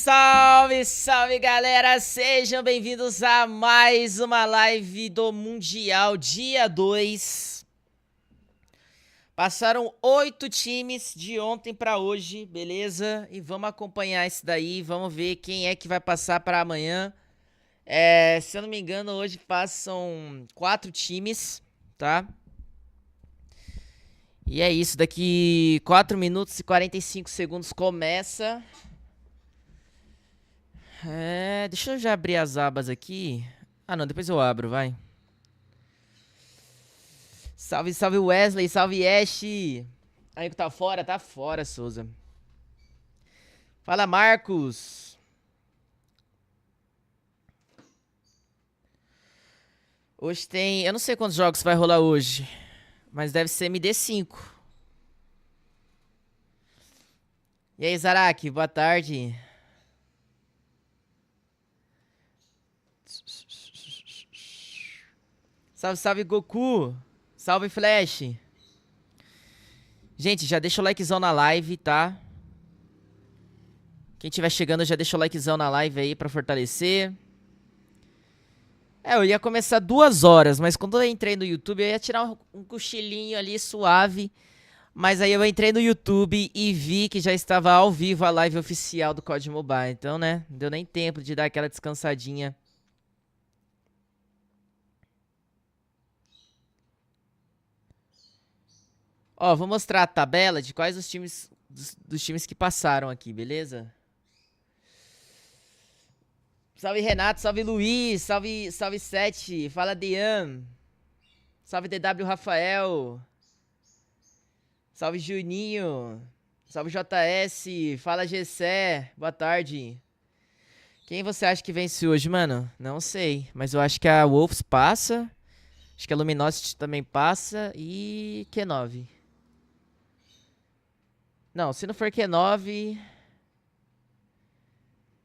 Salve, salve galera, sejam bem-vindos a mais uma live do Mundial, dia 2. Passaram 8 times de ontem pra hoje, beleza? E vamos acompanhar isso daí, vamos ver quem é que vai passar pra amanhã. Se eu não me engano, hoje passam 4 times, tá? E é isso, daqui 4 minutos e 45 segundos começa. Deixa eu já abrir as abas aqui. Ah, não, depois eu abro, vai. Salve, salve Wesley, salve Ashe. Aí que tá fora, Souza. Fala, Marcos. Hoje tem... Eu não sei quantos jogos vai rolar hoje, mas deve ser MD5. E aí, Zaraki, boa tarde. Salve, salve, Goku. Salve, Flash. Gente, já deixa o likezão na live, tá? Quem tiver chegando, já deixa o likezão na live aí pra fortalecer. Eu ia começar 2 horas, mas quando eu entrei no YouTube, eu ia tirar um cochilinho ali suave. Mas aí eu entrei no YouTube e vi que já estava ao vivo a live oficial do COD Mobile. Então, né, não deu nem tempo de dar aquela descansadinha. Ó, vou mostrar a tabela de quais os times dos times que passaram aqui, beleza? Salve Renato, salve Luiz, salve Sete, fala Dean. Salve DW Rafael. Salve Juninho. Salve JS, fala Gessé, boa tarde. Quem você acha que vence hoje, mano? Não sei, mas eu acho que a Wolves passa. Acho que a Luminosity também passa e Q9. Não, se não for Q9...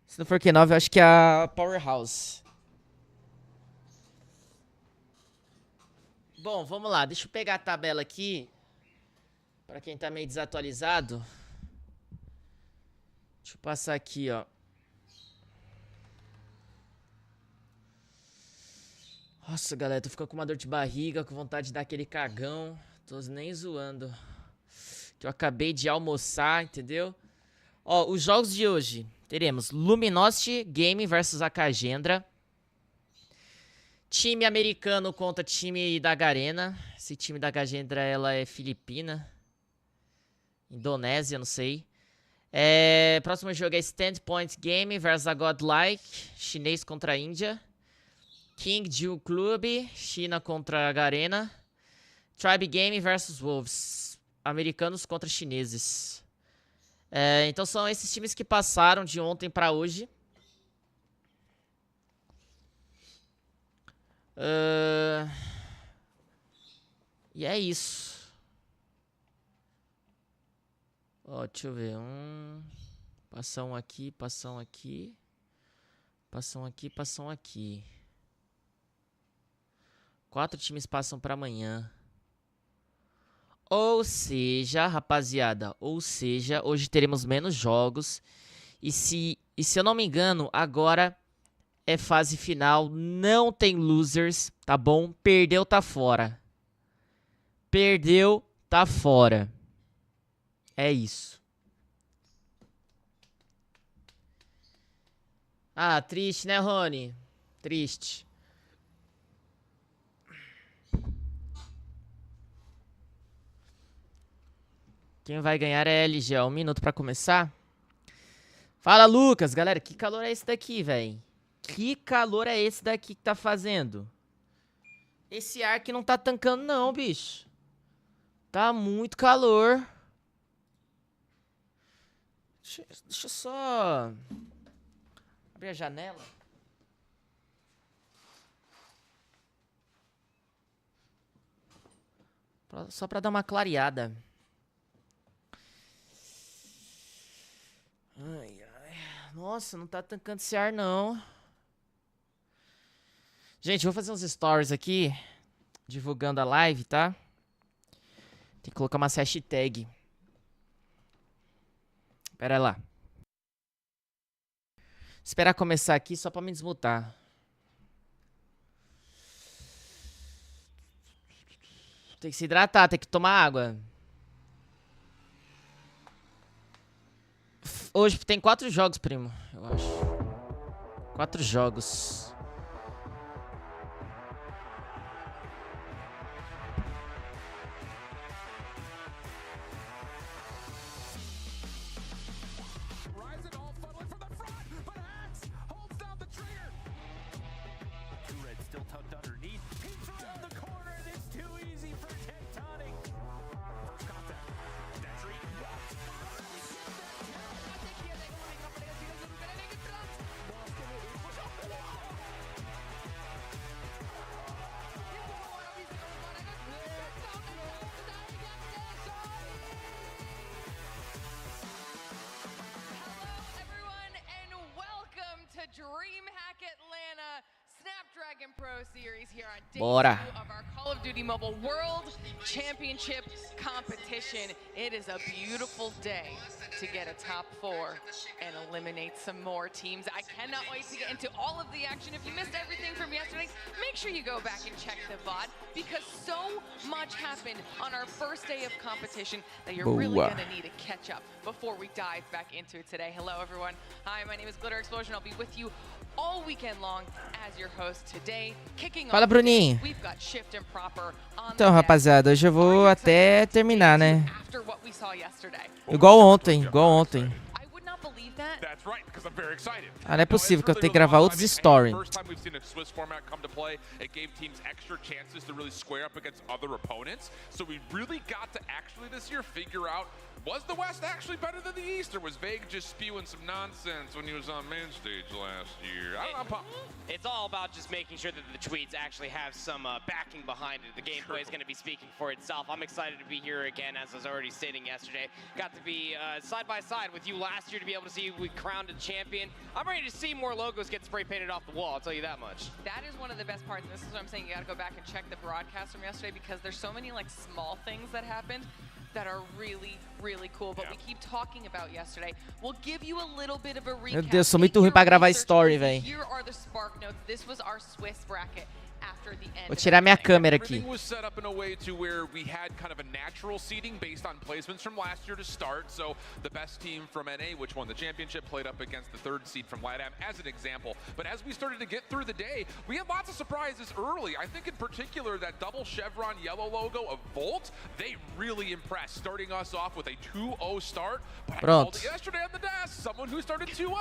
Se não for Q9, eu acho que é a Powerhouse. Bom, vamos lá. Deixa eu pegar a tabela aqui. Pra quem tá meio desatualizado. Deixa eu passar aqui, ó. Nossa, galera, tô ficando com uma dor de barriga, com vontade de dar aquele cagão. Tô nem zoando. Que eu acabei de almoçar, entendeu? Ó, os jogos de hoje. Teremos Luminosity Game versus Akagendra. Time americano contra time da Garena. Esse time da Akagendra, ela é filipina. Indonésia, não sei. Próximo jogo é Standpoint Game versus a Godlike. Chinês contra a Índia. King Jiu Club. China contra a Garena. Tribe Game versus Wolves. Americanos contra chineses. Então são esses times que passaram de ontem pra hoje. E é isso. Ó, deixa eu ver. Passa um aqui, passa um aqui. Passa um aqui, passa um aqui. 4 times passam pra amanhã. Ou seja, rapaziada, hoje teremos menos jogos. E se eu não me engano, agora é fase final, não tem losers, tá bom? Perdeu, tá fora. Perdeu, tá fora. É isso. Ah, triste, né, Rony? Triste. Quem vai ganhar é a LG, ó. 1 minuto pra começar. Fala, Lucas. Galera, que calor é esse daqui, velho? Que calor é esse daqui que tá fazendo? Esse ar que não tá tancando não, bicho. Tá muito calor. Deixa eu só... abrir a janela. Só pra dar uma clareada. Ai, ai. Nossa, não tá tancando esse ar, não. Gente, vou fazer uns stories aqui, divulgando a live, tá? Tem que colocar uma hashtag. Pera lá. Esperar começar aqui só pra me desmutar. Tem que se hidratar, tem que tomar água. Hoje tem 4 jogos, primo, eu acho. 4 jogos. Bora. Of our Call of Duty Mobile World Championship competition. It is a beautiful day to get a top 4 and eliminate some more teams. I cannot wait to get into all of the action. If you missed everything from yesterday, make sure you go back and check the VOD because so much happened on our first day of competition that you're really going to need to catch up before we dive back into it today. Hello, everyone. Hi, my name is Glitter Explosion. I'll be with you all weekend long as your host today. Kicking Fala, off, Bruninho. we've got Shift and Proper on Então, rapaziada, hoje eu vou até terminar, né? after what we saw yesterday. Igual ontem, igual ontem. I would not believe that. That's right, because I'm very excited. Ah, não é possível que eu tenho que gravar outros stories. First time we've seen a Swiss format come to play, it gave teams extra chances to really square up against other opponents. So we really got to actually this year figure out, was the West actually better than the East, or was Vague just spewing some nonsense when he was on main stage last year? I don't know. It's all about just making sure that the tweets actually have some backing behind it. The gameplay is going to be speaking for itself. I'm excited to be here again, as I was already stating yesterday. Got to be side by side with you last year to be able to see we crowned a champion. I'm ready to see more logos get spray painted off the wall, I'll tell you that much. That is one of the best parts, and this is what I'm saying. You got to go back and check the broadcast from yesterday because there's so many like small things that happened that are really, really cool. But we keep talking about yesterday. We'll give you a little bit of a recap. Meu Deus, sou muito ruim pra gravar story, velho. Here are the spark notes. This was our Swiss bracket. Vou tirar minha câmera aqui. Everything was set up in a way to where we had kind of a natural seeding based on placements from last year to start. So the best team from NA, which won the championship, played up against the 3rd seed from LATAM as an example. But as we started to get through the day, we had lots of surprises early. I think in particular that double chevron yellow logo of Volt, they really impressed, starting us off with a 2-0 start. But I called it yesterday on the desk, someone who started 2-0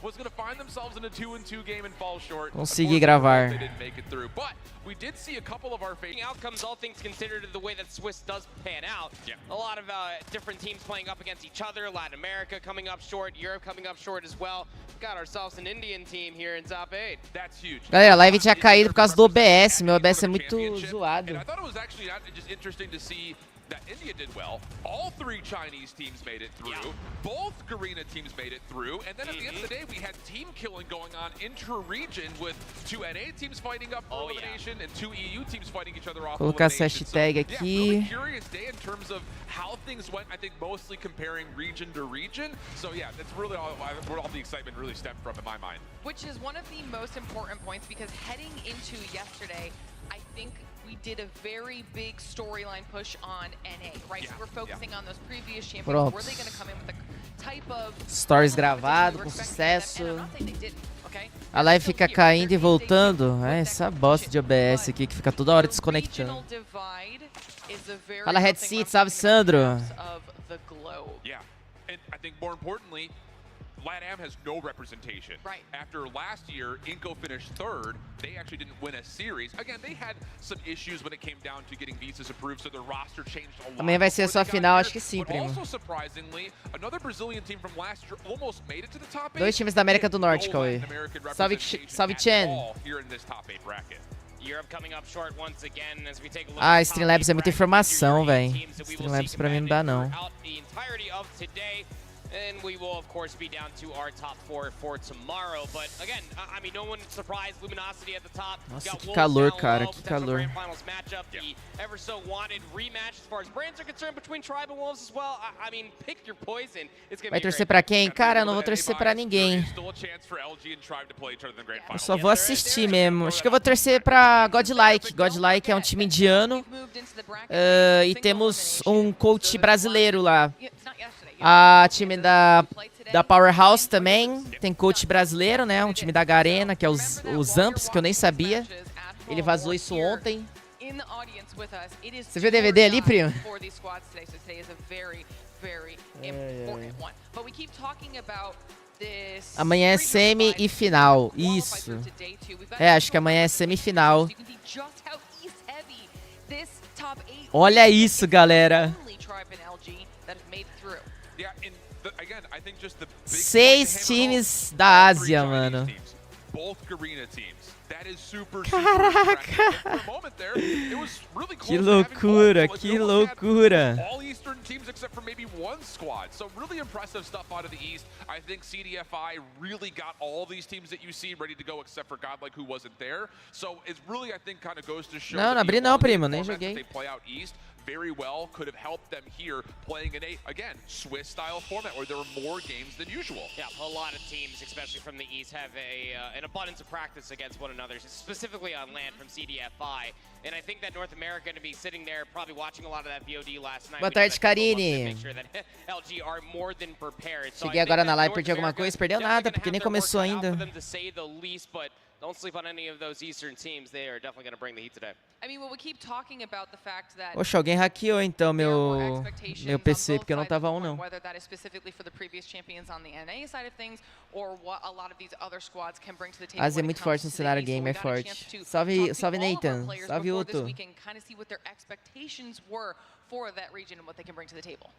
was going to find themselves in a 2-2 game and fall short. Consegui gravar. They didn't make it through. But we did see a couple of our Outcomes, all things considered, the way that Swiss does pan out. A lot of different teams playing up against each other. Latin America coming up short, Europe coming up short as well. Got ourselves an Indian team here in top 8. That's huge. Galera, a live tinha caído por causa do OBS. Meu OBS é muito zoado. And I thought it was actually just interesting to see that India did well. All 3 Chinese teams made it through. Both Garena teams made it through. And then at the end of the day, we had team killing going on inter-region with 2 NA teams fighting up for elimination and 2 EU teams fighting each other off Colocar essa elimination. hashtag So, aqui. really curious day in terms of how things went. I think mostly comparing region to region. So yeah, that's really where all the excitement really stemmed from in my mind. Which is one of the most important points because heading into yesterday, I think we did a very big storyline push on NA, right? So we're focusing on those previous champions. Were they going to come in with a type of Stories gravado com sucesso. A live fica caindo e voltando. É essa bosta de OBS aqui que fica toda hora desconectando. Fala Headseat, salve Sandro. Yeah, and I think more importantly, LATAM has no representation. Right. After last year, Inco finished 3rd. They actually didn't win a series. Again, they had some issues when it came down to getting visas approved, so their roster changed a lot. Também vai ser só a final, acho que sim, But primo. also surprisingly, another Brazilian team from last year almost made it to the top 8. 2 times da América do Norte, Cauê. Salve, salve Chen. Here in this top 8 bracket. Europe coming up short once again as we take a look Ah, at the top Streamlabs é 8 muita bracket. informação, These are velho. teams that we will Streamlabs see pra mim não dá não. throughout the entirety of today. And we will, of course, be down to our top 4 for tomorrow. But again, I mean, no one surprised. Luminosity at the top. Nossa, que calor, cara, que calor. Grand Finals matchup, the ever so wanted rematch as far as brands are concerned between Tribe and Wolves as well. I mean, pick your poison. It's gonna Vai be torcer pra quem? Cara, eu não vou torcer pra ninguém. Eu só vou assistir mesmo. Acho que eu vou torcer pra Godlike. Godlike é um time indiano. E temos um coach brasileiro lá. A time da Powerhouse também tem coach brasileiro, né? Um time da Garena, que é os Amps, que eu nem sabia. Ele vazou isso ontem. Você viu o DVD ali, primo? Amanhã é semi e final. Isso. Acho que amanhã é semifinal. Olha isso, galera. 6 times da Ásia, mano. Caraca! Que loucura, que loucura. All Eastern teams except for maybe one squad. So really impressive stuff out of the East. I think CDFI really got all these teams that you see ready to go except for Godlike, who wasn't there. So it really, I think, kind of goes to show. Não abri não, primo, nem joguei. They play out East very well could have helped them here playing in a, again, Swiss-style format where there were more games than usual. Yeah, a lot of teams, especially from the East, have an abundance of practice against one another, specifically on land from CDFI. And I think that North America going to be sitting there probably watching a lot of that VOD last night. Boa tarde, Karine. Make sure that LG are more than prepared. Cheguei agora na live, perdi alguma coisa, perdeu nada, porque nem começou ainda. Don't sleep on any of those Eastern teams. They are definitely going to bring the heat today. I mean, well, we keep talking about the fact that Poxa, alguém hackeou então meu PC, porque eu não tava on não. Whether that is specifically for the previous champions on the NA side of things or what a lot of these other squads can bring to the table. Ásia é muito forte no cenário game, é forte. Salve, salve Nathan. Salve Otto. We can kind of see what their expectations were for that region and what they can bring to the table.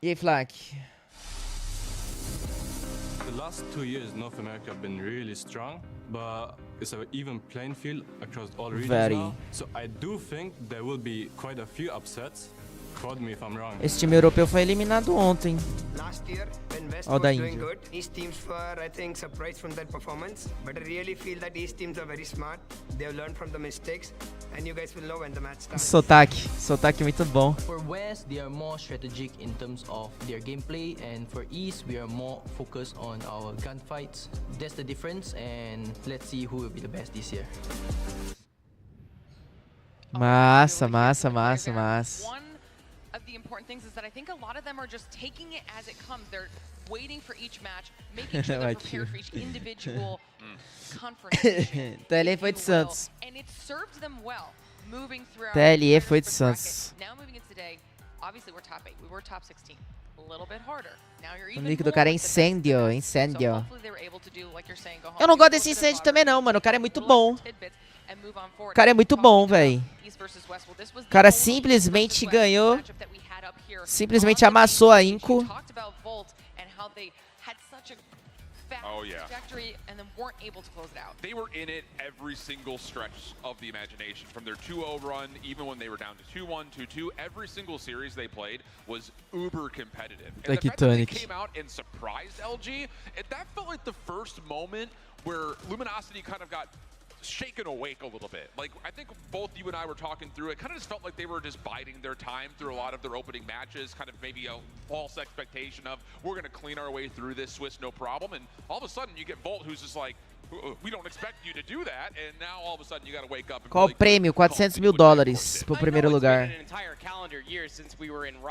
E aí, Flak? The last 2 years, North America have been really strong, but it's an even playing field across all regions now. So I do think there will be quite a few upsets. Quote me if I'm wrong. Esse time europeu foi eliminado ontem. Last year, when West Ó, da was doing Índia. good, East teams were, I think, surprised from their performance. But I really feel that East teams are very smart. They've learned from the mistakes, and you guys will know when the match starts. Sotaque muito bom. For West, they are more strategic in terms of their gameplay, and for East, we are more focused on our gunfights. That's the difference, and let's see who will be the best this year. Massa. One of the important things is that I think a lot of them are just taking it as it comes. They're waiting for each match, making sure they're prepared for each individual confrontation. TLE foi de Santos. And it served them well moving throughout. TLE foi de Santos. Now moving into today, obviously we're top 8. We were top 16. A little bit harder. Now you're O even nick do cara é incêndio. So hopefully they were able to do like you're saying, go home. Eu não gosto desse incêndio também não, mano. O cara é muito bom. And move on forward. O cara é muito bom, véi. O cara simplesmente ganhou. Simplesmente amassou a Inco. Oh yeah. They were in it every single stretch of the imagination. From their 2-0 run, even when they were down to 2-1, 2-2, every single series they played was uber competitive. And the fact that they came out and surprised LG, that felt like the first moment where Luminosity kind of got shaken awake a little bit. Like, I think both you and I were talking through it, kind of just felt like they were just biding their time through a lot of their opening matches, kind of maybe a false expectation of, we're going to clean our way through this Swiss no problem, and all of a sudden you get Volt, who's just like, we don't expect you to do that, and now all of a sudden you got to wake up and Qual o prêmio? $400 mil pro primeiro lugar.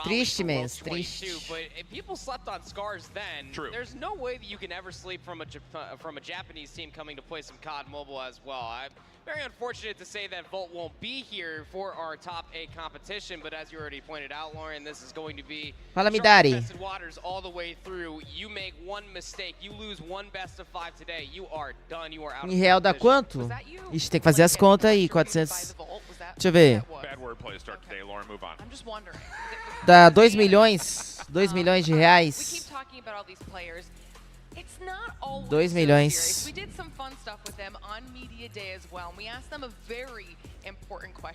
Triste, man, triste. But if people slept on Scars then, there's no way that you can ever sleep from a Japanese team coming to play some COD Mobile as well. I'm very unfortunate to say that Volt won't be here for our top 8 competition, but as you already pointed out, Lauren, this is going to be Fala, Midari. tested waters all the way through. You make one mistake, you lose one best of 5 today, you are done, you are out. Em real dá quanto? Ixi, tem que fazer as contas aí, 400. Deixa eu ver. Bad wordplay to start today, Lauren, move on. I'm just wondering. Dá 2 milhões. 2 milhões de reais. 2 milhões.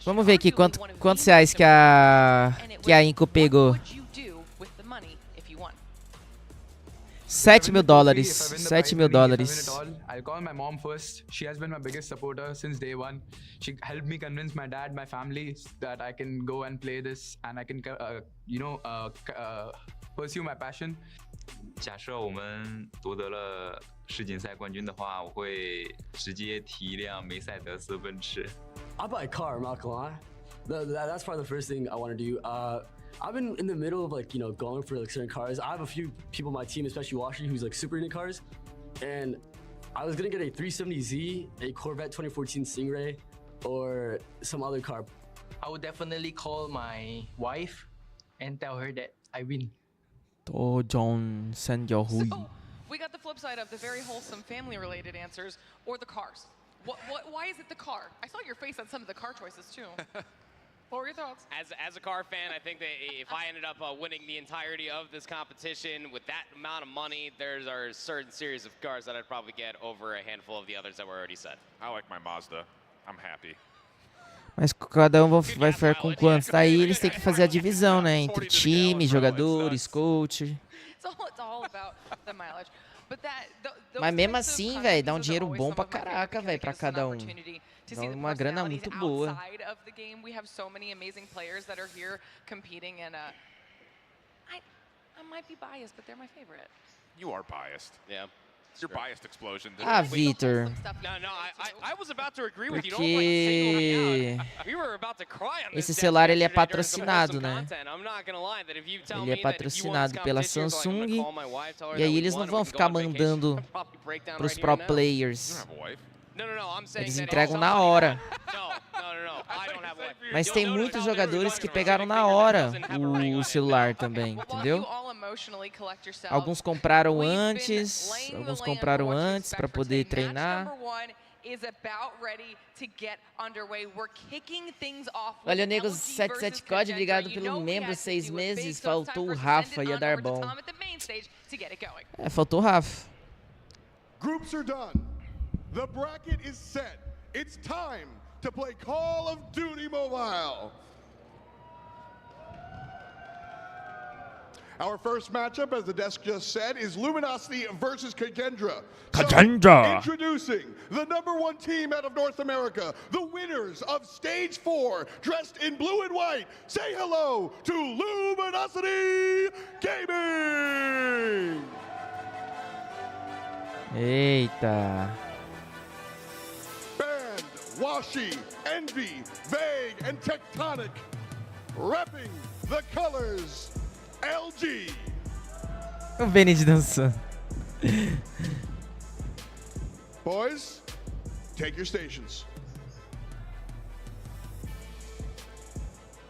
Vamos ver aqui quantos reais que a Inco pegou. $7.000. $7.000. I'll call my mom first. She has been my biggest supporter since day one. She helped me convince my dad, my family that I can go and play this and I can, pursue my passion. 假设我们夺得了世锦赛冠军的话，我会直接提一辆梅赛德斯奔驰。 I'll buy a car, I'm not gonna lie. That's probably the first thing I want to do. I've been in the middle of going for certain cars. I have a few people on my team, especially Washi, who's super into cars. And I was gonna get a 370Z, a Corvette 2014 Stingray, or some other car. I would definitely call my wife and tell her that I win. John, send your hui. So, we got the flip side of the very wholesome family-related answers, or the cars. Why is it the car? I saw your face on some of the car choices too. What were your thoughts? As a car fan, I think that if I ended up winning the entirety of this competition with that amount of money, there's a certain series of cars that I'd probably get over a handful of the others that were already set. I like my Mazda. I'm happy. Mas cada vai ficar com quantos? Daí eles têm que fazer a divisão, né? Entre time, jogadores, coach. It's all about the mileage. Mas mesmo assim, velho, dá um dinheiro bom pra caraca, velho, pra cada um. Dá uma grana muito boa. You are biased. Yeah. It's your biased explosion. Ah, Vitor. No, I was about to agree with you. Porque We were about to cry on esse this celular ele é yesterday during some patrocinado, wholesome né? content. I'm not gonna lie that if you tell Ele me é that if you won this patrocinado pela competition, you're like, I'm Samsung. gonna call my wife, tell her E that aí we eles won não and vão we can ficar go on vacation. mandando I'll probably break down pros right pro here and now. You players. don't have a wife. No, I'm saying Eles that if entregam na somebody- hora. No, I don't have one. Mas tem muitos jogadores que pegaram na hora o celular também, entendeu? Alguns compraram antes, para poder treinar. Valeu, Negos 77 COD, obrigado pelo membro, 6 meses. Faltou o Rafa, ia dar bom. É, faltou o Rafa. Groups are done. The bracket is set. It's time to play Call of Duty Mobile. Our first matchup, as the desk just said, is Luminosity versus Kagendra. So, introducing the #1 team out of North America, the winners of Stage 4, dressed in blue and white. Say hello to Luminosity Gaming! Eita. Band, Washi, Envy, Vague, and Tectonic, repping the colors LG. O Bened dançando. Boys, take your stations.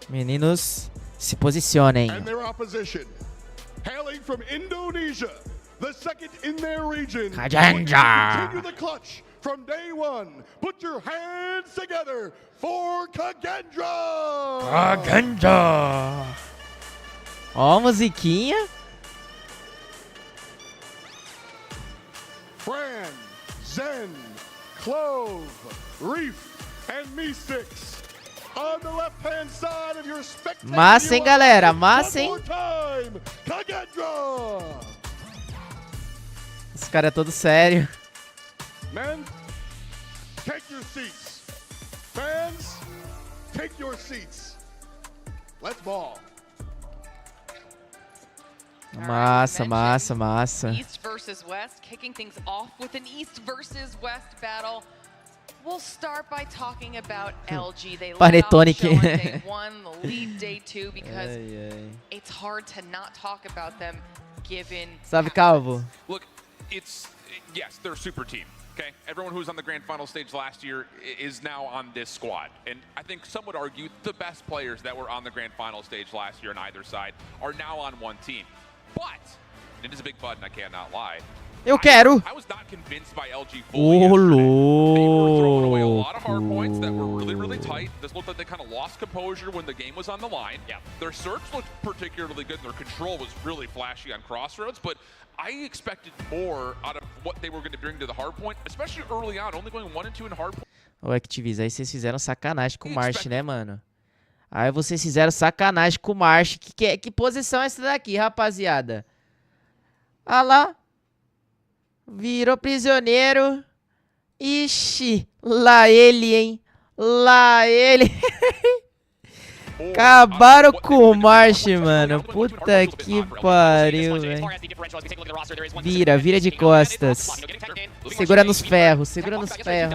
Meninos, se posicionem. And their opposition, hailing from Indonesia, the second in their region. Kagendra. Continue the clutch from day one. Put your hands together for Kagendra. Kagendra. Ó, musiquinha. Fran, Zen, Clove, Reef, and Meestix. On the left-hand side of your spectacular. Massa, hein, galera? Massa, hein? One more time, Kagendra. Esse cara é todo sério. Men, take your seats. Fans, take your seats. Let's ball. Massa, massa, massa. East versus West, kicking things off with an East versus West battle. We'll start by talking about LG. They led off the show on day 1, the lead day 2, because it's hard to not talk about them given. Salve, Calvo. Look, yes, they're a super team. Okay, everyone who was on the grand final stage last year is now on this squad. And I think some would argue the best players that were on the grand final stage last year on either side are now on one team. But, it is a big but, and I cannot lie. Eu quero. I was not convinced by LG fully yesterday. They were throwing away a lot of hard points that were really, really tight. This looked like they kind of lost composure when the game was on the line. Yeah. Their search looked particularly good, and their control was really flashy on Crossroads, but I expected more out of what they were going to bring to the hard point, especially early on, only going 1 and 2 in hard point. Ô, Activis, aí vocês fizeram sacanagem com o March, né, mano? Aí vocês fizeram sacanagem com o March. Que posição é essa daqui, rapaziada? Ah lá. Virou prisioneiro. Ixi, lá ele, hein? Lá ele. Acabaram com o Marche, mano. Puta que pariu, velho. Vira de costas. Segura nos ferros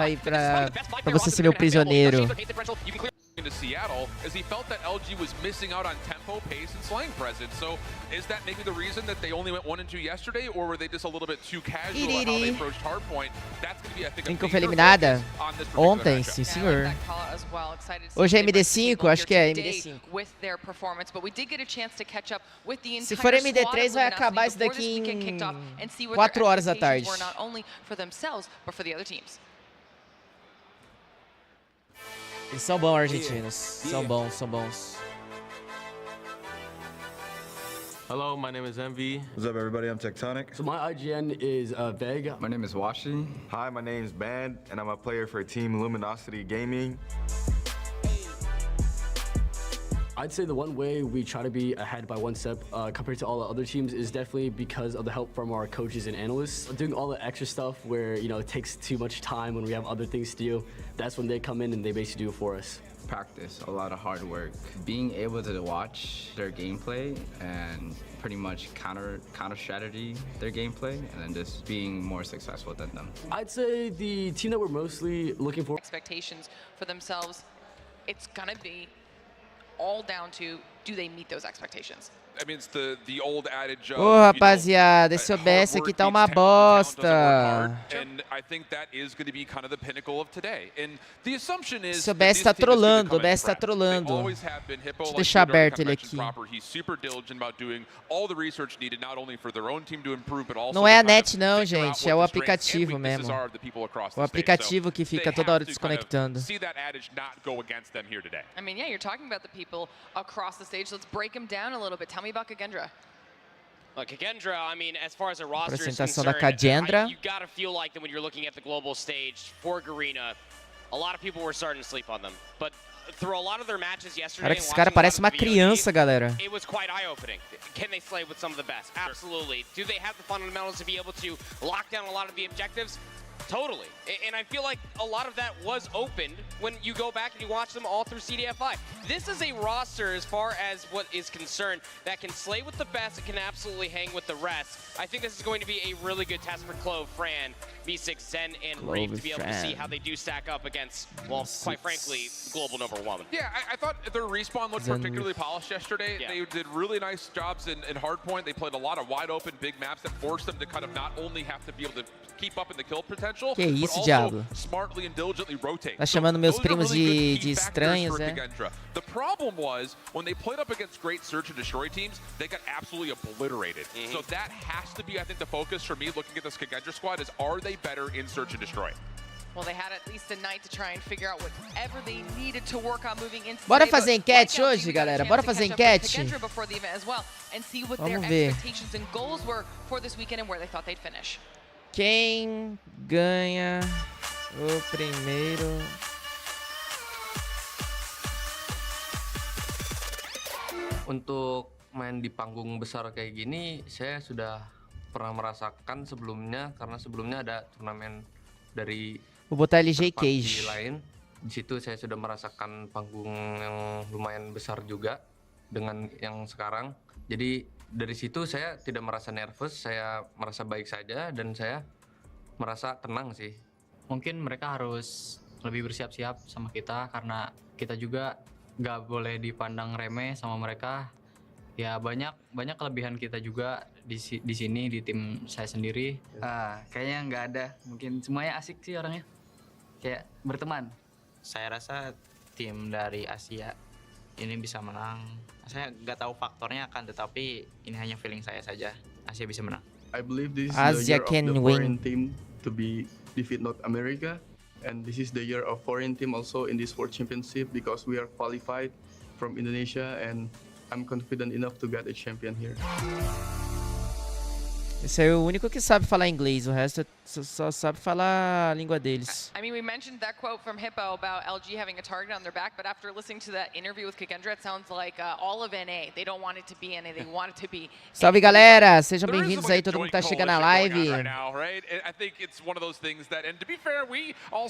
aí pra você ser meu prisioneiro. To Seattle as he felt that LG was missing out on tempo, pace, and slaying presence. So is that maybe the reason that they only went 1 and 2 yesterday, or were they just a little bit too casual on how they approached hardpoint? That's going to be, I think, a Quem foi eliminada? Ontem, sim senhor. Hoje é MD5, acho que é MD5. Se for MD3 vai acabar isso daqui em 4 horas da tarde. Eles são bons, argentinos. São bons. Hello, my name is MV. What's up, everybody? I'm Tectonic. So my IGN is Veg. My name is Washi. Hi, my name is Band, and I'm a player for Team Luminosity Gaming. I'd say the one way we try to be ahead by 1 step compared to all the other teams is definitely because of the help from our coaches and analysts. Doing all the extra stuff where, you know, it takes too much time when we have other things to do. That's when they come in and they basically do it for us. Practice, a lot of hard work. Being able to watch their gameplay and pretty much counter strategy their gameplay and then just being more successful than them. I'd say the team that we're mostly looking for expectations for themselves, it's gonna be all down to, do they meet those expectations? I mean, it's the old adage of, rapaziada, esse OBS aqui tá uma bosta. And I think that is going to be kind of the pinnacle of today. And the assumption is esse OBS tá trolando, Deixa eu deixar aberto ele aqui. Não é a net não, gente, é o aplicativo mesmo. O aplicativo que fica toda hora desconectando. I mean, yeah, you're talking about the people across the stage. Let's break them down a little bit. Tell me about Kagendra. Look, Kagendra, I mean, as far as a roster is Apresentação da concerned, Kagendra. you gotta feel like that when you're looking at the global stage for Garena, a lot of people were starting to sleep on them. But through a lot of their matches yesterday, Cara, que esse cara parece uma criança, galera. it was quite eye-opening. Can they slay with some of the best? Absolutely. Do they have the fundamentals to be able to lock down a lot of the objectives? Totally. And I feel like a lot of that was opened when you go back and you watch them all through CDFI. This is a roster, as far as what is concerned, that can slay with the best, it can absolutely hang with the rest. I think this is going to be a really good test for Clove, Fran, V6, Zen, and Reef to be able to see how they do stack up against, well, quite frankly, global #1. Yeah, I thought their respawn looked particularly polished yesterday. Yeah. They did really nice jobs in hardpoint. They played a lot of wide open big maps that forced them to kind of not only have to be able to keep up in the kill potential, que but isso, also diabo? smartly and diligently rotate. Tá chamando meus primos de estranhos, né? The problem was when they played up against great search and destroy teams, they got absolutely obliterated. So that has to be, I think, the focus for me looking at this Kagendra squad is, are they better in search and destroy? Well, they had at least a night to try and figure out whatever they needed to work on moving into. Bora fazer enquete hoje, galera. Bora fazer enquete. Vamos ver. And goals were for this weekend and where they thought they'd finish. Quem ganha o primeiro? Untuk main di panggung besar kayak gini, saya sudah pernah merasakan sebelumnya, karena sebelumnya ada turnamen dari Vou botar LG Cage lain. Di situ saya sudah merasakan panggung yang lumayan besar juga dengan yang sekarang. Jadi dari situ saya tidak merasa nervous, saya merasa baik saja dan saya merasa tenang sih. Mungkin mereka harus lebih bersiap-siap sama kita karena kita juga nggak boleh dipandang remeh sama mereka. Ya banyak kelebihan kita juga di sini di tim saya sendiri. Kayaknya nggak ada. Mungkin semuanya asik sih orangnya. Kayak berteman. Saya rasa tim dari Asia ini bisa menang. Saya nggak tahu faktornya tetapi ini hanya feeling saya saja. Asia bisa menang. I believe this is Asia the year of the can foreign win. team to defeat North America, and this is the year of foreign team also in this World Championship because we are qualified from Indonesia, and I'm confident enough to get a champion here. Esse é o único que sabe falar inglês, o resto só sabe falar a língua deles. I mean, we mentioned that quote from Hippo about LG having a target on their back, but after listening to that interview with Kikendra, it sounds like all of NA, they don't want it to be NA, they want it to be. Salve, galera! Sejam bem-vindos aí, todo mundo que tá chegando na live.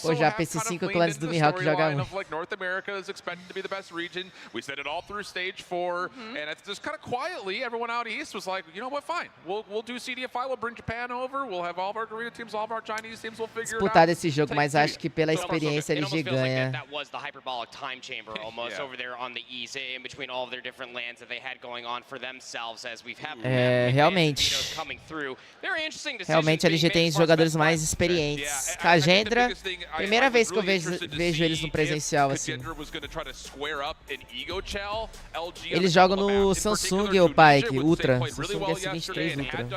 Pô, já PC5 Clans do Mihawk joga muito. North America is expected to be the best region. We said it all through stage 4, and it's just kind of quietly, everyone out east was like, you know what, fine. We'll do CDFI, we'll bring Japan over, we'll have all of our Korean teams, all of our Chinese teams, we'll figure it out. Disputado esse jogo, mas acho que pela experiência LG ganha. That was the hyperbolic time chamber almost over there on the east, in between all of their different lands that they had going on for themselves, as we've had realmente. coming through. Very interesting decisions. Realmente a LG tem jogadores mais experientes. Cagendra, primeira vez que eu vejo eles no presencial assim. Eles jogam no Samsung, o Pike, Ultra. Samsung S23 Ultra.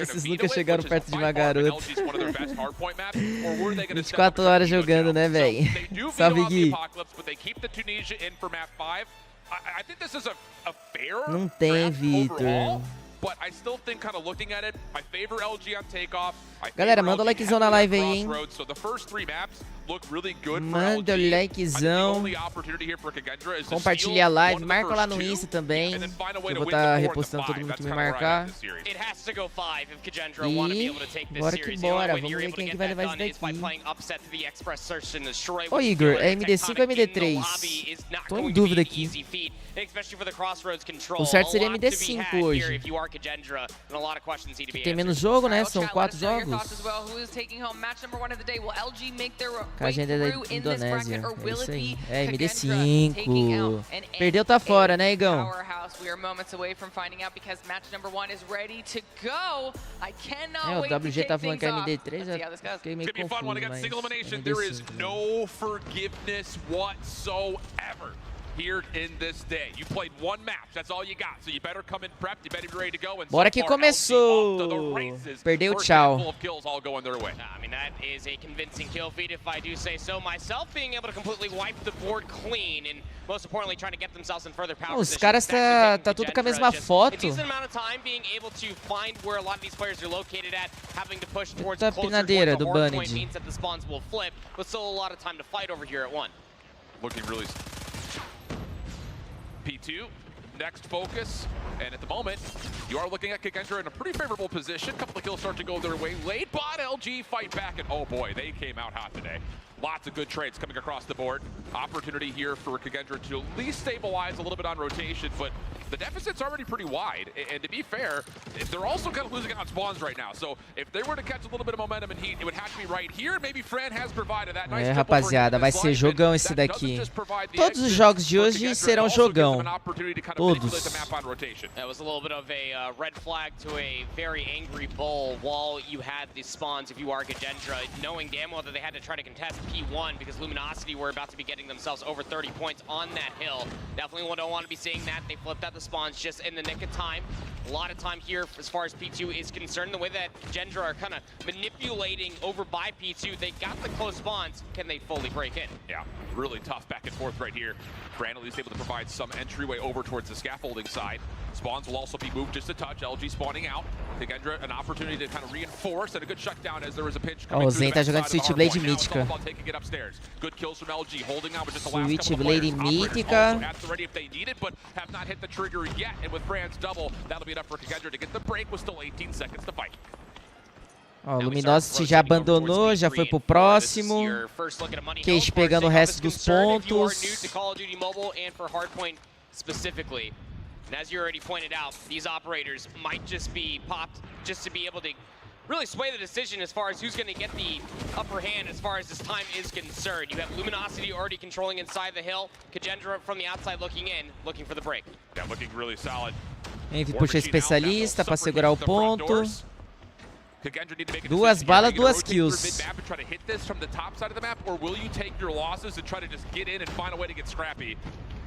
Esses nunca chegaram perto de uma garota. 24 horas jogando, né, véi? Salve, Gui. Não tem, Vitor. Galera, manda o likezão na live aí, hein? Manda o likezão. Compartilha a live, marca lá no Insta também. Eu vou estar repostando todo mundo que me marcar. E bora que bora, vamos ver quem que vai levar isso daqui. Ô Igor, é MD5 ou MD3? Tô em dúvida aqui. O certo seria MD5 hoje. Tem menos jogo, né? São 4 jogos. A agenda é da Indonésia. É isso aí. É MD5. Perdeu, tá fora, né, Igão? É, o WG tá falando que é MD3. Eu fiquei meio confuso, mas MD5. Bora que começou! Perdeu, tchau. Os caras tá tudo com a mesma foto. Eita pinadeira do Banned. P2, next focus, and at the moment, you are looking at Kikendra in a pretty favorable position. A couple of kills start to go their way. Late bot LG fight back, and oh boy, they came out hot today. Lots of good trades coming across the board. Opportunity here for Kikendra to at least stabilize a little bit on rotation, but the deficit's already pretty wide. And to be fair, they're also kind of losing on spawns right now. So if they were to catch a little bit of momentum and heat, it would have to be right here. Maybe Fran has provided that nice. Rapaziada, vai ser jogão esse daqui. Todos os jogos de hoje serão jogão. Todos. That was a little bit of a red flag to a very angry bull while you had the spawns if you are Kikendra, knowing damn well that they had to try to contest P1 because Luminosity were about to be getting themselves over 30 points on that hill. Definitely don't want to be seeing that. They flipped out the spawns just in the nick of time. A lot of time here as far as P2 is concerned. The way that Kikendra are kind of manipulating over by P2, they got the close spawns. Can they fully break in? Yeah, really tough back and forth right here. Fran at least able to provide some entryway over towards the scaffolding side. Spawns will also be moved just a touch. LG spawning out. Kikendra an opportunity to kind of reinforce and a good shutdown as there was a pinch coming through the jogando Switchblade mítica. Good kills from LG, holding out with just the last couple players. Mítica. At the ready if they need it, but have not hit the trigger yet. And with Fran's double, that'll be enough for Kikendra to get the break with still 18 seconds to fight. Ó, o Luminosity já abandonou, já foi pro próximo. Cage pegando o resto dos pontos. And as you already pointed out, these operators might just be popped just to be able to really sway the decision as far as who's going to get the upper hand as far as this time is concerned. You have Luminosity already controlling inside the hill, Kikendra from the outside looking in, looking for the break. Yeah, looking really solid. Envy puxa especialista para segurar o ponto. 2 balas, 2 kills. Try to hit this from the top side of the map, or will you take your losses and try to just get in and find a way to get scrappy?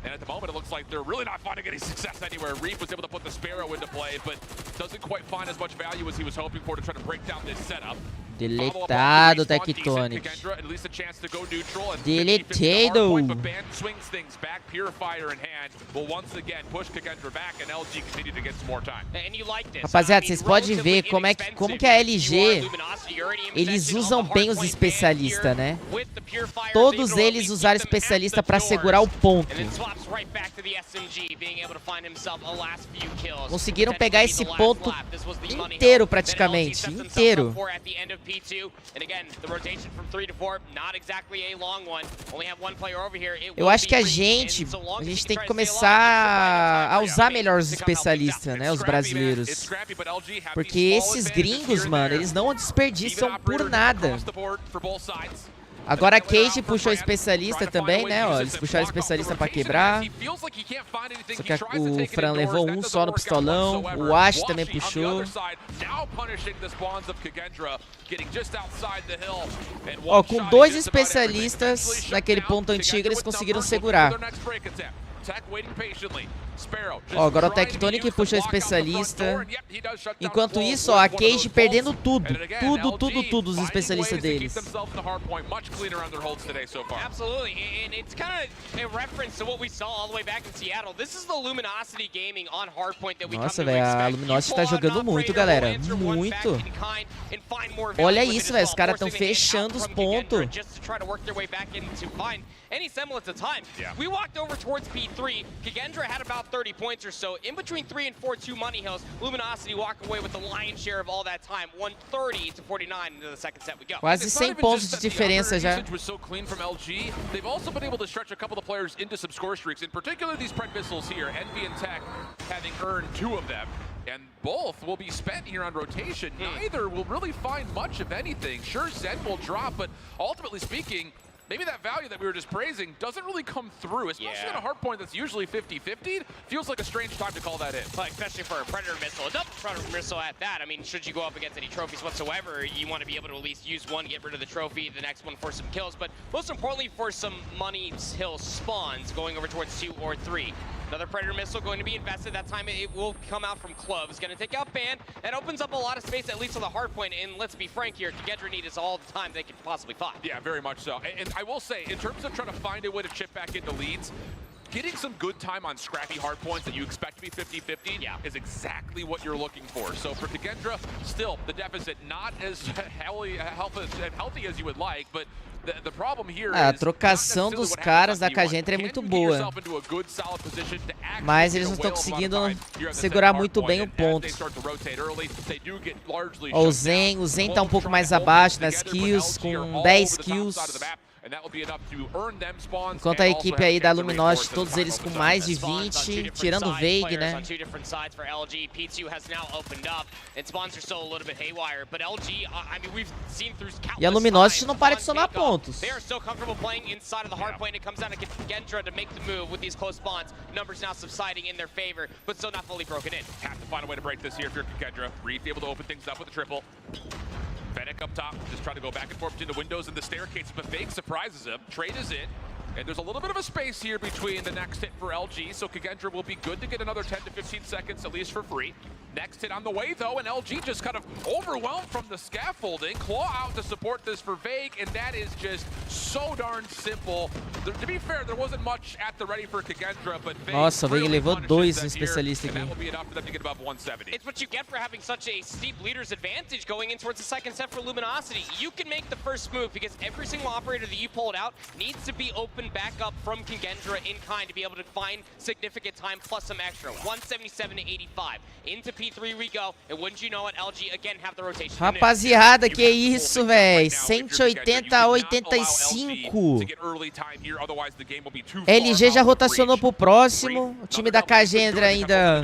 And at the moment, it looks like they're really not finding any success anywhere. Reef was able to put the Sparrow into play, but doesn't quite find as much value as he was hoping for to try to break down this setup. Deletado, Tectonic. Deletado. Rapaziada, vocês podem ver como que a LG, eles usam bem os especialistas, né? Todos eles usaram especialista pra segurar o ponto. Conseguiram pegar esse ponto inteiro praticamente, inteiro. Eu acho que a gente tem que começar a usar melhor os especialistas, né, os brasileiros. Porque esses gringos, mano, eles não desperdiçam por nada. Agora a Cage puxou especialista também, né, ó, eles puxaram especialista pra quebrar. Só que o Fran levou um só no pistolão, o Ash também puxou. Ó, com 2 especialistas naquele ponto antigo eles conseguiram segurar. Ó, agora o Tectonic puxa especialista. Enquanto isso, ó, a Cage perdendo tudo. Tudo os especialistas deles. Nossa, velho, a Luminosity tá jogando muito, galera. Muito. Olha isso, velho, os caras estão fechando os pontos. Any semblance of time. We walked over towards P3. Kagendra had about 30 points or so. In between 3 and 4, 2 money hills. Luminosity walk away with the lion's share of all that time. 130 to 49 into the second set we go. Quase 100 pontos de diferença já. Was so clean from LG. They've also been able to stretch a couple of players into some score streaks. In particular, these Pred missiles here. Envy and Tech having earned 2 of them. And both will be spent here on rotation. Neither will really find much of anything. Sure, Zen will drop, but ultimately speaking, maybe that value that we were just praising doesn't really come through, especially on a hard point that's usually 50-50. Feels like a strange time to call that in. Like, especially for a Predator missile, a double Predator missile at that. I mean, should you go up against any trophies whatsoever, you want to be able to at least use one, get rid of the trophy, the next one for some kills, but most importantly for some money hill spawns going over towards 2 or 3. Another Predator missile going to be invested. That time it will come out from Cloves. Going to take out Band. That opens up a lot of space, at least on the hard point. And let's be frank here, Kagendra need is all the time they could possibly find. Yeah, very much so. And I will say, in terms of trying to find a way to chip back into leads, getting some good time on scrappy hard points that you expect to be 50-50 is exactly what you're looking for. So for Kagendra, still, the deficit not as healthy as you would like, but the problem here a trocação dos caras da Kagendra é muito boa. Mas eles não estão conseguindo segurar muito bem o ponto. Ó, o Zen tá um pouco mais abaixo nas kills, com 10 kills. Enquanto a equipe aí da Luminosity, todos eles com mais de 20, tirando o Veig, né? E a Luminosity não para de somar pontos. Fennec up top, just trying to go back and forth between the windows and the staircase, but Fake surprises him. Trade is in, and there's a little bit of a space here between the next hit for LG, so Kagendra will be good to get another 10 to 15 seconds at least for free. Next hit on the way though, and LG just kind of overwhelmed from the scaffolding. Claw out to support this for Vague, and that is just so darn simple. To be fair, there wasn't much at the ready for Kagendra, but Vague Nossa, o Vague levou 2 no especialista aqui. It's what you get for having such a steep leader's advantage going in towards the second set for Luminosity. You can make the first move because every single operator that you pulled out needs to be open back up from Kagendra in kind to be able to find significant time plus some extra. 177 to 85. Into P3 we go, and wouldn't you know it, LG again have the rotation. Rapaziada, que isso, véi? 180 a 85. LG já rotacionou pro próximo. O time da Kagendra ainda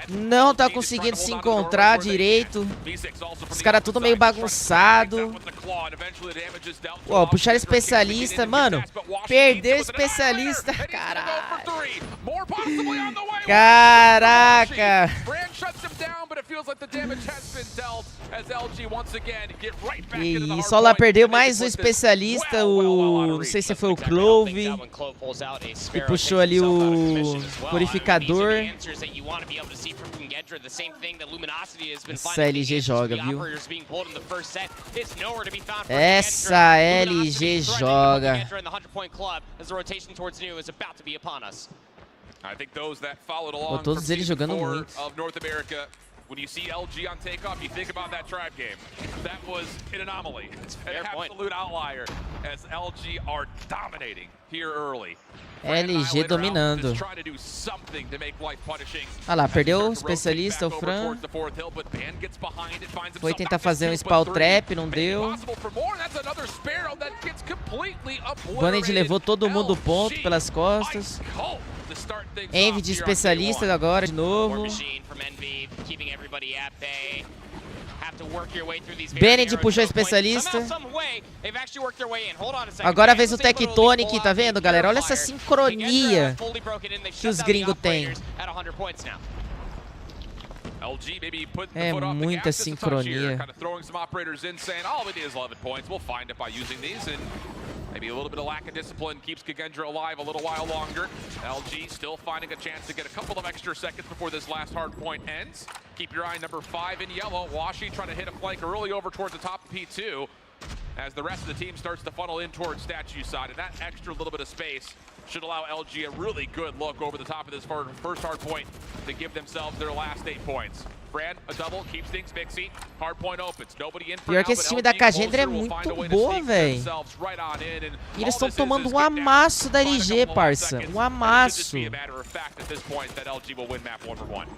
não tá conseguindo se encontrar direito. Os caras tudo meio bagunçado. Ó, puxaram especialista, mano. Perdeu especialista, caralho. Caraca. E só lá perdeu mais um especialista, não sei se foi o Clove, que puxou ali o purificador. Essa LG joga, viu? Essa LG joga. Todos eles jogando muito. When you see LG on takeoff, you think about that tribe game. That was an anomaly, an absolute outlier, as LG are dominating here early. LG dominando. Olha lá, perdeu o especialista, o Fran. Foi tentar fazer um spawn trap, não deu. Banned levou todo mundo o ponto pelas costas. Envy de especialista agora de novo. Bennett puxou a especialista. Agora a vez o Tectonic, tá vendo, galera? Olha essa sincronia que os gringos têm. É muita sincronia. Maybe a little bit of lack of discipline keeps Kagendra alive a little while longer. LG still finding a chance to get a couple of extra seconds before this last hard point ends. Keep your eye number 5 in yellow. Washi trying to hit a flank early over towards the top of P2 as the rest of the team starts to funnel in towards Statue side. And that extra little bit of space should allow LG a really good look over the top of this first hard point to give themselves their last 8 points. Fran, a double, keeps things mixy. Hard point opens. Nobody in for Pior que esse time da Kagendra é muito boa, velho. E eles estão tomando um amasso da LG, parça. Um amasso.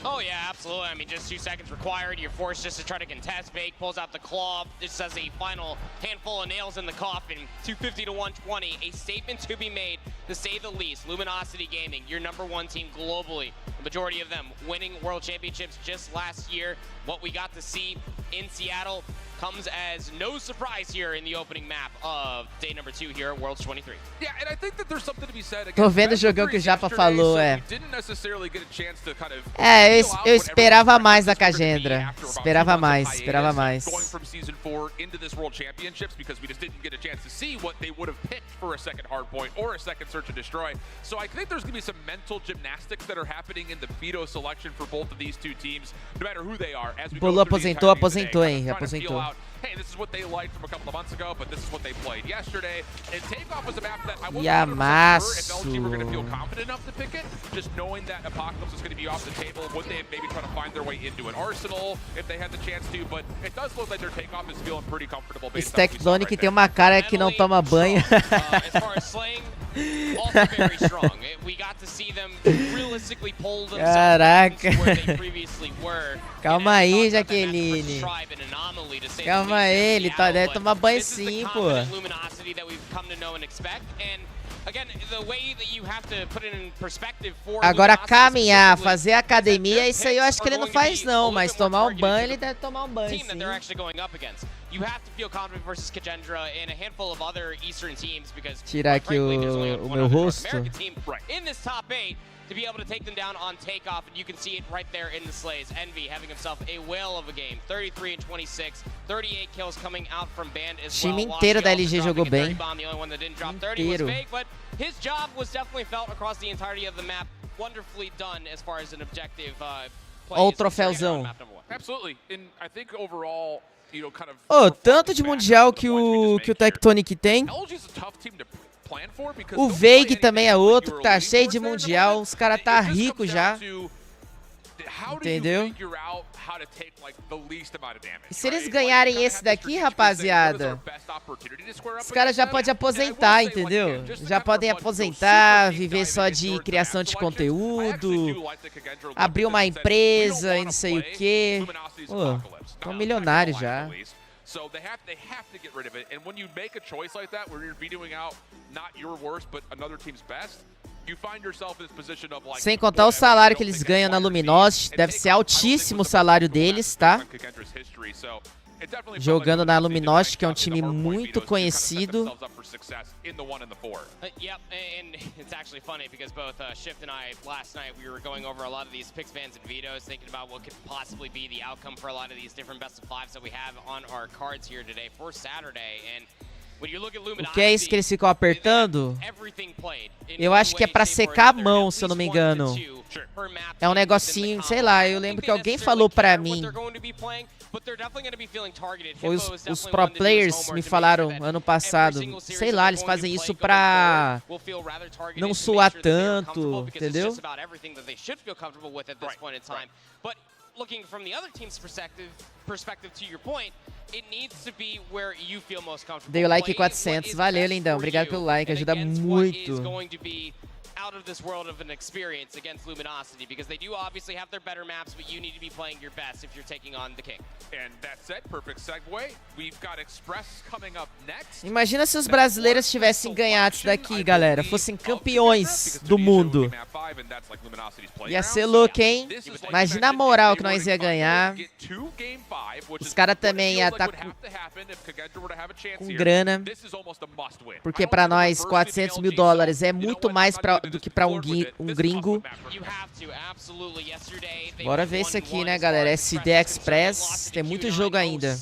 Oh yeah, absolutely. I mean, just 2 seconds required. You're forced just to try to contest. Fake pulls out the claw. This has a final handful of nails in the coffin. 250 to 120. A statement to be made, to say the least. Luminosity Gaming, your #1 team globally. The majority of them winning World Championships just last year. What we got to see in Seattle comes as no surprise here in the opening map of day number 2 here at Worlds 23. Yeah, and I think that there's something to be said. Tô vendo o jogão que o Japa falou, é. É, eu esperava mais da Kagendra. Esperava mais, esperava mais. Going from season 4 into this World Championships because we just didn't get a chance to see what they would have picked for a second hardpoint or a second search and destroy. So I think there's going to be some mental gymnastics that are happening in the Vito selection for both of these two teams, no matter who they are. As we Pulou, aposentou, hein? Aposentou. Hey, this is what they liked from a couple of months ago, but this is what they played yesterday. And Takeoff was a map that I wasn't sure if LG were going to feel confident enough to pick it, just knowing that Apocalypse was going to be off the table. Would they maybe try to find their way into an Arsenal if they had the chance to? But it does look like their Takeoff is feeling pretty comfortable. Esse Tectonic tem uma cara que não toma banho. As far as slaying, also very strong. We got to see them realistically pull themselves to where they previously were. Calma aí, Jaqueline. Calma aí, ele deve tomar banho sim, pô. Agora caminhar, fazer academia, isso aí eu acho que ele não faz não, mas tomar um banho, ele deve tomar um banho sim. Tirar aqui o meu rosto. To be able to take them down on takeoff, and you can see it right there in the slays. Envy having himself a whale of a game. 33 and 26, 38 kills coming out from Band as well. Time inteiro da LG jogou bem. The only one that didn't drop 30 was fake, but his job was definitely felt across the entirety of the map. Wonderfully done as far as an objective play. Olha o troféuzão. Absolutely, and I think overall, you know, kind of. Oh, tanto de mundial que o Tectonic tem. O Veig também é outro que tá cheio de mundial. Os caras tá rico já. Entendeu? E se eles ganharem esse daqui, rapaziada, os caras já podem aposentar, entendeu? Já podem aposentar, viver só de criação de conteúdo, abrir uma empresa e não sei o que. Pô, tão milionário já. So they have to get rid of it. And when you make a choice like that, where you're beating out not your worst, but another team's best, you find yourself in this position of like. Sem contar o salário que eles ganham na Luminosity, deve ser altíssimo o salário deles, tá? Jogando na Luminosity, que é um time muito conhecido. Yep, and it's actually funny because both Shift and I last night we were going over a lot of these picks, bans, and vetoes, thinking about what could possibly be the outcome for a lot of these different best of fives that we have on our cards here today for Saturday. And when you look at Luminosity, O que é isso que eles ficam apertando? Eu acho que é pra secar a mão, se eu não me engano. É um negocinho, sei lá, eu lembro que alguém falou pra mim. Os pro players me falaram ano passado. Sei lá, eles fazem isso pra não suar tanto, entendeu? Looking from the other team's perspective to your point, it needs to be where you feel most comfortable. Dei o like 400, valeu, lindão. Obrigado pelo like, ajuda muito. Out of this world of an experience against Luminosity, because they do obviously have their better maps, but you need to be playing your best if you're taking on the King. And that's it, perfect segue. We've got Express coming up next. Imagina se os brasileiros tivessem ganhado isso daqui, galera. Fossem campeões do mundo. Ia ser louco, hein? Imagina a moral que nós ia ganhar. Os caras também iam estar com grana. Porque pra nós, $400 mil é muito mais do que pra um gringo. Bora ver isso aqui, né, galera? SD Express. Tem muito jogo ainda.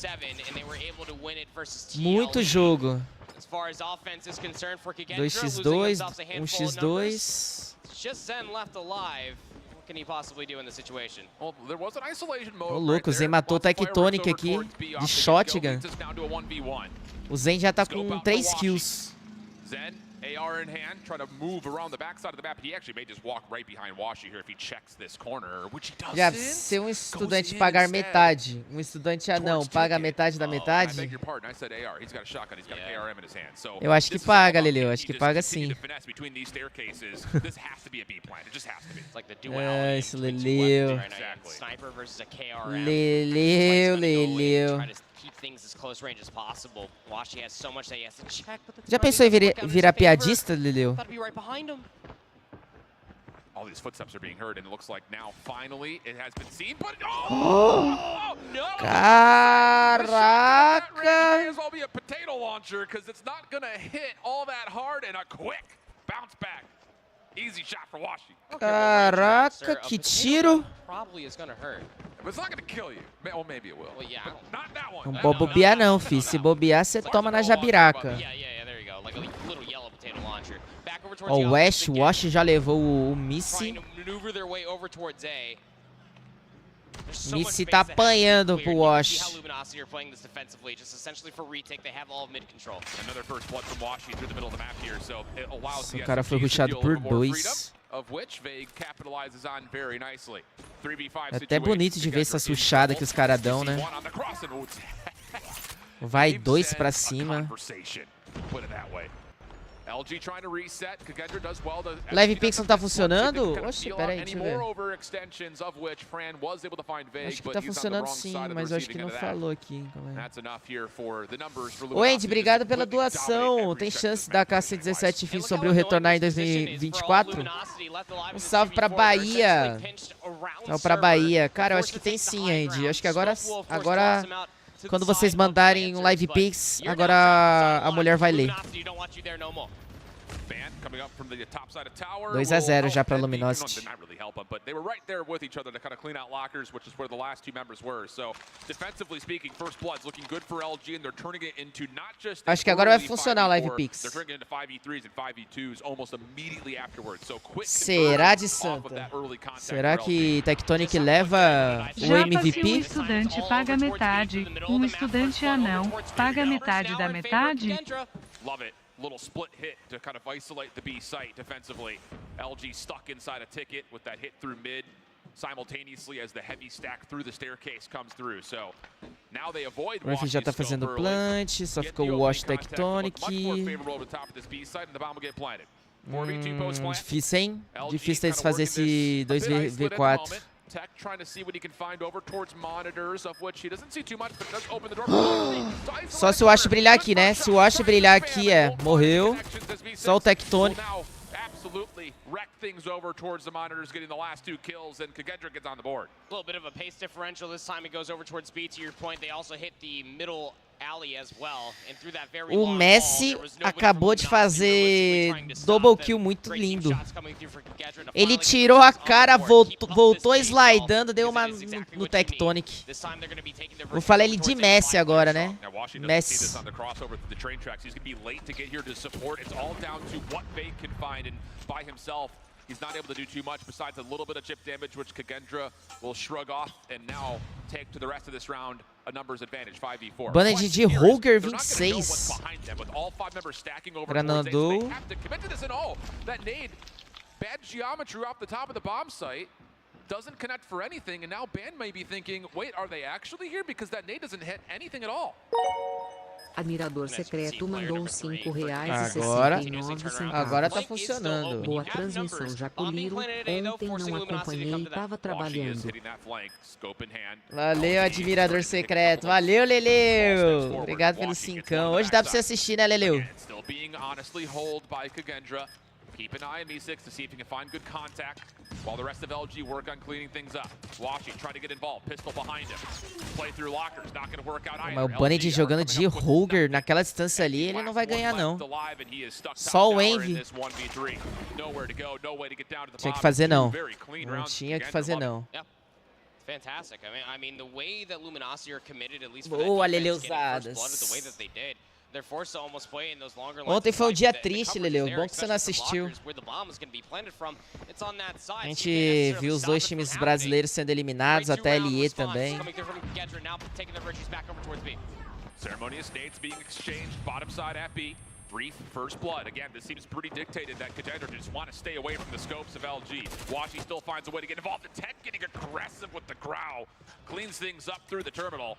Muito jogo. 2x2, 1x2. Ô, louco, o Zen matou o Tectonic aqui, de shotgun. O Zen já tá com 3 kills. AR in hand, trying to move around the backside of the map. He actually may just walk right behind Washi here if he checks this corner, which he doesn't. Já, se um estudante pagar metade, um estudante anão paga metade da metade, eu acho que paga, Lele, eu acho que paga sim. É, esse Leleu. Leleu. Já pensou em virar piadista, Leleu? All these footsteps are being heard, and it looks like now finally it has been seen. But Caraca! May as well be a potato launcher because it's not gonna hit all that hard, and a quick bounce back. Easy shot for Washi. Caraca, que tiro! Não pode bobear não, fi. Se bobear, você toma na jabiraca. Ó, o Wash já levou o Missy. Missy tá apanhando pro Wash. Esse cara foi rushado por 2. É até bonito de ver essas rushadas que os caras dão, né? Vai 2 pra cima. Live Pix não tá funcionando? Oxi, pera aí, deixa eu ver. Acho que tá funcionando sim, mas eu acho que não falou aqui. Ô, Andy, obrigado pela doação. Tem chance da K117 FIM sobre o retornar em 2024? Um salve pra Bahia. Salve pra Bahia. Cara, eu acho que tem sim, Andy. Eu acho que agora quando vocês mandarem um Live Pix, agora a mulher vai ler. 2-0 já pra Luminosity. Acho que agora vai funcionar o Live Pix. Será de santa? Será que Tectonic leva o MVP? Um estudante paga metade, um estudante anão paga metade da metade? Little split hit to kind of isolate the B site defensively. LG stuck inside a ticket with that hit through mid simultaneously as the heavy stack through the staircase comes through. So now they avoid. O Ruffy já tá fazendo plant, só ficou o Wash Tectonic. Difícil, hein? Difícil deles fazer esse 2v4. Tech trying to see what he can find over towards monitors, of which he doesn't see too much, but does open the door. Só se o Wash brilhar aqui, né? Se o Wash brilhar aqui, morreu. Só o Tectonic. absolutely wreck things over towards the monitors, getting the last 2 kills, and Kagendra gets on the board. A little bit of a pace differential this time. It goes over towards B. To your point, they also hit the middle alley as well, and through that very O Messi acabou de fazer double kill muito lindo. Ele tirou a cara, voltou slidando, deu uma no Tectonic. Vou falar ele de Messi agora, né? Messi. He's not able to do too much besides a little bit of chip damage, which Kagendra will shrug off and now take to the rest of this round a numbers advantage, 5v4. Banned de Roger 26. Granadou. That nade, bad geometry off the top of the bomb site. Doesn't connect for anything, and now Band may be thinking, wait, are they actually here? Because that nade doesn't hit anything at all. Admirador secreto mandou R$5,69. Agora tá funcionando. Boa transmissão, Jacoliro. Ontem não acompanhei, tava trabalhando. Valeu, admirador secreto. Valeu, Leleu. Obrigado pelo 5. Hoje dá pra você assistir, né, Leleu? Keep an eye on Me6 to see if he can find good contact while the rest of LG work on cleaning things up. Washi trying to get involved, pistol behind him. Play through lockers, not going to work out either. Mas o Banned jogando de Roger naquela distância ali, ele não vai ganhar não. Só o Envy. Tinha que fazer não. Não tinha que fazer não. Fantastic. I mean, the way that Luminosity are committed, at least boa, Leleusadas. Ontem foi um dia triste, Leleu. Bom que você não assistiu. A gente viu os 2 times brasileiros sendo eliminados, até a LE também. Ceremonious nades being exchanged, bottom side at B. Brief first blood. Again, this seems pretty dictated that Kagendra just want to stay away from the scopes of LG. Washi still finds a way to get involved. The Tech getting aggressive with the growl. Cleans things up through the terminal.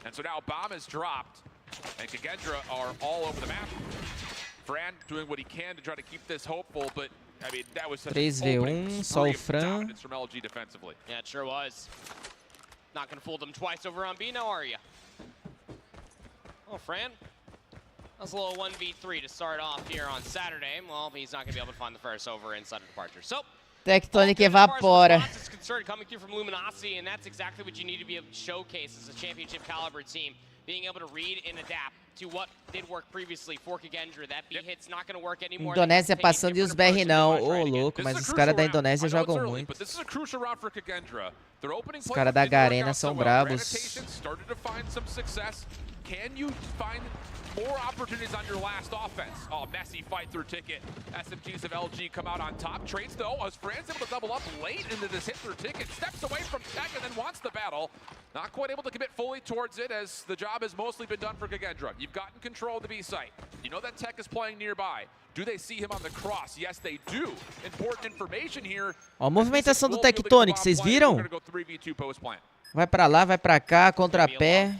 And so now bomb is dropped. And Kagendra are all over the map. Fran doing what he can to try to keep this hopeful, but I mean that was such 3v1, só o Fran. From LG defensively. Yeah, it sure was. Not gonna fool them twice over on B now, are you? Oh, Fran. That's a little 1v3 to start off here on Saturday. Well, he's not gonna be able to find the first over inside of departure. So Tectonic evapora. Coming through from Luminosity, and that's exactly what you need to be able to showcase as a championship caliber team. Being able to read and adapt to what did work previously for Kagendra. That B hit's not going to work anymore. Indonésia passando e os BR não. Ô, louco, mas os caras da Indonésia jogam muito. Os caras da Garena são bravos. Can you find more opportunities on your last offense? Oh, messy fight through ticket. SMGs of LG come out on top. Trades though, as Fran's able to double up late into this hit through ticket. Steps away from Tech and then wants the battle. Not quite able to commit fully towards it as the job has mostly been done for Kagendra. You've gotten control of the B site. You know that Tech is playing nearby. Do they see him on the cross? Yes, they do. Important information here. Ó a movimentação do Tectonic, vocês viram? Vai pra lá, vai pra cá, contrapé.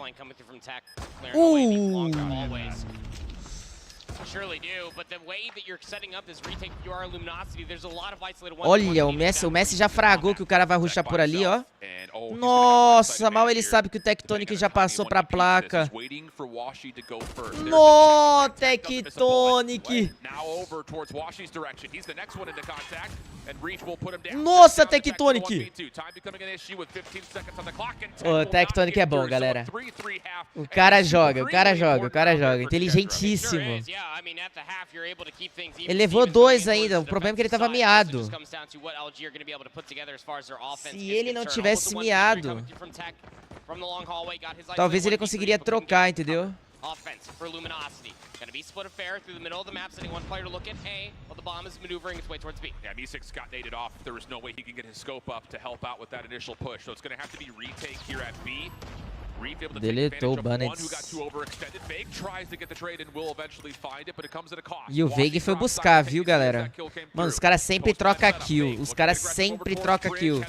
Olha, o Messi já fragou que o cara vai rushar por ali, ó. Nossa, mal ele sabe que o Tectonic já passou pra placa. Nó, Tectonic. Nossa, Tectonic. O Tectonic é bom, galera. O cara joga, o cara joga, o cara joga. Inteligentíssimo. Ele levou 2 ainda, o problema é que ele tava miado. Se ele não tivesse miado, talvez ele conseguiria trocar, entendeu? Offense for Luminosity. Gonna be split affair through the middle of the map, sending one player to look at A, while the bomb is maneuvering its way towards B. Yeah, Me6 got naded off. There was no way he could get his scope up to help out with that initial push. So it's gonna have to be retake here at B. Deletou o Banned. E o Veig foi buscar, viu, galera? Mano, os caras sempre trocam kill. Os caras sempre trocam kill.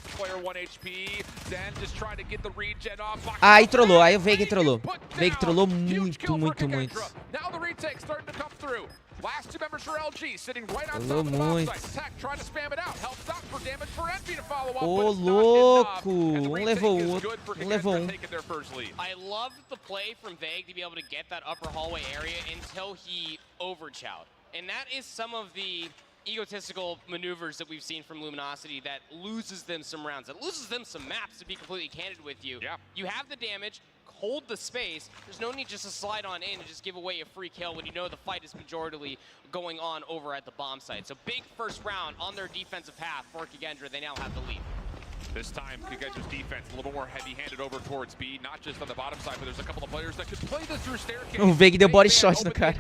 Aí trollou, aí o Veig trollou. O Veig trollou muito, muito, muito. Trollou muito. Ô, louco! Um levou o outro. Um levou um. I love the play from Vague to be able to get that upper hallway area until he overchowed. And that is some of the egotistical maneuvers that we've seen from Luminosity that loses them some rounds, that loses them some maps, to be completely candid with you. Yeah. You have the damage, hold the space. There's no need just to slide on in and just give away a free kill when you know the fight is majoritarily going on over at the bomb site. So big first round on their defensive path for Kagendra. They now have the lead. This time, Kagendra's defense a little more heavy-handed over towards B, not just on the bottom side, but there's a couple of players that could play this through staircase. O Veg deu body shot no cara.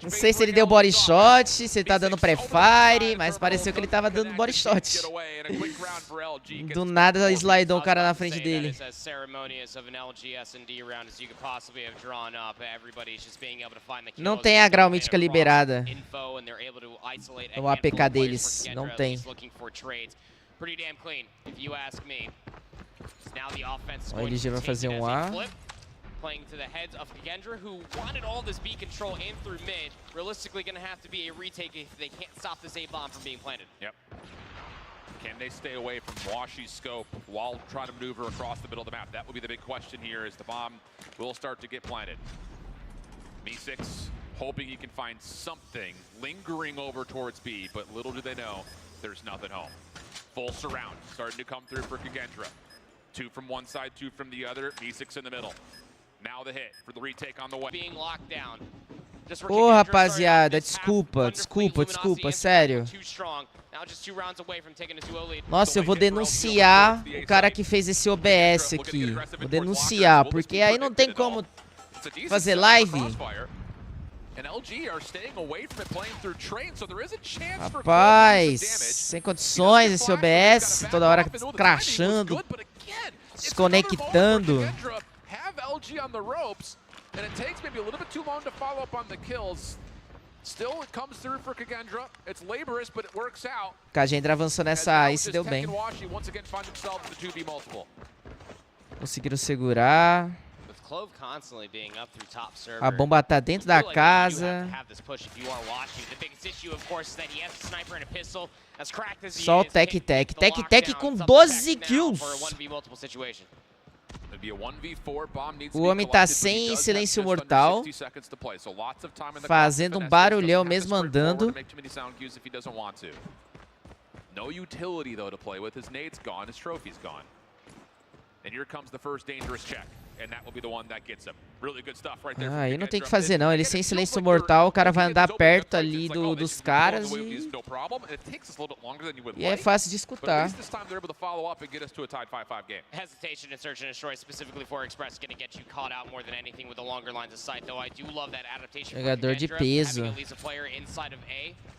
Não sei se ele deu body shot, se ele tá dando pré-fire, mas pareceu que ele tava dando body shot. Do nada slidou o cara na frente dele. Não tem a grau mítica liberada. O APK deles, não tem. Pretty damn clean, if you ask me. Now the offense is O going LG to vai take fazer it as um a A. flip, playing to the heads of Kagendra, who wanted all this B control in through mid. Realistically, going to have to be a retake if they can't stop this A bomb from being planted. Yep. Can they stay away from Washi's scope while trying to maneuver across the middle of the map? That will be the big question here as the bomb will start to get planted. B6 hoping he can find something lingering over towards B, but little do they know, there's nothing home. Full surround starting to come through for Kagendra. 2 from one side, 2 from the other. B6 in the middle. Now the hit for the retake on the way. Being locked down. Ô, rapaziada, desculpa, sério. Nossa, eu vou denunciar o cara que fez esse OBS aqui. Vou denunciar, porque aí não tem como fazer live. Rapaz, sem condições esse OBS, toda hora crashando, desconectando. Kagendra avançou nessa A e se deu bem. Conseguiram segurar. A bomba tá dentro da casa. Só o Tec com 12 kills. O homem tá sem silêncio mortal, fazendo um barulhão mesmo andando. No utility though to play with. His nade's gone, his trophy's gone. And here comes the first dangerous check. And that will be the one that gets him. Really good stuff right there. Ah, aí não tem o que fazer não, ele sem silêncio mortal, o cara vai andar perto ali dos caras e é fácil de escutar. Hesitation in search and destroy specifically for Express going to get you caught out more than anything with the longer lines of sight, though I do love that adaptation. Jogador de peso.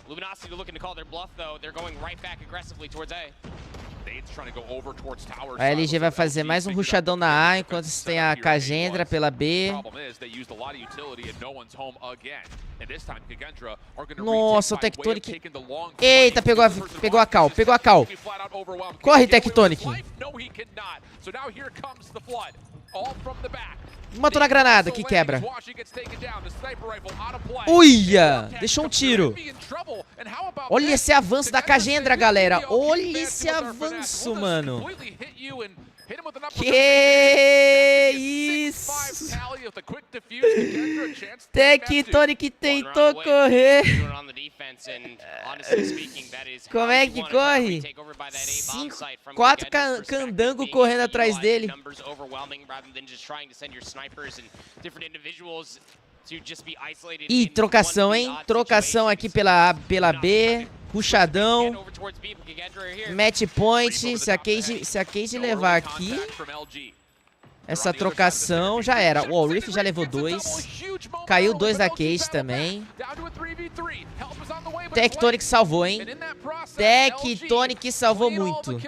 Luminosity looking to call their bluff though. They're going right back aggressively towards A. A LG vai fazer mais um rushadão na A, enquanto tem a Kagendra pela B. Nossa, o Tectonic. Eita, pegou a cal, Corre, Tectonic. Matou na granada, que quebra. Uia! Deixou um tiro. Olha esse avanço da Kagendra, galera. Olha esse avanço, mano. Que isso? Tectonic tentou correr. Como é que corre? 4 candango correndo atrás dele. Ih, trocação, hein? Trocação aqui pela B. Rushadão. Match point. Se a Cage levar aqui, essa trocação já era. O Riff já levou 2. Caiu 2 da Cage também. Tectonic salvou, hein? Tectonic salvou muito.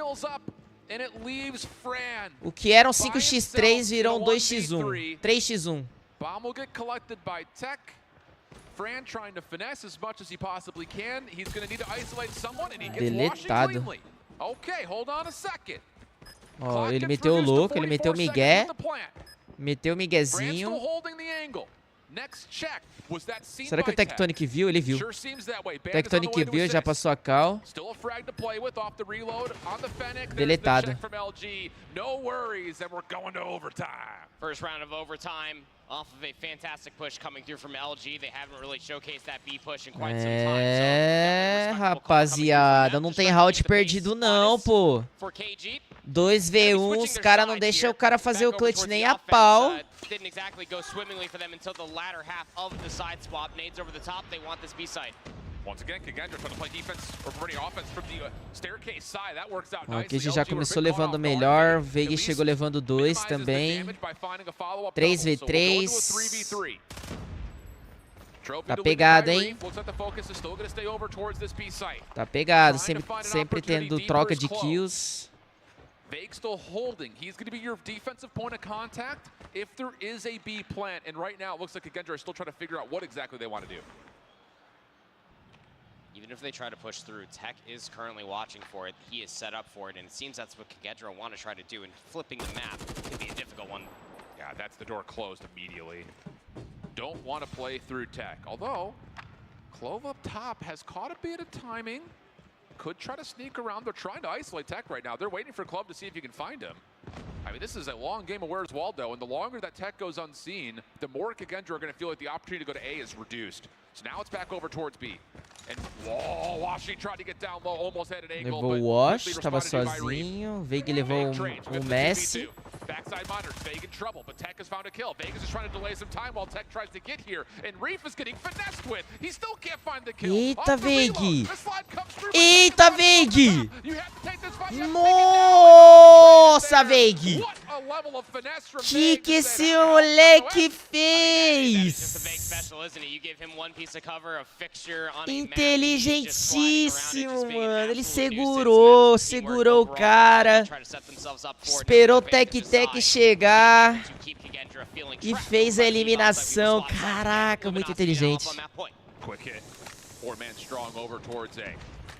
O que eram 5x3 virou 2x1. 3x1. Bomb will get collected by Tech. Fran trying to finesse as much as he possibly can. He's going to need to isolate someone and he gets washed cleanly. Okay, hold on a second. Ó, ele meteu o louco, ele meteu o migué. Meteu o miguezinho. Será que o Tectonic viu? Ele viu. Tectonic viu, já passou a cal. Deletado. First round of overtime. off of a fantastic push coming through from LG. They haven't really showcased that B push in quite some time. Rapaziada, não tem round perdido não, pô. 2v1, os caras não deixam o cara fazer o clutch nem a pau. Didn't exactly go swimmingly for them until the latter half of the side swap. Nades over the top. They want this B side. Once again, Kagendra trying to play defense or running offense from the staircase side. That works out Ó, nicely. aqui já começou levando melhor. Veig chegou levando 2 também. 3v3. Tá pegado, hein? Tá pegado, sempre tendo troca de kills. Veig still holding. He's going to be your defensive point of contact if there is a B plant. And right now, it looks like Kagendra is still trying to figure out what exactly they want to do. Even if they try to push through, Tech is currently watching for it. He is set up for it, and it seems that's what Kagendra want to try to do. And flipping the map could be a difficult one. Yeah, that's the door closed immediately. Don't want to play through Tech. Although, Clove up top has caught a bit of timing. Could try to sneak around. They're trying to isolate Tech right now. They're waiting for Club to see if you can find him. I mean, this is a long game of Where's Waldo, and the longer that Tech goes unseen, the more Kagendra are going to feel like the opportunity to go to A is reduced. So now it's back over towards B. And whoa, Washi tried to get down low, almost had an angle. Levou o Wash, tava sozinho. Veig levou o Messi. Backside monitors, Veig in trouble, but Tech has found a kill. Veig is just trying to delay some time while Tech tries to get here. And Reef is getting finessed with. He still can't find the kill. Eita, Veig! Eita, Veig! Nossa, Veig! Que esse moleque fez? Inteligentíssimo, mano. Ele segurou o cara. Esperou o Tec chegar e fez a eliminação. Caraca, muito inteligente. Quick hit. 4-man strong over towards A.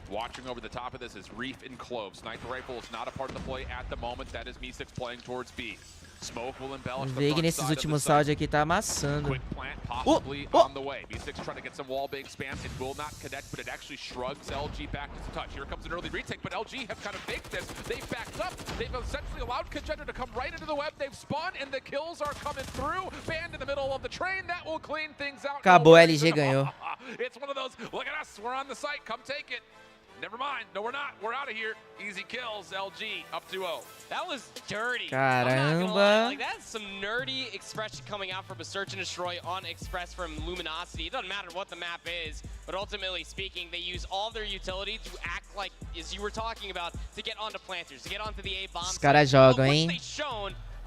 Watching over the top of this is Reef and Clove. Sniper rifle is not a part of the play at the moment. That is Me6 playing towards B. Smoke will embellish the Veig nesses últimos rounds aqui tá amassando. Quick plant possibly on the way. Me6 trying to get some wall bang spam. It will not connect, but it actually shrugs LG back to touch. Here comes an early retake, but LG have kind of faked this. They've backed up. They've essentially allowed Kagendra to come right into the web. They've spun, and the kills are coming through. Banned in the middle of the train. That will clean things out. Acabou, LG ganhou. It's one of those, look at us, we're on the site, come take it. Never mind. No, we're not. We're out of here. Easy kills. LG up 2-0. That was dirty. Caramba. Like, that's some nerdy expression coming out from a Search and Destroy on Express from Luminosity. It doesn't matter what the map is, but ultimately speaking, they use all their utility to act like, as you were talking about, to get onto planters, to get onto the A bomb. Os caras jogam, hein?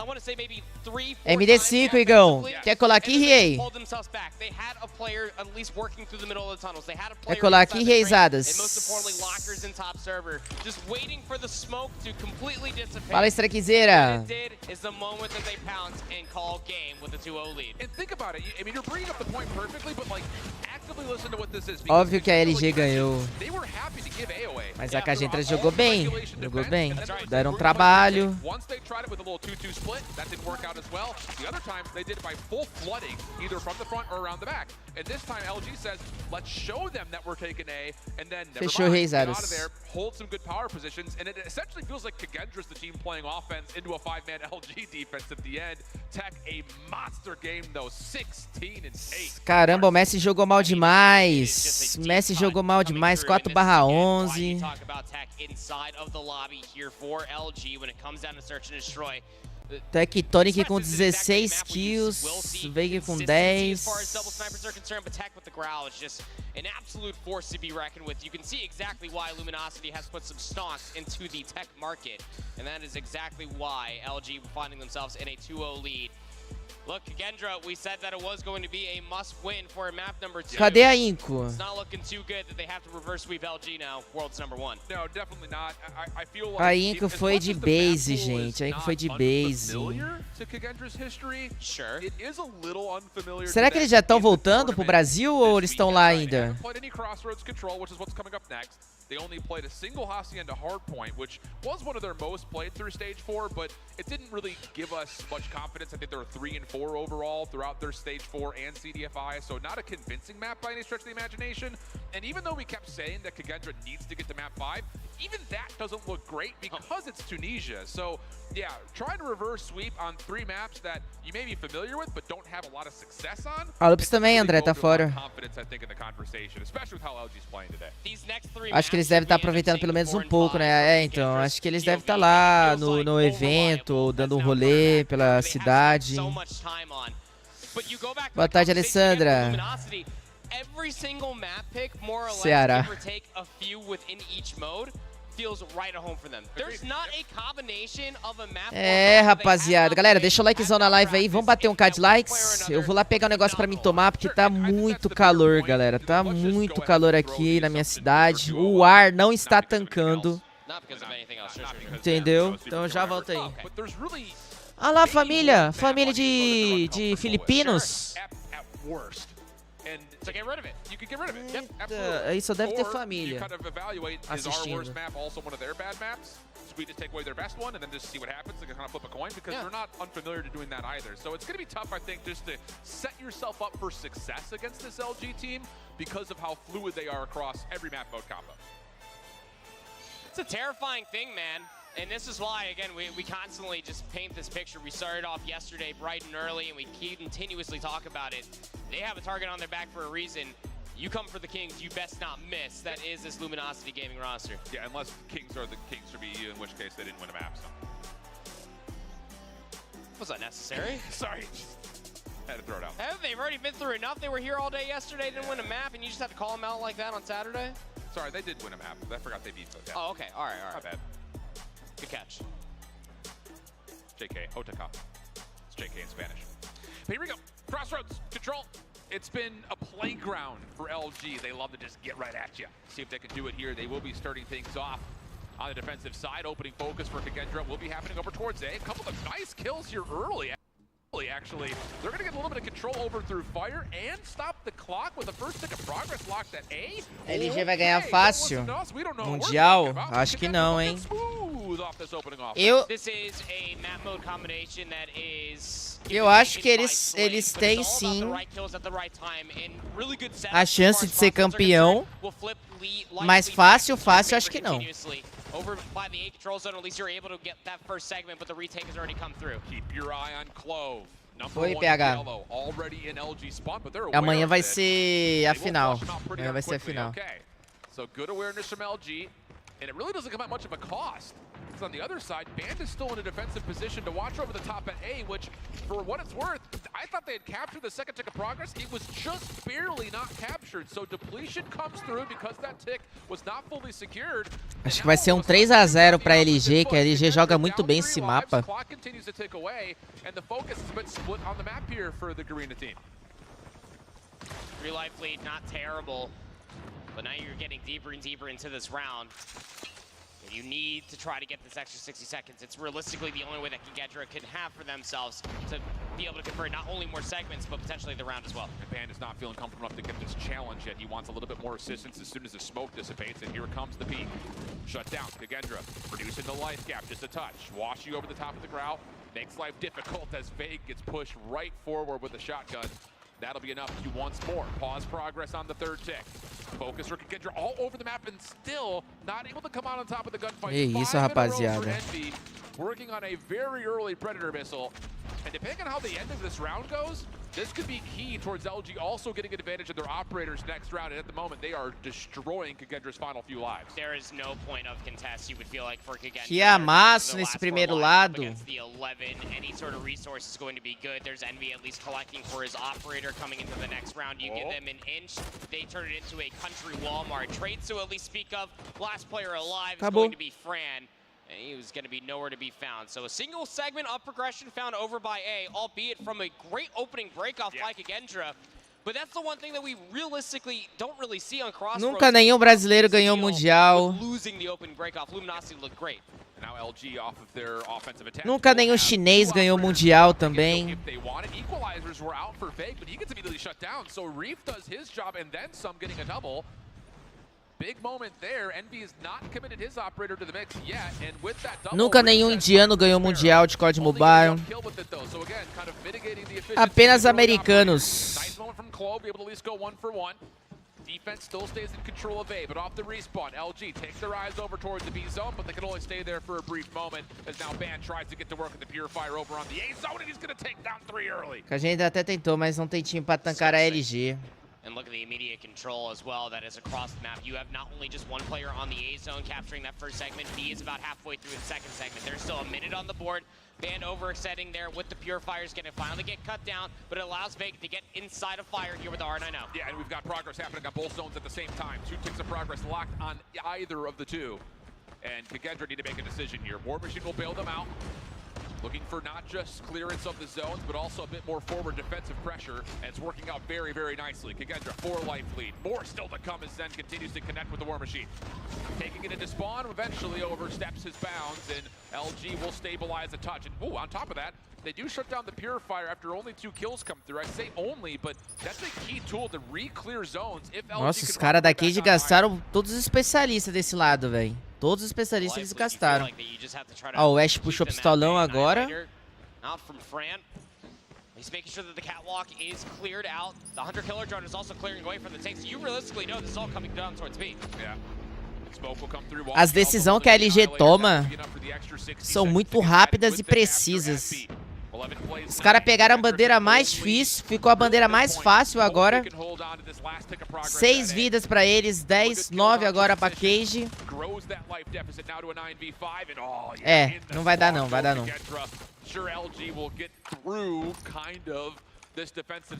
I want to say maybe 3-4 MD5, Igão. Quer colar aqui, Riei? Quer colar aqui, Reizadas? Fala, Straquezeira. Óbvio que a LG ganhou. Mas a Kagendra jogou bem. Jogou bem. Deram trabalho. That didn't work out as well. The other times they did it by full flooding, either from the front or around the back. And this time LG says, let's show them that we're taking A, and then never mind, get out of there, hold some good power positions, and it essentially feels like Kagendra's the team playing offense into a 5-man LG defense at the end. Tech, a monster game though, 16-8. Caramba, o Messi jogou mal demais. Messi jogou mal demais, 4/11. Tectonic com 16 kills, Veig com 10. An absolute force to be reckoned with. You can see exactly why Luminosity has put some stonks into the Tech market, and that is exactly why LG finding themselves in a 2-0 lead. Look, Kagendra, we said that it was going to be a must-win for map number 2. Cadê a Inco? It's not looking too good that they have to reverse sweep LG now, world's number 1. No, definitely not. I feel like a Inco foi de base, gente. A Inco foi de base. Será que eles já estão voltando pro Brasil ou eles estão lá ainda? They only played a single Hacienda hardpoint, which was one of their most played through Stage 4, but it didn't really give us much confidence. I think they were 3 and 4 overall throughout their Stage 4 and CDFI, so not a convincing map by any stretch of the imagination. And even though we kept saying that Kagendra needs to get to map 5, even that doesn't look great because it's Tunisia. So, yeah, trying to reverse sweep on 3 maps that you may be familiar with but don't have a lot of success on. Alps também, André, tá fora. Acho que eles devem estar aproveitando pelo menos um pouco, né? Então, acho que eles devem estar lá no evento, ou dando um rolê pela cidade. Boa tarde, Alessandra. Ceará. É, rapaziada. Galera, deixa o likezão na live aí. Vamos bater um K de likes. Eu vou lá pegar um negócio pra mim tomar, porque tá muito calor, galera. Tá muito calor aqui na minha cidade. O ar não está tancando. Entendeu? Então eu já volto aí. Ah lá, família. Família de filipinos. Aí só deve ter família assistindo. Just take away their best one and then just see what happens. Like kind of flip a coin because they're not unfamiliar to doing that either. So it's going to be tough, I think, just to set yourself up for success against this LG team because of how fluid they are across every map mode combo. It's a terrifying thing, man. And this is why, again, we constantly just paint this picture. We started off yesterday bright and early, and we continuously talk about it. They have a target on their back for a reason. You come for the Kings, you best not miss. That is this Luminosity Gaming roster. Yeah, unless Kings are the Kings for BU, in which case they didn't win a map, so. Was that necessary? Sorry, had to throw it out. Haven't they already been through enough? They were here all day yesterday, didn't win a map, and you just have to call them out like that on Saturday? Sorry, they did win a map. I forgot they beat Otaka. Oh, okay. All right. Not bad. Good catch. JK, Otaka. It's JK in Spanish. But here we go. Crossroads, control. It's been a playground for LG. They love to just get right at you. See if they can do it here. They will be starting things off on the defensive side. Opening focus for Kagendra will be happening over towards A. A couple of nice kills here early. Actually, they're going to get a little bit of control over through fire and stop the clock with the first tick of progress locked at A. LG vai ganhar fácil. Mundial? Acho que não, hein? Eu acho que eles têm sim a chance de ser campeão, mas fácil acho que não. Over by the A control zone, at least you're able to get that first segment, but the retake has already come through. Keep your eye on Clove. Foi, PH. Amanhã vai ser a final. Amanhã vai ser a final. So good awareness from LG, and it really doesn't come at much of a cost. Because on the other side, Band is still in a defensive position to watch over the top at A, which, for what it's worth, I thought they had captured the second tick of progress. It was just barely not captured. So depletion comes through because that tick was not fully secured. Acho que vai ser um 3 a 0 para LG, que a LG joga muito bem esse mapa. Clock continues to tick away, and the focus is a bit split on the map here for the Garena team. 3 life lead, not terrible, but now you're getting deeper and deeper into this round. You need to try to get this extra 60 seconds. It's realistically the only way that Kagendra can have for themselves to be able to convert not only more segments, but potentially the round as well. The Band is not feeling comfortable enough to get this challenge yet. He wants a little bit more assistance as soon as the smoke dissipates, and here comes the peak. Shut down, Kagendra, reducing the life gap just a touch. Wash you over the top of the growl, makes life difficult as Vague gets pushed right forward with a shotgun. That'll be enough. You once more. Pause progress on the third tick. Focus for Kagendra all over the map and still not able to come out on top of the gunfight. Isso, rapaziada. Working on a very early Predator missile. And depending on how the end of this round goes, this could be key towards LG also getting advantage of their operators next round. And at the moment, they are destroying Kagendra's final few lives. There is no point of contest, you would feel like, for Kagendra. Que amasso nesse primeiro lado. The 11, any sort of resource is going to be good. There's Envy at least collecting for his operator coming into the next round. You give them an inch, they turn it into a country Walmart. Trades to at least speak of. Last player alive is going to be Fran. And he was going to be nowhere to be found. So a single segment of progression found over by A, albeit from a great opening breakoff by Kagendra. But that's the one thing that we realistically don't really see on Crossroads. Nunca nenhum brasileiro ganhou Mundial. Losing the opening breakoff, Luminosity looked great. Now LG off of their offensive attack. Nunca nenhum chinês ganhou Mundial também. If they wanted, equalizers were out for Fake, but he gets immediately shut down. So Reef does his job and then some, getting a double. Big moment there. Envy is not committed his operator to the mix yet, and with that double, nunca nenhum indiano ganhou Mundial de COD Mobile. Apenas americanos. Nice moment from Clove, able to at least go 1 for 1. defense still stays in control of A, but off the respawn, LG takes their eyes over towards the B zone, but they can only stay there for a brief moment, as now Ban tries to get to work with the Purifier over on the A zone, and he's going to take down 3 early. A gente até tentou, mas não tem time pra tancar a LG. And look at the immediate control as well that is across the map. You have not only just one player on the A zone capturing that first segment, B is about halfway through the second segment. There's still a minute on the board. Ban overextending there with the Purifiers, going to finally get cut down, but it allows Vega to get inside of fire here with the R9 now. Yeah, and we've got progress happening on both zones at the same time. 2 ticks of progress locked on either of the two. And Kagendra need to make a decision here. War Machine will bail them out. Looking for not just clearance of the zones, but also a bit more forward defensive pressure. And it's working out very, very nicely. Kagendra, 4 life lead. More still to come as Zen continues to connect with the War Machine. Taking it into spawn, eventually oversteps his bounds, and LG will stabilize a touch. And ooh, on top of that, they do shut down the Purifier after only 2 kills come through. I say only, but that's a key tool to re-clear zones if LG. Nossa, os caras da CAD gastaram todos os especialistas desse lado, velho. Todos os especialistas eles gastaram. Ó, o Ash puxou o pistolão agora. He's making sure that the catwalk is cleared out. The Hunter Killer drone is also clearing away from the tanks. You realistically know this is all coming down towards B. Yeah. As decisões que a LG toma são muito rápidas e precisas. Os caras pegaram a bandeira mais difícil, ficou a bandeira mais fácil agora. 6 vidas pra eles, 10, 9 agora pra Cage. É, não vai dar não, vai dar não.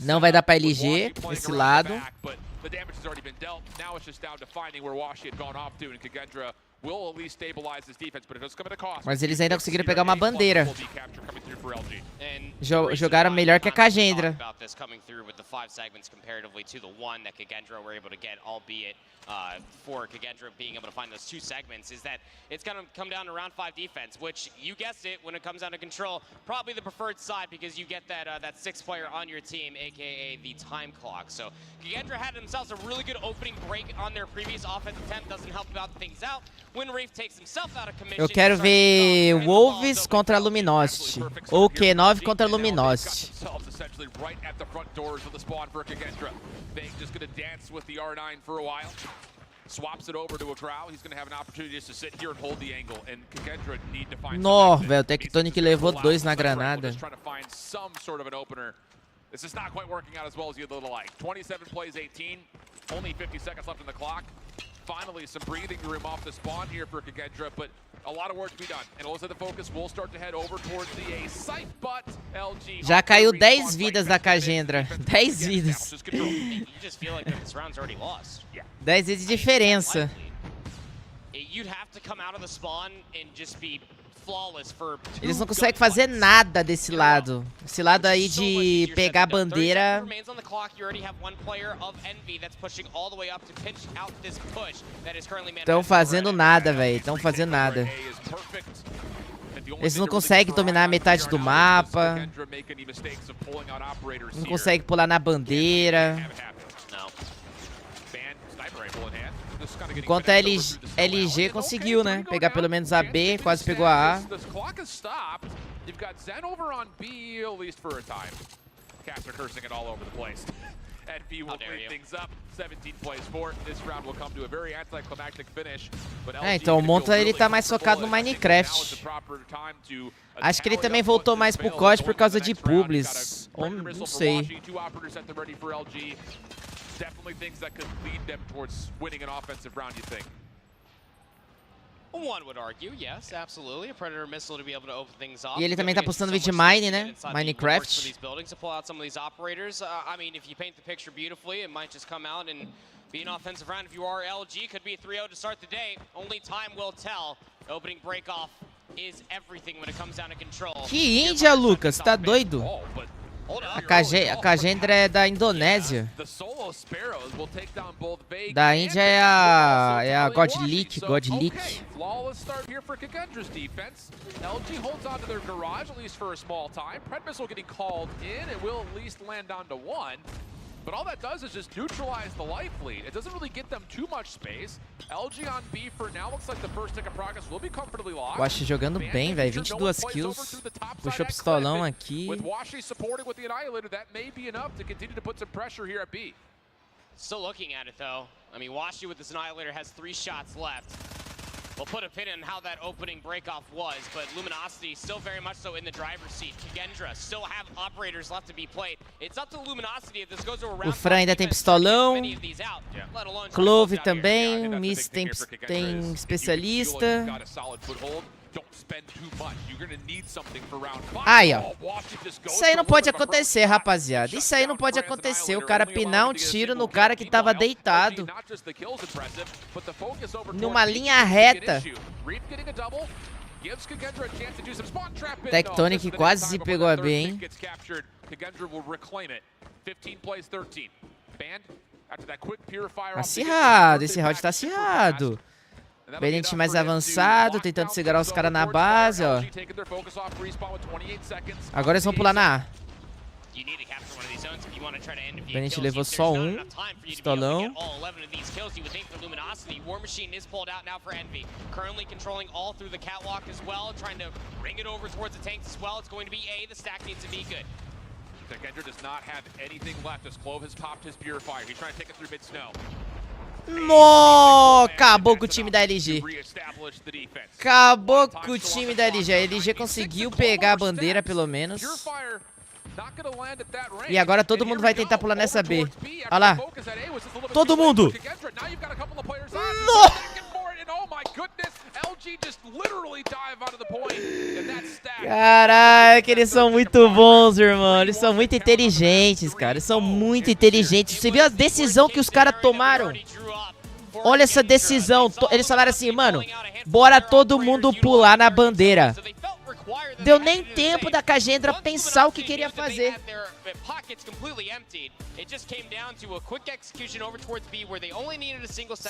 Não vai dar pra LG esse lado. Mas eles ainda conseguiram pegar uma bandeira. Jogaram melhor que a Cagendra. For Kagendra being able to find those 2 segments is that it's going to come down to round 5 defense, which you guessed it, when it comes down to control, probably the preferred side because you get that that 6th player on your team, aka the time clock. So Kagendra had themselves a really good opening break on their previous offensive attempt, doesn't help about things out. When Reef takes himself out of commission. Eu quero ver Wolves contra Luminosity. Ou Q9 contra Luminosity. Right at the front doors of the spawn for Kagendra. Bang just going to dance with the R9 for a while. Swaps it over to a Crow. He's going to have an opportunity just to sit here and hold the angle. And Kagendra need to find. Nó, velho, o Tectonic levou 2 na granada. Trying to find some sort of an opener. This is not quite working out as well as you'd like. 27 plays 18. Only 50 seconds left in the clock. Finally, some breathing room off the spawn here for Kagendra, but a lot of work to be done. And it looks like the focus will start to head over towards the A site, but LG. Já caiu 10 vidas da Cagendra. 10 vidas. 10 vidas de diferença. You'd have to come out of the spawn and just be flawless for. Eles não conseguem fazer nada desse lado. Esse lado aí de pegar a bandeira. Estão fazendo nada, velho. Estão fazendo nada. Eles não conseguem dominar a metade do mapa. Não conseguem pular na bandeira. Enquanto a LG conseguiu, né? Pegar pelo menos a B, quase pegou a A. É, então o Monta ele tá mais focado no Minecraft. Acho que ele também voltou mais pro COD por causa de publis. Ou não sei. Definitely things that could lead them towards winning an offensive round, you think? One would argue, yes, absolutely. A Predator missile to be able to open things up. E ele também tá postando vídeo de Mine, né? Minecraft. To pull out some of these operators. I mean, if you paint the picture beautifully, it might just come out and be an offensive round. If you are LG, could be a 3-0 to start the day. Only time will tell. Opening break off is everything when it comes down to control. Que Índia, Lucas? Tá doido? A Cagendra é da Indonésia. Da Índia é a God Leak. Flawless start here for Kagendra's defense. LG holds onto their garage at least for a small time. Pred missile getting called in. It will at least land down to 1. But all that does is just neutralize the life lead. It doesn't really get them too much space. LG on B for now looks like the first tick of progress will be comfortably locked. Washi jogando bem, velho. 22 kills. Puxou pistolão aqui. With Washi supporting with the Annihilator, that may be enough to continue to put some pressure here at B. Still looking at it though. I mean, Washi with this Annihilator has 3 shots left. We'll put a pin in how that opening breakoff was, but Luminosity still very much so in the driver's seat. Kagendra still have operators left to be played. It's up to Luminosity if this goes to a round. O Fran ainda tem pistolão. Clove também. Miss tem especialista. Aí, ó. Isso aí não pode acontecer, rapaziada. Isso aí não pode acontecer. O cara pinar um tiro no cara que tava deitado numa linha reta. Tectonic quase se pegou a B, hein? Acirrado. Esse round tá acirrado. Benefícios mais avançado, tentando segurar os caras na base, ó. Agora eles vão pular na A. Benefícios levou só um. Pistolão. No! Acabou com o time da LG. Acabou com o time da LG. A LG conseguiu pegar a bandeira, pelo menos. E agora todo mundo vai tentar pular nessa B. Olha lá. Todo mundo! No! Caraca, eles são muito bons, irmão. Eles são muito inteligentes, cara. Eles são muito inteligentes. Você viu a decisão que os caras tomaram? Olha essa decisão. Eles falaram assim, mano, bora todo mundo pular na bandeira. Deu nem tempo da Kagendra pensar o que queria fazer.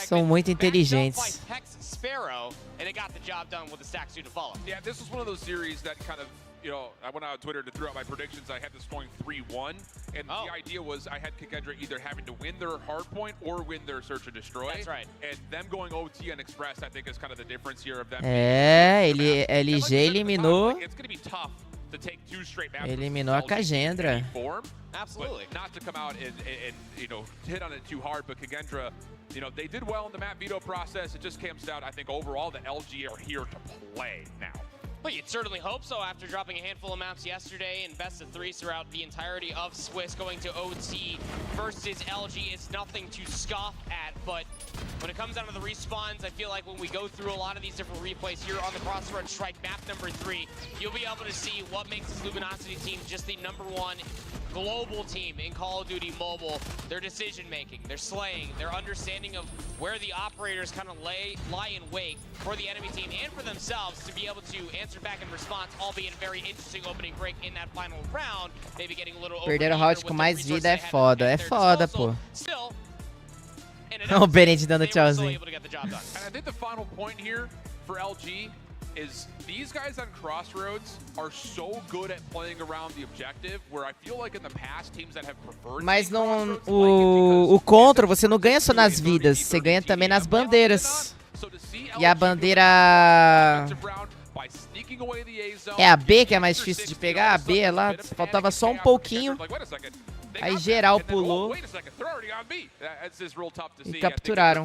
São muito inteligentes. You know, I went out on Twitter to throw out my predictions. I had this going 3-1, and the idea was I had Kagendra either having to win their hardpoint or win their search and destroy. That's right. And them going OT and Express, I think, is kind of the difference here of them. LG eliminou. Eliminou a Kagendra. Absolutely. Not to come out and you know, hit on it too hard, but Kagendra, you know, they did well in the map veto process. It just comes down, I think, overall, the LG are here to play now. Well, you'd certainly hope so after dropping a handful of maps yesterday and best of 3 throughout the entirety of Swiss. Going to OT versus LG is nothing to scoff at, but when it comes down to the respawns, I feel like when we go through a lot of these different replays here on the Crossroads Strike map number 3, you'll be able to see what makes this Luminosity team just the #1 global team in Call of Duty Mobile. Their decision making, their slaying, their understanding of where the operators kind of lie in wait for the enemy team and for themselves to be able to answer back in response, albeit a very interesting opening break in that final round. Maybe getting a little perder o round com mais vida é foda, pô. O Bennett dando tchauzinho. And I think the final point here for LG is these guys on Crossroads are so good at playing around the objective, where I feel like in the past teams that have preferred. Mas não, o contra você não ganha só nas vidas, você ganha também nas bandeiras. E a bandeira é a B que é mais difícil de pegar, a B é lá, faltava só um pouquinho. Aí geral pulou e capturaram.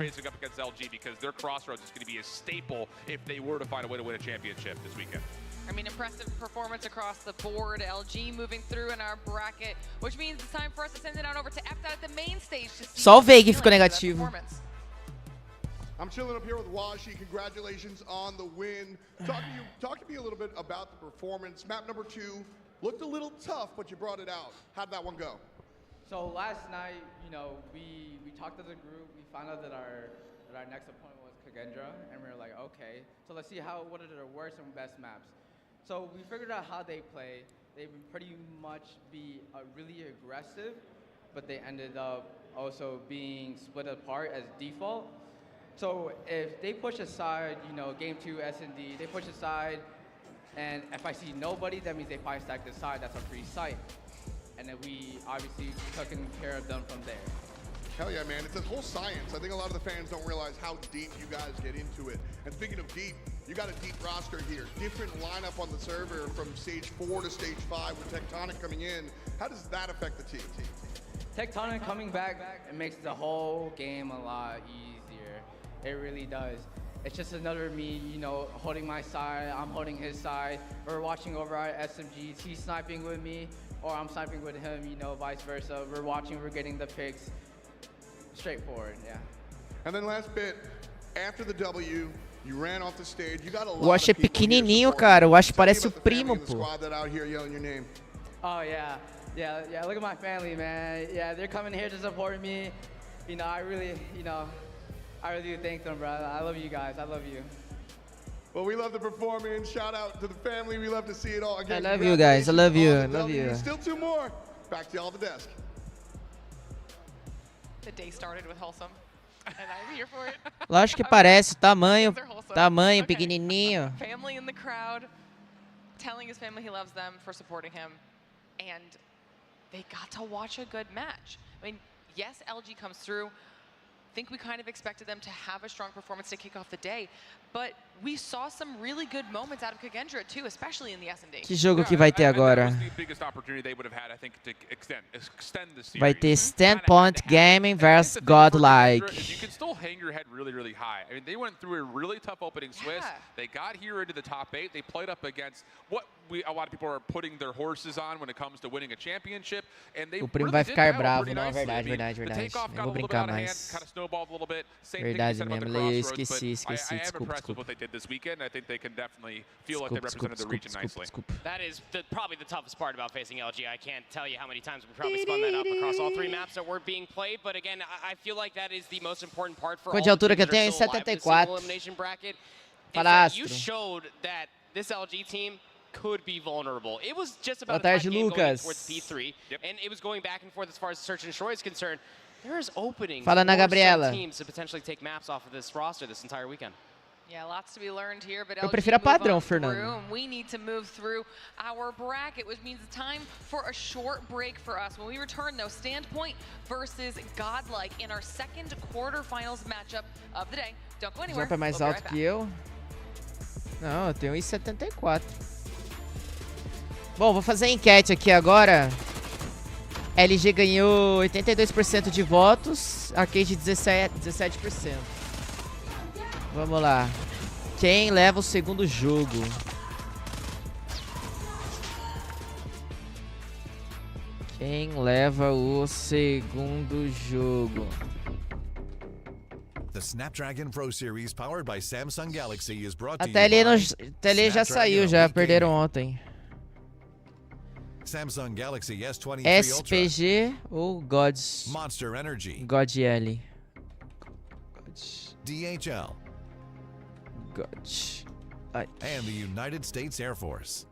I mean, impressive performance across the board. LG moving through in our bracket, which means it's time for us to send it on over to F-Dot at the main stage to see. Só o Veig ficou negativo. I'm chilling up here with Washi. Congratulations on the win. Talk to me a little bit about the performance. Map number 2 looked a little tough, but you brought it out. How'd that one go? So last night, you know, we talked as a group. We found out that our next opponent was Kagendra, and we were like, okay, so let's see what are their worst and best maps. So we figured out how they play. They would pretty much be really aggressive, but they ended up also being split apart as default. So if they push aside, you know, game 2 S&D, they push aside, and if I see nobody, that means they 5-stack this side. That's a free site. And then we obviously took care of them from there. Hell yeah, man. It's a whole science. I think a lot of the fans don't realize how deep you guys get into it. And speaking of deep, you got a deep roster here. Different lineup on the server from stage 4 to stage 5 with Tectonic coming in. How does that affect the team? Tectonic coming back, it makes the whole game a lot easier. It really does. It's just another me, you know, holding my side, I'm holding his side. We're watching over our SMGs, he's sniping with me, or I'm sniping with him, you know, vice versa. We're watching, we're getting the picks. Straightforward, yeah. And then last bit, after the W, you ran off the stage. You got a lot O Ash é of people here pequenininho, supporting cara. O you. Ash Tell me parece o about the family primo, and the pô. squad that out here yelling your name. Oh yeah, yeah. Look at my family, man. Yeah, they're coming here to support me. You know, I really do thank them, bro. I love you guys. I love you. Well, we love the performance. Shout out to the family. We love to see it all. Again, I love you guys. I love you. I congratulations love on the W. you. Still two more. Back to y'all at the desk. The day started with wholesome, and I'm here for it. Lógico que parece. Tamanho, pequenininho. Family in the crowd, telling his family he loves them for supporting him, and they got to watch a good match. I mean, yes, LG comes through. I think we kind of expected them to have a strong performance to kick off the day, but we saw some really good moments out of Kagendra too, especially in the S&D. Que jogo que vai ter agora? That was the biggest opportunity they would have had, I think, to extend the series. Vai ter Standpoint Gaming vs Godlike. You can still hang your head really, really high. I mean, they went through a really tough opening Swiss. They got here into the top 8. They played up against what a lot of people are putting their horses on when it comes to winning a championship. And they O primo really vai did ficar battle bravo, pretty não, nicely. verdade, I mean, verdade, the verdade. takeoff Nem got a vou little bit brincar out of hand, mais. kind of snowballed a little bit. Same thing you Verdade said about the mesmo, eu Crossroads, but esqueci, I am desculpa, impressed with what they did this weekend. I think they can definitely feel like they represented the region nicely. That is probably the toughest part about facing LG. I can't tell you how many times we probably spun that up across all 3 maps that were being played, but again, I feel like that is the most important part for all Quanto de altura the que eu teams tenho? that are still alive in 74. the single elimination bracket. Is Fala, that you Astro. showed that this LG team could be vulnerable. It was just about Boa a tarde, tight game going Lucas. towards P3, and it was going back and forth as far as the search and destroy is concerned. There's openings Fala, Ana for some Gabriela. teams to potentially take maps off of this roster this entire weekend. Yeah, lots to be learned here, but Eu LG prefiro a move on padrão, through, Fernando. and we need to move through our bracket, which means time for a short break for us. When we return, though, Standpoint versus Godlike in our second quarterfinals matchup of the day. Don't go anywhere. Jump é mais We'll be alto right que eu? Não, eu tenho 1,74. Bom, vou fazer a enquete aqui agora. LG ganhou 82% de votos, Arcade 17%. Vamos lá. Quem leva o segundo jogo? Quem leva o segundo jogo? The Snapdragon Pro Series powered by Samsung Galaxy is brought to A you tele, by tele já saiu, já perderam ontem. Samsung Galaxy S23 Ultra, SPG ou Monster Energy, GODL? DHL, Ai. and the United States Air Force.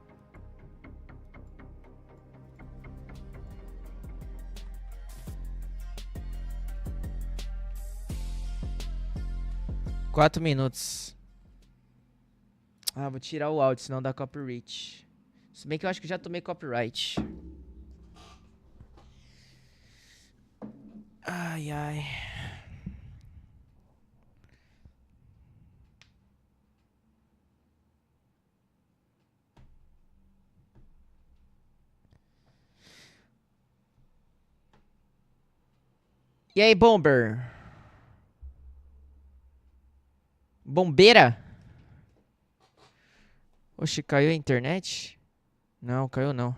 Quatro minutos. Ah, vou tirar o áudio, senão dá copyright. Se bem que eu acho que já tomei copyright. Ai, ai. E aí, Bomber? Bombeira? Oxe, caiu a internet? Não, caiu não.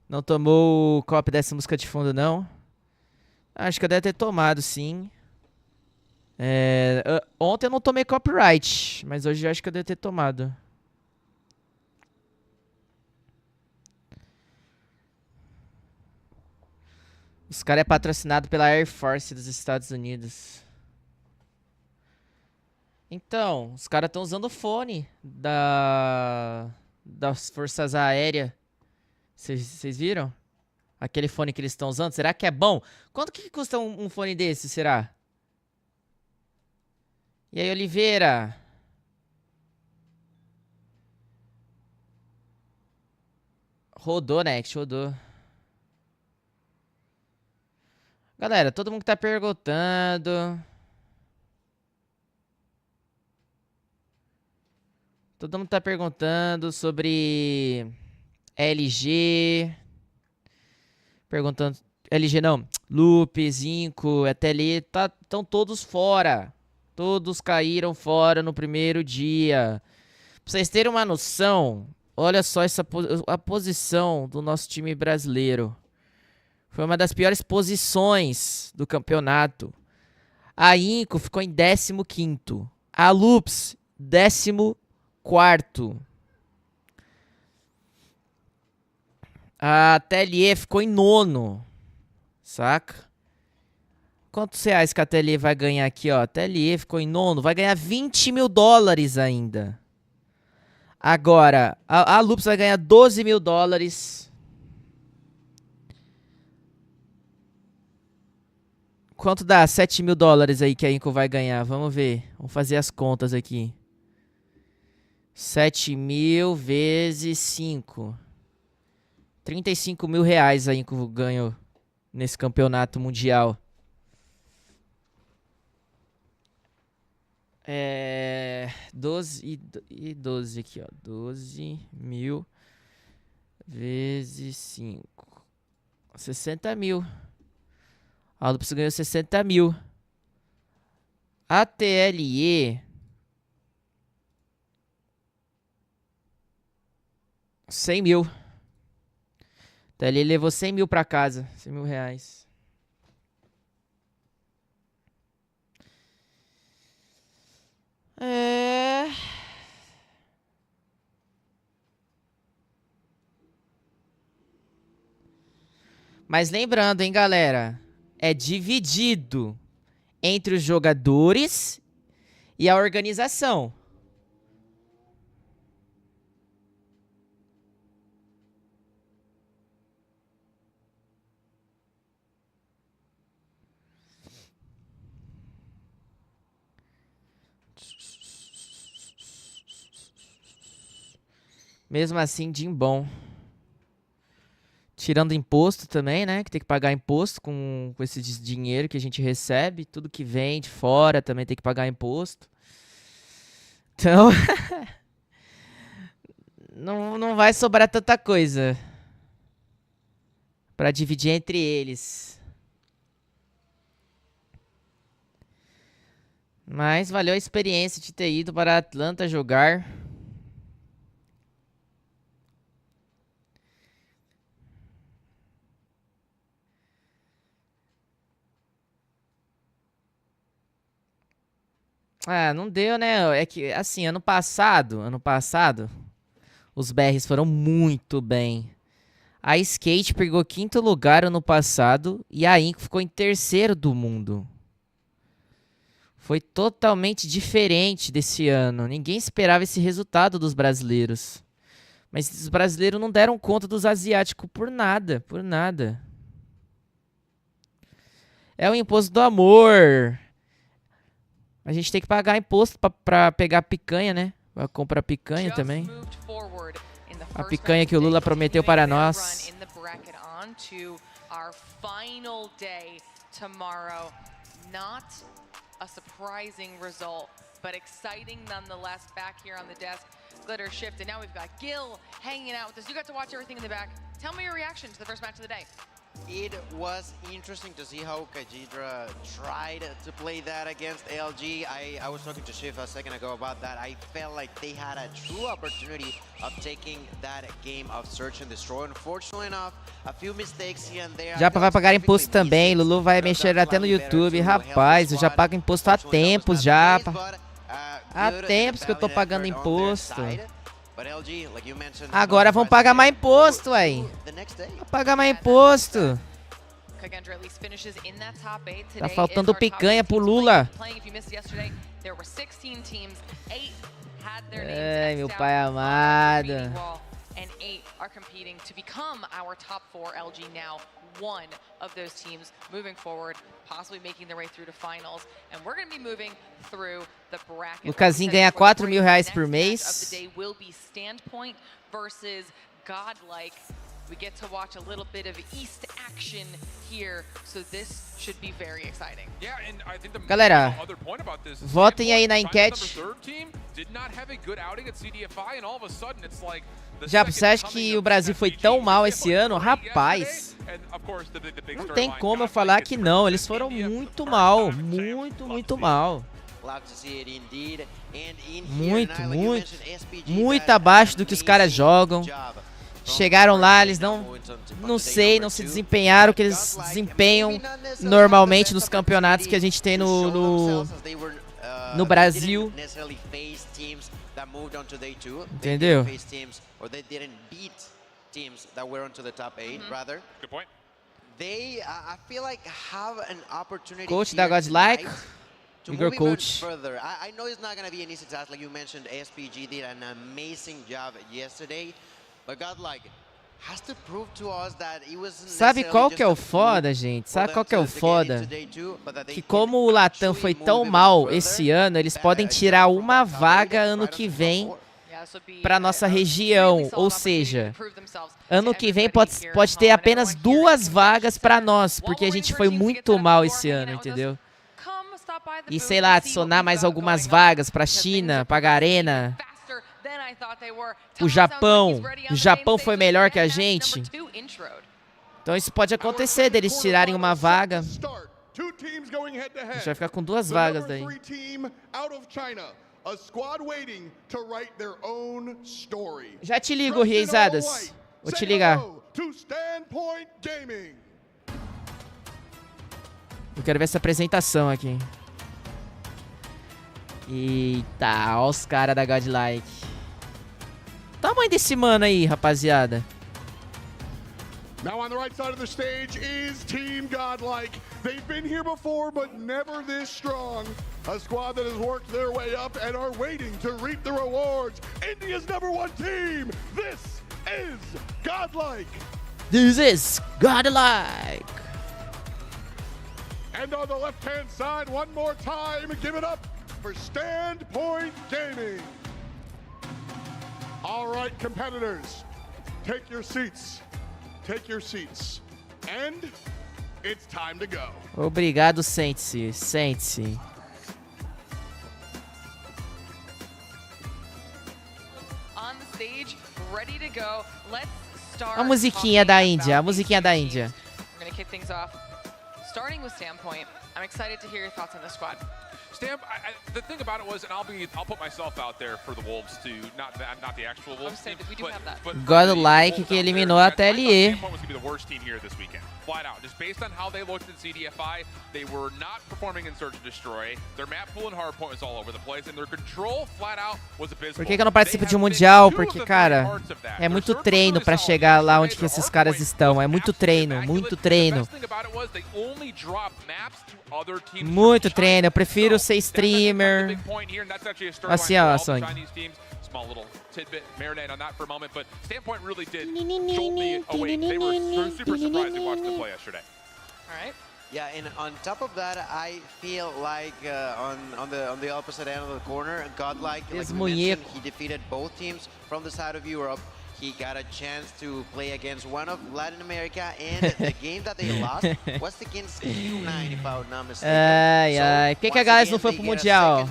Não tomou o copy dessa música de fundo, não? Acho que eu deve ter tomado, sim. Ontem eu não tomei copyright, mas hoje eu acho que eu devo ter tomado. Os caras é patrocinado pela Air Force dos Estados Unidos. Então, os caras estão usando o fone das Forças Aéreas. Vocês viram? Aquele fone que eles estão usando. Será que é bom? Quanto que custa um fone desse, será? E aí, Oliveira? Rodou, Next, rodou. Galera, todo mundo que tá perguntando. Todo mundo tá perguntando sobre LG. Perguntando. LG não. Loop, Zinco, ETL, estão todos fora. Todos caíram fora no primeiro dia. Pra vocês terem uma noção, olha só a posição do nosso time brasileiro. Foi uma das piores posições do campeonato. A Inco ficou em 15º. A Loops, 14º. A TLE ficou em 9º. Saca? Quantos reais que a TLE vai ganhar aqui, ó? A TLE ficou em 9º. Vai ganhar 20 mil dólares ainda. Agora, a Loops vai ganhar 12 mil dólares. Quanto dá? 7 mil dólares aí que a Inco vai ganhar. Vamos ver. Vamos fazer as contas aqui. 7 mil vezes 5. 35 mil reais a Inco ganhou nesse campeonato mundial. 12 e 12 aqui, ó. 12 mil vezes 5. 60 mil. A Lupus ganhou 60 mil. A TLE... 100 mil. A TLE levou 100 mil pra casa. 100 mil reais. Mas lembrando, hein, galera, é dividido entre os jogadores e a organização. Mesmo assim, Jim bom. Tirando imposto também, né? Que tem que pagar imposto com esse dinheiro que a gente recebe. Tudo que vem de fora também tem que pagar imposto. Então... não vai sobrar tanta coisa pra dividir entre eles. Mas valeu a experiência de ter ido para Atlanta jogar. Ah, não deu, né? É que, assim, ano passado, os BRs foram muito bem. A Skate pegou 5º lugar ano passado e a Inco ficou em 3º do mundo. Foi totalmente diferente desse ano. Ninguém esperava esse resultado dos brasileiros. Mas os brasileiros não deram conta dos asiáticos por nada, por nada. É o imposto do amor. A gente tem que pagar imposto pra pegar picanha, né? Pra comprar picanha também. A picanha que o Lula prometeu para nós. A surprising result, but exciting nonetheless. Back here on the desk, Glitter Shift, and now we've got Gil hanging out with us. You got to watch everything in the back. Tell me your reaction to the first match of the day. It was interesting to see how Kajidra tried to play that against ALG. I was talking to Shiv a second ago about that. I felt like they had a true opportunity of taking that game of search and destroy. Unfortunately enough, a few mistakes here and there. Japa vai pagar imposto também. Lulu vai mexer até no YouTube. Rapaz, eu já pago imposto há tempos, Japa. Há tempos que eu tô pagando imposto. Agora vão pagar mais imposto, aí. Vão pagar mais imposto. Tá faltando picanha pro Lula. Ai, meu pai amado. And 8 are competing to become our top 4 LG now. One of those teams moving forward, possibly making their way through to finals, and we're going to be moving through the bracket. Lucasinho ganha 4 mil reais por mês. Will be Standpoint versus Godlike. We get to watch a little bit of East action here, so this should be very exciting. Yeah, and I think the Galera, other point about this is votem aí na China's enquete. number 3 team did not have a good outing at CDFI, and all of a sudden it's like the Já second você acha coming que of o Brasil foi tão mal esse ano? Rapaz, and of course the big não tem como eu falar que não. Eles foram muito mal, muito mal. Muito abaixo do que os caras jogam. Chegaram lá, eles não se desempenharam o que eles desempenham normalmente nos campeonatos que a gente tem no Brasil. Entendeu? Coach da Godlike. Igor Coach. I know it's not going to be an easy task, like you mentioned. SPG did an amazing job yesterday, but Godlike has to prove to us that it was. Sabe qual que é o foda, gente? Sabe qual que é o foda? Que como o Latam foi tão mal esse ano, eles podem tirar uma vaga ano que vem para nossa região, ou seja, ano que vem pode ter apenas 2 vagas para nós, porque a gente foi muito mal esse ano, entendeu? E sei lá, adicionar mais algumas vagas para China, para Garena, o Japão. O Japão foi melhor que a gente. Então isso pode acontecer deles tirarem uma vaga. A gente vai ficar com 2 vagas daí. Já te ligo, Reisadas. Vou te ligar. Eu quero ver essa apresentação aqui. Eita, olha os caras da Godlike. Tamanho desse mano aí, rapaziada. Now on the right side of the stage is Team Godlike. They've been here before, but never this strong. A squad that has worked their way up and are waiting to reap the rewards. India's #1 team. This is Godlike. This is Godlike. And on the left-hand side, one more time, give it up for Standpoint Gaming. All right, competitors, take your seats. Take your seats. And it's time to go. Obrigado, sente-se. Sente-se. On the stage, ready to go. Let's start. A musiquinha da Índia, a musiquinha da Índia. We're going to kick things off. Starting with Standpoint, I'm excited to hear your thoughts on this squad. Stamp, the thing about it was, and I'll put myself out there for the Wolves too, not the actual Wolves team, but Godlike que eliminou a TLE. Standpoint was going to be the worst team here this weekend, flat out. Just based on how they looked at CDFI, they were not performing in Search and Destroy. Their map pool and hardpoint was all over the place, and their control flat out was abysmal. Por que eu não participo de um Mundial? Porque, cara, é muito treino pra chegar lá onde que esses caras estão. É muito treino, muito treino. Muito treino. Eu prefiro ser streamer. Assim, ó, Sonic. Small little tidbit, marinate on that for a moment, but Standpoint really did jolt me away. They were super surprised to watch them play yesterday. All right. Yeah, and on top of that, I feel like on the opposite end of the corner, Godlike, like you mentioned, he defeated both teams from the side of Europe. He got a chance to play against one of Latin America, and the game that they lost was against Q9, if I'm not mistaken. Ai, ai. Por que a galera não foi pro Mundial?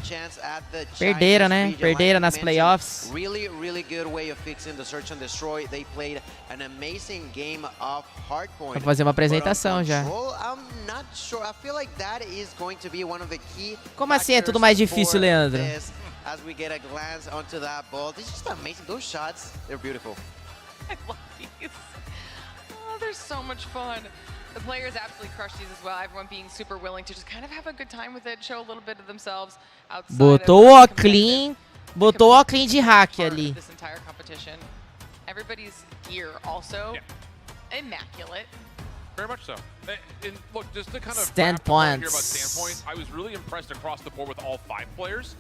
Perderam, né? Perderam nas playoffs. Really, really good way of fixing the search and destroy. They played an amazing game of hardpoint. Vou fazer uma apresentação já. I'm not sure. I feel like that is going to be one of the key. Como assim é tudo mais difícil, Leandro? As we get a glance onto that ball, this is just amazing. Those shots, they're beautiful. I love these. Oh, they're so much fun. The players absolutely crushed these as well. Everyone being super willing to just kind of have a good time with it, show a little bit of themselves outside. Botou o clean, botou o clean de hack ali. This entire competition. Everybody's gear also immaculate. Very much so. And look, just to kind of Standpoints. here about Standpoint, I was really impressed across the board with all 5 players.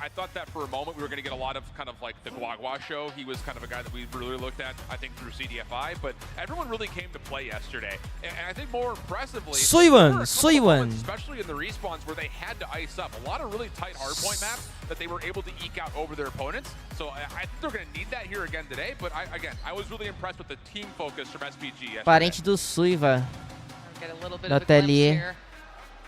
I thought that for a moment we were going to get a lot of kind of like the Guagua show. He was kind of a guy that we really looked at, I think, through CDFI, but everyone really came to play yesterday. And I think more impressively, especially in the respawns where they had to ice up. A lot of really tight hardpoint maps that they were able to eke out over their opponents. So I think they're going to need that here again today. But I was really impressed with the team focus from SPG yesterday. Parente do Suiva. Get a little bit No of a glimpse atelier. here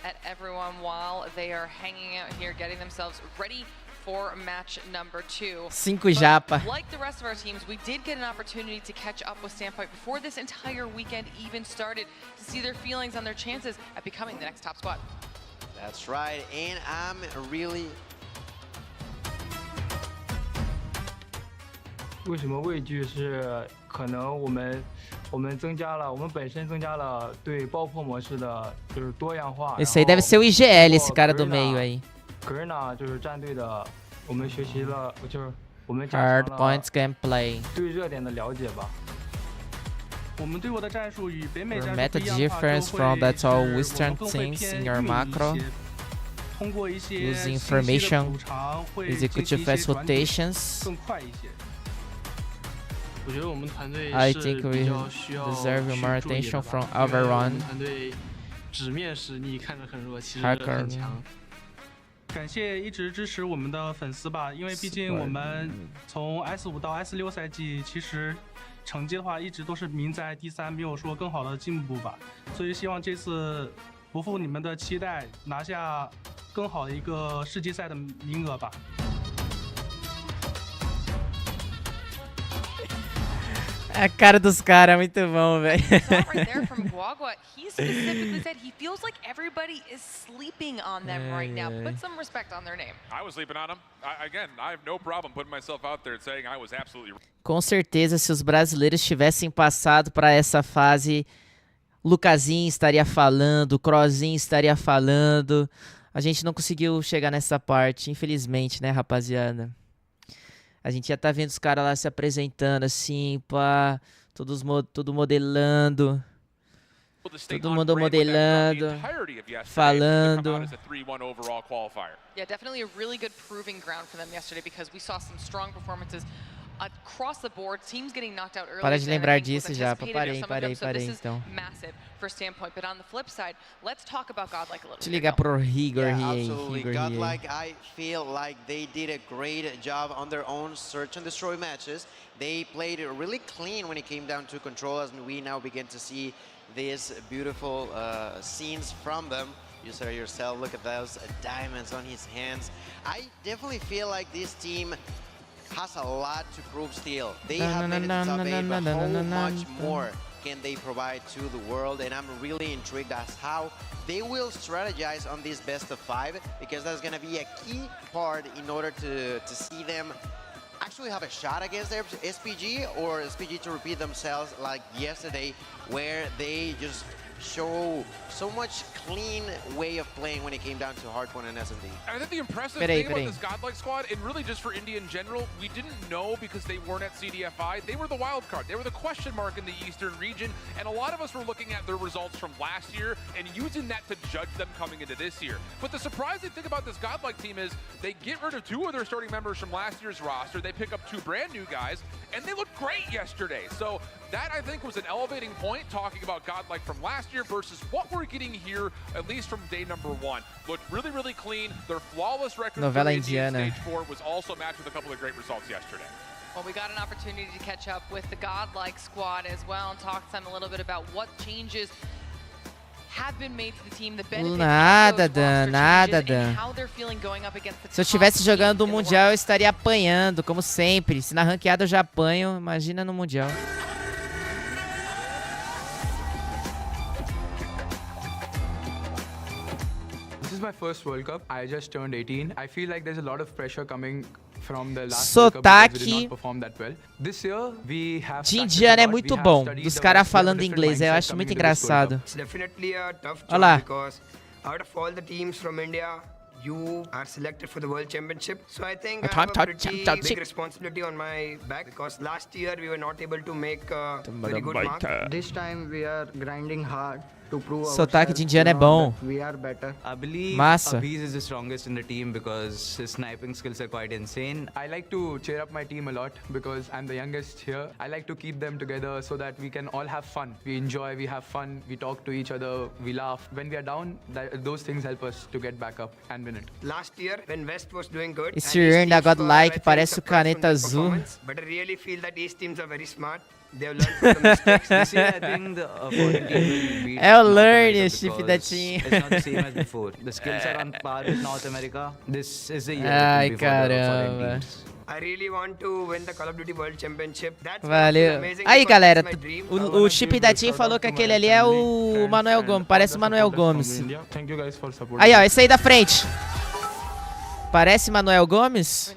at everyone while they are hanging out here, getting themselves ready for match number 2. 5 japa. Like the rest of our teams, we did get an opportunity to catch up with Standpoint before this entire weekend even started to see their feelings on their chances at becoming the next top squad. That's right, and I'm really 为什么畏惧是可能我们本身增加了对爆破模式的就是多样化。 Esse aí deve ser o IGL, esse cara do meio aí. Garena 就是战队的，我们学习了，就是我们加 Hard 强 points 了 gameplay. 对热点的了解吧。我们队伍的战术与北美 Your 战 meta 术不一样的话， difference 就 from 会 that's all 是我 Western 们更会 teams 偏 in your 运营 macro. 一些，通过一些 Use 信息的 information, 补偿，会进行 execute 一些 fast 转点 rotations. 更快一些。我觉得我们团队 I 是 think 比 we 较需要 deserve 去 more 注意的 attention 吧 from 因为我 everyone. 们团队纸面实力看着很弱，其实 Hacker 很强。感谢一直支持我们的粉丝吧，因为毕竟我们从 S5 到 S6赛季，其实成绩的话一直都是名在第3，没有说更好的进步吧。所以希望这次不负你们的期待，拿下更好的一个世季赛的名额吧。A cara dos caras é muito bom, velho. Shot right there from Guagua. He specifically said he feels like everybody is sleeping on them right now. Put some respect on their name. I was sleeping on him. I have no problem putting myself out there and saying I was absolutely. Com certeza, se os brasileiros tivessem passado para essa fase, Lucasinho estaria falando, Crozinho estaria falando. A gente não conseguiu chegar nessa parte, infelizmente, né, rapaziada? A gente já tá vendo os caras lá se apresentando assim, pá, tudo modelando. Todo mundo modelando, falando. Yeah, definitely a really good proving ground for them yesterday because we saw some strong performances across the board. Teams getting knocked out early. Para de lembrar disso já, parei então. Massive for Standpoint, but on the flip side, let's talk about Godlike a little bit. Deixa eu ligar pro Rigor absolutely. Godlike, I feel like they did a great job on their own search and destroy matches. They played really clean when it came down to controls, and we now begin to see these beautiful scenes from them. You saw yourself, look at those diamonds on his hands. I definitely feel like this team has a lot to prove still. They have made it to top 8, but how much more can they provide to the world? And I'm really intrigued as how they will strategize on this best of 5, because that's going to be a key part in order to see them actually have a shot against their SPG, or SPG to repeat themselves like yesterday, where they just show so much clean way of playing when it came down to hardpoint and SMD. I think the impressive thing about this Godlike squad, and really just for India in general, we didn't know because they weren't at CDFI. They were the wild card. They were the question mark in the Eastern region, and a lot of us were looking at their results from last year and using that to judge them coming into this year. But the surprising thing about this Godlike team is they get rid of 2 of their starting members from last year's roster. They pick up 2 brand new guys, and they looked great yesterday. So that, I think, was an elevating point, talking about Godlike from last year versus what we're getting here, at least from day number 1. Looked really, really clean. Their flawless record Novela in indiana. Stage 4 was also matched with a couple of great results yesterday. Well, we got an opportunity to catch up with the Godlike squad as well and talk to them a little bit about what changes have been made to the team, the benefits Nada, of those Dan, roster nada, changes, Dan. and how they're feeling going up against the Se eu top estivesse teams jogando o in the Mundial, eu estaria apanhando, como sempre. Se na ranqueada eu já apanho, imagina no Mundial. This is my first World Cup. I just turned 18. I feel like there's a lot of pressure coming from the last World Cup because we did not perform that well. This year we have de indiano é muito bom, dos caras falando inglês, eu acho muito engraçado. It's definitely a tough Olha job lá. because out of all the teams from India, you are selected for the World Championship. So I think I have a pretty big responsibility on my back because last year we were not able to make a very good mark. This time we are grinding hard Sotaque de indiano é bom. Massa. Abiz is the strongest in the team because his sniping skills are quite insane. I like to cheer up my team a lot because I'm the youngest here. I like to keep them together so that we can all have fun. We enjoy, we have fun, we talk to each other, we laugh. When we are down, those things help us to get back up and win it. Last year, when West was doing good, Esse earn da Godlike parece o caneta azul. But I really feel that these teams are very smart. They have learned from the mistakes. You see, I think the opponent team will beat É o North learn, America chip da because team. It's not the same as before. The skills are on par with North America. This is the year Ai, before the foreign caramba. teams. I really want to win the Call of Duty World Championship. That's Valeu. amazing Aí, because galera, that's my dream. o chip da Team falou que aquele ali é o Manuel Gomes. Parece o Manuel Gomes. Aí, ó, esse aí da frente. Parece Manuel Gomes?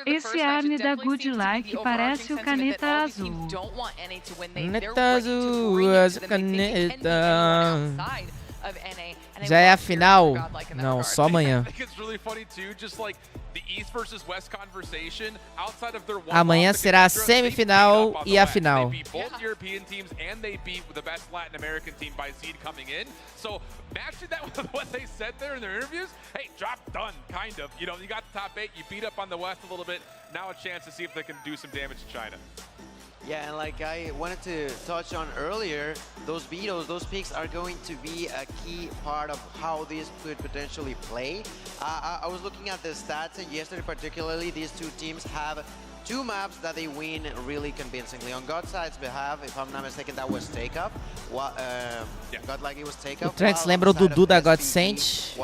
Esse arne da Godlike parece o caneta azul. Caneta azul, essa caneta. Já é a final? Não, só amanhã. Amanhã será a semifinal e a final. Matching that with what they said there in their interviews, hey, job done, kind of. You know, you got the top 8, you beat up on the West a little bit. Now a chance to see if they can do some damage to China. Yeah, and like I wanted to touch on earlier, those vetoes, those picks are going to be a key part of how this could potentially play. I was looking at the stats, and yesterday particularly, these two teams have 2 maps that they win really convincingly. On Godside's behalf, if I'm not mistaken, that was Takeoff. Godlike was Takeoff. O Trunks lembra o Dudu da Godsend?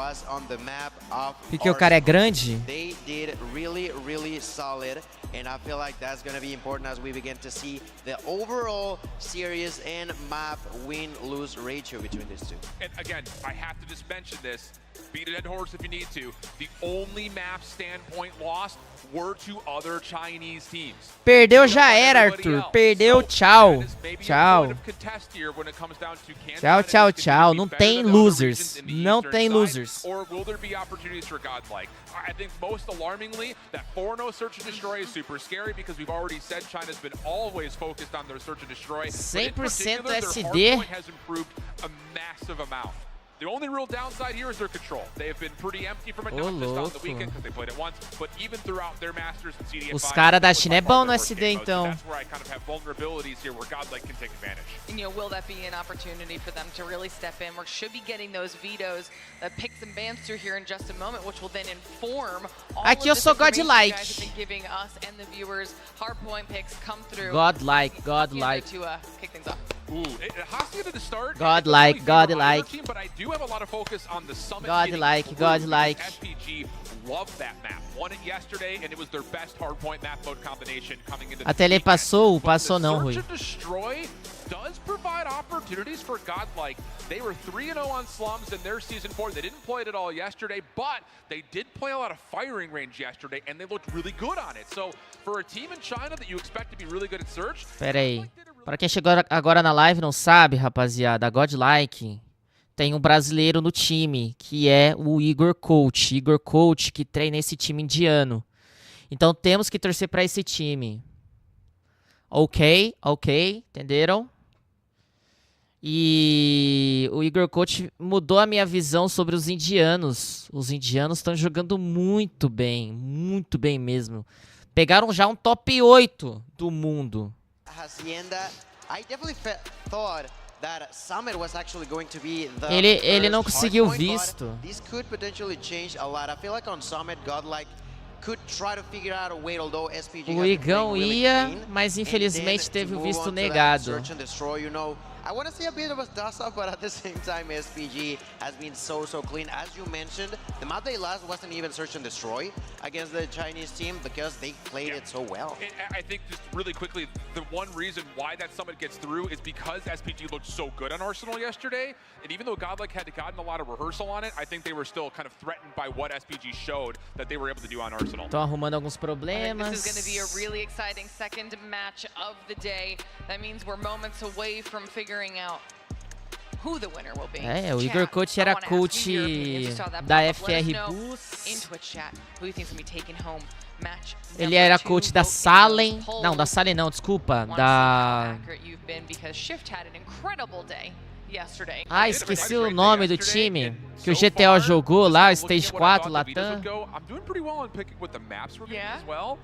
Porque o cara é grande? They did really solid, and I feel like that's going to be important as we begin to see the overall series and map win-lose ratio between these two. And again, I have to just mention this. Beat a dead horse if you need to. The only map standpoint lost were to other Chinese teams. Perdeu já era, Arthur. Perdeu, tchau. Tchau. Tchau, tchau, tchau. Não tem losers. Não tem losers. Or will there be opportunities for Godlike? I think most alarmingly, that 4-0 search and destroy is super scary because we've already said China's been always focused on their search and destroy. 100% their SD. hardpoint has improved a massive amount. The only real downside here is their control. They have been pretty empty from it, not just on the weekend because they played it once, but even throughout their Masters and CDA. Os caras da China é bom no SD, então. That's where I kind of have vulnerabilities here where Godlike can take advantage. And, you know, will that be an opportunity for them to really step in? We should be getting those vetoes, picks and bans through here in just a moment, which will then inform all Aqui eu sou Godlike. giving us and the viewers hardpoint picks come through. Godlike. To kick things off. Ooh, Hostia to the start. Godlike. Team, but I do have a lot of focus on the Summit. Godlike. SPG loved that map. Won it yesterday, and it was their best hardpoint map mode combination coming into. Até ele passou não, Rui. Search and Destroy does provide opportunities for Godlike. They were 3-0 on Slums in their Season 4. They didn't play it at all yesterday, but they did play a lot of firing range yesterday, and they looked really good on it. So, for a team in China that you expect to be really good at Search... Pera aí. Para quem chegou agora na live não sabe, rapaziada, a Godlike tem um brasileiro no time, que é o Igor Coach. Igor Coach, que treina esse time indiano. Então temos que torcer para esse time. Ok, entenderam? E o Igor Coach mudou a minha visão sobre os indianos. Os indianos estão jogando muito bem mesmo. Pegaram já um top 8 do mundo. Ele não conseguiu visto. O Igão ia, mas infelizmente teve o visto negado. I want to see a bit of a toss-up, but at the same time, SPG has been so clean. As you mentioned, the map they lost wasn't even search and destroy against the Chinese team because they played it so well. I think just really quickly, the one reason why that Summit gets through is because SPG looked so good on Arsenal yesterday. And even though Godlike had gotten a lot of rehearsal on it, I think they were still kind of threatened by what SPG showed that they were able to do on Arsenal. Estão arrumando alguns problemas. This is going to be a really exciting second match of the day. That means we're moments away from figuring out who the winner will be. É, o Igor Coach era coach da FR Bus. Ele era coach da Salem. Não, da Salem não, desculpa. Da yesterday. Ah, esqueci o nome do time que o GTO jogou lá, o Stage 4, Latam. I'm doing pretty well on picking with the maps we're getting as well.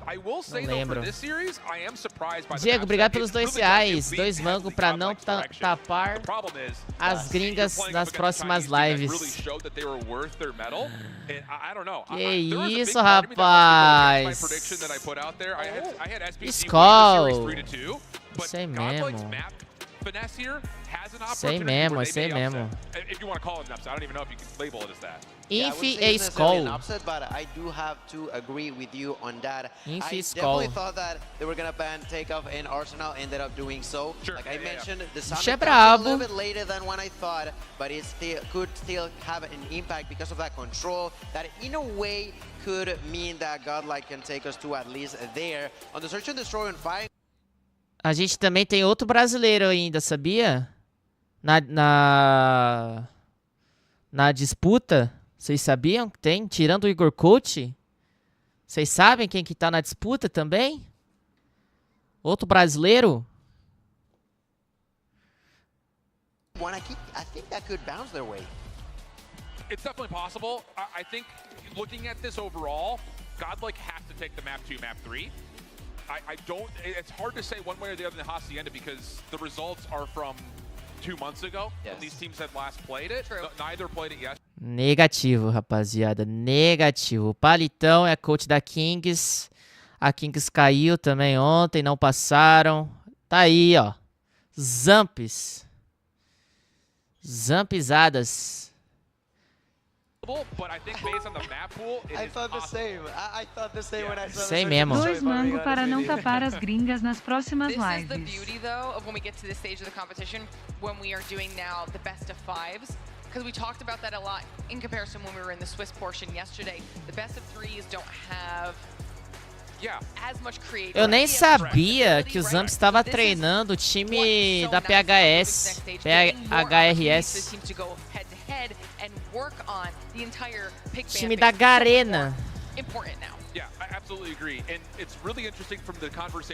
I will say Não though, lembro. for this series, I am surprised by the Diego, maps obrigado that pelos it's R$2, really 2 mangos pra não tapar as gringas nas próximas lives. Que isso, rapaz? Skol. Isso aí mesmo. Sei mesmo, sei mesmo. Infi e Skol. But I do have to agree with you on that. Infi I Skol. definitely thought that they were gonna ban takeoff, and Arsenal ended up doing so. Like I mentioned, the Bicho é summit comes a little brabo. bit later than when I thought, but it could still have an impact because of that control. That in a way could mean that Godlike can take us to at least there on the search and destroy and find. A gente também tem outro brasileiro ainda, sabia? Na disputa. Vocês sabiam que tem? Tirando o Igor Coach? Vocês sabem quem que tá na disputa também? Outro brasileiro? I think that could bounce their way. It's definitely possible. I think looking at this overall, Godlike has to take the map 2, map 3. I don't, it's hard to say one way or the other in Hacienda because the results are from 2 months ago when these teams had last played it. Neither played it yet. Negativo, rapaziada. Negativo. O Palitão é coach da Kings. A Kings caiu também ontem, não passaram. Tá aí, ó. Zamps. Zampizadas. But I think based on the map pool, I thought the same. I thought the same when I saw Sei mesmo. 2 mangos para não tapar as gringas nas próximas This is lives. the beauty, though, of when we get to this stage of the competition, when we are doing now the best of 5s, because we talked about that a lot in comparison when we were in the Swiss portion yesterday. The best of 3s don't have as much creativity. Eu nem sabia que o Zamps estava treinando o time da PHS. PHRS. Time da Garena.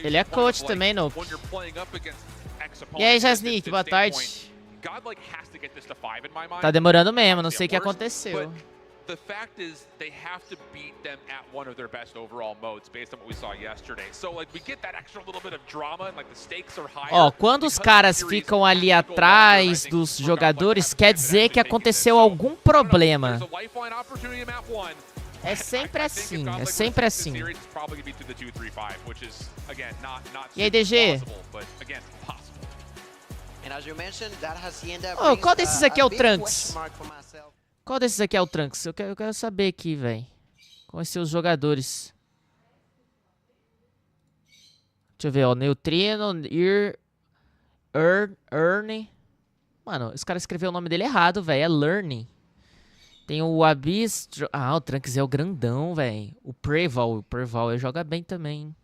Ele é coach também, Nope. E aí, Jasnick, boa tarde. Tá demorando mesmo, não sei o que aconteceu. The fact is, they have to beat them at one of their best overall modes based on what we saw yesterday. So, like, we get that extra little bit of drama and, like, the stakes are higher. Ó, quando os caras ficam ali atrás dos jogadores, quer dizer que aconteceu algum problema. É sempre assim, é sempre assim. E aí, DG? Oh, qual desses aqui é o Trunks? Qual desses aqui é o Trunks? Eu quero saber aqui, velho. Conhecer os jogadores. Deixa eu ver, ó. Neutrino, Ernie. Mano, esse cara escreveu o nome dele errado, velho. É Learning. Tem o Abyss. Ah, o Trunks é o grandão, velho. O Preval ele joga bem também.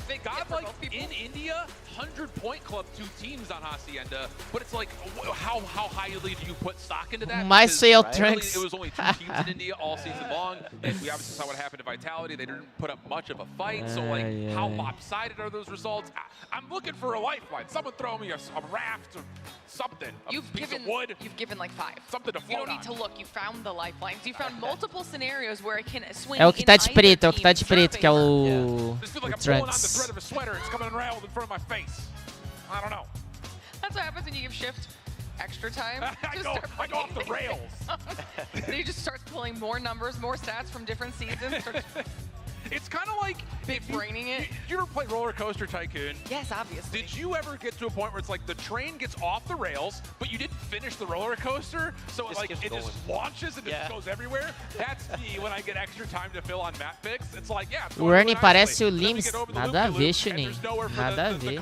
They got, like, in India, 100-point club 2 teams on Hacienda, but it's like, how highly do you put stock into that? Mais feio é o Because Trunks. it was only 2 teams in India all season long, and we obviously saw what happened to Vitality. They didn't put up much of a fight, so, like, how lopsided are those results? I'm looking for a lifeline. Someone throw me a raft or something, piece of wood. You've given like 5. Something to float You don't need to look. You found the lifelines. You found multiple scenarios where it can swing. É o que tá de preto, é o que tá de preto, que é o Trunks. Thread of a sweater, it's coming unraveled in front of my face. I don't know. That's what happens when you give Shift extra time. I go off the rails. Then he just starts pulling more numbers, more stats from different seasons. It's kind of like big braining it. Did you ever play Roller Coaster Tycoon? Yes, obviously. Did you ever get to a point where it's like the train gets off the rails, but you didn't finish the roller coaster, so it just launches and it just goes everywhere? That's me when I get extra time to fill on map picks. It's like, yeah. O Ernie parece o Lims. Nada a ver, Chunin. Nada a ver.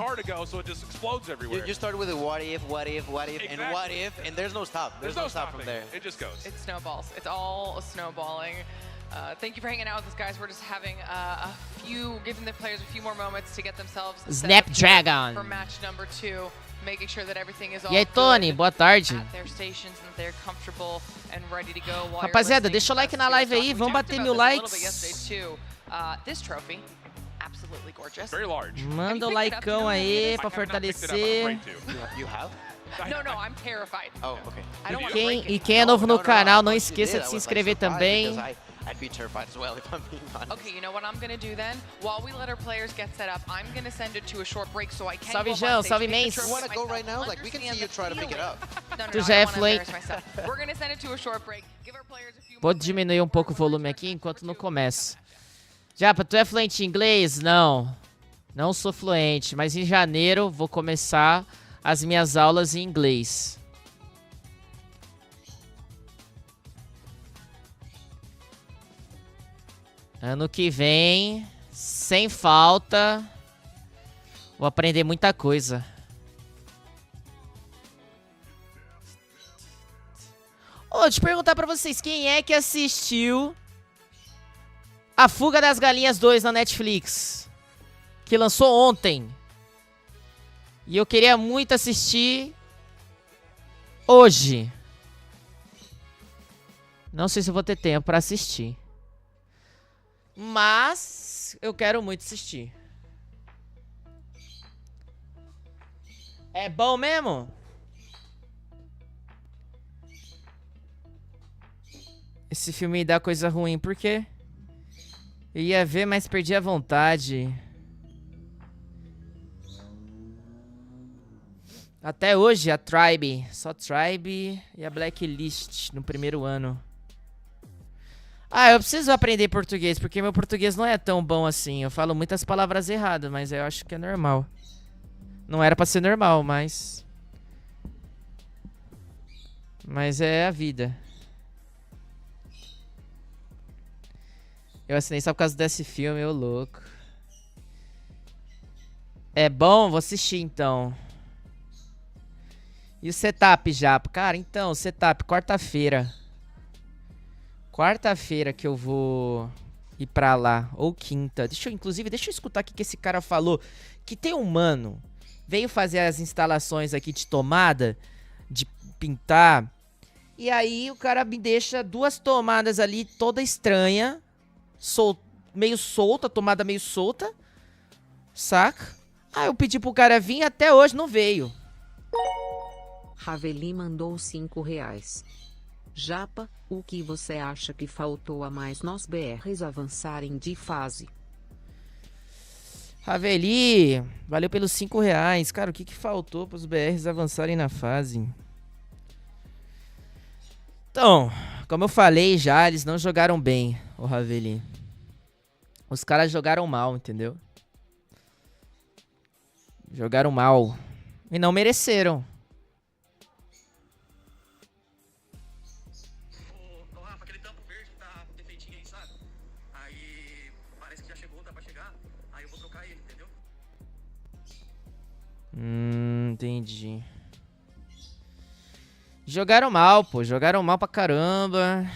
You start with a what if, exactly. And what if, and there's no stop. There's no stop from there. It just goes. It snowballs. It's all snowballing. Thank you for hanging out with us, guys. We're just having giving the players a few more moments to get themselves Snapdragon for match number 2, making sure that everything is all E aí, Tony, boa tarde. at their stations and they're comfortable and ready to go. While Rapaziada, deixa o like na live aí, vamos bater 1000 likes. This trophy, absolutely gorgeous. Very large. Manda o likeão aí pra fortalecer. You have? No, I'm terrified. Oh, okay. I don't want E quem é novo no canal, não esqueça de se inscrever também. I'd be terrified as well if I'm being honest. Okay, you know what I'm gonna do then? While we let our players get set up, I'm gonna send it to a short break so I can Salve, go up João, on stage, salve, make the Mens. trip You wanna with go myself, right now? Like, we can see you try to pick it up. Tu No, já I é don't wanna fluente. embarrass myself. We're gonna send it to a short break. Give our players a few Vou diminuir um pouco o volume aqui enquanto não começa. Japa, tu é fluente em inglês? Não. Não sou fluente, mas em janeiro vou começar as minhas aulas em inglês. Ano que vem, sem falta, vou aprender muita coisa. Ô, deixa eu perguntar pra vocês, quem é que assistiu A Fuga das Galinhas 2 na Netflix? Que lançou ontem. E eu queria muito assistir hoje. Não sei se eu vou ter tempo pra assistir. Mas eu quero muito assistir. É bom mesmo? Esse filme dá coisa ruim, por quê? Eu ia ver, mas perdi a vontade. Até hoje, a Tribe. Só Tribe e a Blacklist no primeiro ano. Ah, eu preciso aprender português, porque meu português não é tão bom assim. Eu falo muitas palavras erradas, mas eu acho que é normal. Não era pra ser normal, mas... Mas é a vida. Eu assinei só por causa desse filme, ô louco. É bom? Vou assistir então. E o setup já? Cara, então, setup, quarta-feira. Quarta-feira que eu vou ir pra lá. Ou quinta. Inclusive, deixa eu escutar o que esse cara falou. Que tem um mano. Veio fazer as instalações aqui de tomada. De pintar. E aí o cara me deixa duas tomadas ali, toda estranha. Meio solta, tomada meio solta. Saca? Aí eu pedi pro cara vir, até hoje não veio. Raveli mandou R$5. Japa, o que você acha que faltou a mais nós BRs avançarem de fase? Raveli, valeu pelos R$5. Cara, o que faltou pros BRs avançarem na fase? Então, como eu falei já, eles não jogaram bem, o Raveli. Os caras jogaram mal, entendeu? Jogaram mal. E não mereceram. Entendi. Jogaram mal, pô. Jogaram mal pra caramba.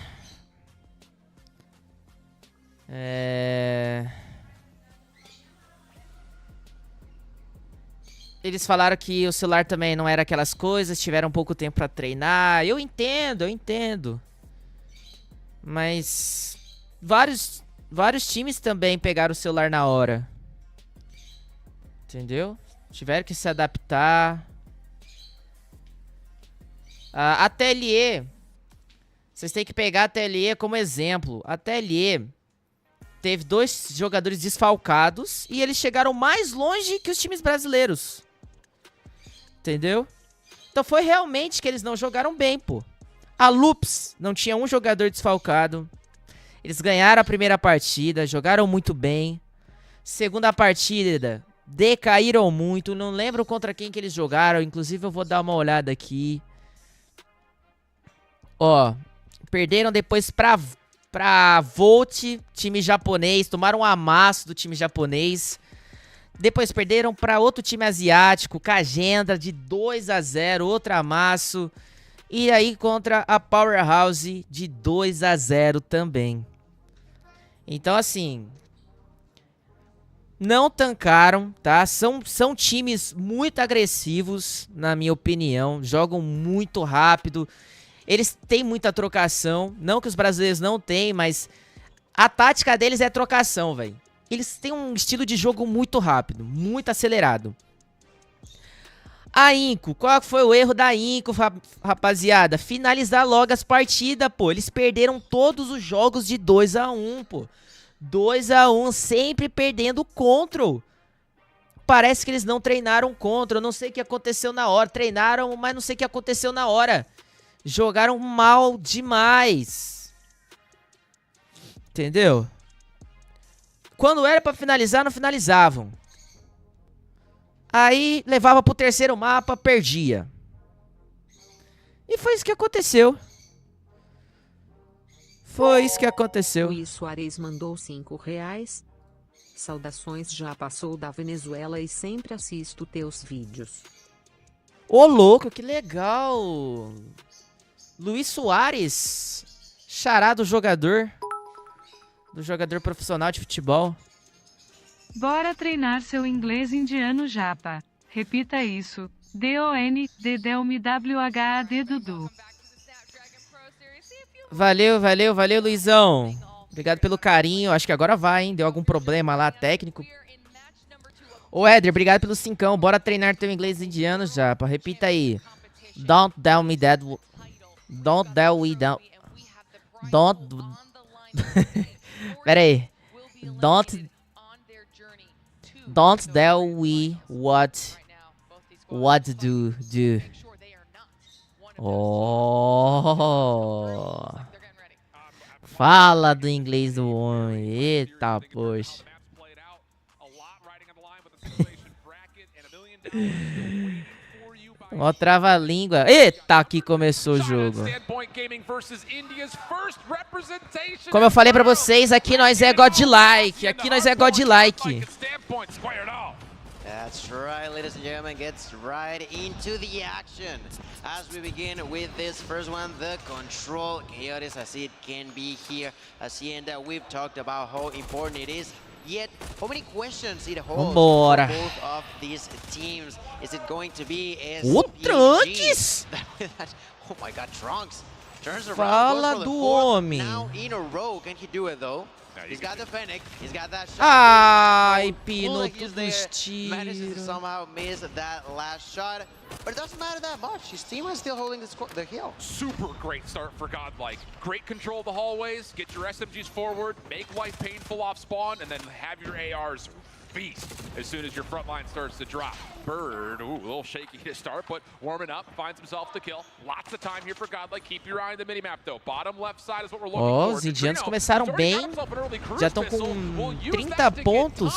Eles falaram que o celular também não era aquelas coisas. Tiveram pouco tempo pra treinar. Eu entendo. Mas vários times também pegaram o celular na hora. Entendeu? Tiveram que se adaptar. A TLE. Vocês têm que pegar a TLE como exemplo. A TLE teve 2 jogadores desfalcados e eles chegaram mais longe que os times brasileiros. Entendeu? Então foi realmente que eles não jogaram bem, pô. A Loops não tinha um jogador desfalcado. Eles ganharam a primeira partida, jogaram muito bem. Segunda partida, decaíram muito. Não lembro contra quem que eles jogaram. Inclusive eu vou dar uma olhada aqui. Ó, perderam depois pra Volt, time japonês. Tomaram um amasso do time japonês. Depois perderam pra outro time asiático, Kagenda, de 2-0, outro amasso. E aí contra a Powerhouse de 2-0 também. Então assim, não tancaram, tá? São times muito agressivos, na minha opinião. Jogam muito rápido. Eles têm muita trocação. Não que os brasileiros não têm, mas a tática deles é trocação, velho. Eles têm um estilo de jogo muito rápido, muito acelerado. A Inco, qual foi o erro da Inco, rapaziada? Finalizar logo as partidas, pô. Eles perderam todos os jogos de 2-1, pô. 2-1, sempre perdendo o control. Parece que eles não treinaram contra. Eu não sei o que aconteceu na hora. Treinaram, mas não sei o que aconteceu na hora. Jogaram mal demais. Entendeu? Quando era pra finalizar, não finalizavam. Aí levava pro terceiro mapa, perdia. E foi isso que aconteceu. Foi isso que aconteceu. Luiz Soares mandou R$5. Saudações, já passou da Venezuela e sempre assisto teus vídeos. Ô, louco, que legal. Luiz Soares, xará do jogador profissional de futebol. Bora treinar seu inglês indiano japa. Repita isso. D-O-N-D-D-O-M-W-H-A-D Dudu. Valeu, Luizão. Obrigado pelo carinho. Acho que agora vai, hein? Deu algum problema lá técnico. Ô, Éder, obrigado pelo 5. Bora treinar teu inglês indiano japa. Repita aí. Don't tell me that... Don't tell me that... Don't... Pera aí. Don't tell we what do. Oh. Fala do inglês do homem. Eita, poxa. Ó, trava-língua. Eita, que começou o jogo. Como eu falei pra vocês, aqui nós é godlike. That's right, ladies and gentlemen, gets right into the action. As we begin with this first one, the control chaos as it can be here. Hacienda, we've talked about how important it is. Yet, how many questions it holds for both of these teams? Is it going to be Trunks? Oh my God, Trunks turns around. Fala do homem. Now in a row, can he do it though? He's got the Fennec, he's got that shot. Ai, Pino, dos tiros. Manages to somehow miss that last shot. But it doesn't matter that much. His team is still holding the hill. Super great start for Godlike. Great control of the hallways, get your SMGs forward, make life painful off spawn, and then have your ARs feast as soon as your front line starts to drop. Bird, ooh, a little shaky to start, but warming up, finds himself the kill. Lots of time here for Godlike. Keep your eye on the minimap though. Bottom left side is what we're looking for. Os indianos começaram bem, já estão com 30 pontos.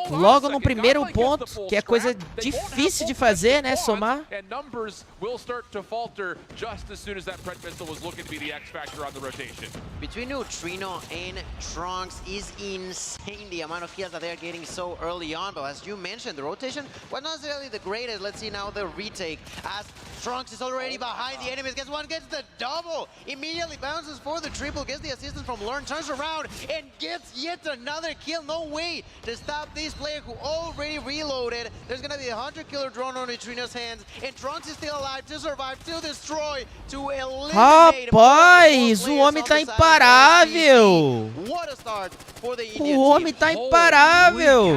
Logo no primeiro ponto, que é coisa difícil de fazer, né, somar. And numbers will start to falter just as soon as that Pred missile was looking to be the X factor on the rotation. Between Neutrino and Trunks is insane. The amount of kills that they're getting so early on, but as you mentioned, the rotation was not necessarily the greatest. Let's see now the retake as Trunks is already behind the enemies. Gets one, gets the double, immediately bounces for the triple, gets the assistance from Learn, turns around and gets yet another kill. No way to stop this player who already reloaded. There's gonna be a hunter killer drone on Neutrino's hands, and Trunks is still alive to survive, to destroy, to eliminate. Rapaz, o homem tá imparável. What a start for the O homem tá imparável.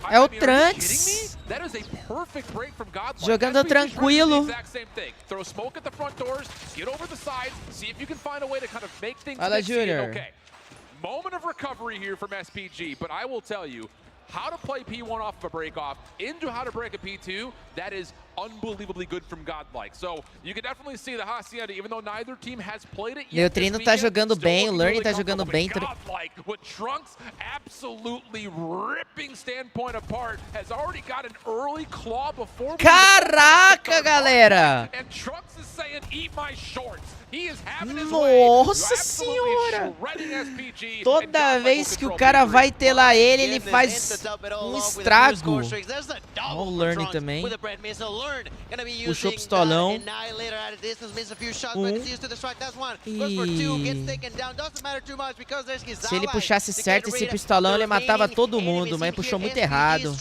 É o Trunks. Jogando tranquilo. Fala, Junior. Moment of recovery here from SPG, but I will tell you, how to play P1 off of a break-off into how to break a P2, that is unbelievably good from Godlike. So you can definitely see the Hacienda, even though neither team has played it yet. Neutrino tá jogando bem, o Learning tá jogando bem. Godlike, with Trunks absolutely ripping Standpoint apart, has already got an early claw before. Caraca, galera! And Trunks is saying, "Eat my shorts." Nossa senhora! Toda vez que o cara vai ter lá ele faz um estrago. Olha o Learning também. Puxou o pistolão. Se ele puxasse certo esse pistolão, ele matava todo mundo, mas puxou muito errado.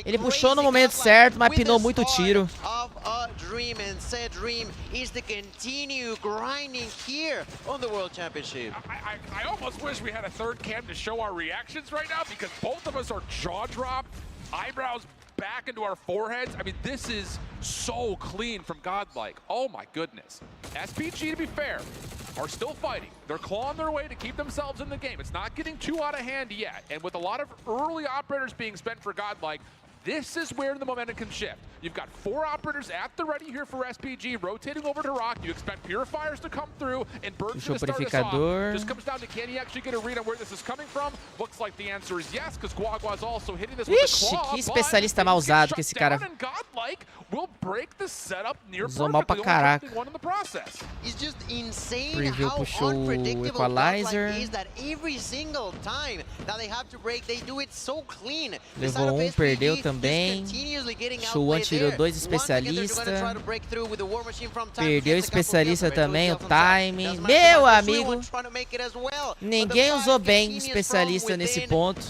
Ele puxou no momento certo, mas pinou muito tiro. Grinding here on the World Championship. I almost wish we had a third cam to show our reactions right now, because both of us are jaw dropped, eyebrows back into our foreheads. I mean, this is so clean from Godlike. Oh my goodness. SPG, to be fair, are still fighting. They're clawing their way to keep themselves in the game. It's not getting too out of hand yet. And with a lot of early operators being spent for Godlike, this is where the momentum can shift. You've got 4 operators at the ready here for SPG, rotating over to Rock. You expect Purifiers to come through, and Bird's going to start us off. Just comes down to, can he actually get a read on where this is coming from? Looks like the answer is yes, because Guagua's also hitting this with a claw. Que especialista mal usado que esse cara. Usou mal pra caraca. It's just insane Preview how puxou o unpredictable equalizer. Godlike is that every single time that they have to break, they do it so clean. Levou um, perdeu também. Chuan tirou 2 especialistas. Perdeu o especialista também, o timing. Meu amigo, ninguém usou bem especialista nesse ponto.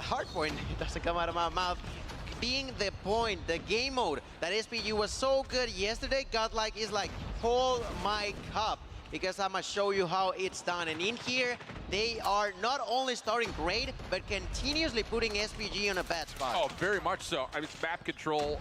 Hardpoint doesn't come out of my mouth. Being the point, the game mode that SPG was so good yesterday, Godlike is like, hold my cup, because I'm gonna show you how it's done. And in here, they are not only starting great, but continuously putting SPG on a bad spot. Oh, very much so. I mean, it's map control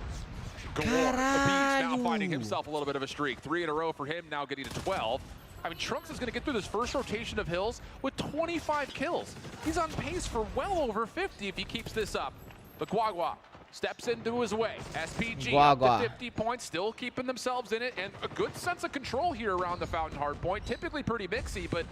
galore. The Beast now finding himself a little bit of a streak. 3 in a row for him, now getting to 12. I mean, Trunks is going to get through this first rotation of Hills with 25 kills. He's on pace for well over 50 if he keeps this up. But Guagua steps into his way. SPG up to 50 points, still keeping themselves in it, and a good sense of control here around the Fountain Hardpoint. Typically pretty mixy, but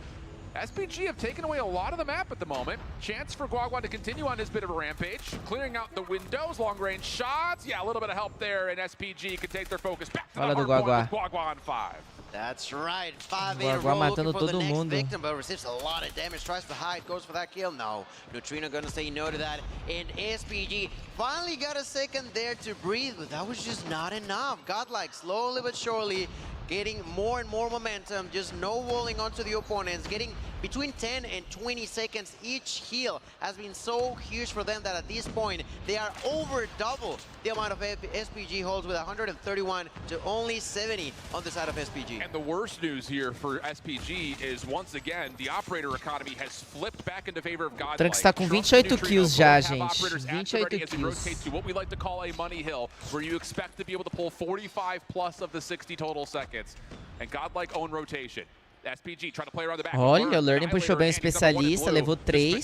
SPG have taken away a lot of the map at the moment. Chance for Guagua to continue on his bit of a rampage. Clearing out the windows, long-range shots. Yeah, a little bit of help there, and SPG can take their focus back to the Hardpoint with Guagua on 5. That's right, 5 in a row looking for the next victim, but receives a lot of damage, tries to hide, goes for that kill. No, Neutrino gonna say no to that, and SPG finally got a second there to breathe, but that was just not enough. Godlike slowly but surely getting more and more momentum, just no walling onto the opponents, getting between 10 and 20 seconds each heal has been so huge for them that at this point they are over double the amount of SPG holds, with 131 to only 70 on the side of SPG. And the worst news here for SPG is, once again, the operator economy has flipped back into favor of Godlike. Trunks tá com 28 kills já, gente. 28 kills. To what we like to call a money hill, where you expect to be able to pull 45 plus of the 60 total seconds. And Godlike own rotation. SPG trying to play around the back. Olha, o Learning puxou bem o especialista, levou 3,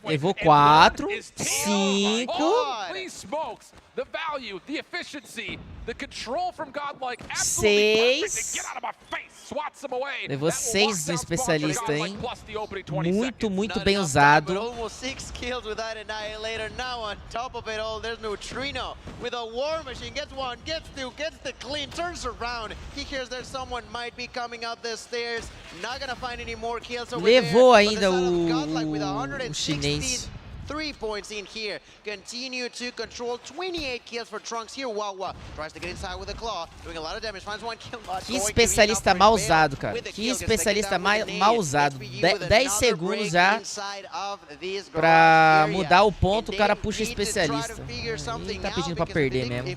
levou 4, 5. Holy smokes! The value, the efficiency, the control from Godlike, absolutely perfect. Get out of my face! Swats him away. Levou 6 do especialista, hein? Muito bem usado. Almost 6 kills with that Annihilator. Now on top of it all, there's Neutrino with a War Machine. Gets 1, gets 2, gets the clean, turns around. He hears that someone might be coming up the stairs. Not gonna find any more kills over Levou there. ainda o chinês. 3 points in here. Continue to control. 28 kills for Trunks here. Wawa tries to get inside with a claw, doing a lot of damage. Finds 1 kill. Que especialista mal usado, cara. Que especialista mal usado. 10 segundos já pra mudar o ponto, o cara puxa especialista. Ele tá pedindo pra perder mesmo.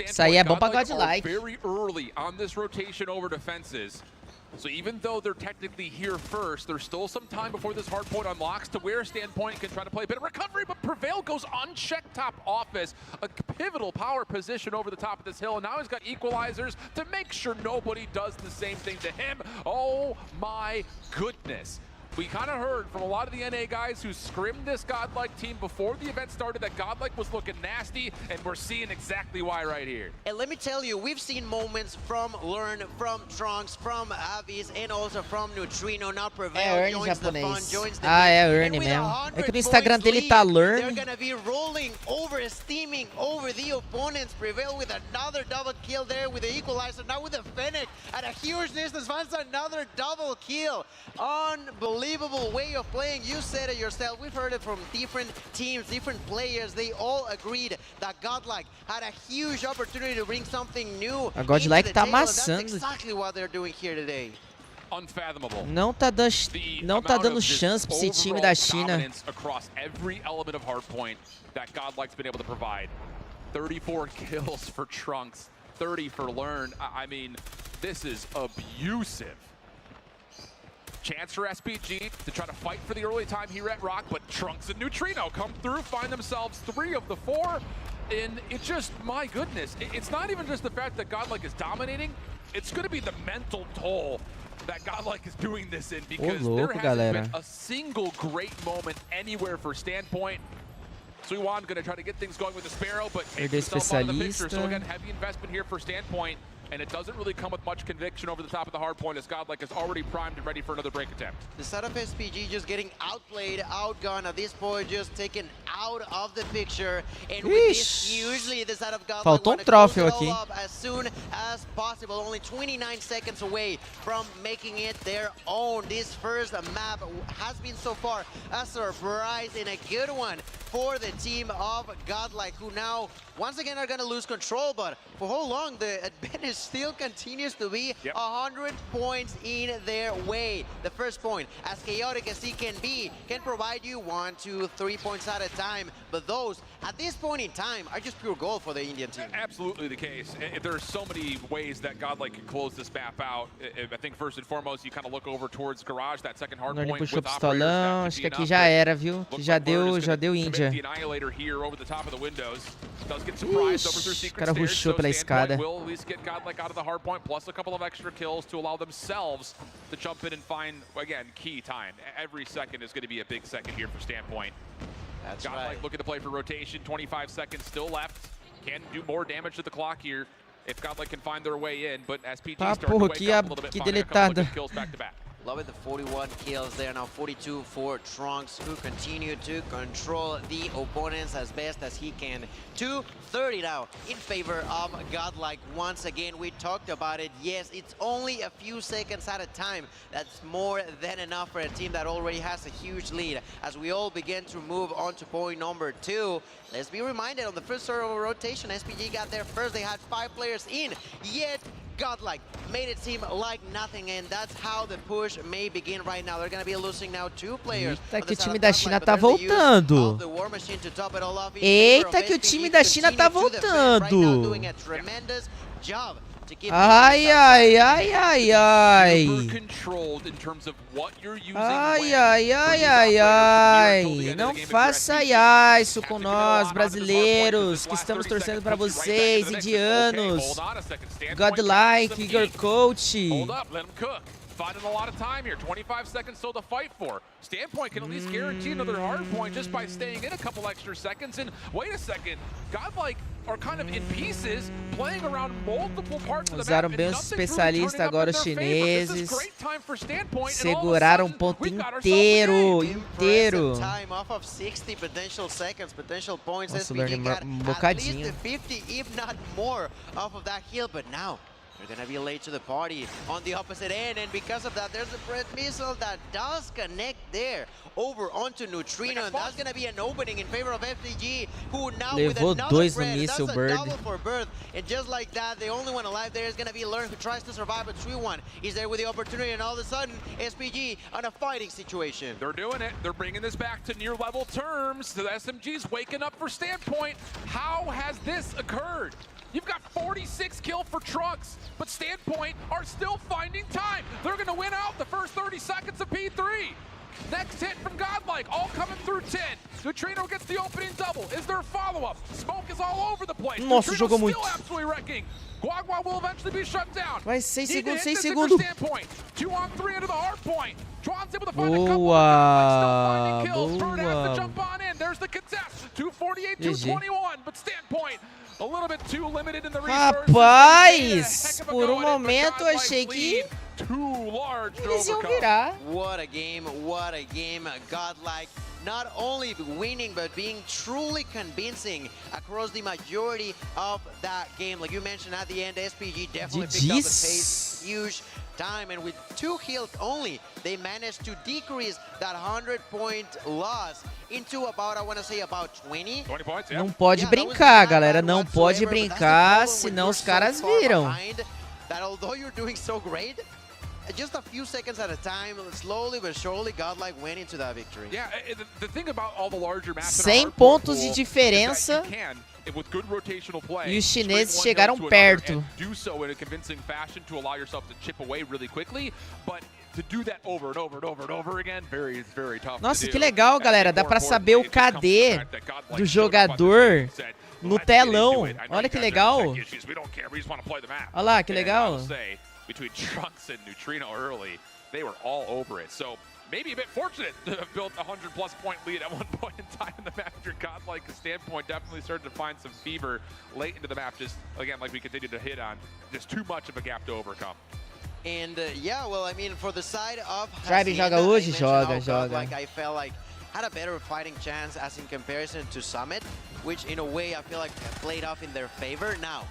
Isso aí é bom pra Godlike. So even though they're technically here first, there's still some time before this hard point unlocks to where Standpoint can try to play a bit of recovery, but Prevail goes unchecked top office, a pivotal power position over the top of this hill, and now he's got equalizers to make sure nobody does the same thing to him. Oh my goodness. We kind of heard from a lot of the NA guys who scrimmed this Godlike team before the event started that Godlike was looking nasty, and we're seeing exactly why right here. And let me tell you, we've seen moments from Learn, from Trunks, from Avis, and also from Neutrino. Now Prevail joins the fun, joins the Earn mesmo. É que no Instagram dele tá Learn. They're gonna be rolling over, steaming over the opponents. Prevail with another double kill there with the equalizer. Now with the Fennec at a huge distance finds another double kill. Unbelievable way of playing. You said it yourself. We've heard it from different teams, different players. They all agreed that Godlike had a huge opportunity to bring something new. A Godlike tá amassando. That's exactly what they're doing here today. Unfathomable. Não tá dando chance pra esse time da China. Across every element of Hardpoint that Godlike's been able to provide. 34 kills for Trunks, 30 for Learn. I mean, this is abusive. Chance for SPG to try to fight for the early time here at Rock, but Trunks and Neutrino come through, find themselves 3 of the 4. And it just, my goodness, it's not even just the fact that Godlike is dominating, it's going to be the mental toll that Godlike is doing this in, because there hasn't been a single great moment anywhere for Standpoint. Suiwan going to try to get things going with the Sparrow, but takes himself out of the picture. So again, heavy investment here for Standpoint, and it doesn't really come with much conviction over the top of the hard point, as Godlike is already primed and ready for another break attempt. The setup SPG just getting outplayed, outgunned at this point, just taken out of the picture. And with this, usually the setup Godlike faltou troféu aqui. As soon as possible, only 29 seconds away from making it their own. This first map has been so far a surprise and a good one for the team of Godlike, who now once again are going to lose control, but for how long the advantage still continues to be 100 points in their way. The first point, as chaotic as it can be, can provide you 1, 2, 3 points at a time, but those at this point in time are just pure gold for the Indian team. Absolutely the case. There are so many ways that Godlike can close this map out. I think first and foremost, you kind of look over towards Garage, that second hard point Puxou with pistolão, acho que aqui já era, viu? Que já deu Índia. The Annihilator here over the top of the windows. Does get surprised over through secret cara rushou pela escada. Will at least get Godlike out of the hard point, plus a couple of extra kills to allow themselves to jump in and find, again, key time. Every second is going to be a big second here for Standpoint. That's Godlike looking to play for rotation, 25 seconds still left. Can do more damage to the clock here if Godlike can find their way in, but SPG starting to wake up a little bit, finding a couple of kills back to back. Love it, the 41 kills there, now 42 for Trunks, who continue to control the opponents as best as he can. 230 now in favor of Godlike. Once again, we talked about it. Yes, it's only a few seconds at a time. That's more than enough for a team that already has a huge lead. As we all begin to move on to point number 2, let's be reminded on the first sort of rotation, SPG got there first. They had 5 players in, yet Godlike made it seem like nothing, and that's how the push may begin right now. They're going to be losing now 2 players. Eita, que o time da China tá voltando. Eita, que o time da China tá voltando. Ai, ai, ai, ai, ai. Ai, ai, ai, ai, ai. Não faça isso com nós, brasileiros, que estamos torcendo pra vocês, indianos. Godlike, your coach. Finding a lot of time here, 25 seconds still to fight for. Standpoint can at least guarantee another hard point just by staying in a couple extra seconds. And wait a second, Godlike are kind of in pieces, playing around multiple parts of the map. Usaram bem os especialistas agora, os chineses. Seguraram o ponto inteiro, inteiro. Nossa, um bocadinho. They're going to be late to the party on the opposite end, and because of that, there's a breath missile that does connect there over onto Neutrino, and that's going to be an opening in favor of FDG, who now with another breath, that's a double for birth, and just like that, the only one alive there is going to be Learn, who tries to survive, but 3-1 is there with the opportunity, and all of a sudden, SPG on a fighting situation. They're doing it. They're bringing this back to near level terms. The SMG's waking up for Standpoint. How has this occurred? You've got 46 kills for Trunks, but Standpoint are still finding time. They're going to win out the first 30 seconds of P3. Next hit from Godlike, all coming through 10. Neutrino gets the opening double. Is there a follow-up? Smoke is all over the place. Nossa, jogou muito. Still absolutely wrecking. Guagua will eventually be shut down. Vai, 6 segundos, 6 segundos. 2 on 3 into the hard point. Tron's able to find a couple of still finding kills. Bird has to jump on in. There's the contest. 248, 221, but Standpoint a little bit too limited in the Rapaz, por momento achei que eles iam virar. What a game, Godlike. Not only winning, but being truly convincing across the majority of that game. Like you mentioned at the end, SPG definitely picked up the pace. Huge time, and with 2 kills only, they managed to decrease that 100-point loss into about, I want to say, about 20 points. Não pode brincar, galera. Não pode brincar, senão os caras viram. That although you're doing so great, just a few seconds at a time, slowly but surely, Godlike went into that victory. Yeah, the thing about all the larger maps 100 pontos de diferença. E os chineses chegaram perto. Do so in a convincing fashion to allow yourself to chip away really quickly, but Nossa, que legal, galera. Dá pra saber o KD do jogador no telão. Olha que legal. Olha lá, que legal. Maybe a bit fortunate to have built a 100+ point lead at one point in time in the map. Your godlike standpoint definitely started to find some fever late into the map. Just again, like we continue to hit on, just too much of a gap to overcome. And yeah, well, I mean, for the side of Tribe joga hoje, joga. Like I felt like had a better fighting chance as in comparison to Summit, which in a way I feel like played off in their favor. Now,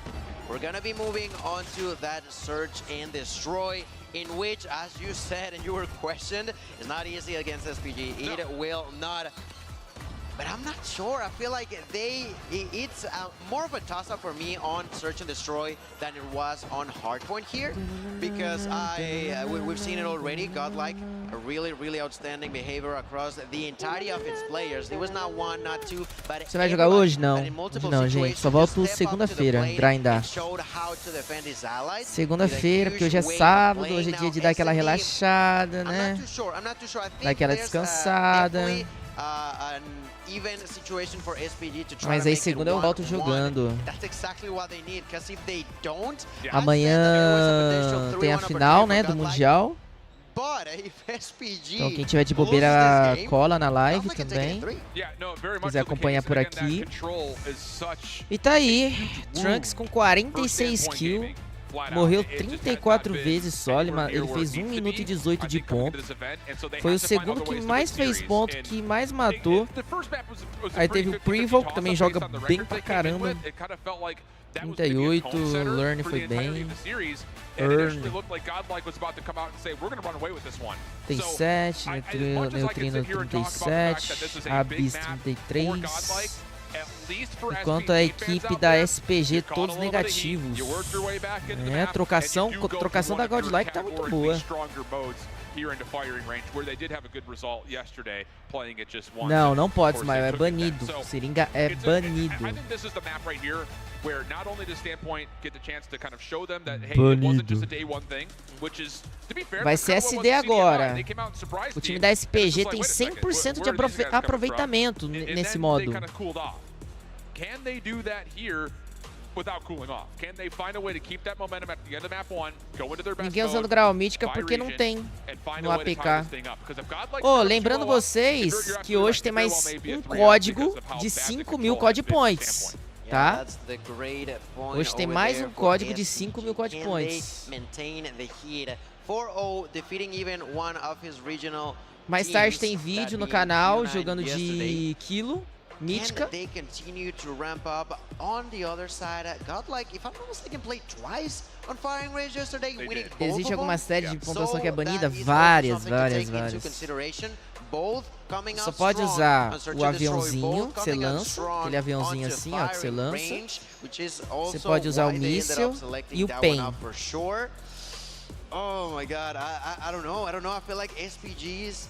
we're gonna be moving on to that search and destroy, in which, as you said and you were questioned, is not easy against SPG. It will not. But I'm not sure. I feel like it's more of a toss-up for me on Search and Destroy than it was on Hardpoint here, because we've seen it already. Godlike, a really outstanding behavior across the entirety of its players. It was not one, not two, but você vai jogar hoje? Não. Hoje não, gente. Só volto segunda-feira, grindar. Segunda-feira, porque hoje é sábado, hoje é dia de dar aquela relaxada, né? Dar aquela descansada. Mas aí segunda eu volto jogando. Amanhã tem a final, né, do Mundial. Então quem tiver de bobeira cola na live também. Se quiser acompanhar por aqui. E tá aí, Trunks com 46 kills. Morreu 34 vezes só, ele fez 1 minuto e 18 de ponto. Foi o segundo que mais fez ponto, que mais matou. Aí teve o Prival, que também joga bem pra caramba. 38, Learn foi bem. Earn. Tem 7, Neutrino 37, Abyss 33. Enquanto a equipe da SPG todos negativos. É, trocação da Godlike tá muito boa. Não, não pode, Smile, é banido. Seringa é banido. Vai ser SD agora. O time da SPG tem 100% de aproveitamento nesse modo. Ninguém usando grau mítica porque não tem no APK. Lembrando vocês que hoje tem mais um código de 5.000 COD Points. Tá? Hoje tem mais um código de 5.000 COD Points. Mais tarde tem vídeo no canal jogando de Kilo, Mítica. Existe alguma série de pontuação que é banida? Várias. Só pode usar o aviãozinho que você lança, aquele aviãozinho assim, ó, que você lança. Você pode usar o míssil e o pen. Oh my god, I don't know. I feel like SPGs,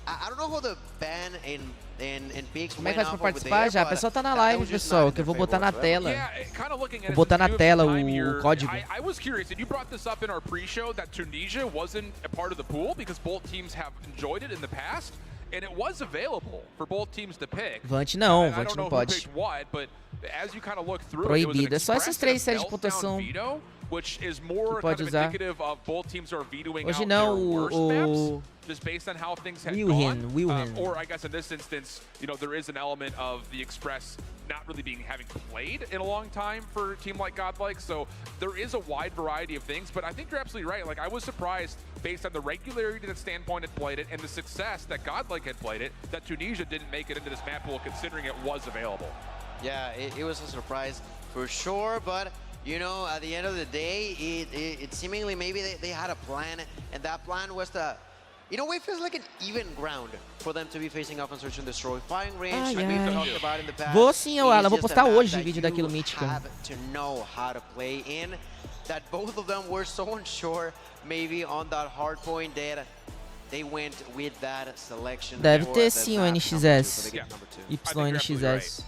I don't know how the ban in Pigs. Como é que faz pra participar já? A pessoa tá na live, pessoal, que eu vou botar na tela. Vou botar na tela o código. I was curious, and you brought this up in our pre-show that Tunisia wasn't a part of the pool because both teams have enjoyed it in the past, and it was available for both teams to pick. Vant não pode. Proibido. É só essas 3 séries de pontuação que pode usar. Hoje não, o Wilhelm. Or I guess in this instance, you know, there is an element of the Express not really having played in a long time for a team like Godlike, so there is a wide variety of things, but I think you're absolutely right. Like, I was surprised based on the regularity that Standpoint had played it and the success that Godlike had played it, that Tunisia didn't make it into this map pool considering it was available. Yeah, it was a surprise for sure, but you know, at the end of the day, it seemingly maybe they had a plan, and that plan was to, in a way, it feels like an even ground for them to be facing off on Search and Destroy. Firing range, like we've talked about in the past. Vou sim, Alan, vou postar hoje o vídeo daquilo mítico. Have to know how to play in. That both of them were so unsure, maybe on that hard point that they went with that selection. Deve ter sim o NXS. YNXS.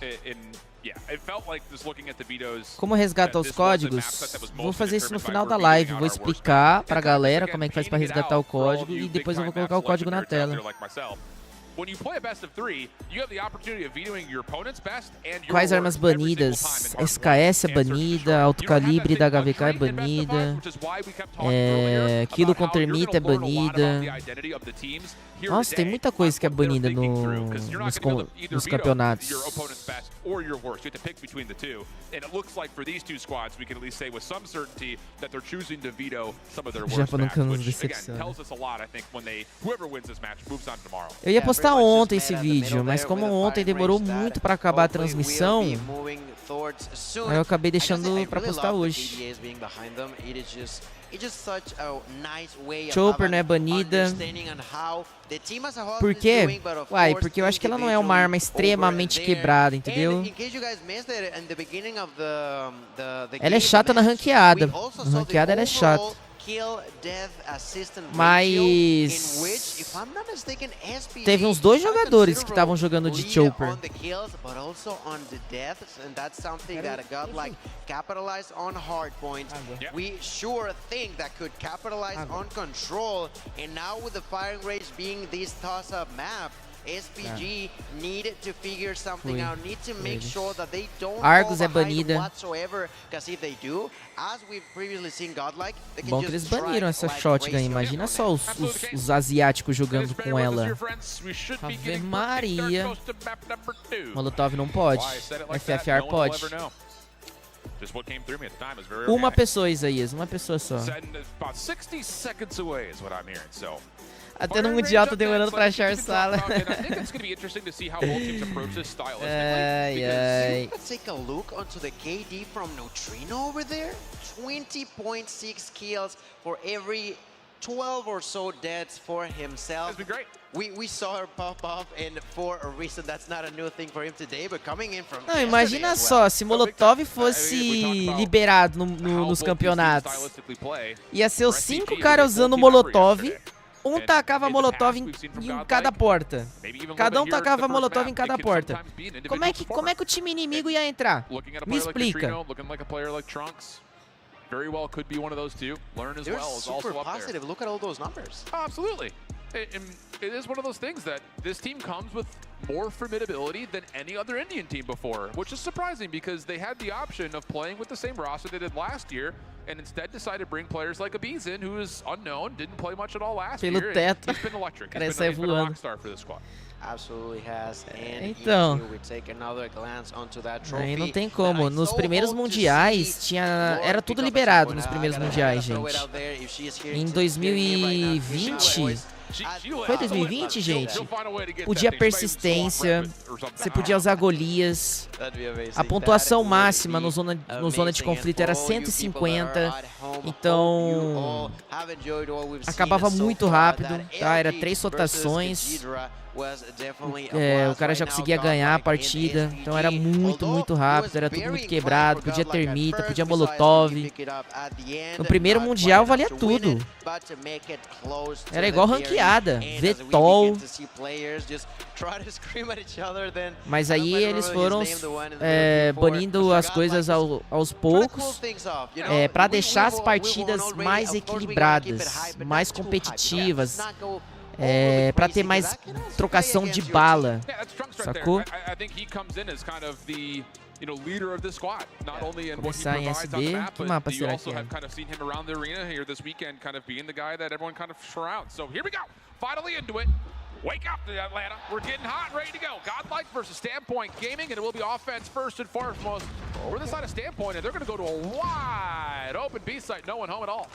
Como resgatar os códigos? Vou fazer isso no final da live. Vou explicar pra galera como é que faz pra resgatar o código e depois eu vou colocar o código na tela. Quais armas banidas? SKS é banida, autocalibre da HVK é banida, quilo com termita é banida. Nossa, tem muita coisa que é banida nos campeonatos. Já pra nunca nos decepciona. Eu ia postar ontem esse vídeo, mas como ontem demorou muito pra acabar a transmissão, aí eu acabei deixando pra postar hoje. Chopper não é banida. Por quê? Uai, porque eu acho que ela não é uma arma extremamente quebrada, entendeu? Ela é chata na ranqueada. Na ranqueada ela é chata. Mas teve uns 2 jogadores que estavam jogando de Chopper. SPG needed to figure something out, need to make sure that they don't Argus é banida. whatsoever, because if they do, as we've previously seen Godlike, they can Bom que eles baniram essa shotgun, imagina só os asiáticos jogando com ela. Ave Maria. Molotov não pode, FFR pode. Uma pessoa, Isaías, uma pessoa só. Até no Mundial tô demorando pra achar sala. Ai, ai. Let's take a look onto the KD from Neutrino over there. 20.6 kills for every 12 or so deaths for himself. That's been great. We saw her pop off, and for a reason that's not a new thing for him today, but coming in from Não, imagina só, se Molotov fosse liberado nos campeonatos. Ia ser os 5 caras usando Molotov. Um tacava Molotov em cada porta. Cada um tacava Molotov em cada porta. Como é que o time inimigo ia entrar? Me explica. Very well could be one of those two. Learn as well is also up there. Look at all those numbers. Oh, absolutely. It is one of those things that this team comes with more formidability than any other Indian team before, which is surprising because they had the option of playing with the same roster they did last year and instead decided to bring players like Abiz in, who is unknown, didn't play much at all last year. Teto. He's been electric. He's been a rock star for this squad. Absolutely has. And então, we take another glance onto that trophy. aí não tem como. Nos primeiros mundiais era tudo liberado nos primeiros mundiais, gente. Em 2020, foi 2020, gente? Podia persistência, você podia usar Golias. A pontuação máxima no zona de conflito era 150. Então, acabava muito rápido, tá? Era 3 rotações. O cara já conseguia ganhar a partida, então era muito rápido, era tudo muito quebrado, podia termita, podia molotov. No primeiro mundial valia tudo, era igual ranqueada, Vetol. Mas aí eles foram banindo as coisas aos poucos, para deixar as partidas mais equilibradas, mais competitivas. Pra ter mais trocação de bala, sacou? Começar em SD, que mapa será que é? Wake up, Atlanta. We're getting hot and ready to go. Godlike versus Standpoint Gaming, and it will be offense first and foremost. We're this side of Standpoint, and they're going to go to a wide open B site. No one home at all.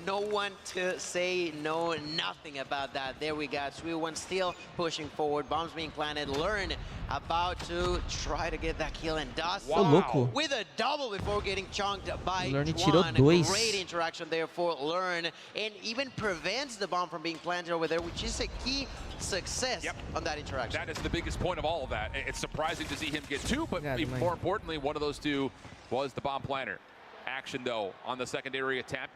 No one to say nothing about that. There we got Sweet still pushing forward. Bombs being planted. Learn about to try to get that kill, and does with a double before getting chunked by Juan. Great interaction there for Learn, and even prevents the bomb from being planted over there, which is a key success on that interaction. That is the biggest point of all of that. It's surprising to see him get 2, but even more importantly, one of those 2 was the bomb planter. Action though on the secondary attempt.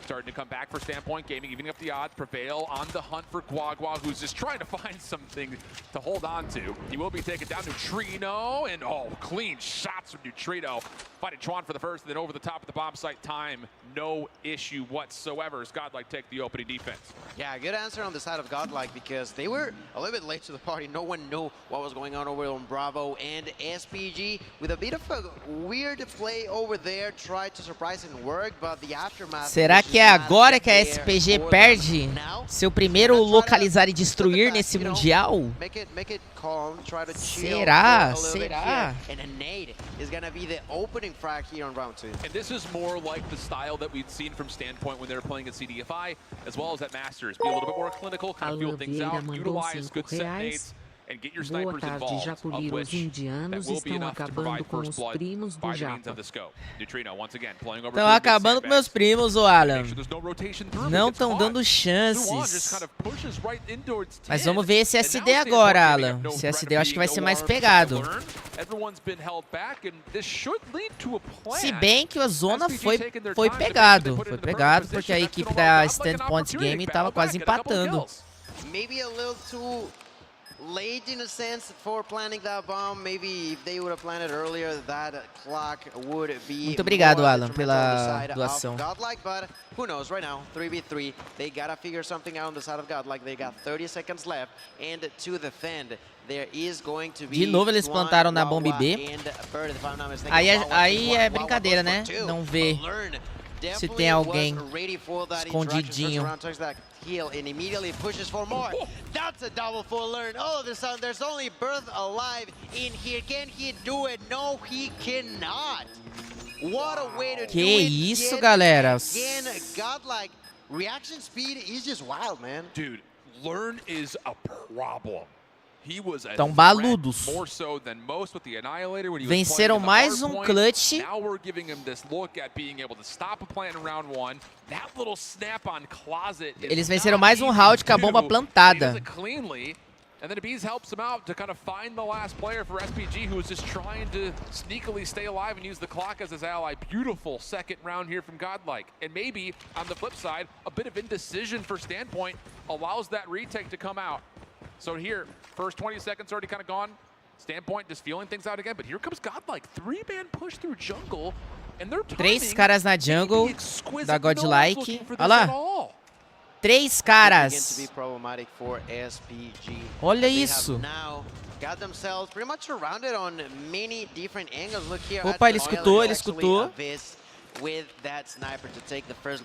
Starting to come back for Standpoint Gaming, evening up the odds. Prevail on the hunt for Guagua, who's just trying to find something to hold on to. He will be taken down. Neutrino, and clean shots from Neutrino. Fighting Chuan for the first, and then over the top of the bomb site. Time, no issue whatsoever as Godlike take the opening defense. Yeah, good answer on the side of Godlike because they were a little bit late to the party. No one knew what was going on over on Bravo, and SPG with a bit of a weird play over there tried to surprise and work, but the aftermath. Será que é agora que a SPG perde seu primeiro localizar e destruir nesse Mundial? Será? Será? And a nade is going to be the opening frag here on round 2. And this is more like the style that we'd seen from Standpoint when they were playing at CDFI, as well as at Masters. Be a little bit more clinical, kind of feel things out, utilize good set nades, and get your snipers involved, of which that will be enough to provide first blood by the means of the scope. Neutrino, once again, playing over. Estão acabando com meus primos, ô Alan. Não estão dando chances. Mas vamos ver esse SD agora, Alan. Esse SD eu acho que vai ser mais pegado. Se bem que a zona foi pegado. Foi pegado porque a equipe da Standpoint Game estava quase empatando. Maybe a little too late in a sense for planting that bomb. Maybe if they would have planted earlier, that clock would be. Muito obrigado, Alan, pela doação. Godlike, but who knows? Right now, 3v3. They gotta figure something out on the side of Godlike. They got 30 seconds left, and to defend, there is going to be. De novo eles plantaram na bomba B. Aí é brincadeira, né? Não vê se tem alguém escondidinho. And immediately pushes for more. That's a double for Learn. All of a sudden, there's only Birth alive in here. Can he do it? No, he cannot. What a way to do it. Que isso, galera? Again, Godlike reaction speed is just wild, man. Dude, Learn is a problem. Estão baludos. Venceram mais um clutch. Eles venceram mais um round com a bomba plantada. And then Bees helps him out to kind of find the last player for SPG, who is just trying to sneakily stay alive and use the clock as his ally. Beautiful second round here from Godlike. And maybe, on the flip side, a bit of indecision for Standpoint allows that retake to come out. So here, first 20 seconds already kind of gone. Standpoint just feeling things out again, but here comes Godlike. 3-man push through jungle, and they're timing. 3 caras na jungle da Godlike. Olha lá. 3 caras. Olha isso. Opa, ele escutou, ele escutou.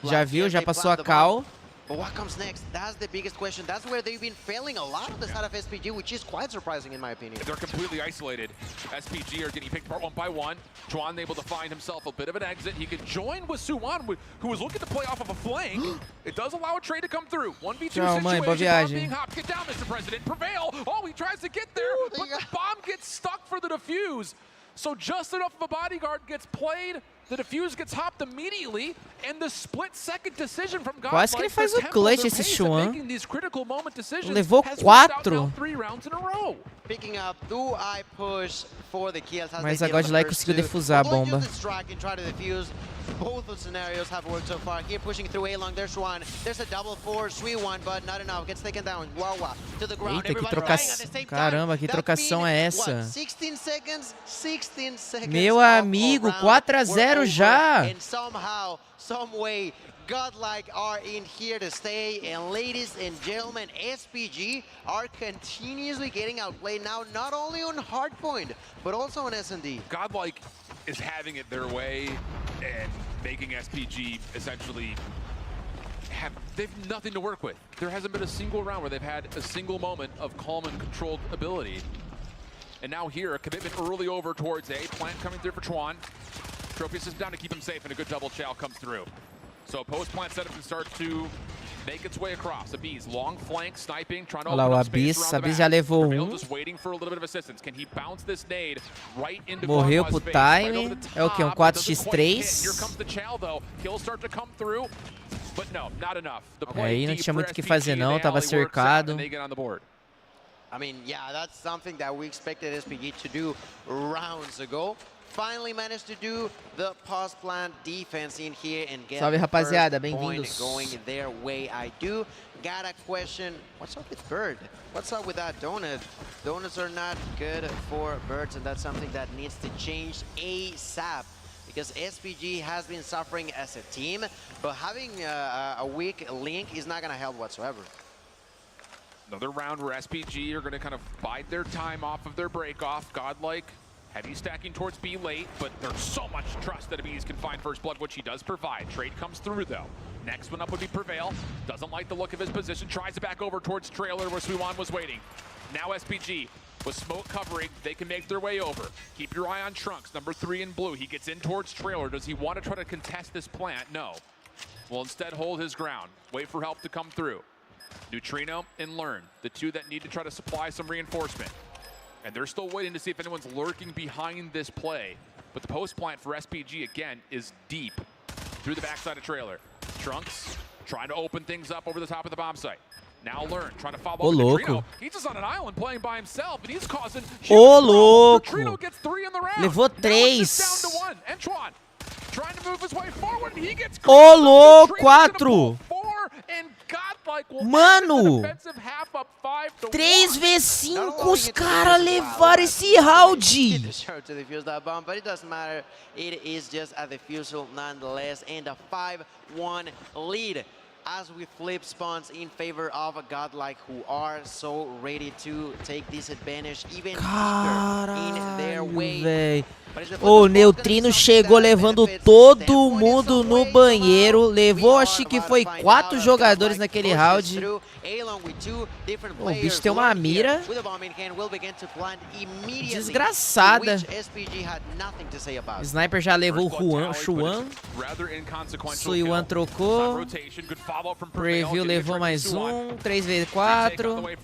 Já viu, já passou a cal. But what comes next? That's the biggest question. That's where they've been failing a lot on the side of SPG, which is quite surprising in my opinion. They're completely isolated. SPG are getting picked apart one by one. Chuan able to find himself a bit of an exit. He could join with Suwan, who was looking to play off of a flank. It does allow a trade to come through. 1v2 situation. Being hopped. Get down, Mr. President. Prevail. Oh, he tries to get there, but the bomb gets stuck for the defuse. So just enough of a bodyguard gets played. The defuse gets hopped immediately, and the split-second decision from Godlike. Quase que ele faz o clutch esse Chuan. Levou 4. Mas a Godlike conseguiu defusar a bomba. Both scenarios have worked so far. Here pushing through A long, there's one. There's a double for Sui one, but not enough. Gets taken down. Wawa to the ground. Eita, que trocação. Caramba, que trocação é essa? 16 seconds, 16 seconds. Meu amigo, 4-0 já. And somehow, some way, Godlike are in here to stay. And ladies and gentlemen, SPG are continuously getting outplayed now, not only on hardpoint, but also on S&D. Godlike is having it their way and making SPG essentially they've nothing to work with. There hasn't been a single round where they've had a single moment of calm and controlled ability. And now here, a commitment early over towards A. Plant coming through for Chuan. Trophy system down to keep him safe, and a good double chow comes through. So post-plant setup can start to make its way across. Abiz, long flank, sniping, trying to open up space around the back. Já levou just waiting for a little bit of assistance. Can he bounce this nade right into Morreu pro time. É o que? 4x3. Here comes the chow, though. He'll start to come through. But no, not enough. Aí não tinha muito o que fazer não, tava cercado. I mean, yeah, that's something that we expected SPG to do rounds ago. finally managed to do the pause plan defense in here and get Salve, the rapaziada, first point bem-vindos. going their way. I do got a question. What's up with Bird? What's up with that donut? Donuts are not good for birds, and that's something that needs to change ASAP. Because SPG has been suffering as a team, but having a weak link is not going to help whatsoever. Another round where SPG are going to kind of bide their time off of their break-off. Godlike, heavy stacking towards B late, but there's so much trust that Abiz can find first blood, which he does provide. Trade comes through, though. Next one up would be Prevail. Doesn't like the look of his position. Tries it back over towards Trailer where Suwon was waiting. Now SPG. With smoke covering, they can make their way over. Keep your eye on Trunks, number 3 in blue. He gets in towards Trailer. Does he want to try to contest this plant? No. Will instead hold his ground. Wait for help to come through. Neutrino and Learn, the two that need to try to supply some reinforcement. And they're still waiting to see if anyone's lurking behind this play. But the post plant for SPG, again, is deep through the backside of Trailer. Trunks trying to open things up over the top of the bomb site. Now Learn, trying to follow up Neutrino. He's just on an island playing by himself, and he's causing Neutrino gets 3 in the round. Levou 3. Down to 1. Entron trying to move his way forward, and he gets Ô, louco, 4. Mano, 3v5 os caras levaram esse round. But it doesn't matter. It is just a defusal nonetheless, and a 5-1 lead. As we flip spawns in favor of a Godlike, who are so ready to take this advantage even deeper in their way. O Neutrino chegou levando todo mundo no banheiro. Levou, acho que foi 4 jogadores naquele round. O bicho tem uma mira desgraçada. O Sniper já levou o Xuan. Suiwan trocou. Preview levou mais um. 3v4.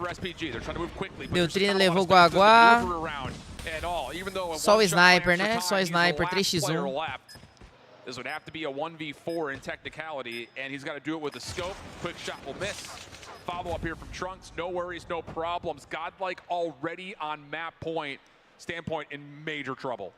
Neutrino levou o Guaguá. Só o Sniper, né? Só o Sniper, 3x1. This would have to be a 1v4 in technicality, and he's got to do it with a scope. Quick shot will miss. Follow up here from Trunks. No worries, no problems. Godlike already on map point standpoint in major trouble.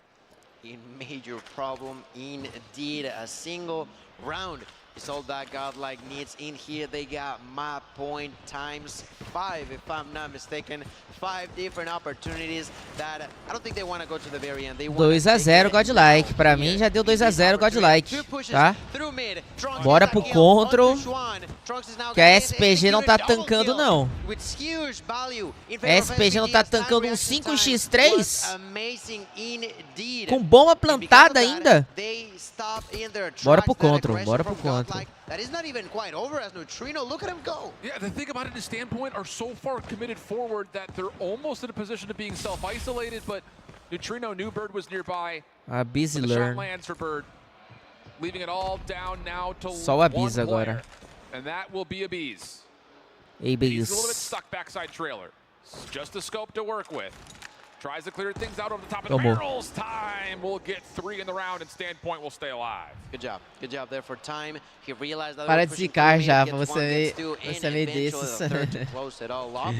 In major problem indeed. A single round is all that Godlike needs in here. They got map point times 5, if I'm not mistaken. 5 different opportunities that I don't think they want to go to the very end. 2x0 Godlike. Pra mim já deu 2x0 Godlike, tá? Bora pro control. Que a SPG não tá tancando, não. A SPG não tá tancando um 5x3? Com bomba plantada ainda? Bora pro control, bora pro control. That is not even quite over as Neutrino. Look at him go. Yeah, the thing about it is Standpoint are so far committed forward that they're almost in a position of being self-isolated, but Neutrino knew Bird was nearby. A busy Shot learn. lands for Bird, leaving it all down now to Só o Abiz agora. And that will be Abiz. Abiz. He's a little bit stuck backside Trailer. Just a scope to work with. Tries to clear things out over the top of the barrels. Time will get 3 in the round, and Standpoint will stay alive. Good job. Good job there for Time. He realized that Para de zicar já, você é meio desses. Close it all up.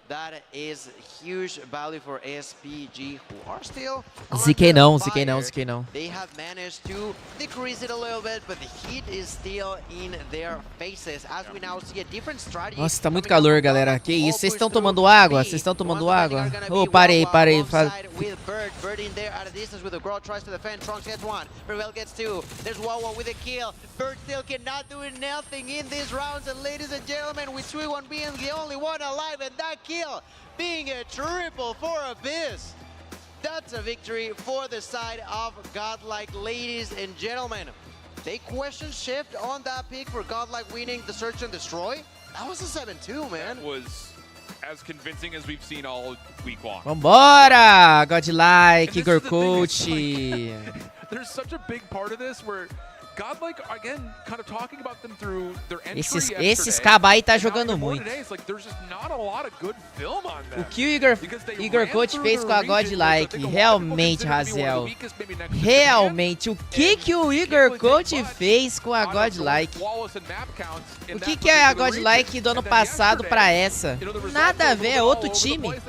That is huge value for SPG, who are still Ziquei não, ziquei não, ziquei não. They have managed to decrease it a little bit, but the heat is still in their faces as we now see a different strategy. Nossa, tá muito calor, galera. Que isso? Vocês estão tomando água? Vocês estão tomando água? Oh, parei. With Bird in there at a distance with the Grow tries to defend. Trunks gets 1. Prevail gets 2. There's Wawa with a kill. Bird still cannot do nothing in these rounds, and ladies and gentlemen, with Suiwan being the only one alive, and that kill being a triple for Abyss. That's a victory for the side of Godlike, ladies and gentlemen. They question shift on that pick for Godlike winning the search and destroy. That was a 7-2, man. That was as convincing as we've seen all week long. Vambora! Godlike, Igor Coach. There's such a big part of this where Godlike, again, kind of talking about them through their entry Esses cabas aí tá jogando muito. O que o Igor Coach fez com a Godlike, realmente, Razel. Realmente, o que o Igor Coach fez com a Godlike? O que é a Godlike do ano passado pra essa? Nada a ver, é outro time. Outro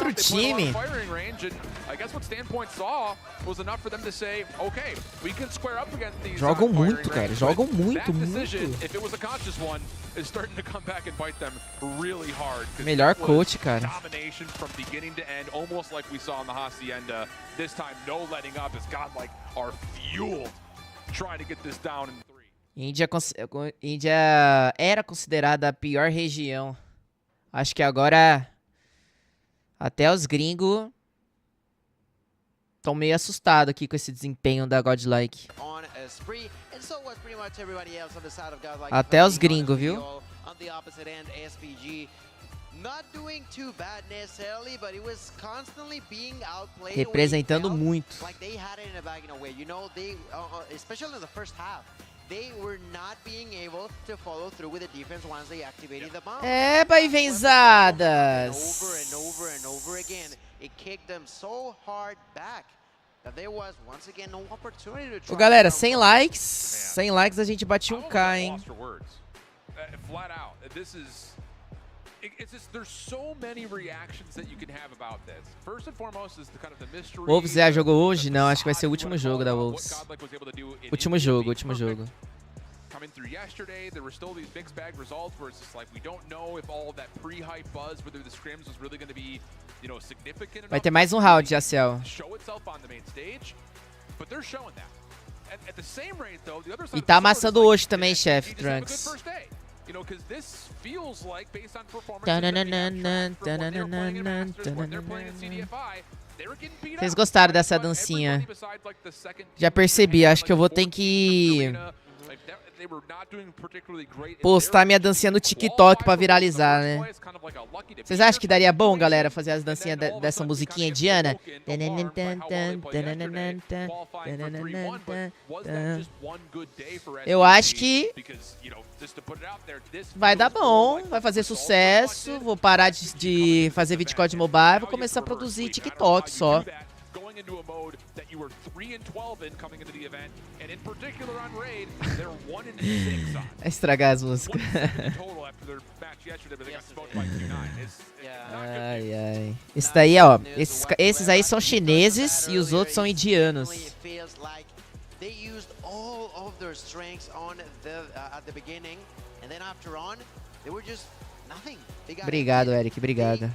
time. Jogam muito, cara. Jogam muito, muito. Melhor coach, cara. Índia era considerada a pior região. Acho que agora até os gringos estão meio assustados aqui com esse desempenho da Godlike. Até os gringos, viu? Representando muito. É, baivenzadas. Ô, galera, 100 likes. 100 likes a gente bate 1K, hein? Wolves já jogou hoje? Não, acho que vai ser o último jogo da Wolves. Último jogo. Coming through yesterday, there were still these mixed bag results where it's just like we don't know if all that pre-hype buzz, whether the scrims was really going to be, you know, significant enough. Vai ter mais round, Jaciel. Show itself on the main stage, but they're showing that. At the same rate though, the other side. E tá amassando hoje também, chefe Trunks. You know, because this feels like based on performance. Vocês gostaram dessa dancinha? Já percebi, acho que eu vou ter que postar minha dancinha no TikTok pra viralizar, né? Vocês acham que daria bom, galera, fazer as dancinhas dessa musiquinha indiana? Eu acho que vai dar bom, vai fazer sucesso. Vou parar de fazer vídeo de COD Mobile, vou começar a produzir TikTok só. Into a mode that you were 3-12 in coming into the event, and in particular on raid, they're 1-6 on. Estragar as músicas. Ai, ai. Esse daí, ó, esses aí são chineses e os outros são indianos. Obrigado, Eric, obrigado.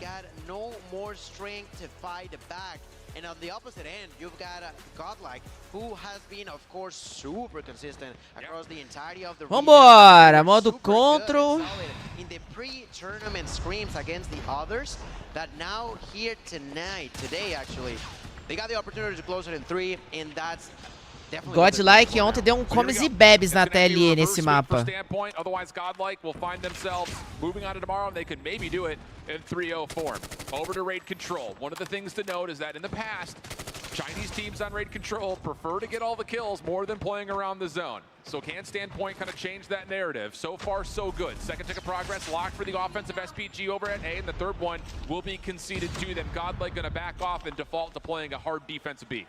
And on the opposite end, you've got Godlike, who has been, of course, super consistent across the entirety of the region. Vambora, modo control. In the pre-tournament scrims against the others, that now here today actually, they got the opportunity to close it in 3, and that's Godlike ontem deu comes e bebes na TLE nesse mapa. Otherwise, Godlike will find themselves moving on to tomorrow, and they could maybe do it in 3-0 form. Over to raid control. One of the things to note is that in the past, Chinese teams on raid control prefer to get all the kills more than playing around the zone. So can Standpoint kind of change that narrative? So far, so good. Second tick of progress locked for the offensive SPG over at A, and the third one will be conceded to them. Godlike going to back off and default to playing a hard defensive B.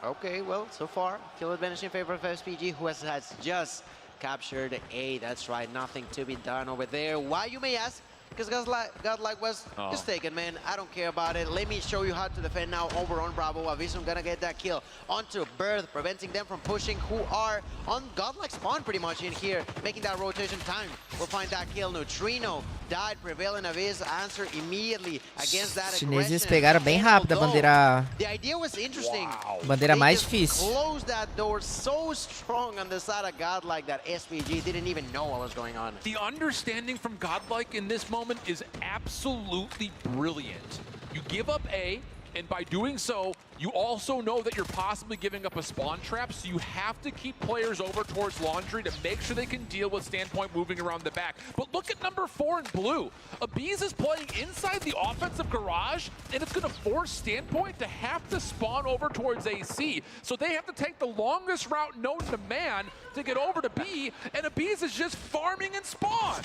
Okay, well, so far, kill advantage in favor of SPG, who has just captured A. That's right, nothing to be done over there. Why, you may ask? Because Godlike was just taken, man. I don't care about it. Let me show you how to defend now over on Bravo. Avisum gonna get that kill onto Birth, preventing them from pushing, who are on Godlike spawn pretty much in here, making that rotation time. We'll find that kill. Neutrino died, prevailing Avis answer immediately against that aggression. Os chineses pegaram bem rápido a bandeira. The idea was interesting. Bandeira mais difícil. Closed that door so strong on the side of Godlike that SPG didn't even know what was going on. The understanding from Godlike in this moment is absolutely brilliant. You give up A, And by doing so, you also know that you're possibly giving up a spawn trap, so you have to keep players over towards Laundry to make sure they can deal with Standpoint moving around the back. But look at number 4 in blue. Abiz is playing inside the offensive garage, and it's going to force Standpoint to have to spawn over towards AC. So they have to take the longest route known to man to get over to B, and Abiz is just farming and spawn.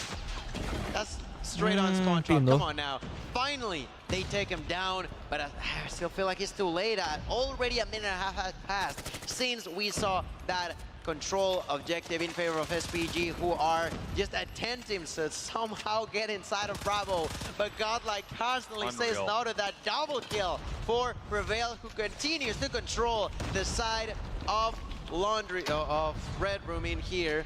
That's straight on spawn trap. Come on now. Finally, they take him down, but I still feel like it's too late. Already a minute and a half has passed since we saw that control objective in favor of SPG, who are just attempting to somehow get inside of Bravo. But Godlike constantly says no to that double kill for Prevail, who continues to control the side of Laundry, of Red Room in here.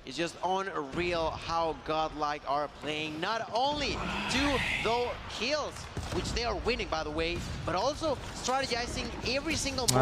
It's just unreal how Godlike are playing, not only to the kills, which they are winning, by the way, but also strategizing every single move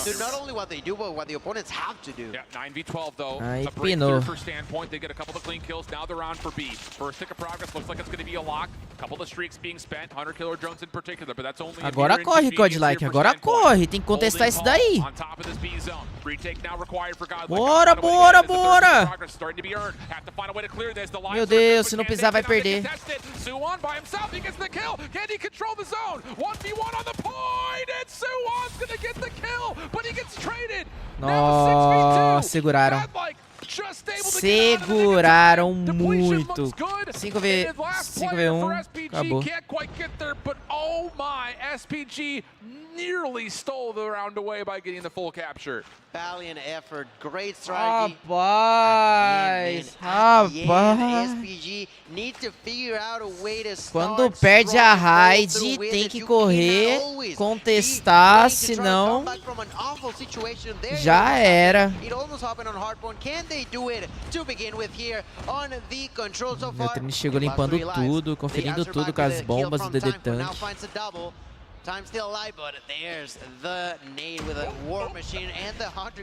to not only what they do, but what the opponents have to do. Yeah, 9v12 though. A breakthrough for Standpoint. They get a couple of clean kills. Now they're on for B. First tick of progress looks like it's going to be a lock. A couple of streaks being spent, Hunter Killer Drones in particular, but that's only agora corre, Godlike, agora corre. Tem que contestar isso daí. On top of this B zone. Retake now required for Godlike. Bora, bora, bora. Starting to be earned. Have to find a way to clear this. The Meu Deus, se não pisar vai perder. Suwon by himself, he gets the kill. Can he control the zone? 1v1 on the point, and Suwon's gonna get the kill, but he gets traded. Nossa, seguraram. Seguraram muito. 5v1, acabou. Can't quite get there, but oh my, SPG nearly stole the round away by getting the full capture. Valiant effort, great strategy. Rapaz, SPG need to figure out a way to quando perde a raid, tem que correr, contestar, senão já era. Meu treino chegou limpando tudo, conferindo tudo com as bombas do DD Tank.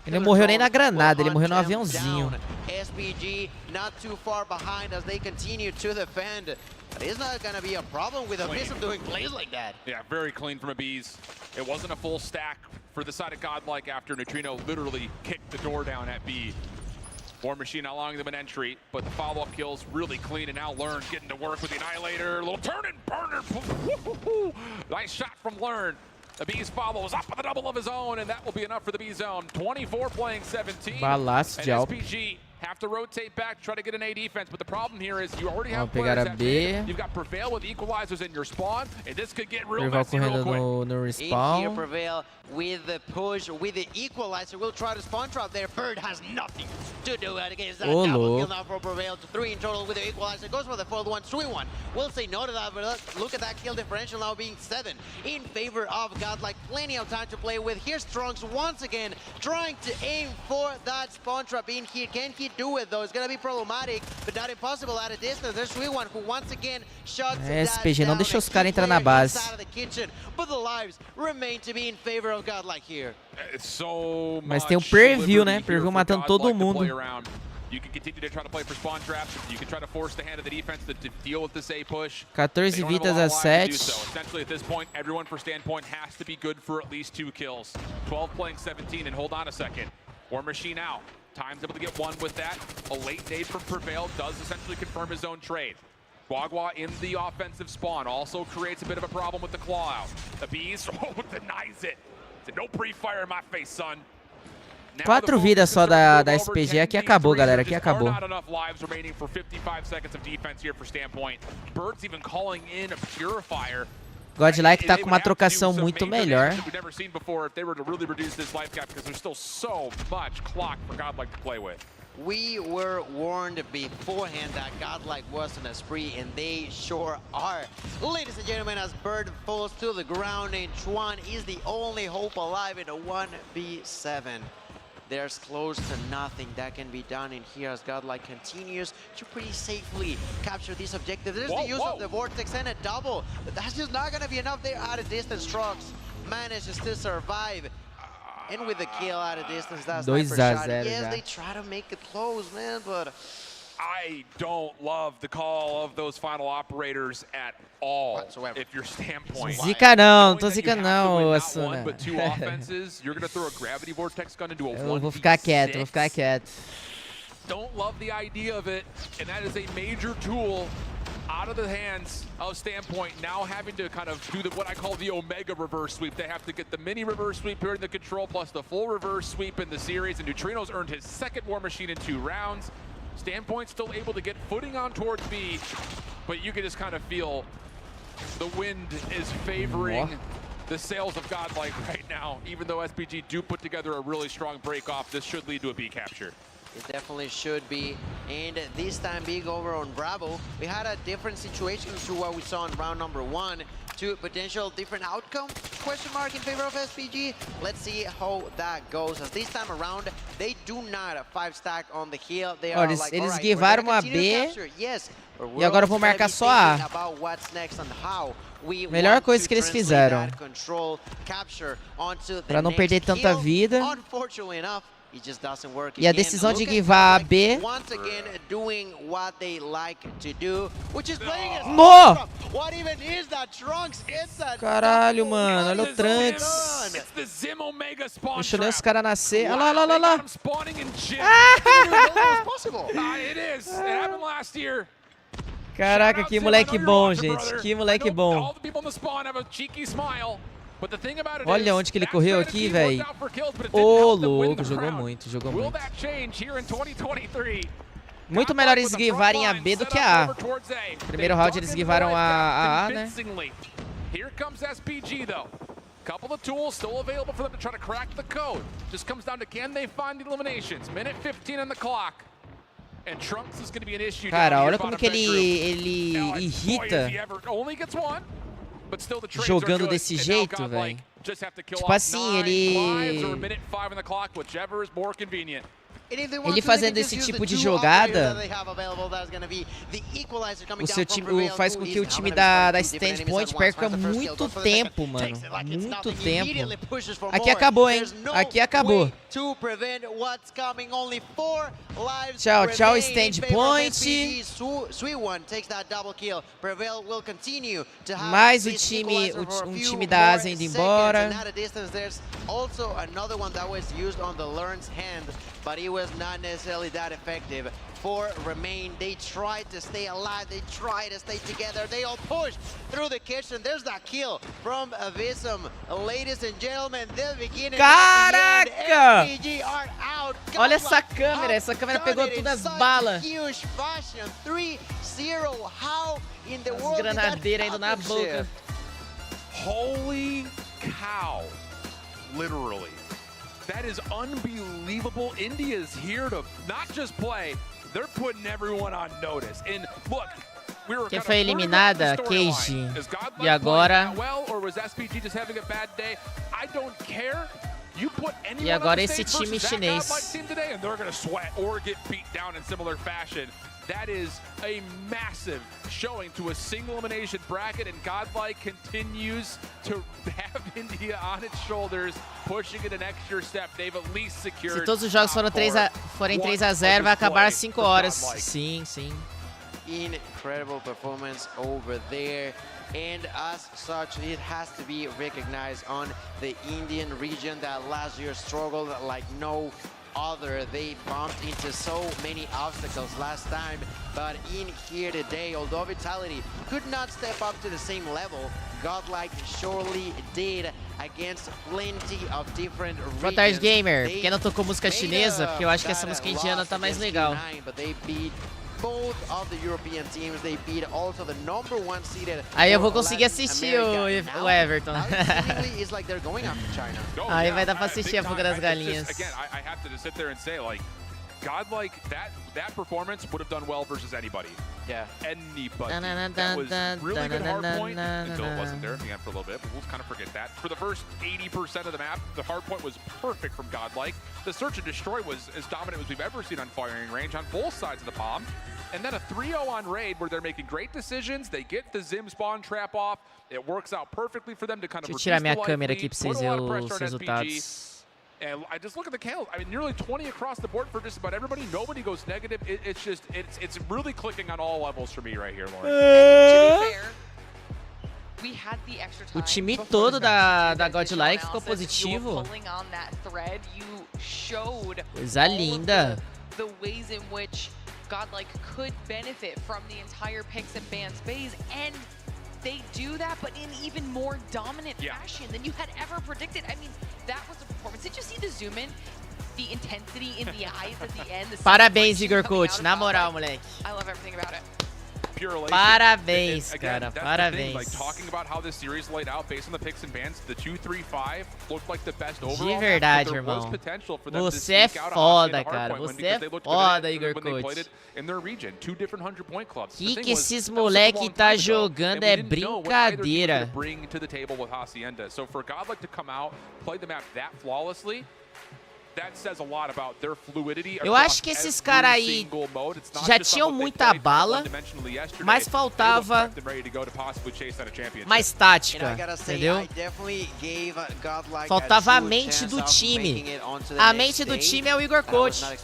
Ele não morreu nem na granada, ele morreu no aviãozinho. SPG not too far behind as they continue to defend. But it's not going to be a problem with Abyss doing plays like that. Yeah, very clean from Abyss. It wasn't a full stack for the side of Godlike after Neutrino literally kicked the door down at B. War Machine allowing them an entry, but the follow-up kills really clean, and now Learn getting to work with the Annihilator. A little turn and burner. Nice shot from Learn. The Bees follows up with a double of his own, and that will be enough for the B zone. 24 playing 17. Balaço de alp. SPG have to rotate back, try to get an A defense, but the problem here is you already have pegar a B. You've got Prevail with equalizers in your spawn, and this could get real messy real quick. No respawn. In here, Prevail with the push, with the equalizer, will try to spawn trap there. Bird has nothing to do against that double kill now for Prevail. 3 in total with the equalizer. Goes for the fourth one, 3-1. We'll say no to that, but look at that kill differential now being 7 in favor of Godlike. Plenty of time to play with. Here's Trunks once again trying to aim for that spawn trap in here. Can he do it though? It's gonna be problematic, but not impossible at a distance. There's 3-1 who once again shuts SPG não deixa os caras entrar na base. But the lives remain to be in favor of Godlike here. Mas tem um preview, né? Preview matando todo mundo. You can continue to try to play for spawn traps. You can try to force the hand of the defense to deal with this A push. 14 vidas a 7. Essentially, at this point, everyone for Standpoint has to be good for at least 2 kills. 12 playing 17, and hold on a second. War Machine out. Time's able to get 1 with that. A late nade from Prevail does essentially confirm his own trade. Guagua in the offensive spawn also creates a bit of a problem with the claw out. The Bees denies it. No pre-fire in my face, son. 4 vidas só da SPG. Aqui acabou, galera. Aqui acabou. Godlike tá com uma trocação muito melhor. We were warned beforehand that Godlike wasn't a spree, and they sure are. Ladies and gentlemen, as Bird falls to the ground, and Chuan is the only hope alive in a 1v7. There's close to nothing that can be done in here as Godlike continues to pretty safely capture this objective. There's the use of the Vortex and a double, but that's just not going to be enough there at a distance. Strux manages to survive. And with the kill at a distance, that's sniper shot. Yes, they try to make it close, man, but I don't love the call of those final operators at all. Whatsoever. If your standpoint. Zica não, tô zica não, Asuna. But two offenses, you're gonna throw a gravity vortex gun into a Eu vou ficar quieto, vou ficar quieto. Don't love the idea of it, and that is a major tool out of the hands of Standpoint, now having to kind of do what I call the Omega reverse sweep. They have to get the mini reverse sweep here in the control, plus the full reverse sweep in the series, and Neutrino's earned his second War Machine in 2 rounds. Standpoint still able to get footing on towards B, but you can just kind of feel the wind is favoring the sails of Godlike right now. Even though SPG do put together a really strong break off, this should lead to a B capture. It definitely should be, and this time being over on Bravo, we had a different situation to what we saw in round number 1. 2 potential different outcome, question mark in favor of SPG. Let's see how that goes, as this time around, they do not 5-stack on the hill. They are like, eles alright, guivaram a B, yes, e agora vou marcar só A. Melhor coisa que eles fizeram, pra não perder tanta vida. E a decisão de guivar a B. No! Caralho, mano, olha o Trunks. Deixa eu ler os caras nascer. Olha lá, olha lá, olha lá. Caraca, que moleque bom, gente. Que moleque bom. Olha onde que ele correu aqui, velho. Ô, louco, jogou muito, jogou muito. Muito melhor eles guivarem a B do que a A. Primeiro round eles guivaram a A, né? Couple of tools still available for them to try to crack the code. Just comes down to can they find the eliminations. Minute 15 on the clock. And Trunks is going to be an issue. Cara, olha como que ele irrita jogando desse jeito, velho. Tipo assim, ele fazendo esse tipo de jogada, o seu time faz com que o time da Standpoint perca muito tempo, mano. Muito tempo. Aqui acabou, hein? Aqui acabou. Tchau, tchau, Standpoint. Mais o time, um time da Ásia indo embora. But it was not necessarily that effective for Remain. They tried to stay alive, they tried to stay together, they all pushed through the kitchen. There's that kill from Avisum. Ladies and gentlemen, the beginning. Caraca! Olha essa câmera pegou todas as balas. As granadeiras indo na boca. Holy cow, literally. That is unbelievable. India's here to not just play, they're putting everyone on notice. And look, we were Quem foi eliminada? Cage. E agora? E agora esse time chinês. That is a massive showing to a single elimination bracket, and Godlike continues to have India on its shoulders, pushing it an extra step. They've at least secured. Se todos os jogos forem 3-0, vai acabar às 5 horas. Sim, sim. Incredible performance over there. And as such, it has to be recognized on the Indian region that last year struggled like no other. They bumped into so many obstacles last time, but in here today, although Vitality could not step up to the same level, Godlike surely did against plenty of different regions. Boa tarde, gamer. Por que não tocou música chinesa? Porque eu acho que essa música indiana tá mais legal. Both of the European teams, they beat also the number 1 seeded. Aí eu vou conseguir assistir o Everton. Aí vai dar pra assistir a fuga das galinhas. I have to sit there and say, like, Godlike, that performance would have done well versus anybody. Yeah. Anybody. That was really good hard point until it wasn't there again for a little bit, but we'll kind of forget that. For the first 80% of the map, the hard point was perfect from Godlike. The search and destroy was as dominant as we've ever seen on firing range on both sides of the bomb. And then a 3-0 on raid where they're making great decisions. They get the Zim spawn trap off. It works out perfectly for them to kind of Deixa eu tirar minha câmera aqui pra vocês verem os resultados. And I just look at the count. I mean, nearly 20 across the board for just about everybody. Nobody goes negative. It's just, it's really clicking on all levels for me right here, Lauren. To be fair, we had the extra O time time todo da Godlike ficou positivo. pulling on that thread. You showed Coisa linda. the ways in which Godlike could benefit from the entire picks and bans phase, and they do that, but in even more dominant fashion than you had ever predicted. I mean, that was a performance. Did you see the zoom in? The intensity in the eyes at the end. Parabéns, Igor Coach. Na moral, moleque. I love everything about it. Parabéns, Again, cara. that's the Parabéns. thing, like talking about how this series laid out based on the picks and bans, the 2-3-5 looked like the best overall. De verdade, there was irmão. potential for them to Você é sneak out a foda, hard cara. point win Você because é they looked foda, good Igor when they played Coach. it in their region. 2 different 100-point clubs. The Que thing que was, esses that was such a moleque long tá time ago, jogando and we é didn't know what either team was gonna brincadeira. bring to the table with Hacienda. So for Godlike to come out, play the map that flawlessly, that says a lot about their fluidity. Eu acho que esses caras aí já tinham muita bala, mas faltava mais tática, entendeu? Faltava a mente do time. A mente do time é o Igor Coach. I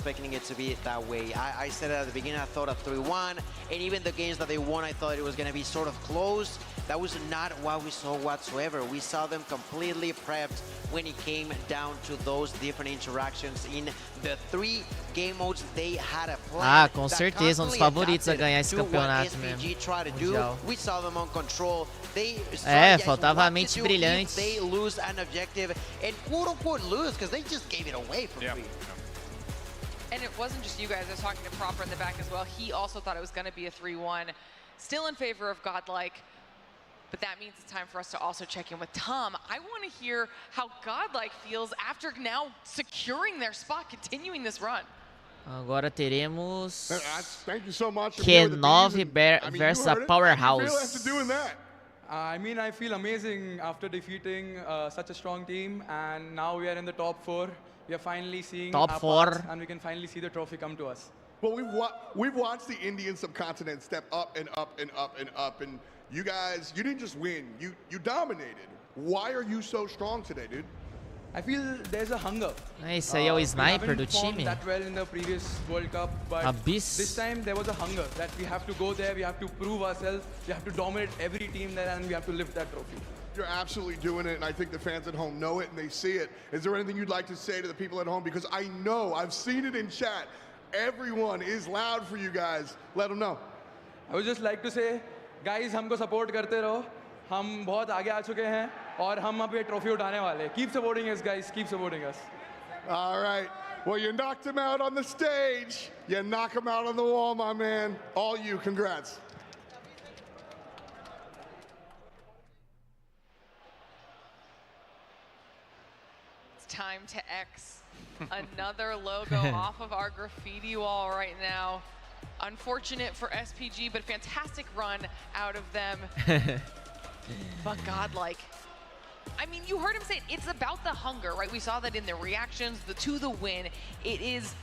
said at the beginning, I thought a 3-1, and even the games that they won, I thought it was going to be sort of close. That was not what we saw whatsoever. We saw them completely prepped when it came down to those different interactions in the 3 game modes they had a plan. Ah, com certeza, um dos favoritos a ganhar esse campeonato mesmo. Mundial. We saw them on control. É, faltava a mente brilhante. They lose an objective and quote unquote lose because they just gave it away for free. And it wasn't just you guys. I was talking to Proper in the back as well. He also thought it was going to be a 3-1. Still in favor of Godlike. But that means it's time for us to also check in with Tom. I want to hear how Godlike feels after now securing their spot, continuing this run. Agora teremos Thank you so much. Q9 versus Powerhouse. I mean, I feel amazing after defeating such a strong team, and now we are in the top 4. We are finally seeing Top our 4. paths, and we can finally see the trophy come to us. Well, we've watched the Indian subcontinent step up and up and up and up, and you guys, you didn't just win, you dominated. Why are you so strong today, dude? I feel there's a hunger. Esse aí é o sniper do We haven't time. performed that well in the previous World Cup, but Abyss. this time there was a hunger that we have to go there, we have to prove ourselves, we have to dominate every team there, and we have to lift that trophy. You're absolutely doing it, and I think the fans at home know it and they see it. Is there anything you'd like to say to the people at home? Because I know, I've seen it in chat, everyone is loud for you guys. Let them know. I would just like to say, guys, हमको support करते रहो. हम बहुत आगे आ चुके हैं और हम अब ये trophy उठाने वाले. Keep supporting us, guys. Keep supporting us. All right. Well, you knocked him out on the stage. You knock him out on the wall, my man. All you, congrats. It's time to X another logo off of our graffiti wall right now. Unfortunate for SPG, but fantastic run out of them. But Godlike, I mean, you heard him say it. It's about the hunger, right? We saw that in the reactions to the win. It is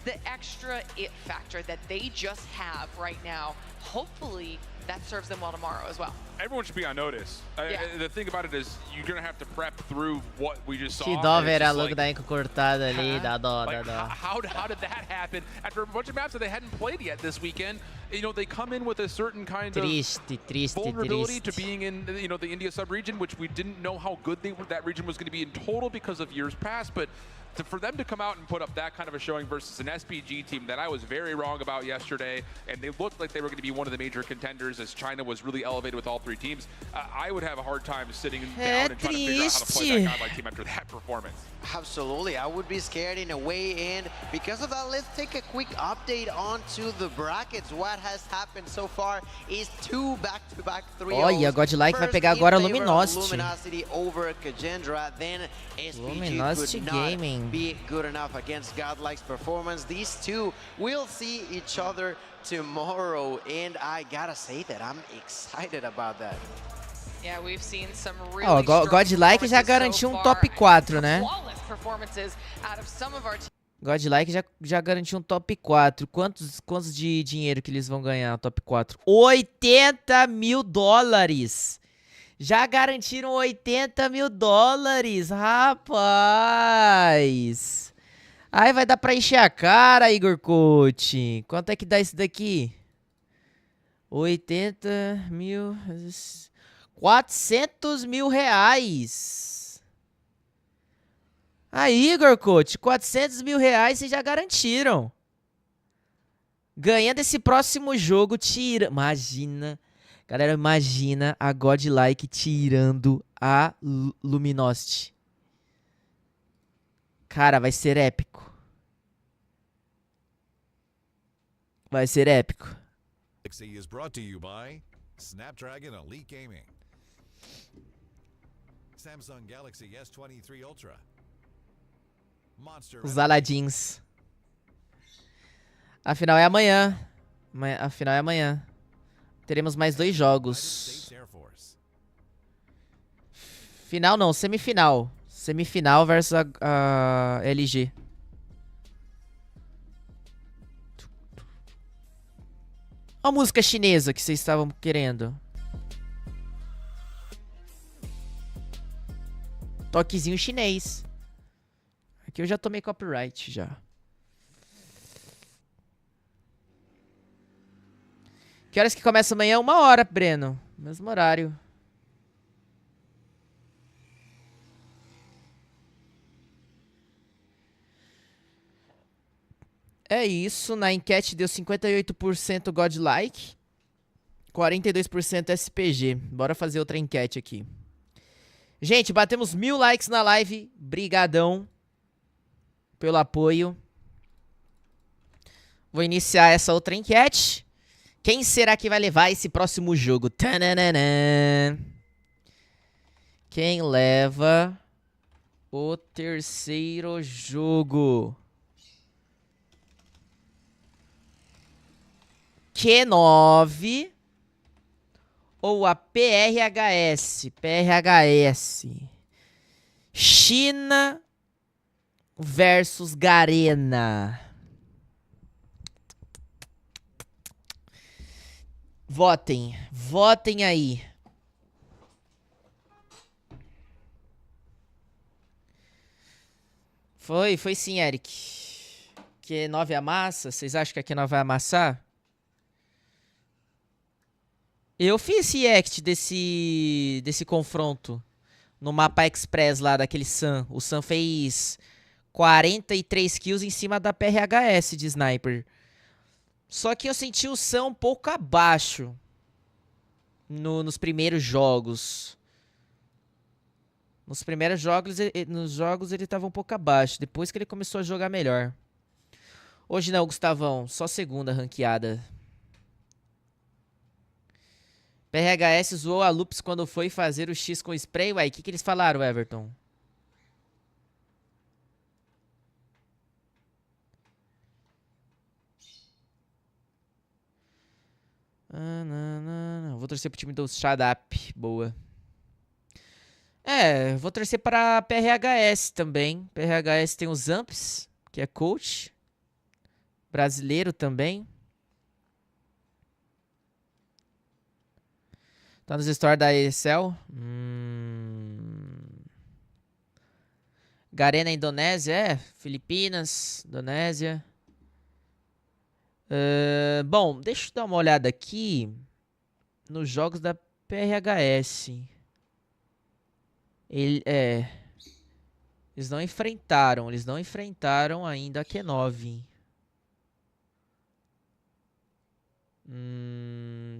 the extra it factor that they just have right now. Hopefully, that serves them well tomorrow as well. Everyone should be on notice. The thing about it is you're going to have to prep through what we just saw. Que dó ver a logo da Enco cortada ali, dá dó, dá dó. How did that happen? After a bunch of maps that they hadn't played yet this weekend, you know, they come in with a certain kind of vulnerability to being in, you know, the India sub-region, which we didn't know how good that region was going to be in total because of years past, but for them to come out and put up that kind of a showing versus an SPG team that I was very wrong about yesterday, and they looked like they were going to be one of the major contenders as China was really elevated with all 3 teams, I would have a hard time sitting down and trying to figure out how to play that Godlike team after that performance. Absolutely, I would be scared in a way, and because of that, let's take a quick update onto the brackets. What has happened so far is 2 back-to-back 3-0s. Olha, Godlike vai pegar agora Luminosity. Luminosity over Kagendra, then SPG could not Gaming. be good enough against Godlike's performance. These two will see each other tomorrow, and I gotta say that I'm excited about that. Yeah, we've seen some really Godlike já garantiu top 4, né? Flawless performances out of some of our Godlike já garantiu top 4. Quantos de dinheiro que eles vão ganhar top 4? $80 mil. Já garantiram 80 mil dólares, rapaz. Aí vai dar pra encher a cara, Igor Coach. Quanto é que dá isso daqui? 80 mil... 400 mil reais. Aí, Igor Coach, 400 mil reais vocês já garantiram. Ganhando esse próximo jogo, tira... Imagina... Galera, imagina a Godlike tirando a Luminosity. Cara, vai ser épico. Vai ser épico. Galaxy is brought to you by Snapdragon Elite Gaming. Samsung Galaxy S23 Ultra. Monster. Os Aladins. A final é amanhã. A final é amanhã. Teremos mais 2 jogos. Final não, semifinal. Semifinal versus a LG. A música chinesa que vocês estavam querendo. Toquezinho chinês. Aqui eu já tomei copyright já. Que horas que começa amanhã? 1h, Breno. Mesmo horário. É isso. Na enquete deu 58% Godlike. 42% SPG. Bora fazer outra enquete aqui. Gente, batemos 1000 likes na live. Brigadão pelo apoio. Vou iniciar essa outra enquete. Quem será que vai levar esse próximo jogo? Tananana. Quem leva o terceiro jogo? Q9 ou a PRHS? PRHS. China versus Garena. Votem. Votem aí. Foi sim, Eric. Q9 amassa? Vocês acham que a Q9 vai amassar? Eu fiz esse react desse confronto no mapa Express lá daquele Sam. O Sam fez 43 kills em cima da PRHS de sniper. Só que eu senti o Sam um pouco abaixo nos primeiros jogos. Nos primeiros jogos, ele tava um pouco abaixo. Depois que ele começou a jogar melhor. Hoje não, Gustavão. Só segunda ranqueada. PRHS zoou a Loops quando foi fazer o X com spray. Ué, o que eles falaram, Everton? Vou torcer pro time do Shut Up. Boa. Vou torcer para PRHS também. PRHS tem o Zamps, que é coach. Brasileiro também. Tá nos stores da ESL. Garena, Indonésia. Filipinas, Indonésia. Bom, deixa eu dar uma olhada aqui nos jogos da PRHS. Eles não enfrentaram ainda a Q9.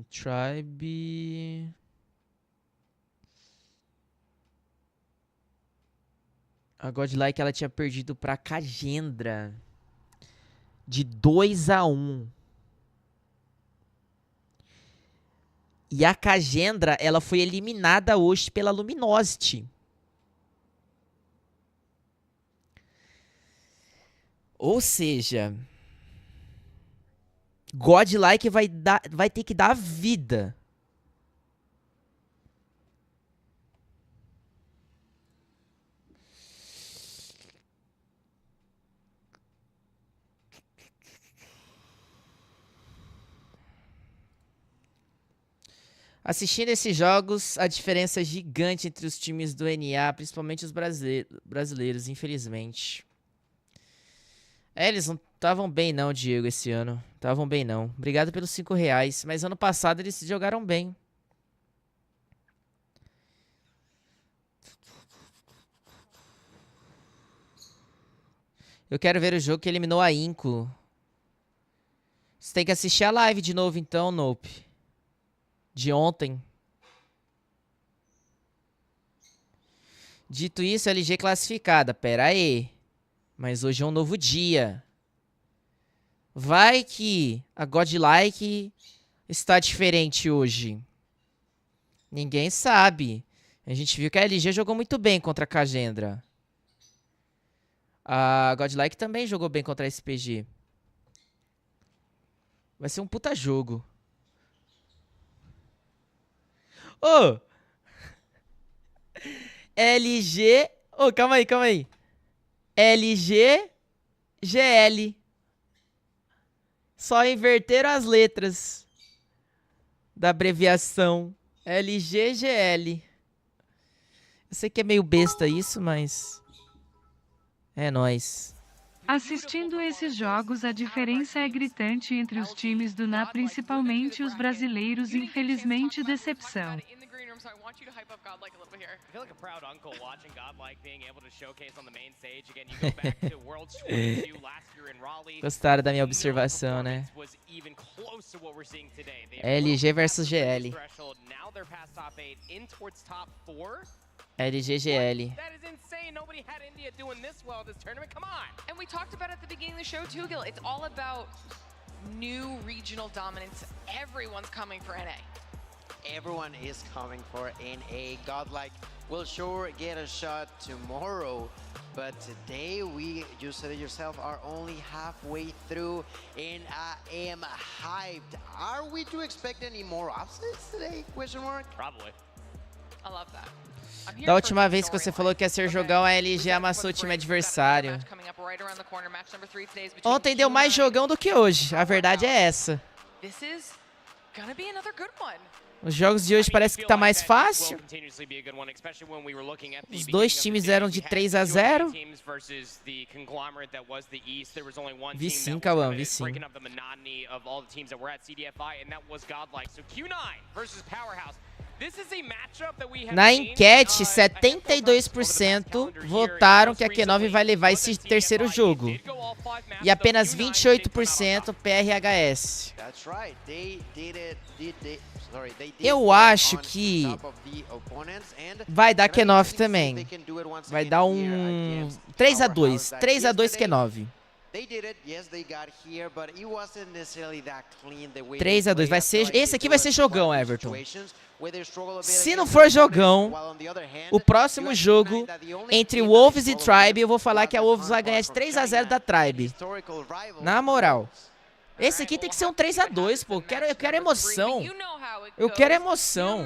Tribe. A Godlike ela tinha perdido pra Cagendra de 2-1. E a Cagendra, ela foi eliminada hoje pela Luminosity. Ou seja, Godlike vai ter que dar vida. Assistindo esses jogos, a diferença é gigante entre os times do NA, principalmente os brasileiros, infelizmente. Eles não estavam bem não, Diego, esse ano. Estavam bem não. Obrigado pelos R$5, mas ano passado eles jogaram bem. Eu quero ver o jogo que eliminou a Inco. Você tem que assistir a live de novo então, Nope. De ontem. Dito isso, LG classificada. Pera aí. Mas hoje é um novo dia. Vai que a Godlike está diferente hoje. Ninguém sabe. A gente viu que a LG jogou muito bem contra a Cagendra. A Godlike também jogou bem contra a SPG. Vai ser um puta jogo. Ô! LG... Ô, calma aí. LG... GL. Só inverteram as letras da abreviação. LG, GL. Eu sei que é meio besta isso, mas... É nóis. Assistindo esses jogos, a diferença é gritante entre os times do NA, principalmente os brasileiros, infelizmente decepção. Gostaram da minha observação, né? LG versus GL. LGGL. That is insane. Nobody had India doing this well this tournament. Come on. And we talked about it at the beginning of the show too, Gil. It's all about new regional dominance. Everyone's coming for NA. Everyone is coming for NA. Godlike will sure get a shot tomorrow. But today, you said it yourself, are only halfway through, and I am hyped. Are we to expect any more upsets today? Question mark? Probably. I love that. Da última vez que você falou que ia ser jogão, a LG amassou o time adversário. Ontem deu mais jogão do que hoje. A verdade é essa. Os jogos de hoje parece que tá mais fácil. Os dois times eram de 3-0. Vi sim, Cauã, vi sim. Na enquete, 72% votaram que a Q9 vai levar esse terceiro jogo. E apenas 28% PRHS. Eu acho que vai dar Q9 também. Vai dar um 3-2. 3-2 Q9. 3-2. Vai ser, esse aqui vai ser jogão, Everton. Se não for jogão, o próximo jogo entre Wolves e Tribe, eu vou falar que a Wolves vai ganhar de 3-0 da Tribe. Na moral. Esse aqui tem que ser um 3-2, pô. Eu quero emoção. Eu quero emoção.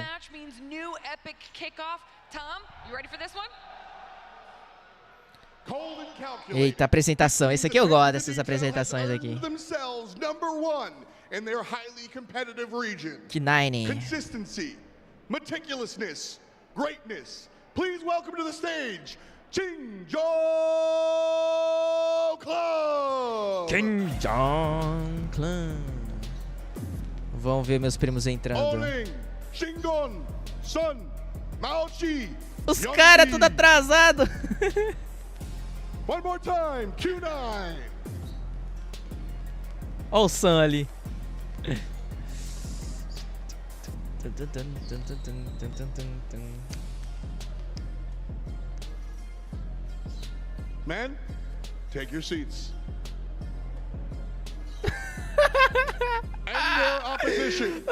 Eita, apresentação. Esse aqui eu gosto dessas apresentações aqui. Que nine. Consistency, meticulousness, greatness. Please welcome to the stage, Qingzhou Clan. Qingzhou Clan. Vamos ver meus primos entrando. Os caras tudo atrasado. One more time, Q9. Olha o Sam ali. Men, take your seats.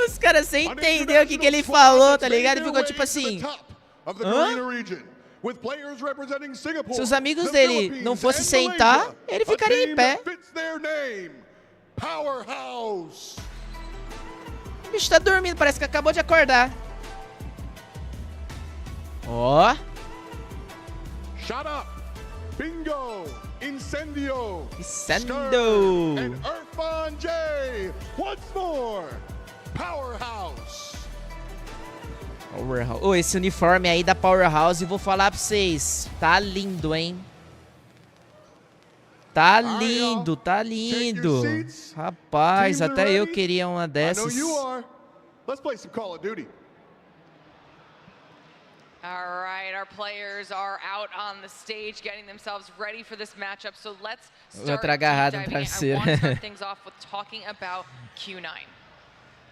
Os caras sem entender o que ele falou, tá ligado? E ficou tipo assim. Hã? Se os amigos dele não fossem sentar, ele ficaria em pé. O bicho tá dormindo, parece que acabou de acordar. Ó. Shut up. Bingo. Incendio. Incendio. And Irfan J. Once more. Powerhouse. Powerhouse. Ô, esse uniforme aí da Powerhouse, vou falar pra vocês. Tá lindo, hein? Tá lindo, tá lindo. Rapaz, até eu queria uma dessas. Let's play some Call of Duty. All right, our players are out on the stage getting themselves ready for this matchup. So let's start diving in. I want to start things off with talking about Q9.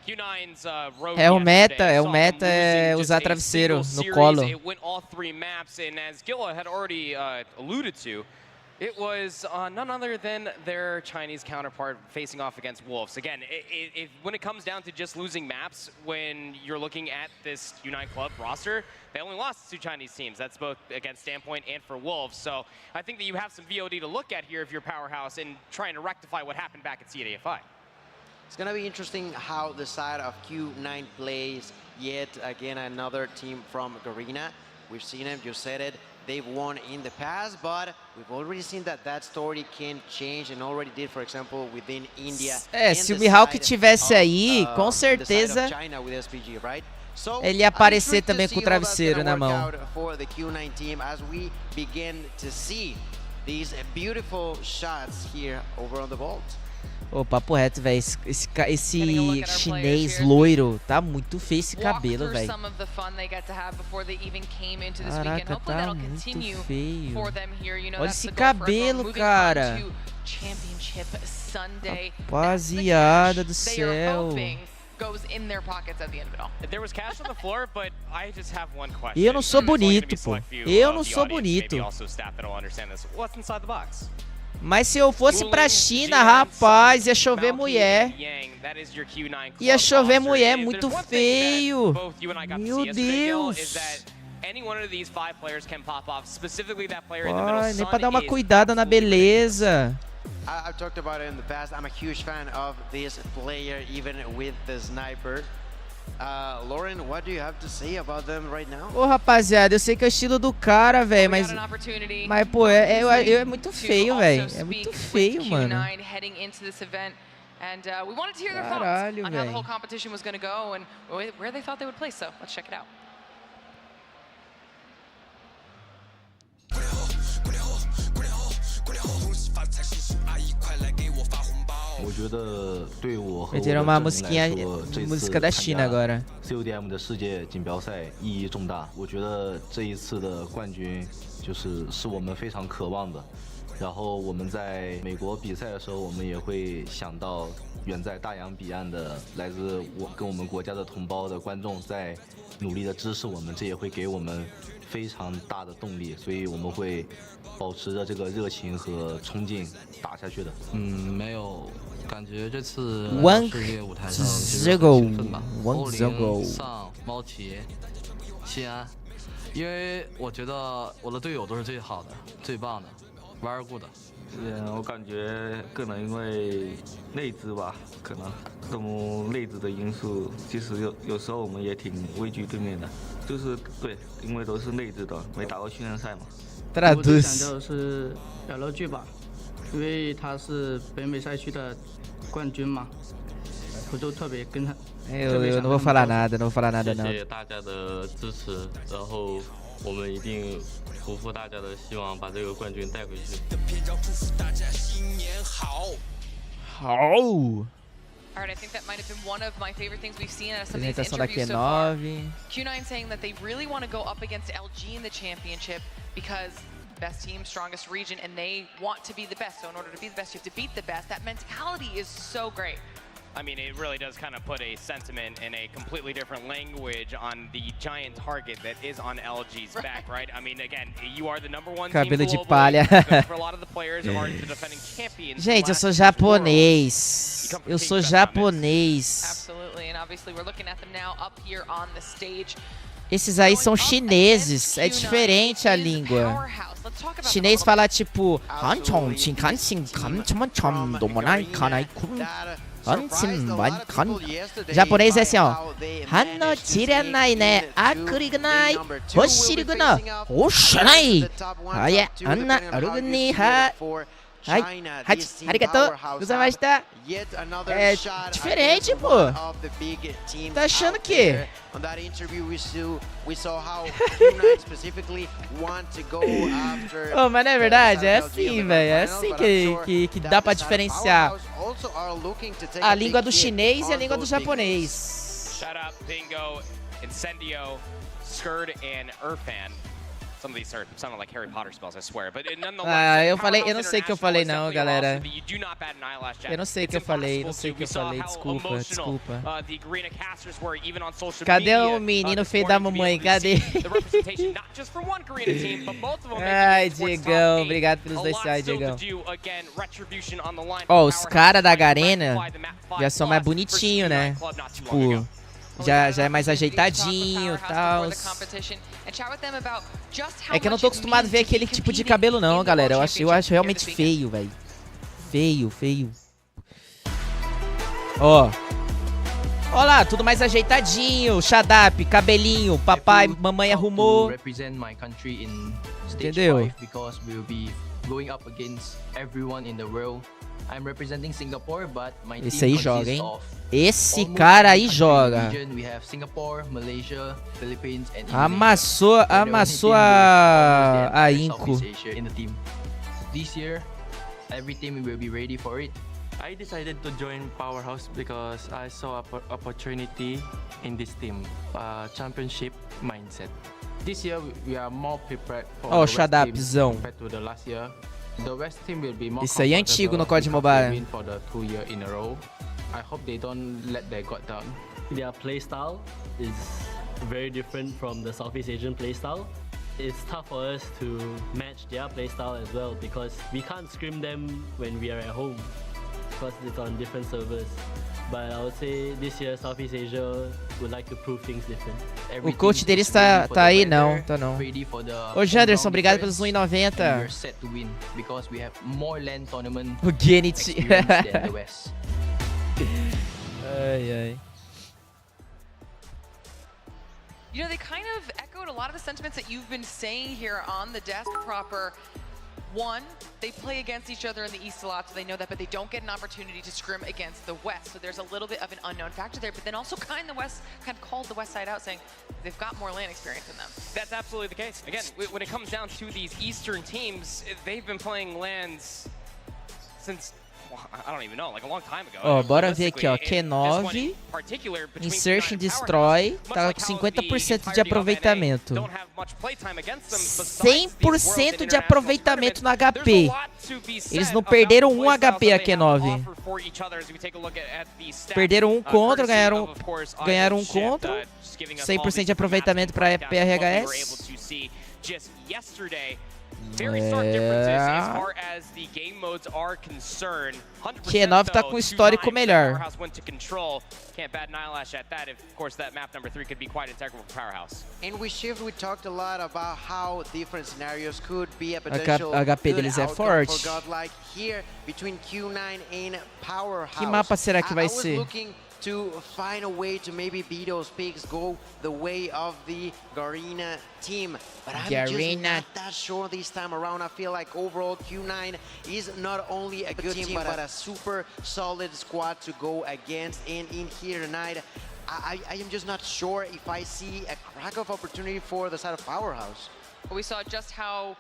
Q9's road É o meta é usar travesseiro no colo. It went all 3 maps, and as Gilla had already alluded to, it was none other than their Chinese counterpart facing off against Wolves. Again, when it comes down to just losing maps, when you're looking at this Q9 club roster, they only lost 2 Chinese teams. That's both against Standpoint and for Wolves. So I think that you have some VOD to look at here if you're Powerhouse and trying to rectify what happened back at CADFI. It's going to be interesting how the side of Q9 plays yet again another team from Garena. We've seen them, you said it, they've won in the past, but we've already seen that story can change and already did, for example, within India. Se o Mihawk tivesse aí, com certeza ele ia aparecer também com o travesseiro na mão. For the Q9 team as we begin to see these beautiful shots here over on the vault. Ô, papo reto, velho. Esse chinês loiro tá muito feio esse cabelo, velho. Caraca, tá muito feio. Olha esse cabelo, cara. Rapaziada do céu. E eu não sou bonito, pô. Eu não sou bonito. Mas se eu fosse pra China, rapaz, ia chover mulher. Ia chover mulher muito feio. Meu Deus. Ai, nem pra dar uma cuidada na beleza. I've talked about it in the past. I'm a huge fan of this player, even with the sniper. Lauren, what do you have to say about them right now? Ô, rapaziada, eu sei que é o estilo do cara, velho, mas pô, é muito feio, velho. É muito feio, mano. Caralho, velho. Meteram uma música da China agora. CODM 的世界锦标赛意义重大，我觉得这一次的冠军是我们非常渴望的。然后我们在美国比赛的时候，我们也会想到远在大洋彼岸的来自跟我们国家的同胞的观众在努力的支持我们，这也会给我们非常大的动力，所以我们会保持着这个热情和冲劲打下去的。没有。感觉这次世界舞台上这个兴奋吧，欧林、上、猫奇、西安，因为我觉得我的队友都是最好的、最棒的，玩儿过的。我感觉可能因为内资吧，可能这种内资的因素，其实有时候我们也挺畏惧对面的，就是对，因为都是内资的，没打过训练赛嘛。我最想叫的是LG吧。因为他是北美赛区的冠军嘛，我就特别跟他。Eu não vou falar nada, não vou falar nada não. 谢谢大家的支持，然后我们一定符合大家的希望，把这个冠军带回去。好。Alright, I think that might have been one of my favorite things we've seen out of some of these interviews so far. Q9 saying that they really want to go up against LG in the championship because best team, strongest region, and they want to be the best. So in order to be the best, you have to beat the best. That mentality is so great. I mean, it really does kind of put a sentiment in a completely different language on the giant target that is on LG's back, right? I mean, again, you are the #1 Cabelo team de palha. For a lot of the players who are the defending champions. Gente, eu sou japonês. Eu sou japonês. Absolutely, and obviously we're looking at them now up here on the stage. Esses aí são chineses, é diferente a língua. Chinês fala tipo japonês é assim, ó. Hanno chiranai ne, akurigunai, hoshiriguna, hoshanai. Hanna aruguni ha. China, this team arigato, powerhouse, gozamashita. yet another É shot diferente, against pô. one of the big teams Tá achando out que? there. On that interview, we saw how Q9 specifically want to go after. Oh, mas não é verdade? É assim, velho. É assim que dá pra diferenciar a língua do chinês e a língua do japonês. Shout out Bingo, Incendio, Skurd, and Irfan. Some of these sound like Harry Potter spells, I swear. But nonetheless, eu não sei o que eu falei não, galera. Eu não sei o que eu falei, desculpa. Cadê o menino feio da mamãe? Cadê? Ai, Diegão, obrigado pelos 2 reais, Diegão. Ó, os caras da Garena já são mais bonitinhos, né? Tipo, já é mais ajeitadinho e tal. É que eu não tô acostumado a ver aquele tipo de cabelo não, galera. Eu acho realmente feio, velho. Feio. Ó. Ó lá, tudo mais ajeitadinho. Shadap, cabelinho, papai, mamãe arrumou. Entendeu? Esse aí joga, hein? Esse cara aí joga. Amassou a Inco. I decided to join Powerhouse because I saw an opportunity in this team, championship mindset. This year we are more prepared for the West team compared to the last year. The West team will be more Isso aí é antigo no COD Mobile. For the 2 years in a row. I hope they don't let their guard down. Their playstyle is very different from the Southeast Asian playstyle. It's tough for us to match their playstyle as well because we can't scrim them when we are at home because it's on different servers. But I would say this year Southeast Asia would like to prove things different. O coach deles tá aí não, tá não. Ô Janderson, obrigado pelos 1,90. O Genit. Ai. You know, they kind of echoed a lot of the sentiments that you've been saying here on the desk proper. One, they play against each other in the East a lot, so they know that, but they don't get an opportunity to scrim against the West. So there's a little bit of an unknown factor there, but then also kind of called the West side out, saying they've got more LAN experience than them. That's absolutely the case. Again, when it comes down to these Eastern teams, they've been playing LANs since, I don't even know, like a long time ago. Ó, bora ver aqui, ó, Q9, Insertion Destroy, tá com 50% de aproveitamento. 100% de aproveitamento no HP. Eles não perderam um HP a Q9. Perderam um contra, ganharam um contra. 100% de aproveitamento para PRHS. Q9 tá com histórico melhor. And we talked a lot about how different scenarios could be a potential HP deles é forte. Que mapa será que vai ser? To find a way to maybe beat those picks, go the way of the Garena team. But I'm just not that sure this time around. I feel like overall Q9 is not only a good team, but a super solid squad to go against. And in here tonight, I am just not sure if I see a crack of opportunity for the side of Powerhouse. We saw just how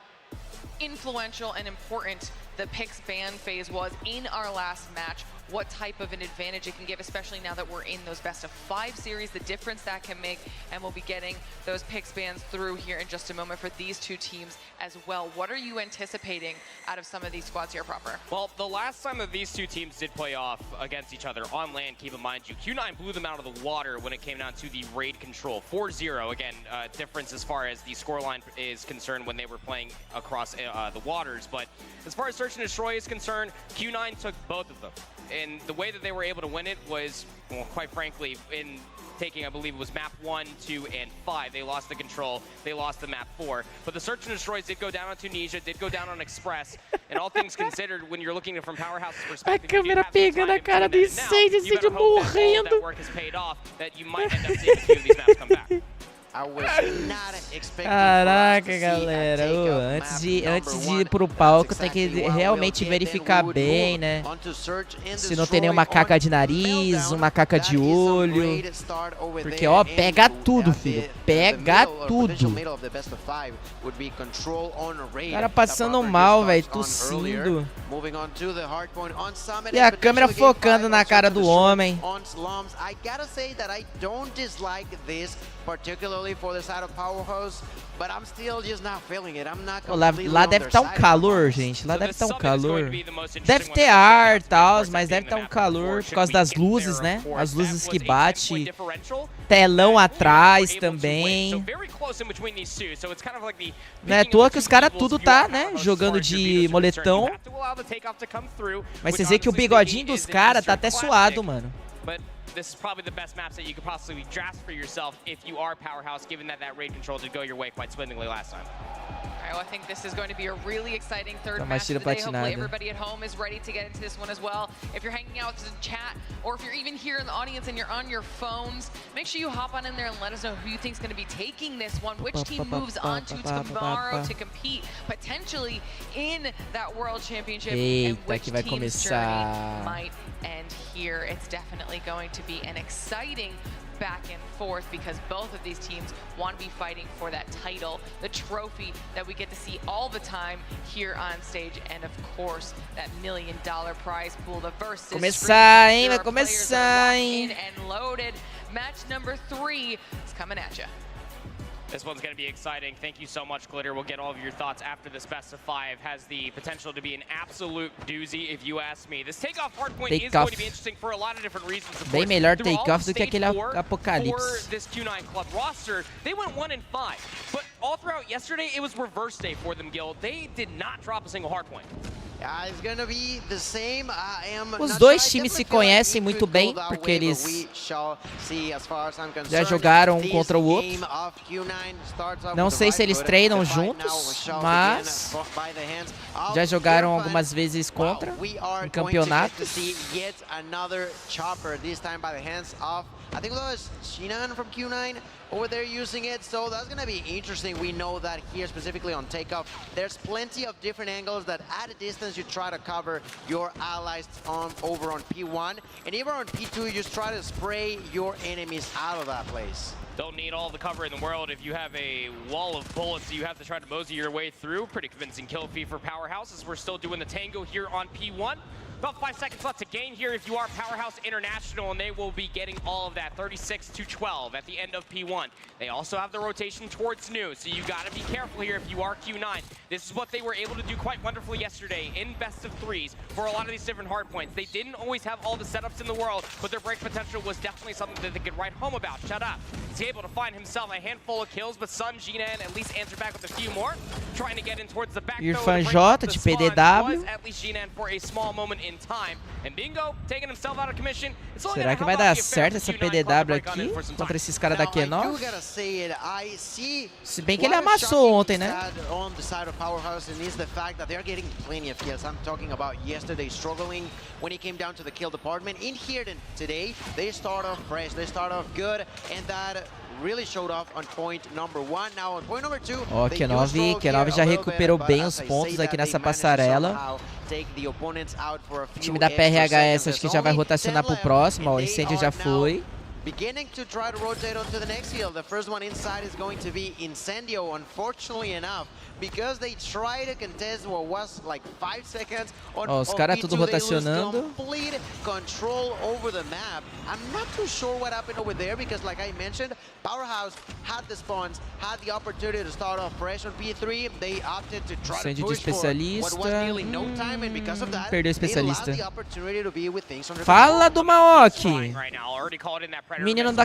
influential and important the picks ban phase was in our last match. What type of an advantage it can give, especially now that we're in those best of 5 series, the difference that can make, and we'll be getting those picks bans through here in just a moment for these two teams as well. What are you anticipating out of some of these squads here proper? Well, the last time that these two teams did play off against each other on land, keep in mind, Q9 blew them out of the water when it came down to the raid control. 4-0, again, difference as far as the scoreline is concerned when they were playing across the waters. But as far as Search and Destroy is concerned, Q9 took both of them. And the way that they were able to win it was, well, quite frankly, in taking, I believe it was map 1, 2, and 5. They lost the control. They lost the map 4. But the Search and Destroys did go down on Tunisia, did go down on Express. And all things considered, when you're looking from Powerhouse's perspective, a câmera pegando a cara do Seja, Seja morrendo. That work has paid off, that you might end up seeing a few of these maps come back. Caraca, galera. Antes de ir pro palco, tem que realmente verificar bem, né? Se não tem nenhuma caca de nariz, uma caca de olho. Porque, ó, pega tudo, filho. Pega tudo. O cara passando mal, velho, tossindo. E a câmera focando na cara do homem. Lá deve estar um calor, gente. Lá deve estar um calor. Deve ter ar e tal, mas deve estar um calor por causa das luzes, né? As luzes que batem. Telão atrás também. Não é à toa que os caras tudo tá, né? Jogando de moletom. Mas vocês veem que o bigodinho dos caras tá até suado, mano. This is probably the best maps that you could possibly draft for yourself if you are Powerhouse, given that raid control did go your way quite swimmingly last time. Well, I think this is going to be a really exciting third match of the day. Hopefully everybody at home is ready to get into this one as well. If you're hanging out to chat, or if you're even here in the audience and you're on your phones, make sure you hop on in there and let us know who you think is going to be taking this one. Which team moves on to tomorrow to compete potentially in that World Championship, and which team's journey might end here. It's definitely going to be an exciting back and forth because both of these teams want to be fighting for that title, the trophy that we get to see all the time here on stage, and of course that $1 million prize pool. The versus começar, hein? Vai começar, hein? And loaded. Match number 3 is coming at you. This one's going to be exciting. Thank you so much, Glitter. We'll get all of your thoughts after this best of 5. Has the potential to be an absolute doozy, if you ask me. This takeoff hardpoint is going to be interesting for a lot of different reasons. Bem melhor takeoff do que aquele Apocalipse. For this Q9 club roster, they went 1-5. But all throughout yesterday, it was reverse day for them, Gil. They did not drop a single hardpoint. Os dois times se conhecem muito bem, porque eles já jogaram um contra o outro. Não sei se eles treinam juntos, mas já jogaram algumas vezes contra em campeonatos. I think that was Shinan from Q9 over there using it, so that's going to be interesting. We know that here specifically on takeoff, there's plenty of different angles that at a distance you try to cover your allies over on P1, and even on P2 you just try to spray your enemies out of that place. Don't need all the cover in the world if you have a wall of bullets that you have to try to mosey your way through. Pretty convincing kill feed for Powerhouse as we're still doing the tango here on P1. About 5 seconds left to gain here if you are Powerhouse International, and they will be getting all of that 36-12 at the end of P1. They also have the rotation towards new, so you got to be careful here if you are Q9. This is what they were able to do quite wonderfully yesterday in best of 3s for a lot of these different hardpoints. They didn't always have all the setups in the world, but their break potential was definitely something that they could write home about. Shut up. He's able to find himself a handful of kills, but Sun, Jinan at least answered back with a few more, trying to get in towards the back. Irfan J de PDW. At least Jinan for a small moment in time. And Bingo taking himself out of commission. Será que vai dar certo essa PDW aqui contra esses caras da Canal? Se bem que ele amassou ontem, né? When it came down to the kill department in here today, they start off fresh, they start off good, and that really showed off on point number 1. Now on point number 2, ó, Q9 já recuperou bem os pontos aqui nessa passarela. O time da PRHS acho que já vai rotacionar pro próximo, ó, o incêndio já foi. Beginning to try to rotate onto the next hill. The first one inside is going to be Incendio, unfortunately enough, because they try to contest what was like 5 seconds on os caras tudo rotacionando. Complete control over the map. I'm not too sure what happened over there because, like I mentioned, Powerhouse had the spawns, had the opportunity to start off fresh on P3. They opted to try to push for what was nearly no time, and because of that, they lost the opportunity to be with things on the Fala do Maoki! Menino do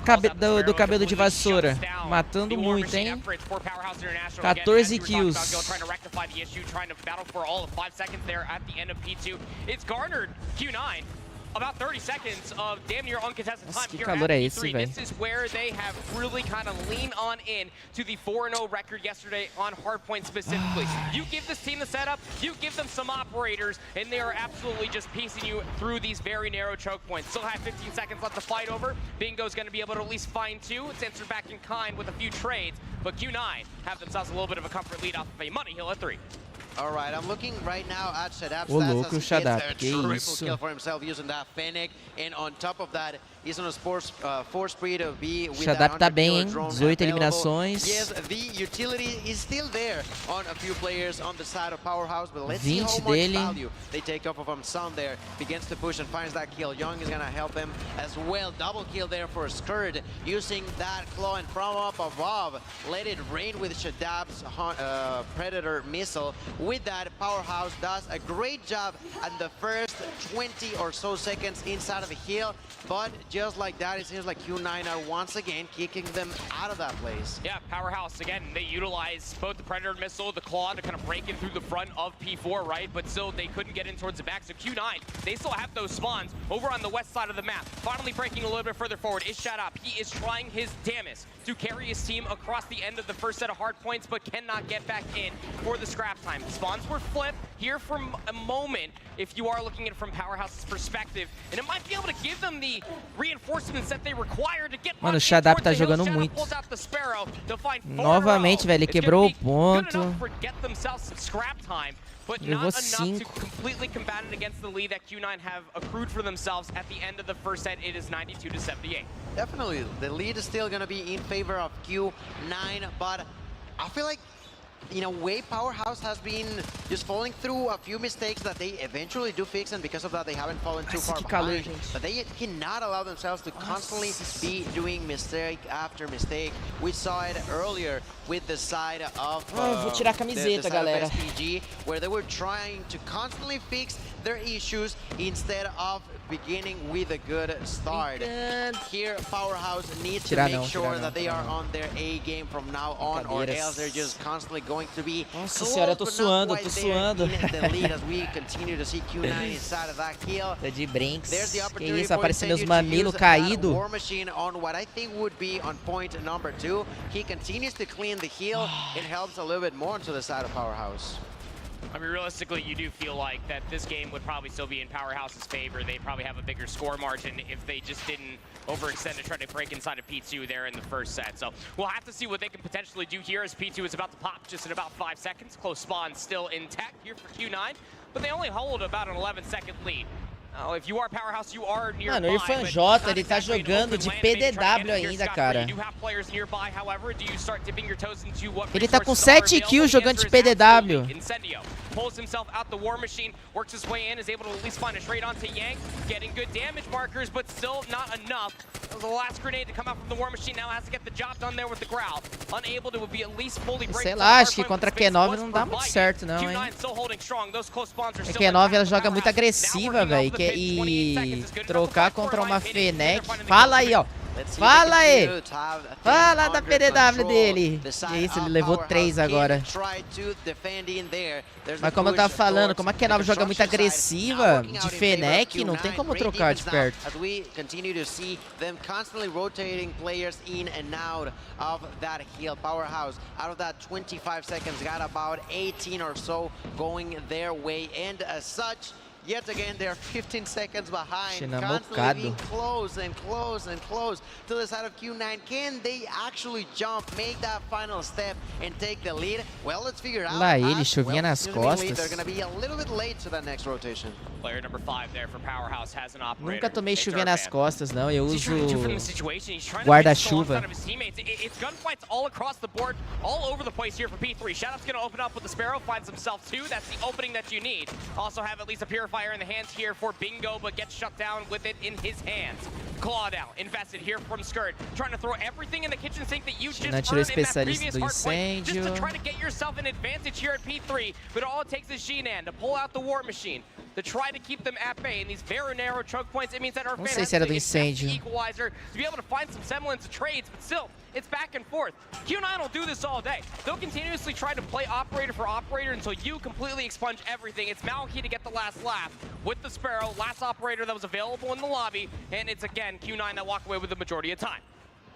cabelo de vassoura, matando muito, hein? 14 kills. about 30 seconds of damn near uncontested time here calor at é esse, P3. velho? This is where they have really kind of leaned on in to the 4-0 record yesterday on hardpoint specifically. You give this team the setup, you give them some operators, and they are absolutely just piecing you through these very narrow choke points. Still have 15 seconds left to fight over. Bingo's going to be able to at least find 2. It's answered back in kind with a few trades, but Q9 have themselves a little bit of a comfort lead off of a money hill at 3. All right, I'm looking right now at Shadab's Ô, stats louco, as he Shadab, gets que a triple isso? kill for himself using that Fennec, and on top of that, he's on a force speed of B with Shadab that tá 100 bem, killer hein? drone 18 available. eliminações. Yes, the utility is still there on a few players on the side of Powerhouse, but let's see 20 how much dele. value they take off of him. Sound there begins to push and finds that kill. Young is gonna help him as well. Double kill there for Skirt using that claw and from up above. Let it rain with Shadab's Predator missile. With that, Powerhouse does a great job at the first 20 or so seconds inside of the hill, but just like that, it seems like Q9 are once again kicking them out of that place. Yeah, Powerhouse, again, they utilize both the Predator missile, the claw to kind of break in through the front of P4, right? But still, they couldn't get in towards the back. So Q9, they still have those spawns over on the west side of the map. Finally breaking a little bit further forward is Shadab. He is trying his damnedest to carry his team across the end of the first set of hard points, but cannot get back in for the scrap time. Spawns were flipped here for a moment, if you are looking at it from Powerhouse's perspective, and it might be able to give them the reinforcements that they require to get. Mano, o Shadab tá jogando muito. Novamente, velho, ele quebrou o ponto. Levou 5. Completely combated against the lead that Q9 have accrued for themselves at the end of the first set. It is 92-78. Definitely, the lead is still going to be in favor of Q9, but I feel like in a way, Powerhouse has been just falling through a few mistakes that they eventually do fix, and because of that, they haven't fallen too far behind. But they cannot allow themselves to constantly be doing mistake after mistake. We saw it earlier with the side of vou tirar a camiseta, galera. SPG, where they were trying to constantly fix their issues instead of beginning with a good start. Here, Powerhouse needs to make sure that they are on their A game from now on, or else they're just constantly going to be Nossa senhora, eu tô suando, eu tô suando. Tô de brinks. Que isso, apareceu meus mamilos caídos. War Machine on what I think would be on point number 2. He continues to clean the heel. It helps a little bit more to the side of Powerhouse. I mean, realistically, you do feel like that this game would probably still be in Powerhouse's favor. They probably have a bigger score margin if they just didn't overextend to try to break inside of P2 there in the first set. So we'll have to see what they can potentially do here as P2 is about to pop just in about 5 seconds. Close spawn still intact here for Q9, but they only hold about an 11-second lead. If you are Powerhouse, you are nearby, mano, o Irfanjota, ele tá jogando de PDW ainda, cara. Ele tá com 7 kills jogando de PDW. Pulls himself out the War Machine, works his way in, is able to at least find a trade onto Yang, getting good damage markers, but still not enough. The last grenade to come out from the War Machine now has to get the job done there with the Growl. Unable to be at least fully break. Sei lá, acho que contra a Q9 não dá muito certo não, hein. A Q9 ela joga muito agressiva, velho, e trocar contra uma Fennec. Fala aí, ó. Fala aí! Fala da PDW dele! Que isso, ele levou 3 agora. Mas como eu tava falando, como a Canal joga muito agressiva, de Fennec, não tem como trocar de perto. Powerhouse, out of that 25 seconds, got about 18 or so going their way, and as such, yet again, they're 15 seconds behind, constantly being close and close and close to the side of Q9. Can they actually jump, make that final step, and take the lead? Well, let's figure out. Lá ele, chuvinha nas costas. They're going to be a little bit late to that next rotation. Player number 5 there for Powerhouse has an operator. Nunca tomei chuvinha nas costas, não. Eu uso guarda-chuva. It's gunfights all across the board, all over the place here for P3. Shadow's going to open up with the Sparrow, finds himself 2. That's the opening that you need. Also have at least a Purifier in the hands here for Bingo, but gets shut down with it in his hands. Claw down, invested here from Skirt, trying to throw everything in the kitchen sink that you just earned in that previous hard point, just to try to get yourself an advantage here at P3, but all it takes is Jinan to pull out the War Machine. to try to keep them at bay. In these very narrow choke points, it means that our Não sei se era do incêndio. equalizer to be able to find some semblance of trades, but still, it's back and forth. Q9 will do this all day. They'll continuously try to play operator for operator until you completely expunge everything. It's Malky to get the last laugh with the Sparrow, last operator that was available in the lobby, and it's again Q9 that walk away with the majority of time.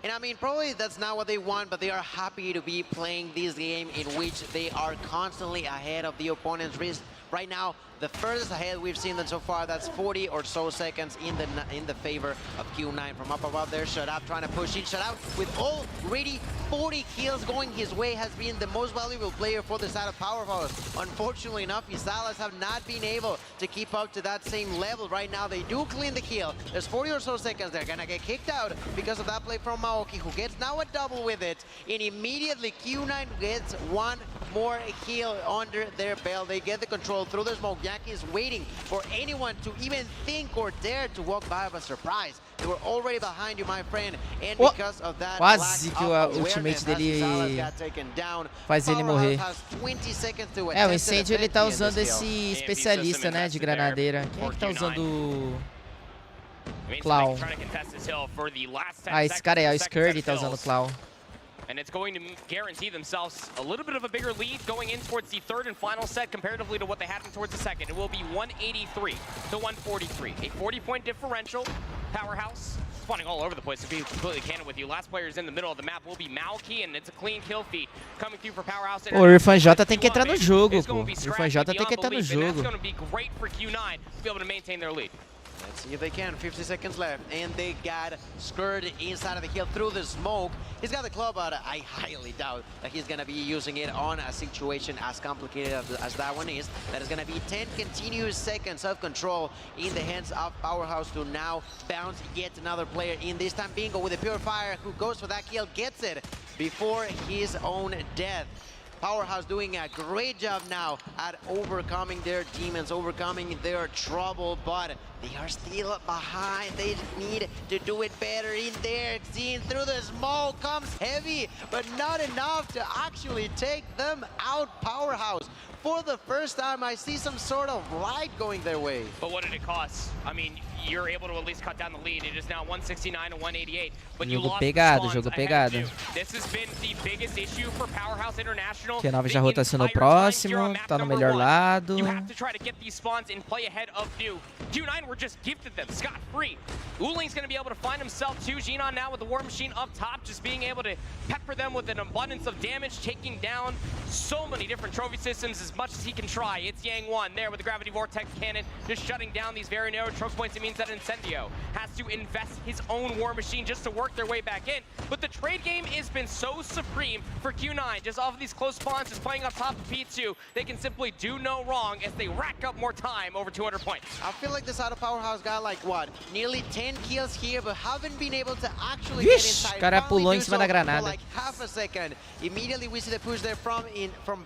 And I mean, probably that's not what they want, but they are happy to be playing this game in which they are constantly ahead of the opponent's wrist. Right now, the furthest ahead we've seen them so far, that's 40 or so seconds in the favor of Q9 from up above there. Shut up, trying to push in. Shut out with already 40 kills going his way, has been the most valuable player for the side of Powerhouse. Unfortunately enough, Isalas have not been able to keep up to that same level. Right now, they do clean the kill. There's 40 or so seconds. They're gonna get kicked out because of that play from Maoki, who gets now a double with it. And immediately, Q9 gets one more kill under their belt. They get the control through the smoke. Yankee is waiting for anyone to even think or dare to walk by of a surprise. They were already behind you, my friend, and because of that quase que o ultimate dele faz ele morrer. É, o incêndio ele tá usando esse especialista, né, de granadeira. Quem é que tá usando o Clown? Ah, esse cara é o Skirty, tá usando o Clown. And it's going to guarantee themselves a little bit of a bigger lead going in towards the third and final set comparatively to what they had towards the second. It will be 183 to 143. A 40-point differential. Powerhouse spawning all over the place, to be completely candid with you. Last players in the middle of the map will be Malky, and it's a clean kill feed coming through for Powerhouse. O Irfan J tem que entrar no jogo, pô. O Irfan J tem que entrar no jogo. That's going to be great for Q9 to be able to maintain their lead. Let's see if they can. 50 seconds left, and they got Skirt inside of the hill through the smoke. He's got the club, but I highly doubt that he's gonna be using it on a situation as complicated as that one is. That is gonna be 10 continuous seconds of control in the hands of Powerhouse to now bounce yet another player. In this time, Bingo with a Purifier who goes for that kill, gets it before his own death. Powerhouse doing a great job now at overcoming their demons, overcoming their trouble, but they are still behind. They need to do it better in there. Seeing through the smoke comes heavy, but not enough to actually take them out. Powerhouse, for the first time, I see some sort of light going their way. But what did it cost? I mean, you're able to at least cut down the lead. It is now 169 to 188. But you lost jogo pegado. This has been the biggest issue for Powerhouse International. Q9 já rotacionou o próximo, tá no melhor lado. You have to try to get these spawns and play ahead of New. Q9 were just gifted them scot-free. Uling's going to be able to find himself too. Xenon now with the War Machine up top, just being able to pepper them with an abundance of damage, taking down so many different trophy systems as much as he can try. It's Yang One there with the Gravity Vortex Cannon, just shutting down these very narrow choke points. It means that Incendio has to invest his own War Machine just to work their way back in. But the trade game has been so supreme for Q9, just off of these close spawns, just playing up top of P2. They can simply do no wrong as they rack up more time, over 200 points. I feel like the side of Powerhouse got like, what, nearly 10 kills here, but haven't been able to actually get inside. O cara pulou em cima da granada. Like half a second. Immediately we see the push there from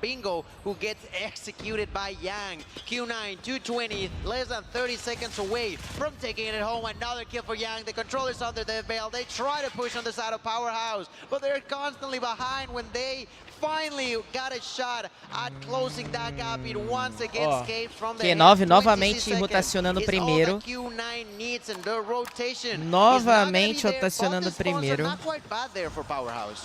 Bingo, who gets executed by Yang. Q9, 220, less than 30 seconds away from taking it home. Another kill for Yang. The controller's under their belt. They try to push on the side of Powerhouse, but they're constantly behind. When they finally got a shot at closing that gap, it once again escapes from the Q9 novamente rotacionando primeiro. Novamente rotacionando primeiro.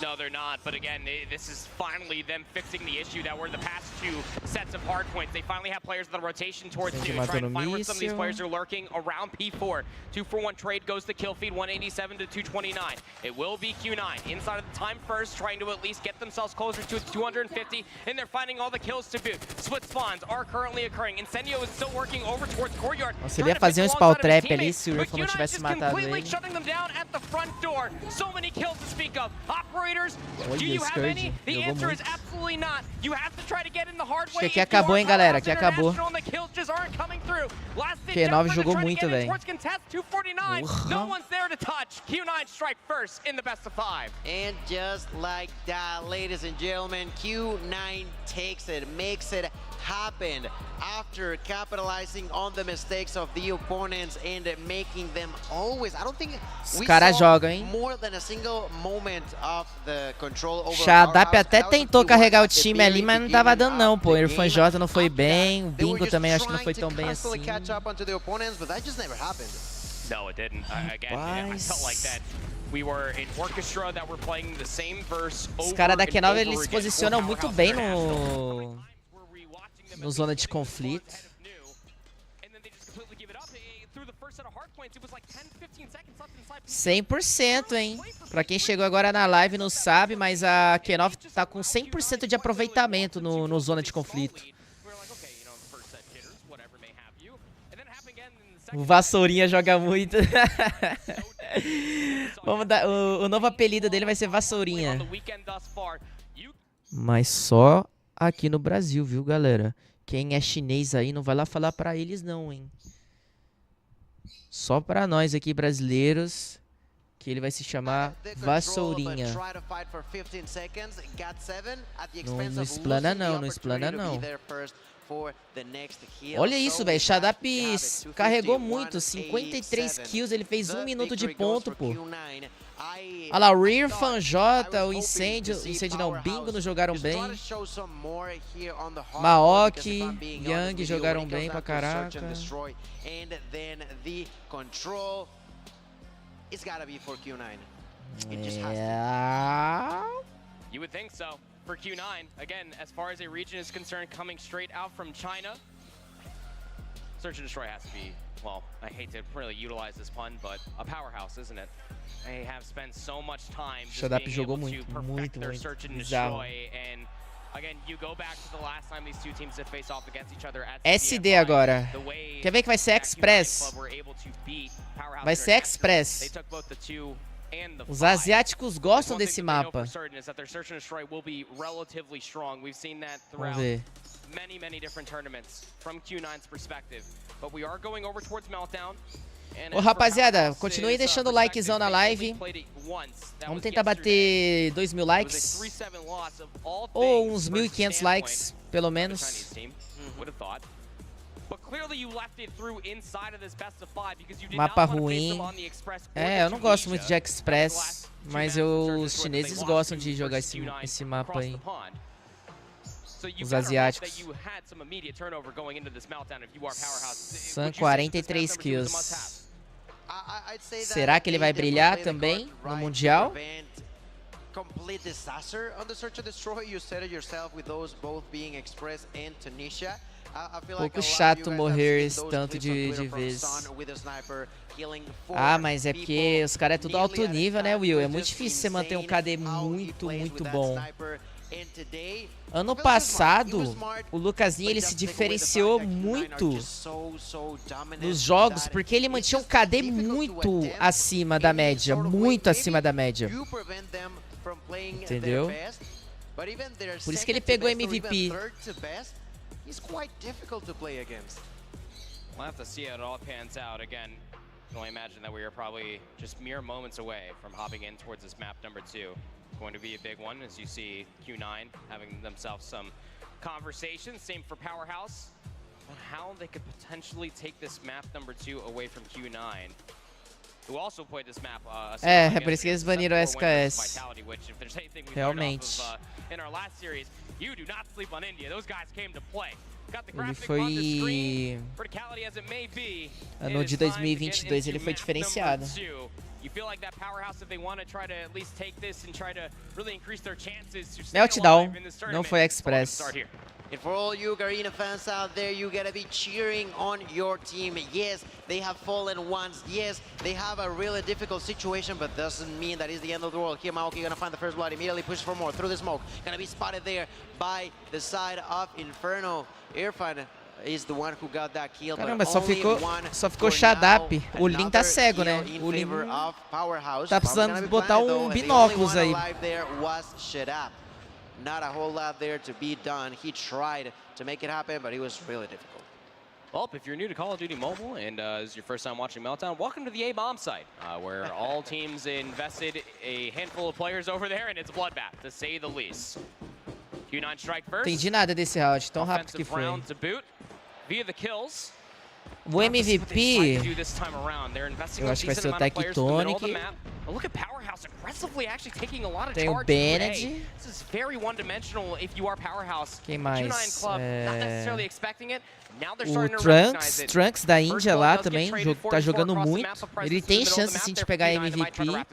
No, they're not, but again, this is finally them fixing the issue that were the past two sets of hard points. They finally have players in the rotation towards New, trying to find where some of these players are lurking around P4. 2-for-1 trade goes to kill feed, 187 to 229. It will be Q9 inside of the time first, trying to at least get themselves closer to 250, and they're finding all the kills to boot. Split spawns are currently occurring. Incendio is still working over towards Courtyard. Nossa, ele ia fazer spawn trap ali se o Irfan não tivesse matado ele. Shutting them down at the front door. So many kills to speak of. Operators, do you have any? The answer is absolutely not. You have to try to get in the hard way. Acho que aqui acabou, hein, galera? Aqui acabou. Q9 jogou muito, velho. No one's there to touch. Q9 strike first in the best of 5. And just like that, ladies and gentlemen, Q9 takes it, makes it happened after capitalizing on the mistakes of the opponents and making them always. I don't think we saw more than a single moment of the control over Shadap até tentou carregar o time ali, mas não tava dando não, pô. Irfan J não foi bem, o Bingo também acho que não foi tão bem assim. No, it didn't. Again, I felt like that. We were an orchestra that were playing the same verse over. Os caras da Canal, eles se posicionam muito bem no zona de conflito. 100%, hein? Pra quem chegou agora na live não sabe, mas a Q9 tá com 100% de aproveitamento no zona de conflito. O Vassourinha joga muito. Vamos dar, o novo apelido dele vai ser Vassourinha. Mas só aqui no Brasil, viu, galera? Quem é chinês aí não vai lá falar pra eles não, hein? Só pra nós aqui brasileiros, que ele vai se chamar Vassourinha. Não explana não, não explana não. Olha isso, velho. Shadap carregou muito. 53 kills. Ele fez 1 minuto de ponto, pô. Olha lá, o Irfan J, o Incêndio não, Bingo não jogaram bem. Maok, Yang jogaram bem pra caraca. You would think so. For Q9, again, as far as a region is concerned, coming straight out from China, Search and Destroy has to be, well, I hate to really utilize this pun, but a powerhouse, isn't it? They have spent so much time just being able to perfect their Search and Destroy, and again, you go back to the last time these two teams have faced off against each other at SD agora. Quer ver que vai ser Express? Vai ser Express. Os asiáticos gostam desse mapa. Vamos ver. Ô, rapaziada, continue deixando o likezão na live. Vamos tentar bater 2.000 likes. Ou uns 1.500 likes, pelo menos. Mapa ruim. É, eu não gosto muito de Express, mas os chineses gostam de jogar esse mapa aí. Os asiáticos. São 43 kills. Será que ele vai brilhar também no Mundial? Pouco chato morrer tanto de vezes. Ah, mas é porque os caras é tudo alto nível, né, Will? É muito difícil você manter um KD muito bom. Ano passado, o Lucasinho ele se diferenciou muito nos jogos porque ele mantinha um KD muito acima da média, muito acima da média. Entendeu? Por isso que ele pegou MVP. He's quite difficult to play against. We'll have to see how it all pans out. Again, I can only imagine that we are probably just mere moments away from hopping in towards this map number 2. Going to be a big one, as you see Q9 having themselves some conversations. Same for Powerhouse. On how they could potentially take this map number 2 away from Q9. Who also played this map, é por isso que eles baniram o SKS. Realmente. Ele foi... Ano de 2022 ele foi diferenciado. Meltdown, não foi Express. And for all you Garena fans out there, you gotta be cheering on your team. Yes, they have fallen once. Yes, they have a really difficult situation, but doesn't mean that it's the end of the world. Here, Maoki gonna find the first blood, immediately pushes for more through the smoke. Gonna be spotted there by the side of Inferno. Irfan is the one who got that kill. Caramba, só ficou Shadap. O Lin tá cego, né? O Lin tá precisando botar binóculos aí. Not a whole lot there to be done. He tried to make it happen, but it was really difficult. Well, if you're new to Call of Duty Mobile and is your first time watching Meltdown, welcome to the A-Bomb site, where all teams invested a handful of players over there, and it's a bloodbath, to say the least. Q9 strike first. Entendi nada desse round, tão rápido que foi. Round to boot via the kills. O MVP, eu acho que vai ser o Tectonic. Tem o Bennett. Quem mais? O Trunks da Índia lá também, tá jogando muito. Ele tem chance sim de pegar MVP.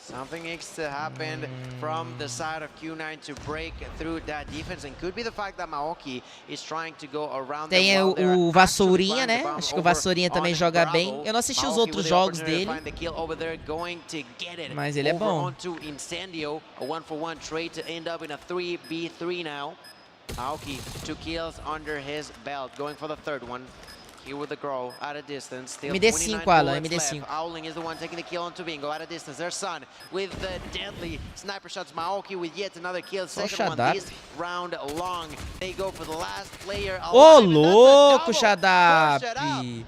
Something needs to happen from the side of Q9 to break through that defense, and could be the fact that Maoki is trying to go around. Tem o Vassourinha, né? Acho que o Vassourinha também joga bem. Eu não assisti os outros jogos dele, mas ele é bom. Incendio, a 1-for-1 trade to end up in a 3v3 now. Maoki, 2 kills under his belt, going for the third one. Here with the grow at a distance. Still MD5, Alan, MD5. Owling is the one taking the kill on Bingo at a distance. Their son with the deadly sniper shots. Maoki with yet another kill. Second one this round long. They go for the last player. Ô, louco, Shadap!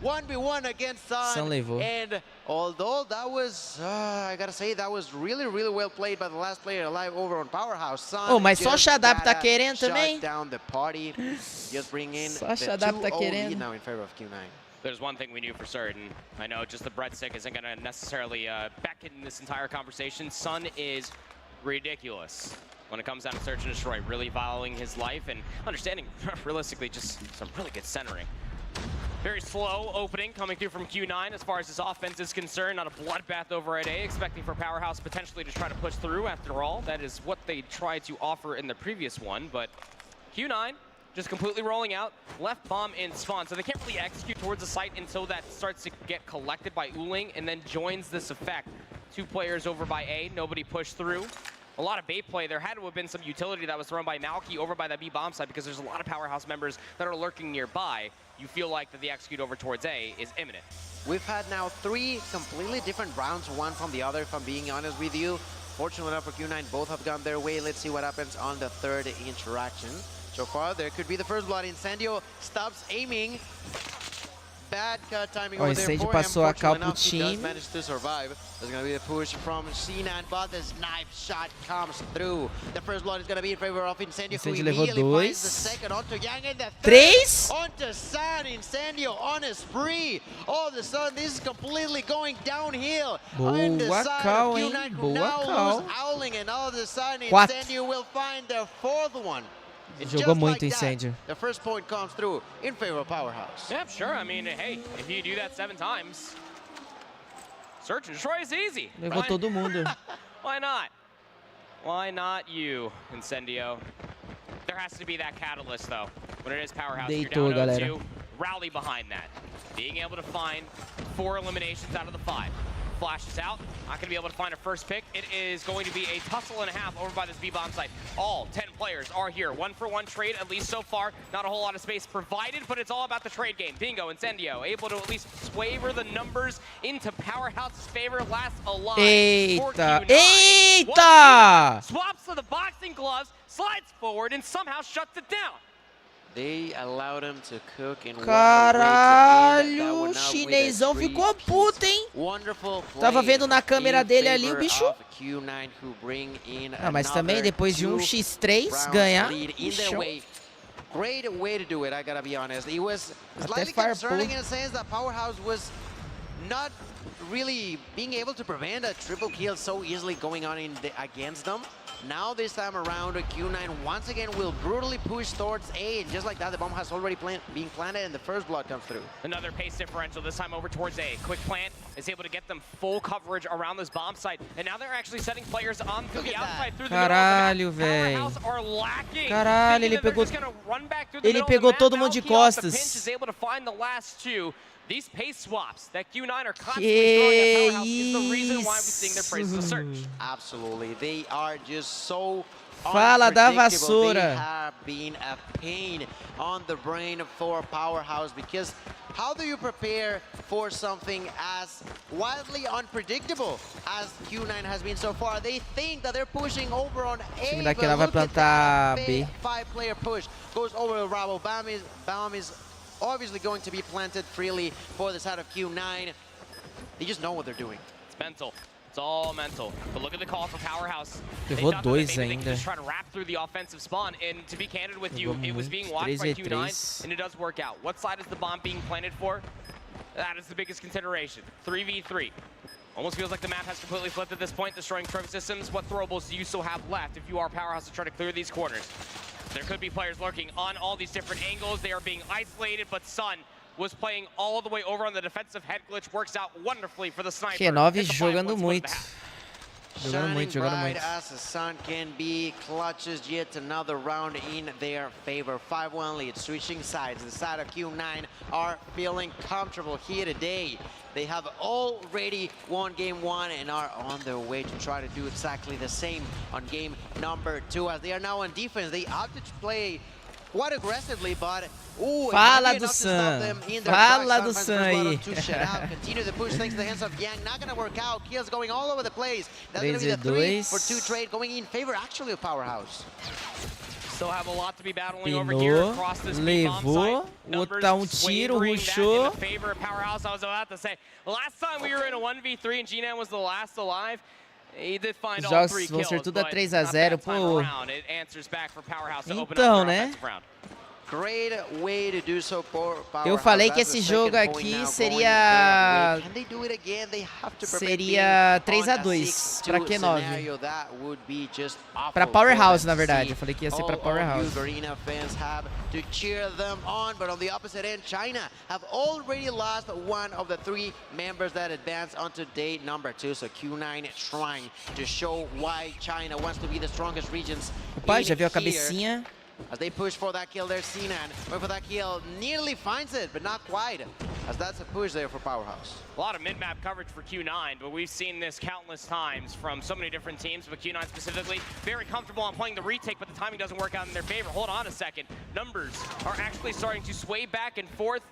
1v1 against Sun. Levou. And although that was, I gotta say, that was really well played by the last player alive over on Powerhouse. Sun. Oh, mas só o Shadap tá querendo também. Down the party. Just bring in só o Shadap tá querendo. Now in favor of Q9. There's one thing we knew for certain. I know just the breadstick isn't going to necessarily beckon this entire conversation. Sun is ridiculous when it comes down to search and destroy, really valuing his life and understanding realistically just some really good centering. Very slow opening coming through from Q9 as far as his offense is concerned. Not a bloodbath over at A, expecting for Powerhouse potentially to try to push through. After all, that is what they tried to offer in the previous one, but Q9 just completely rolling out, left bomb in spawn. So they can't really execute towards the site until that starts to get collected by Uling and then joins this effect. 2 players over by A, nobody pushed through. A lot of bait play. There had to have been some utility that was thrown by Malky over by that B bomb site because there's a lot of Powerhouse members that are lurking nearby. You feel like that the execute over towards A is imminent. We've had now 3 completely different rounds, one from the other, if I'm being honest with you. Fortunately enough for Q9, both have gone their way. Let's see what happens on the third interaction. So far, there could be the first blood. Incendio stops aiming. Bad cut timing over there for him. Passou a cal pro he does time. manage to survive. There's going to be a push from C9, but the snipe shot comes through. The first blood is going to be in favor of Incendio, who immediately finds the second onto Yang, and the third onto San. Incendio on a spree. All of a sudden, this is completely going downhill. On the side of Q9, who now lose Owling, and all of a sudden, Incendio will find the fourth one. Jogou muito incêndio. The first point comes through in favor of Powerhouse. Yeah, sure. I mean, hey, if you do that 7 times, search and destroy is easy. Levou todo mundo. Why not? Why not you, Incendio? There has to be that catalyst, though. When it is Powerhouse, you're down 0-2. Rally behind that. Being able to find 4 eliminations out of the 5. Flashes out, not going to be able to find a first pick. It is going to be a tussle and a half over by this B-bomb site. All 10 players are here. 1-for-1 trade, at least so far. Not a whole lot of space provided, but it's all about the trade game. Bingo, Incendio, able to at least swaver the numbers into Powerhouse's favor. Last alive. Eita! Eita! Swaps to the boxing gloves, slides forward, and somehow shuts it down. They allowed him to cook in Caralho, o chinesão ficou puto, hein? Tava vendo na câmera dele ali o bicho. Ah, mas também depois de um x3 ganhar, bicho. Great way to do it, I gotta be honest. It was slightly concerning in a sense that Powerhouse was not really being able to prevent a triple kill so easily going on against them. Now this time around, Q9 once again will brutally push towards A, and just like that, the bomb has already been planted, and the first blood comes through. Another pace differential, this time over towards A. Quick plant is able to get them full coverage around this bomb site, and now they're actually setting players on through the outside, through the Caralho, velho. Caralho, ele pegou todo mundo de costas. These pace swaps that Q9 are constantly throwing at Powerhouse is the reason why we're seeing their praise to search. Absolutely. They are just so Fala da vassoura. They have been a pain on the brain for Powerhouse, because how do you prepare for something as wildly unpredictable as Q9 has been so far? They think that they're pushing over on A, but look at that 5-player push. Goes over to Rabo. Bam is obviously going to be planted freely for the side of Q9. They just know what they're doing. It's mental. It's all mental. But look at the call for Powerhouse. Levou 2 ainda. Just try to wrap through the offensive spawn. And to be candid with you, it was being watched by Q9, and it does work out. What side is the bomb being planted for? That is the biggest consideration. 3v3. Almost feels like the map has completely flipped at this point, destroying trophy systems. What throwables do you still have left if you are Powerhouse to try to clear these corners? There could be players lurking on all these different angles. They are being isolated, but Sun was playing all the way over on the defensive head glitch. Works out wonderfully for the sniper. Q9 jogando muito. Jogando muito. As the Sun can be, clutches yet another round in their favor. 5-1 lead, switching sides. The side of Q9 are feeling comfortable here today. They have already won game 1 and are on their way to try to do exactly the same on game number 2. As they are now on defense, they opted to play quite aggressively, but fala do Sun. Fala do Sun aí. Continue to push things to the hands of Yang. Not gonna work out. Kills going all over the place. That's gonna be the 3-for-2 trade going in favor actually of Powerhouse. Still have a lot to be battling over here across this levou, botar tiro, rushou. Favor of Powerhouse. I was about to say, last time we were in a 1v3 and G9 was the last alive. He did find all 3 kills, vão ser tudo a 3-0, pô. It answers back for Powerhouse to open Então, up né? Great way to do so for Powerhouse. Eu falei que esse jogo aqui seria 3-2 para Q9. Para Powerhouse, na verdade. Eu falei que ia ser para Powerhouse. Fans have to cheer them on, but on the opposite end, China have already lost one of the 3 members that advanced onto day number 2. So Q9 trying to show why China wants to be the strongest regions. Opa, já viu a cabecinha? As they push for that kill there, Sinan, going for that kill, nearly finds it, but not quite, as that's a push there for Powerhouse. A lot of mid-map coverage for Q9, but we've seen this countless times from so many different teams, but Q9 specifically, very comfortable on playing the retake, but the timing doesn't work out in their favor. Hold on a second. Numbers are actually starting to sway back and forth.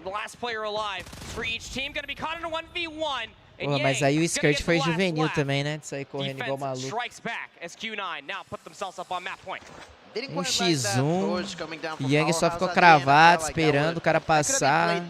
The last player alive for each team going to be caught in a 1v1. Pô, mas aí o skirt foi juvenil também, né? De sair correndo igual maluco. Strikes back as Q9 now put themselves up on map point. X1, Yang só ficou cravado, esperando o cara passar.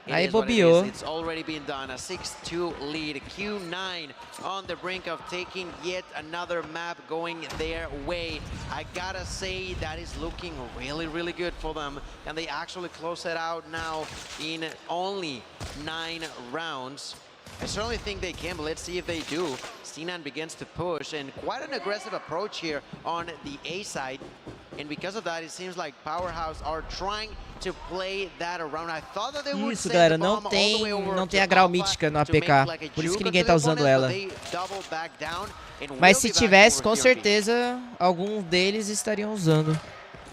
Aí bobeou. It's already been done. A 6-2 lead. Q9 on the brink of taking yet another map going their way. I gotta say that is looking really, really good for them. And they actually close it out now in only 9 rounds. I certainly think they can, but let's see if they do. Sinan begins to push, and quite an aggressive approach here on the A side. And because of that, it seems like Powerhouse are trying to play that around. I thought that they would Isso, galera, não tem a grau mítica no APK, por isso que ninguém tá usando ela. Mas se tivesse, com certeza, alguns deles estariam usando.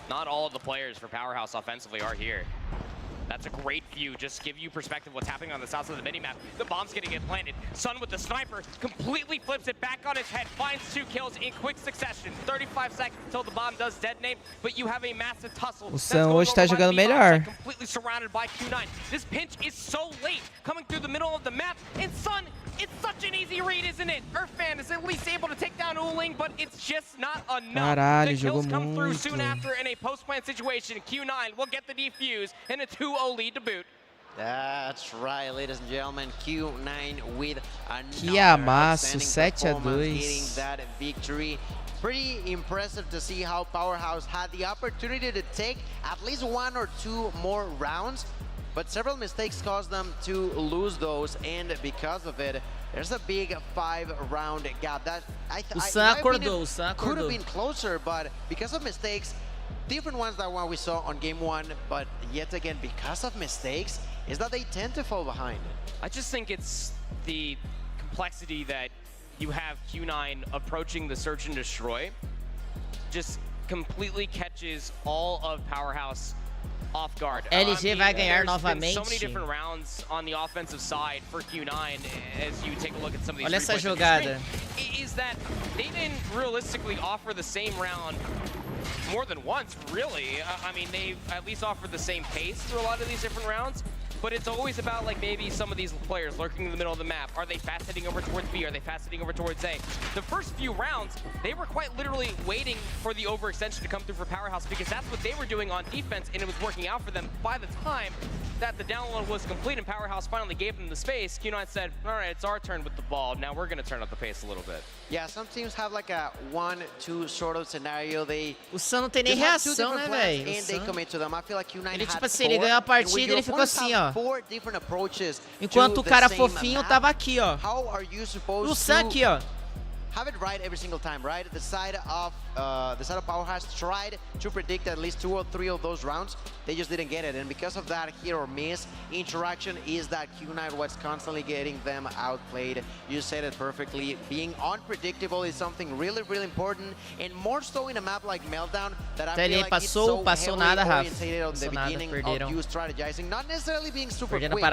Not all of the players for Powerhouse offensively are here. That's a great view, just give you perspective what's happening on the south side of the minimap. The bomb's gonna get planted. Sun with the sniper completely flips it back on his head, finds 2 kills in quick succession. 35 seconds until the bomb does detonate, but you have a massive tussle. O Sun hoje tá jogando melhor. Completely surrounded by Q9. This pinch is so late, coming through the middle of the map, and Sun, it's such an easy read, isn't it? Earthfan is at least able to take down Uling, but it's just not enough. Caralho, the kills jogou come through muito. soon after in a post-plant situation. Q9 will get the defuse and a 2-0 lead to boot. That's right, ladies and gentlemen. Q9 with Que amasso, 7-2. Getting that victory. Pretty impressive to see how Powerhouse had the opportunity to take at least 1 or 2 more rounds, but several mistakes caused them to lose those, and because of it, there's a big 5-round gap. That O Sun acordou, could have been closer, but because of mistakes, different ones than what we saw on game 1, but yet again, because of mistakes, is that they tend to fall behind. I just think it's the complexity that you have Q9 approaching the search and destroy, just completely catches all of Powerhouse off guard. LG vai ganhar novamente. So many different rounds on the offensive side for Q9 as you take a look at some of these. Olha essa jogada. Is that they didn't realistically offer the same round more than once, really. I mean, they've at least offered the same pace through a lot of these different rounds. but it's always about like maybe some of these players lurking in the middle of the map. Are they fast heading over towards B? Are they fast heading over towards A? The first few rounds, they were quite literally waiting for the overextension to come through for Powerhouse because that's what they were doing on defense, and it was working out for them. By the time that the download was complete and Powerhouse finally gave them the space, Q9 said, all right, it's our turn with the ball. Now we're going to turn up the pace a little bit. Yeah, some teams have like a 1-2 sort of scenario. O Sam não tem nem reação, né, velho? Ele, tipo assim, ele ganhou a partida e ele ficou assim, ó. Enquanto o cara fofinho tava aqui, ó. O Sam aqui, ó. Have it right every single time, right? The side of Powerhouse tried to predict at least 2 or 3 of those rounds. They just didn't get it, and because of that hit or miss interaction is that Q9 was constantly getting them outplayed. You said it perfectly. Being unpredictable is something really, really important, and more so in a map like Meltdown that I feel like it's so heavily oriented on the beginning of you strategizing, not necessarily being super quick, but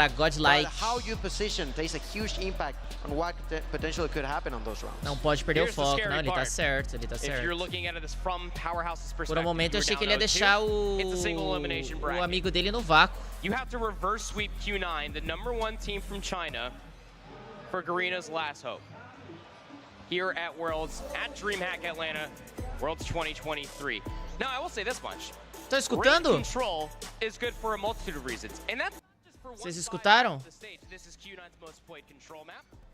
how you position takes a huge impact on what potentially could happen on those rounds. Não pode perder o foco, não, ele tá certo, ele tá certo. Por um momento eu achei que ele ia deixar o amigo dele no vácuo. You have to reverse sweep Q9, the #1 team from China, for Garena's last hope. Here at Worlds, at DreamHack Atlanta, Worlds 2023. Now I will say this much. Tá escutando? Control is good for a multitude of reasons. And that's Vocês escutaram?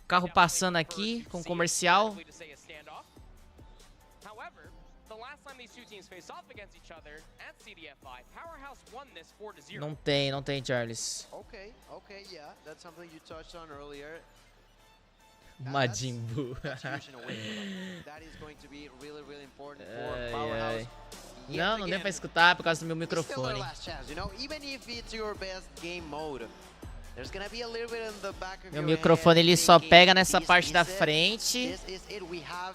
Carro passando aqui com comercial. Não tem, Charles. Majin Buu. Ai. Não deu pra escutar por causa do meu microfone. Meu microfone ele só pega nessa parte da frente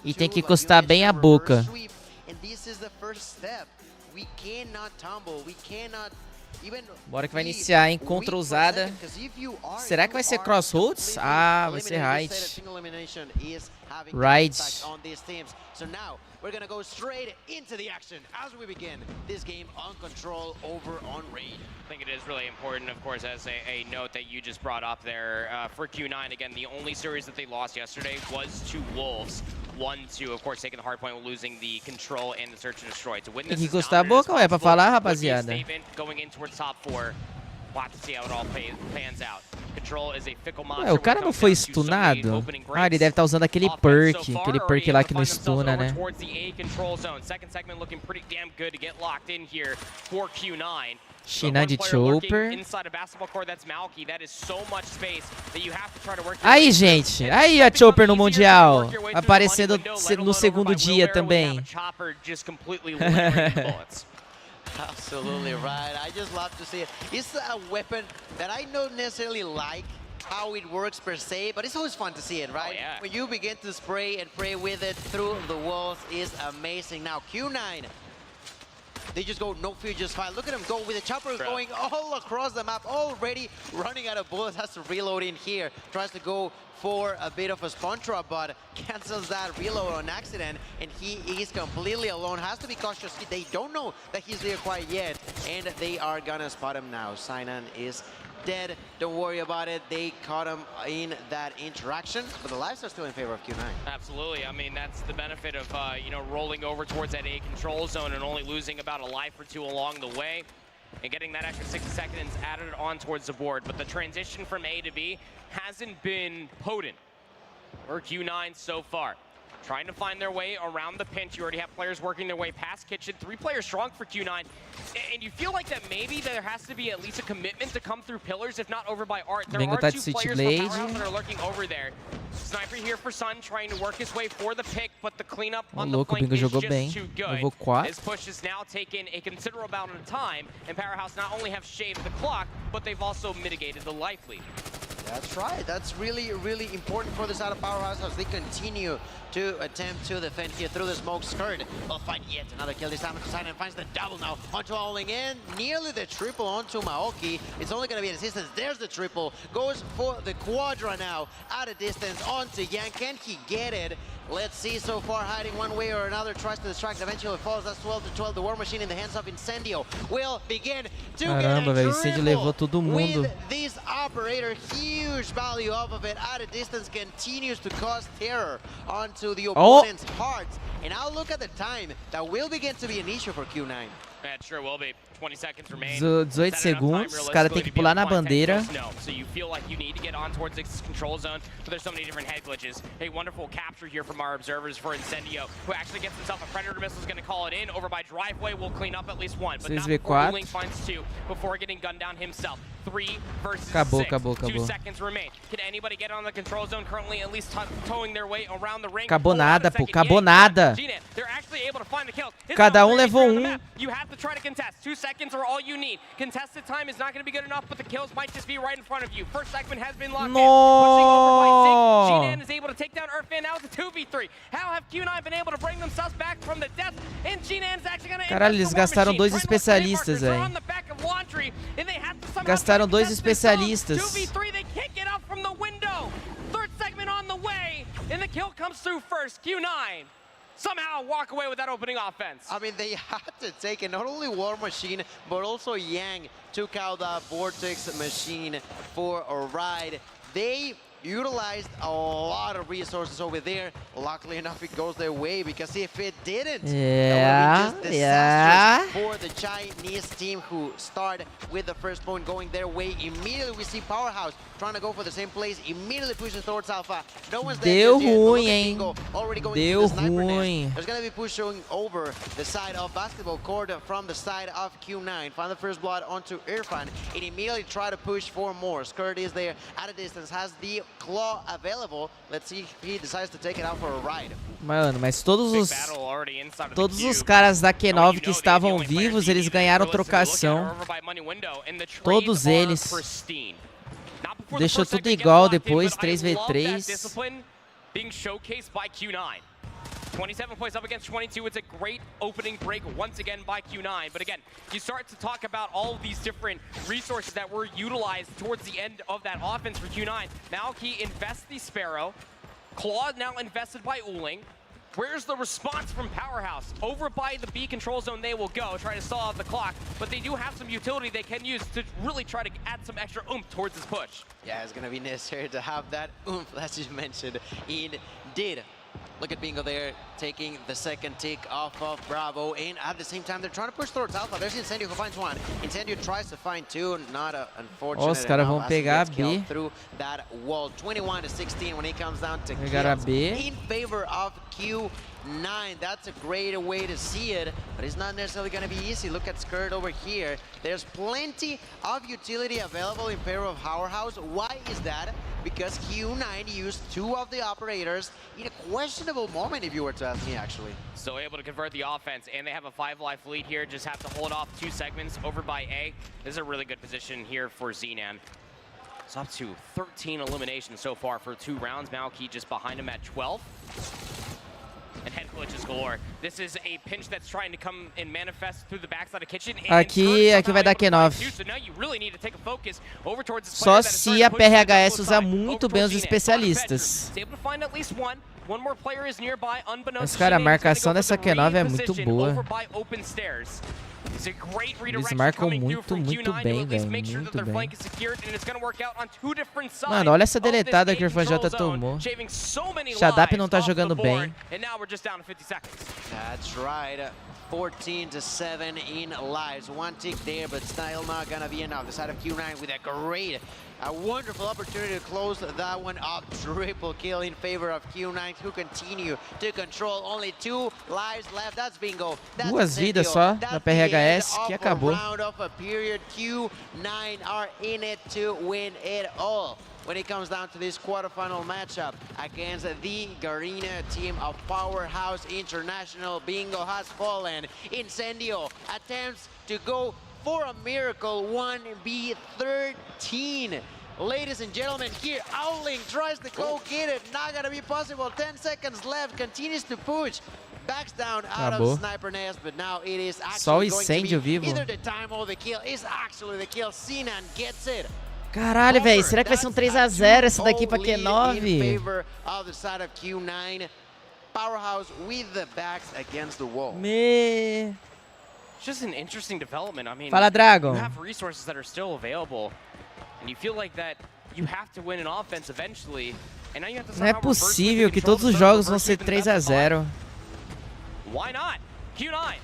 e tem que encostar bem a boca. Bora que vai iniciar, hein? Contra usada. Será que vai ser crossroads? Ah, vai ser right. Right. We're gonna go straight into the action as we begin this game on Control over on Raid. I think it is really important, of course, as a note that you just brought up there for Q9. Again, the only series that they lost yesterday was to Wolves. 1-2, of course, taking the hard point, losing the Control and the Search and Destroy. To win this is encostar a boca, ué, pra falar, rapaziada. Going in towards top 4. We'll have to see how it all pans out. Ué, o cara não foi stunado? Ah, ele deve estar usando aquele perk lá que não stuna, né? Shinan de Chopper. Aí, gente. Aí a Chopper no Mundial. Aparecendo no segundo dia também. Absolutely right. I just love to see it. It's a weapon that I don't necessarily like how it works per se, but it's always fun to see it, right? Oh, yeah. When you begin to spray and pray with it through the walls is amazing. Now Q9, they just go no fear, just fight. Look at him go with the choppers going all across the map, already running out of bullets, has to reload in here, tries to go for a bit of a spawn trap, but cancels that reload on accident, and he is completely alone. Has to be cautious. They don't know that he's there quite yet, and they are gonna spot him now. Sinan is dead. Don't worry about it. They caught him in that interaction, but the lives are still in favor of Q9. Absolutely. I mean, that's the benefit of rolling over towards that A control zone and only losing about a life or 2 along the way, and getting that extra 60 seconds added on towards the board. But the transition from A to B hasn't been potent for Q9 so far. Trying to find their way around the pinch. You already have players working their way past Kitchen. 3 players strong for Q9. And you feel like that maybe there has to be at least a commitment to come through pillars, if not over by Art. There are 2 players from Powerhouse that are lurking over there. Sniper here for Sun, trying to work his way for the pick, but the cleanup on the flank is just too good. His push has now taken a considerable amount of time, and Powerhouse not only have shaved the clock, but they've also mitigated the life lead. That's right. That's really, really important for the side of Powerhouse as they continue to attempt to defend here through the smoke skirt. Will find yet another kill this time to side and finds the double now onto Owling in. Nearly the triple onto Maoki. It's only going to be an assistance. There's the triple. Goes for the quadra now at a distance onto Yang. Can he get it? Let's see so far, hiding one way or another, tries to distract, eventually falls. That's 12-12. The War Machine in the hands of Incendio will begin to Caramba, velho, Incendio levou todo mundo. with this operator. Huge value off of it at a distance, continues to cause terror onto the opponent's hearts. And now look at the time. That will begin to be an issue for Q9. Yeah, it sure will be. 20 seconds remain. 18 segundos, os caras têm que pular na bandeira. No, so you feel like you need to get on towards this control zone, but there's so many different head glitches. A wonderful capture here from our observers for Incendio, who actually gets himself a Predator missile, is going to call it in. Over by Driveway, will clean up at least one, but not before Link finds two, before getting gunned down himself. 3 versus 6. Acabou. 2 seconds remain. Can anybody get on the control zone currently, at least towing their way around the ring? Acabou nada, pô. Acabou nada. They're actually able to find the kill. Cada levou You have to try to contest. 2 seconds are all you need. Contested time is not going to be good enough, but the kills might just be right in front of you. First segment has been locked in. Pushing over by Sig. G-Dan is able to take down Earthfan. Now it's a 2v3. How have Q9 been able to bring themselves back from the death? And G-Dan is actually going to Caralho, eles gastaram 2 especialistas, velho. Gastaram 2 especialistas. 2v3, they can't get out from the window. Third segment on the way, and the kill comes through first. Q9 somehow walk away with that opening offense. I mean, they had to take it. Not only War Machine, but also Yang took out the Vortex Machine for a ride. They utilized a lot of resources over there. Luckily enough, it goes their way, because if it didn't, that would be just disastrous for the Chinese team, who start with the first point going their way. Immediately we see Powerhouse trying to go for the same place, immediately pushes towards Alpha. No one's there. Deu ruim, hein? Already going Deu to the sniper ruim. nest. There's going to be pushing over the side of Basketball Court from the side of Q9. Find the first blood onto Irfan. It immediately try to push for more. Skirt is there at a distance, has the claw available. Let's see if he decides to take it out for a ride. Mano, mas todos os caras da Q9 que estavam vivos, eles ganharam trocação. Todos eles. Deixou tudo igual depois, 3v3. Being showcased by Q9. 27 points up against 22. It's a great opening break once again by Q9. But again, you start to talk about all of these different resources that were utilized towards the end of that offense for Q9. Maoki invests the Sparrow. Claw now invested by Uling. Where's the response from Powerhouse? Over by the B control zone they will go, try to stall out the clock, but they do have some utility they can use to really try to add some extra oomph towards this push. Yeah, it's gonna be necessary to have that oomph, as you mentioned, indeed. Look at Bingo there, taking the second tick off of Bravo, and at the same time, they're trying to push towards Alpha. There's Incendio who finds one. Incendio tries to find two, not unfortunate. Os caras vão pegar a B. Through that wall, 21-16 when it comes down to pegar a B. In favor of Q9. That's a great way to see it, but it's not necessarily going to be easy. Look at Skirt over here. There's plenty of utility available in favor of Powerhouse. Why is that? Because Q9 used 2 of the operators in a questionable moment, if you were to ask me, actually. Still able to convert the offense, and they have a 5-life lead here. Just have to hold off 2 segments over by A. This is a really good position here for Xenan. It's up to 13 eliminations so far for 2 rounds. Maoki just behind him at 12. And head glitches galore. This is a pinch that's trying to come and manifest through the backside of kitchen. Aqui vai dar Q9. Só se a PRHS usar muito bem os especialistas. Mas, cara, a marcação dessa Q9 é muito boa. Eles marcam muito bem, velho. Muito bem. Mano, olha essa deletada que o Irfan J tomou. Shadap não tá jogando bem. That's right. 14-7 in lives. 1 tick there, but still not gonna be enough. The side of Q9 with a wonderful opportunity to close that one up. Triple kill in favor of Q9, who continue to control. Only 2 lives left. That's Bingo. That's 2 vidas só da PRHS, que acabou. Round of a period. Q9 are in it to win it all. When it comes down to this quarterfinal matchup against the Garena team of Powerhouse International. Bingo has fallen. Incendio attempts to go for a miracle. 1v13. Ladies and gentlemen, here Owling tries to go get it. Not gonna be possible. 10 seconds left. Continues to push. Backs down out of sniper nest, but now it is actually going to be either the time or the kill. Is actually the kill. Sinan gets it. Caralho, velho, será que vai ser um 3 a 0 essa daqui pra Q9? Powerhouse with the backs against the wall. Just an interesting development. I mean, Fala, Dragon. You have resources that are still available, and you feel like that you have to win an offense eventually. And now you have to Não é possível que todos os jogos vão ser 3 a 0. Why not? Q9.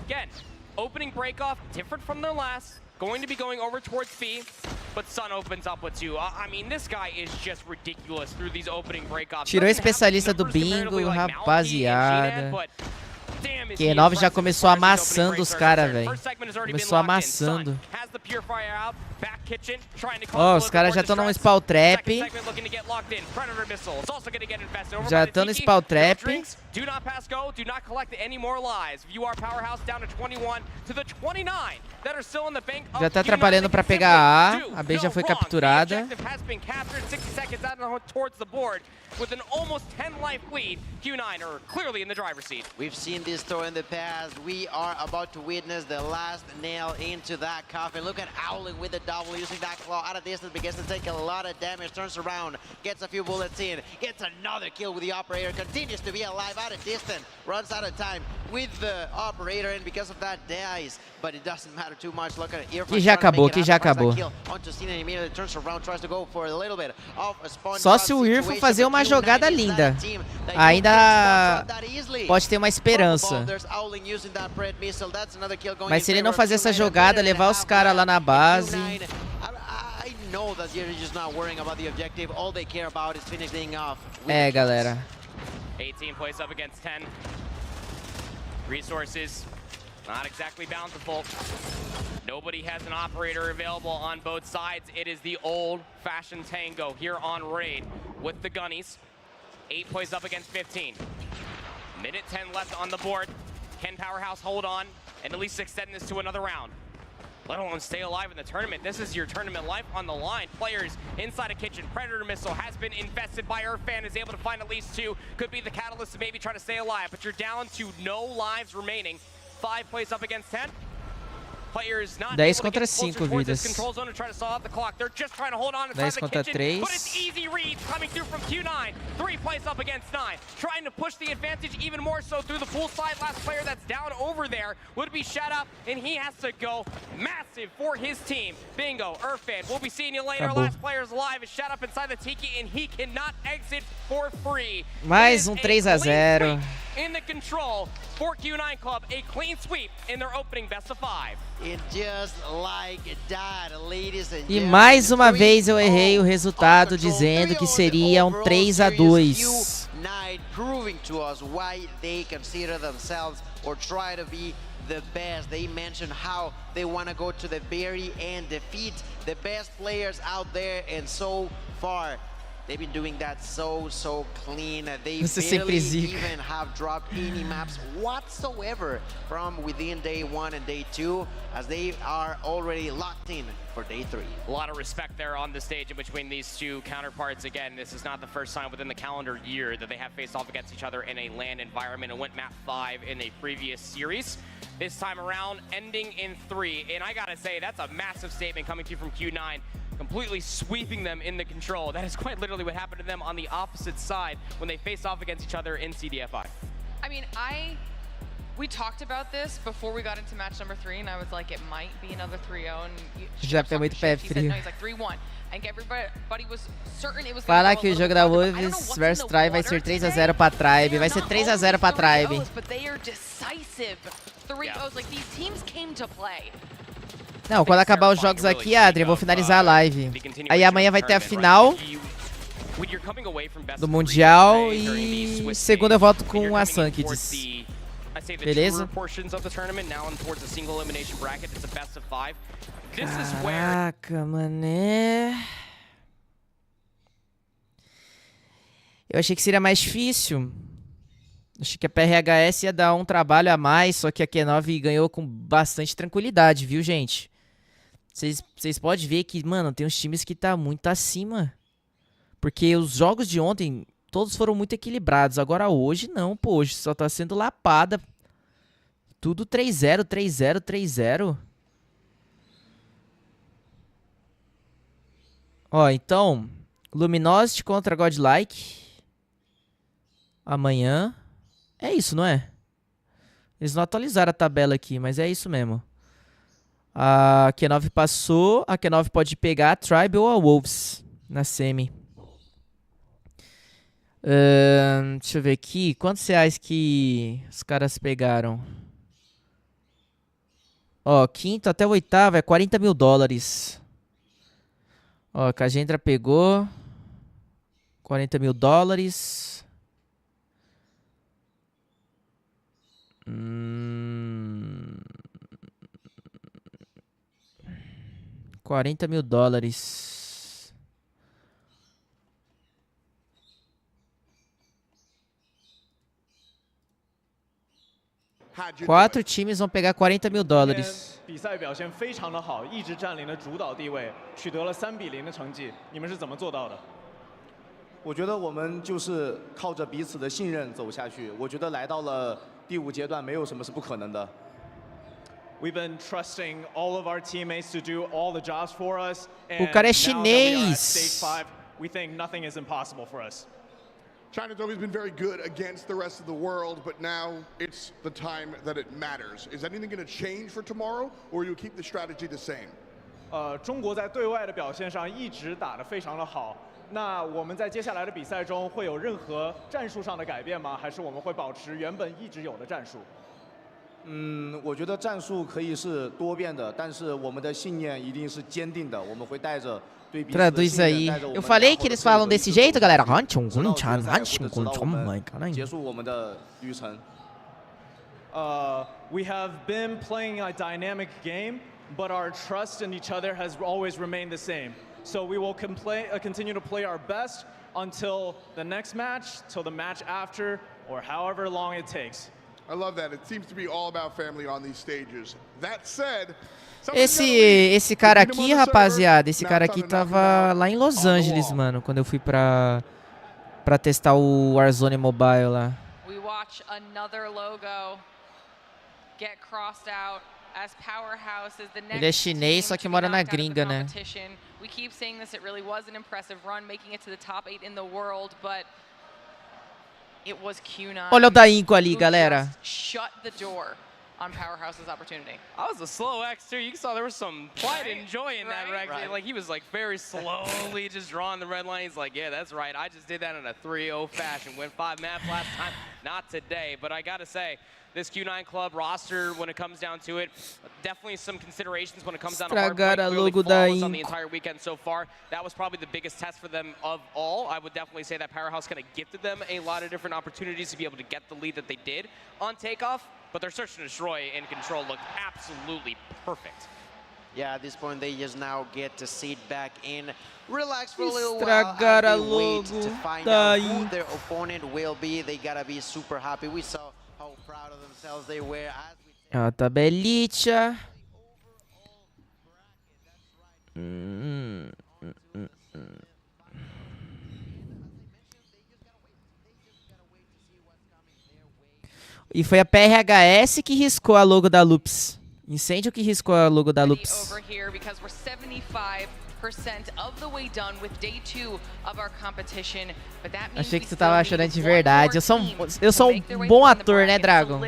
Again, opening break-off, different from the last. Going to be going over towards B, but Sun opens up with 2. I mean, this guy is just ridiculous through these opening break-offs. Tirou o especialista do bingo, rapaziada. Q9 já começou amassando os caras, velho. Começou amassando. Ó, os caras já estão no spawn trap. Já estão no spawn trap. Já tá trabalhando pra pegar A. A B já foi capturada. With an almost 10-life lead, Q9 are clearly in the driver's seat. We've seen this story in the past. We are about to witness the last nail into that coffin. Look at Owling with the double, using that claw out of distance, begins to take a lot of damage, turns around, gets a few bullets in, gets another kill with the operator, continues to be alive out of distance, runs out of time with the operator, and because of that dies. But it doesn't matter too much. Look at it. Que já acabou, que já acabou. Só se o Ir for fazer uma jogada linda. Ainda pode ter uma esperança. Mas se ele não fazer essa jogada, levar os caras lá na base... É, galera. 18 plays up against 10. Resources not exactly bountiful. Nobody has an operator available on both sides. It is the old-fashioned tango here on Raid with the gunnies. 8 plays up against 15. Minute 10 left on the board. Can Powerhouse hold on and at least extend this to another round? Let alone stay alive in the tournament. This is your tournament life on the line. Players inside a kitchen. Predator missile has been invested by Earthfan, is able to find at least 2. Could be the catalyst to maybe try to stay alive, but you're down to no lives remaining. 5 plays up against 10. Players not 10 contra 5 vidas. 10 contra 3. But it's easy reads coming through from Q9. 3 plays up against 9. Trying to push the advantage even more so through the pool side. Last player that's down over there would be shut up, and he has to go massive for his team. Bingo, Earthfan, we'll be seeing you later. Last player's alive is shut up inside the Tiki, and he cannot exit for free. Mais 3 a 0. In the control for Q9 Club, a clean sweep in their opening best of 5. E mais uma vez eu errei o resultado dizendo que seria um 3 a 2. Proving to us why they consider themselves or try to be the best. They mentioned how they want to go to the very end, defeat the best players out there, and so far they've been doing that so clean. They barely even have dropped any maps whatsoever from within day 1 and day 2, as they are already locked in for day 3. A lot of respect there on the stage in between these two counterparts. Again, this is not the first time within the calendar year that they have faced off against each other in a LAN environment. It went map 5 in a previous series. This time around, ending in 3. And I gotta say, that's a massive statement coming to you from Q9. Completely sweeping them in the control. That is quite literally what happened to them on the opposite side when they faced off against each other in CDFI. I mean, we talked about this before we got into match number 3, and I was like, it might be another 3-0. Já tem muito pé frio. No, he's like 3-1. And everybody was certain it was Fala que o jogo da Wolves vs Tribe vai ser 3 a 0 pra Tribe. Vai ser 3 a 0 pra Tribe. But they are decisive 3-0s. Like, these teams came to play. Não, quando acabar os jogos aqui, Adri, eu vou finalizar a live. Aí amanhã vai ter a final do Mundial e segunda eu volto com a Sankids. Beleza? Caraca, mané. Eu achei que seria mais difícil. Achei que a PRHS ia dar um trabalho a mais, só que a Q9 ganhou com bastante tranquilidade, viu, gente? Vocês podem ver que, mano, tem uns times que tá muito acima. Porque os jogos de ontem, todos foram muito equilibrados. Agora hoje não, pô. Hoje só tá sendo lapada. Tudo 3-0, 3-0, 3-0. Ó, então, Luminosity contra Godlike. Amanhã. É isso, não é? Eles não atualizaram a tabela aqui, mas é isso mesmo. A Q9 passou. A Q9 pode pegar a Tribe ou a Wolves na semi. Deixa eu ver aqui. Quantos reais que os caras pegaram? Ó, quinto até o oitavo é 40 mil dólares. Ó, a Cagendra pegou 40 mil dólares. 40 mil dólares. Quatro times vão pegar 40 mil dólares. 比赛表现非常的好，一直占领了主导地位，取得了3-0的成绩。你们是怎么做到的？我觉得我们就是靠着彼此的信任走下去。我觉得来到了第5阶段，没有什么是不可能的。We've been trusting all of our teammates to do all the jobs for us. O cara é chinês. Stage 5, we think nothing is impossible for us. China's always been very good against the rest of the world, but now it's the time that it matters. Is anything going to change for tomorrow, or you keep the strategy the same? 中国在对外的表现上一直打得非常的好。那我们在接下来的比赛中会有任何战术上的改变吗？还是我们会保持原本一直有的战术？我觉得战术可以是多变的，但是我们的信念一定是坚定的。我们会带着。 Traduz aí. Eu falei que eles falam desse jeito, galera. We have been playing a dynamic game, but our trust in each other has always remained the same. So we will continue to play our best until the next match, till the match after, or however long it takes. I love that. It seems to be all about family on these stages. That said, esse cara aqui, rapaziada, esse cara aqui tava lá em Los Angeles, mano, quando eu fui pra testar o Warzone Mobile lá. We watch another logo get crossed out as Powerhouse is the next. Ele é chinês, só que mora na gringa, né? We keep saying this, it really was an impressive run, making it to the top 8 in the world, but it was Q9. Olha o da Inco ali, galera. Shut the door on Powerhouse's opportunity. I was a slow X too. You saw there was some pride and joy in that red. Like he was like very slowly just drawing the red line. He's like, yeah, that's right. I just did that in a 3-0 fashion. Went 5 maps last time. Not today. But I gotta say, this Q9 club roster, when it comes down to it, definitely some considerations when it comes down to hard play. Clearly flawless on the entire weekend so far. That was probably the biggest test for them of all. I would definitely say that Powerhouse kind of gifted them a lot of different opportunities to be able to get the lead that they did on takeoff. But their search and destroy and control looked absolutely perfect. Yeah, at this point they just now get to sit back in, relax for a little while, and wait to find out who their opponent will be. They gotta be super happy. We saw how proud of themselves they were. A tabelita. E foi a PRHS que riscou a logo da Loops. Incêndio que riscou a logo da Loops. Achei que tu tava chorando de verdade. Eu sou um bom ator, né, Dragon?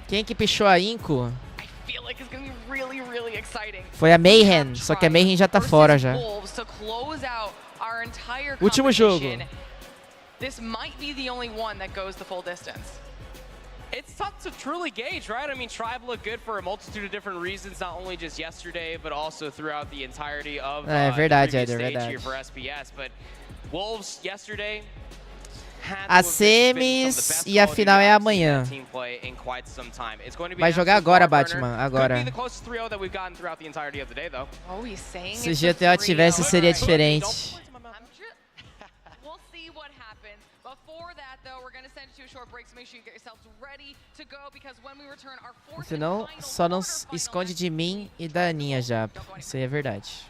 Quem que pichou a Inco? Foi a Mayhem, só que a Mayhem já tá fora já. Último jogo. This might be the only one that goes the full distance. It's tough to truly gauge, right? I mean, Tribe looked good for a multitude of different reasons, not only just yesterday, but also throughout the entirety of the previous stage here for SPS. But Wolves yesterday. A semis e a final é amanhã. Vai jogar agora, Batman, agora. Se o GTO tivesse, seria diferente. Senão, só não esconde de mim e da Aninha já. Isso aí é verdade.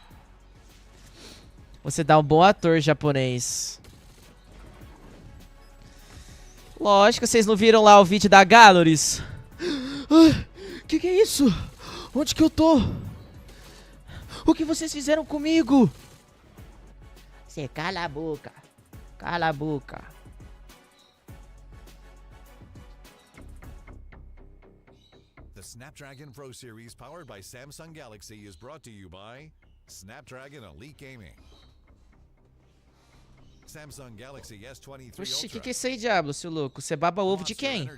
Você dá um bom ator japonês. Lógico, vocês não viram lá o vídeo da Galoris? Que é isso? Onde que eu tô? O que vocês fizeram comigo? Você cala a boca. Cala a boca. The Snapdragon Pro Series powered by Samsung Galaxy is brought to you by Snapdragon Elite Gaming. Samsung Galaxy S23 Oxi, Ultra. que é isso aí, Diablo, seu louco? Você baba ovo de quem?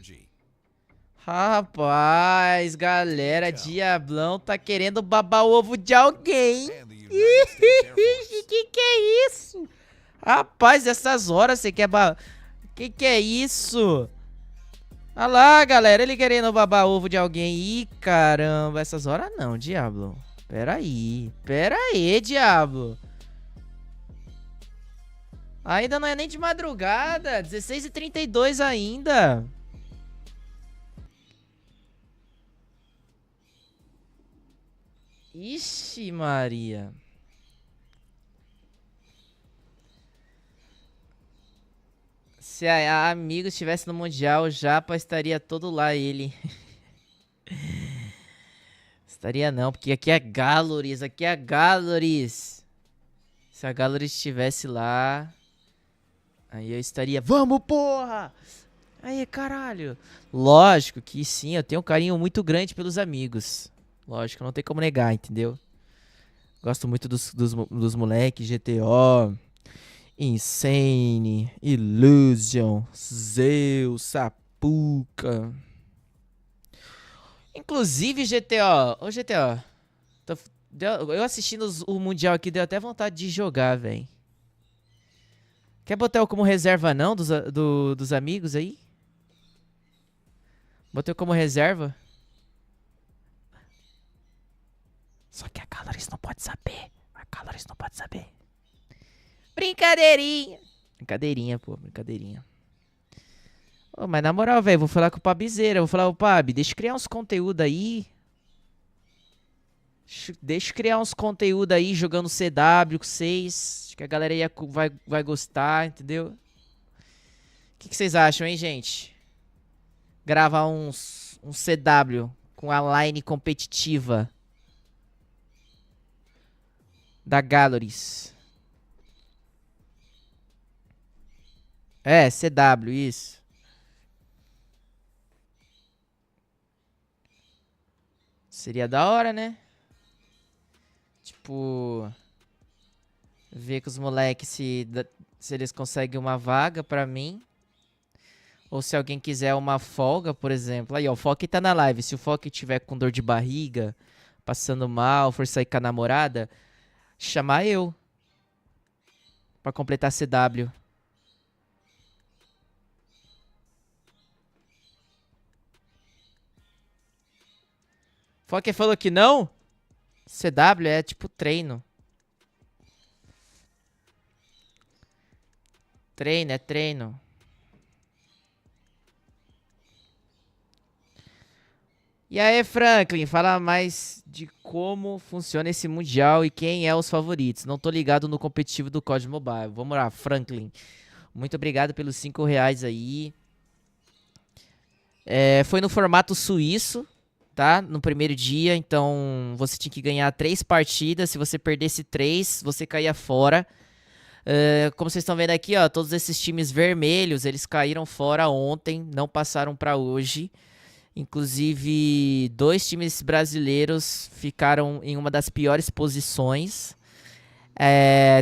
Rapaz, galera, Diablão tá querendo babar o ovo de alguém. Que é isso? Rapaz, essas horas você quer babar... Que é isso? Olha lá, galera, ele querendo babar ovo de alguém. Ih, caramba, essas horas não, Diablo. Pera aí, Diablo. Ainda não é nem de madrugada, 16h32 ainda. Ixi, Maria. Se a amigo estivesse no Mundial, o Japa estaria todo lá, ele. Estaria não, porque aqui é Galoris, Se a Galoris estivesse lá, aí eu estaria... Vamos, porra! Aí, caralho. Lógico que sim, eu tenho um carinho muito grande pelos amigos. Lógico, não tem como negar, entendeu? Gosto muito dos moleques, GTO, Insane, Illusion, Zeus, Sapuca. Inclusive, GTO. Ô, GTO. Eu assistindo o Mundial aqui, deu até vontade de jogar, velho. Quer botar eu como reserva não dos amigos aí? Botei eu como reserva? Só que a Caloris não pode saber. Brincadeirinha. Brincadeirinha, pô. Brincadeirinha. Ô, mas na moral, velho, vou falar com o Pabizeira. Vou falar, ô, Pab, deixa eu criar uns conteúdos aí. Deixa eu criar uns conteúdos aí jogando CW com vocês. Acho que a galera vai gostar, entendeu? O que vocês acham, hein, gente? Gravar um CW com a line competitiva da Galoris. É, CW, isso. Seria da hora, né? Tipo, ver com os moleques se eles conseguem uma vaga pra mim. Ou se alguém quiser uma folga, por exemplo. Aí, ó, o Foque tá na live. Se o Foque tiver com dor de barriga, passando mal, for sair com a namorada, chamar eu pra completar CW. Foque falou que não? CW é tipo treino. Treino. E aí, Franklin, fala mais de como funciona esse Mundial e quem é os favoritos. Não tô ligado no competitivo do COD Mobile. Vamos lá, Franklin. Muito obrigado pelos R$5 aí. Foi no formato suíço, tá? No primeiro dia, então você tinha que ganhar 3 partidas. Se você perdesse 3, você caía fora. Como vocês estão vendo aqui, ó, todos esses times vermelhos, eles caíram fora ontem, não passaram para hoje. Inclusive, 2 times brasileiros ficaram em uma das piores posições.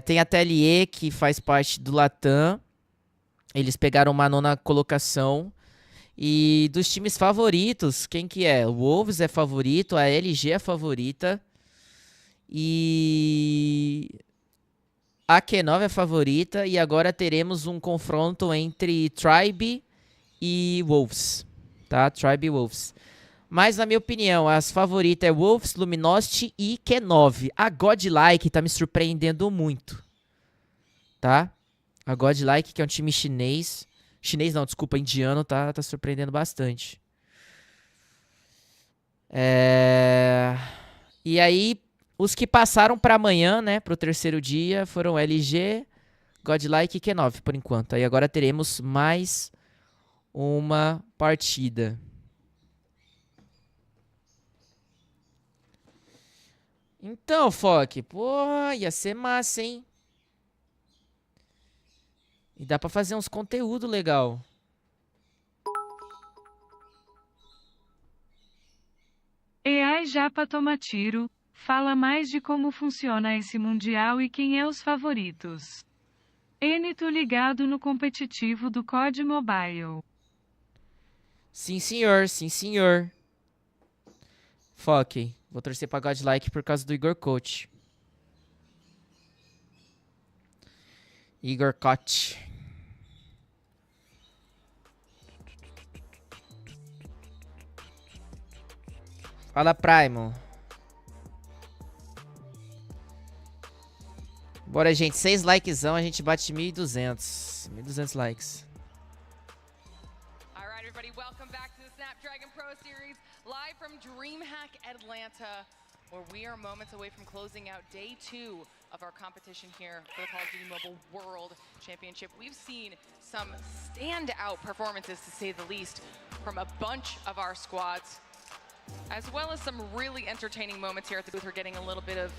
Tem a TLE, que faz parte do Latam. Eles pegaram uma 9ª colocação. E dos times favoritos, quem que é? O Wolves é favorito, a LG é favorita. E a Q9 é favorita. E agora teremos um confronto entre Tribe e Wolves. Tá? Tribe e Wolves. Mas, na minha opinião, as favoritas é Wolves, Luminosity e Q9. A Godlike tá me surpreendendo muito. Tá? A Godlike, que é um time chinês. Chinês não, desculpa, indiano tá surpreendendo bastante. E aí, os que passaram para amanhã, né, pro terceiro dia, foram LG, Godlike e Q9, por enquanto. Aí agora teremos mais uma partida. Então, Foque, pô, ia ser massa, hein? E dá pra fazer uns conteúdo legal. AI Japa toma tiro, fala mais de como funciona esse Mundial e quem é os favoritos. Enito ligado no competitivo do COD Mobile. Sim, senhor, sim, senhor. Foque, vou torcer pra Godlike por causa do Igor Coach. Igor Coach. Fala, Primo. Bora, gente. 6 likezão, a gente bate 1.200. 1.200 likes. All right, everybody, welcome back to the Snapdragon Pro Series, live from DreamHack Atlanta, where we are moments away from closing out day 2 of our competition here for the Call of Duty Mobile World Championship. We've seen some standout performances, to say the least, from a bunch of our squads, as well as some really entertaining moments here at the booth. We're getting a little bit of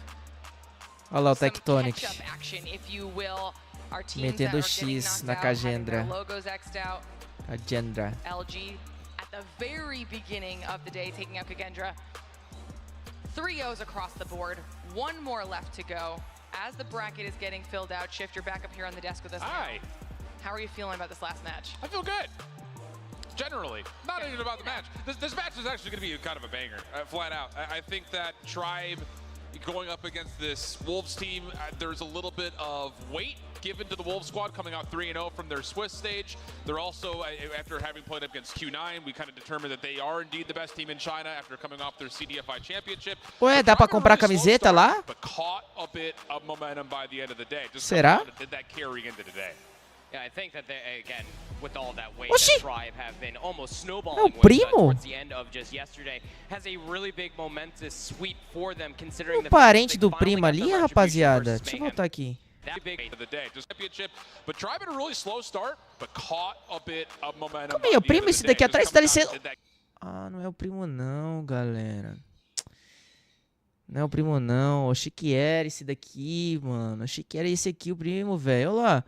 olha lá o some Tectonic. catch-up action, if you will. Our teams that Metendo are getting X knocked na out, having their Cagendra. logos X'd out. Cagendra. LG at the very beginning of the day, taking out Kagendra. 3-0s across the board. One more left to go. As the bracket is getting filled out, Shift, you're back up here on the desk with us. Hi. How are you feeling about this last match? I feel good. Generally, not even about the match. This match is actually going to be kind of a banger, flat out. I think that Tribe going up against this Wolves team, there's a little bit of weight given to the Wolves squad coming out 3-0 from their Swiss stage. They're also, after having played up against Q9, we kind of determined that they are indeed the best team in China after coming off their CDFI championship. Ué, dá pra comprar camiseta lá? But caught a bit of momentum by the end of the day. Just será? Did that carry into today? Yeah, I think that they, again, with all that weight, Oxi! that Tribe have been almost snowballing É o with primo? towards the end of just yesterday, has a really big momentous sweep for them, considering O the fact that parente they do finally primo got ali, the retribution rapaziada. versus Deixa eu Mayhem. voltar aqui. That big of the day, just championship, but Tribe had a really slow start, but caught a bit of momentum. Calma aí, o primo esse daqui atrás deve ser... Ah, não é o primo não, galera. Não é o primo não. Achei que era esse daqui, mano. Achei que era esse aqui, o primo, velho. Olha lá.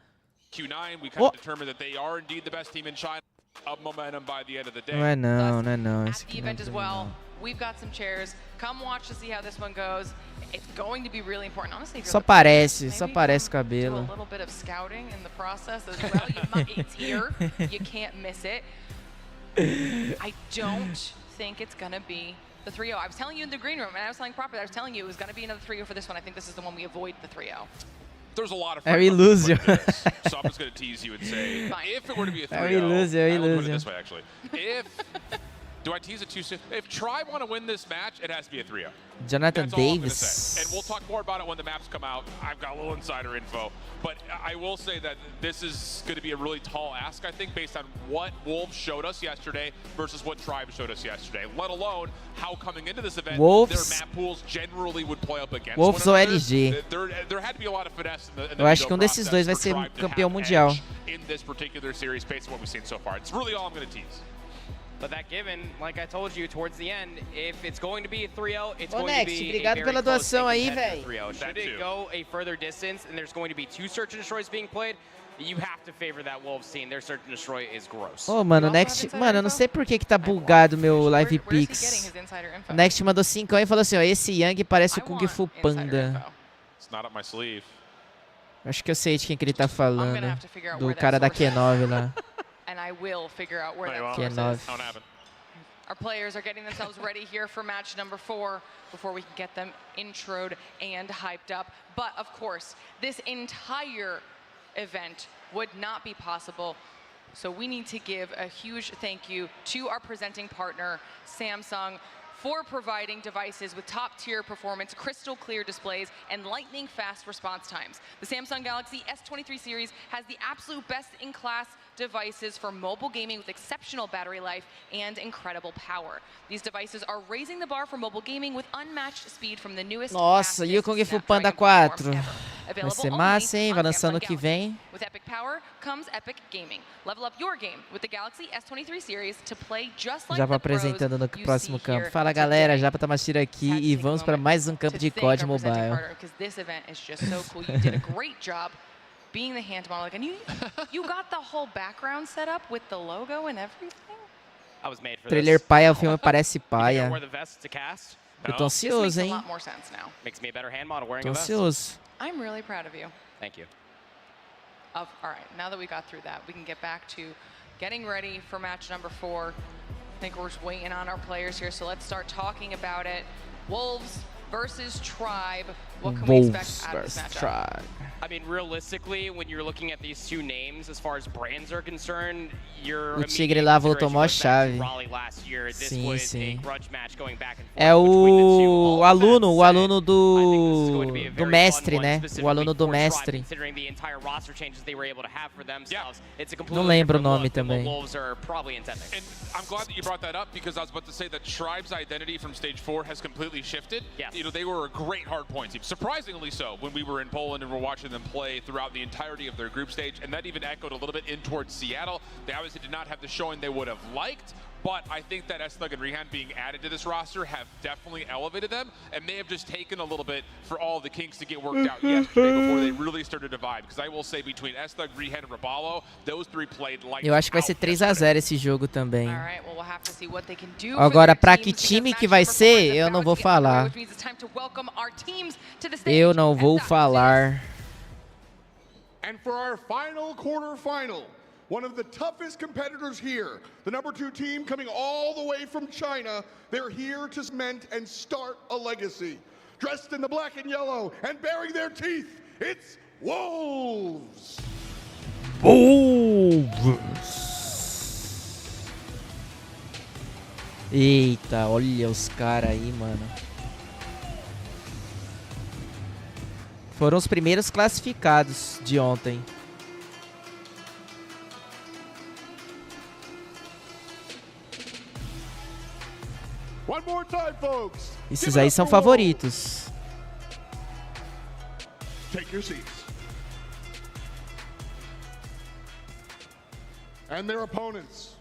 Q9, we kind of determined that they are indeed the best team in China. Up momentum by the end of the day. Não é não, não é não. Esse At aqui the não é event as primo, well, não. we've got some chairs. Come watch to see how this one goes. It's going to be really important. Honestly, if you're Só the parece o players, maybe do a cabelo. little bit of scouting in the process as well. It's here. You can't miss it. I don't think it's going to be the 3-0. I was telling you in the green room, and I was telling Proper, I was telling you it was going to be another 3-0 for this one. I think this is the one we avoid the 3-0. There's a lot of Harry lose you. so I'm just going to tease you and say, if it were to be a 3-0, Harry lose you, I Harry will put lose it you. this way, actually. If, do I tease it too soon? If Tribe want to win this match, it has to be a 3-0. Jonathan That's all I'm gonna Davis. say. And we'll talk more about it when the maps come out. I've got a little insider info. But I will say that this is going to be a really tall ask, I think, based on what Wolves showed us yesterday versus what Tribe showed us yesterday. Let alone how coming into this event, Wolves, their map pools generally would play up against Wolves one ou another. LG? There had to be a lot of finesse in the Eu acho que build desses dois vai process ser for Tribe to campeão have mundial. edge in this particular series based on what we've seen so far. It's really all I'm going to tease. But that given, like I told you towards the end, if it's going to be a 3-0, it's Ô, going Next, to be obrigado a very pela close doação and aí, competitive véi. 3-0. Should it go a further distance and there's going to be 2 search and destroys being played, you have to favor that Wolves team. Their search and destroy is gross. Ô, mano, Next... Mano, eu não sei por que tá bugado meu Live Pix. O Next mandou 5 e falou assim, ó, esse Yang parece o Kung Fu Panda. It's not up my sleeve. Acho que eu sei de quem que ele tá falando. Do cara da Q9 lá. And I will figure out where that Q9. source is. Our players are getting themselves ready here for match number 4 before we can get them introed and hyped up. But of course, this entire event would not be possible. So we need to give a huge thank you to our presenting partner, Samsung, for providing devices with top-tier performance, crystal clear displays, and lightning-fast response times. The Samsung Galaxy S23 series has the absolute best-in-class devices for mobile gaming with exceptional battery life and incredible power. These devices are raising the bar for mobile gaming with unmatched speed from the newest. Nossa, e o Kung Fu Panda 4? Vai ser massa, hein? Vai lançando ano que vem. With epic power comes epic gaming. Level up your game with the Galaxy S23 series to play just like Já vou apresentando no próximo campo. Fala galera, Japa Tamashiro aqui e vamos para mais um campo de COD Mobile. This event is just so cool. You did a great job being the hand model, and you got the whole background set up with the logo and everything. I was made for Trailer this. paia, o filme parece paia. Wear the vest to cast? Eu tô ansioso, hein? Makes me a better hand model wearing Tô a vest. ansioso. I'm really proud of you. Thank you. All right, now that we got through that, we can get back to getting ready for match number 4. I think we're just waiting on our players here, so let's start talking about it. Wolves versus Tribe. What can we expect out of this matchup? Tribe. I mean, realistically, when you're looking at these two names, as far as brands are concerned, O Tigre lá voltou mó chave. Sim, sim. É o aluno do mestre, né? O aluno do mestre. Não lembro o nome também. And I'm glad that you brought that up because I was about to say that Tribe's identity from stage 4 has completely shifted. Yes. You know, they were a great hardpoint team, surprisingly so, when we were in Poland and were watching them play throughout the entirety of their group stage, and that even echoed a little bit in towards Seattle. They obviously did not have the showing they would have liked, but I think that S-Thug and Rehan being added to this roster have definitely elevated them and may have just taken a little bit for all the kinks to get worked out yesterday before they really started to vibe. Because I will say between S-Thug, Rehan, and Rabalo, those three played like. Eu acho que vai ser 3-0 esse jogo também. Agora, pra que time que vai ser, eu não vou falar. Eu não vou falar. And for our final quarterfinal, one of the toughest competitors here, the number 2 team coming all the way from China, they're here to cement and start a legacy. Dressed in the black and yellow and baring their teeth, it's Wolves! Wolves! Eita, olha os caras aí, mano. Foram os primeiros classificados de ontem. One more time, folks. Esses aí são favoritos. Take your seats. And their opponents.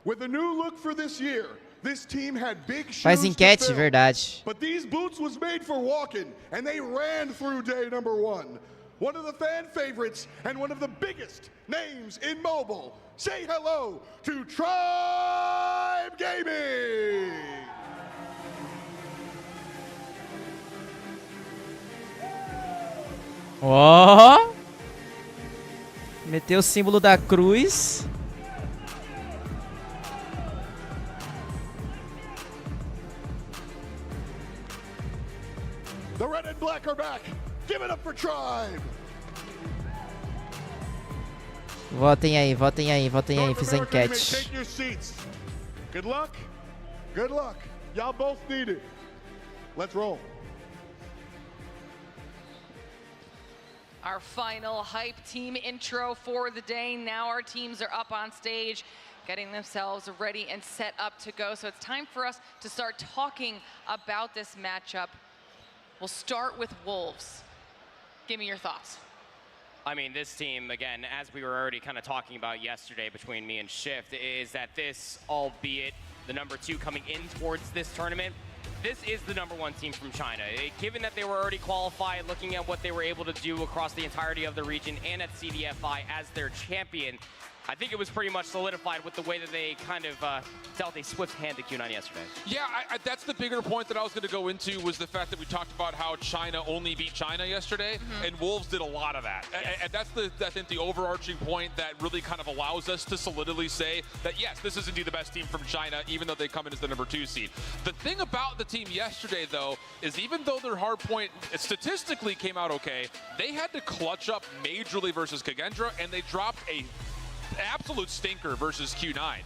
With a new look for this year, this team had big shoes Faz enquete, to fill, verdade. but these boots was made for walking, and they ran through day number 1. One of the fan favorites and one of the biggest names in mobile. Say hello to Tribe Gaming! Ó! Meteu o símbolo da cruz. The red and black are back. Give it up for Tribe. Votem aí, votem aí, votem aí. Fiz a enquete. Take your seats. Good luck. Good luck. Y'all both need it. Let's roll. Our final hype team intro for the day. Now our teams are up on stage, getting themselves ready and set up to go. So it's time for us to start talking about this matchup. We'll start with Wolves. Give me your thoughts. I mean, this team, again, as we were already kind of talking about yesterday between me and Shift, is that this, albeit the number 2 coming in towards this tournament, this is the number 1 team from China. Given that they were already qualified, looking at what they were able to do across the entirety of the region and at CDFI as their champion, I think it was pretty much solidified with the way that they kind of dealt a swift hand to Q9 yesterday. Yeah, that's the bigger point that I was going to go into was the fact that we talked about how China only beat China yesterday, and Wolves did a lot of that. Yes. And that's I think the overarching point that really kind of allows us to solidly say that, yes, this is indeed the best team from China, even though they come in as the number 2 seed. The thing about the team yesterday, though, is even though their hard point statistically came out okay, they had to clutch up majorly versus Kagendra, and they dropped absolute stinker versus Q9.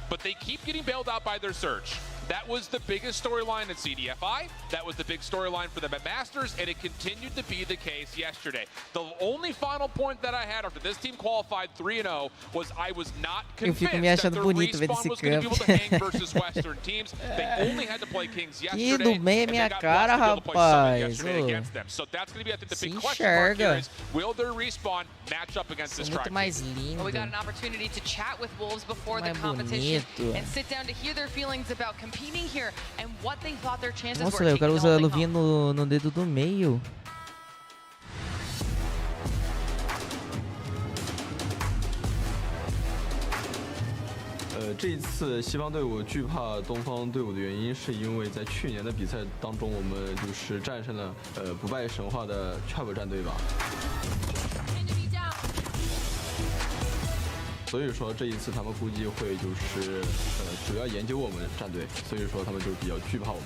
But they keep getting bailed out by their Surge. That was the biggest storyline in CDFI. That was the big storyline for them at Masters, and it continued to be the case yesterday. The only final point that I had after this team qualified 3-0 was I was not convinced that their respawn was going to be able to hang versus Western teams. They only had to play Kings yesterday, and they got blessed to be able to play Summit yesterday against them. So that's going to be, I think, the big question mark here is, will their respawn match up against this Tribe team? Well, we got an opportunity to chat with Wolves before the competition and sit down to hear their feelings about competing here and what they thought their chances Nossa, were. o cara usa a luvinha no dedo do meio. 这一次西方队伍惧怕东方队伍的原因，是因为在去年的比赛当中，我们就是战胜了不败神话的 Trap 战队吧。所以说这一次他们估计会就是主要研究我们战队，所以说他们就比较惧怕我们。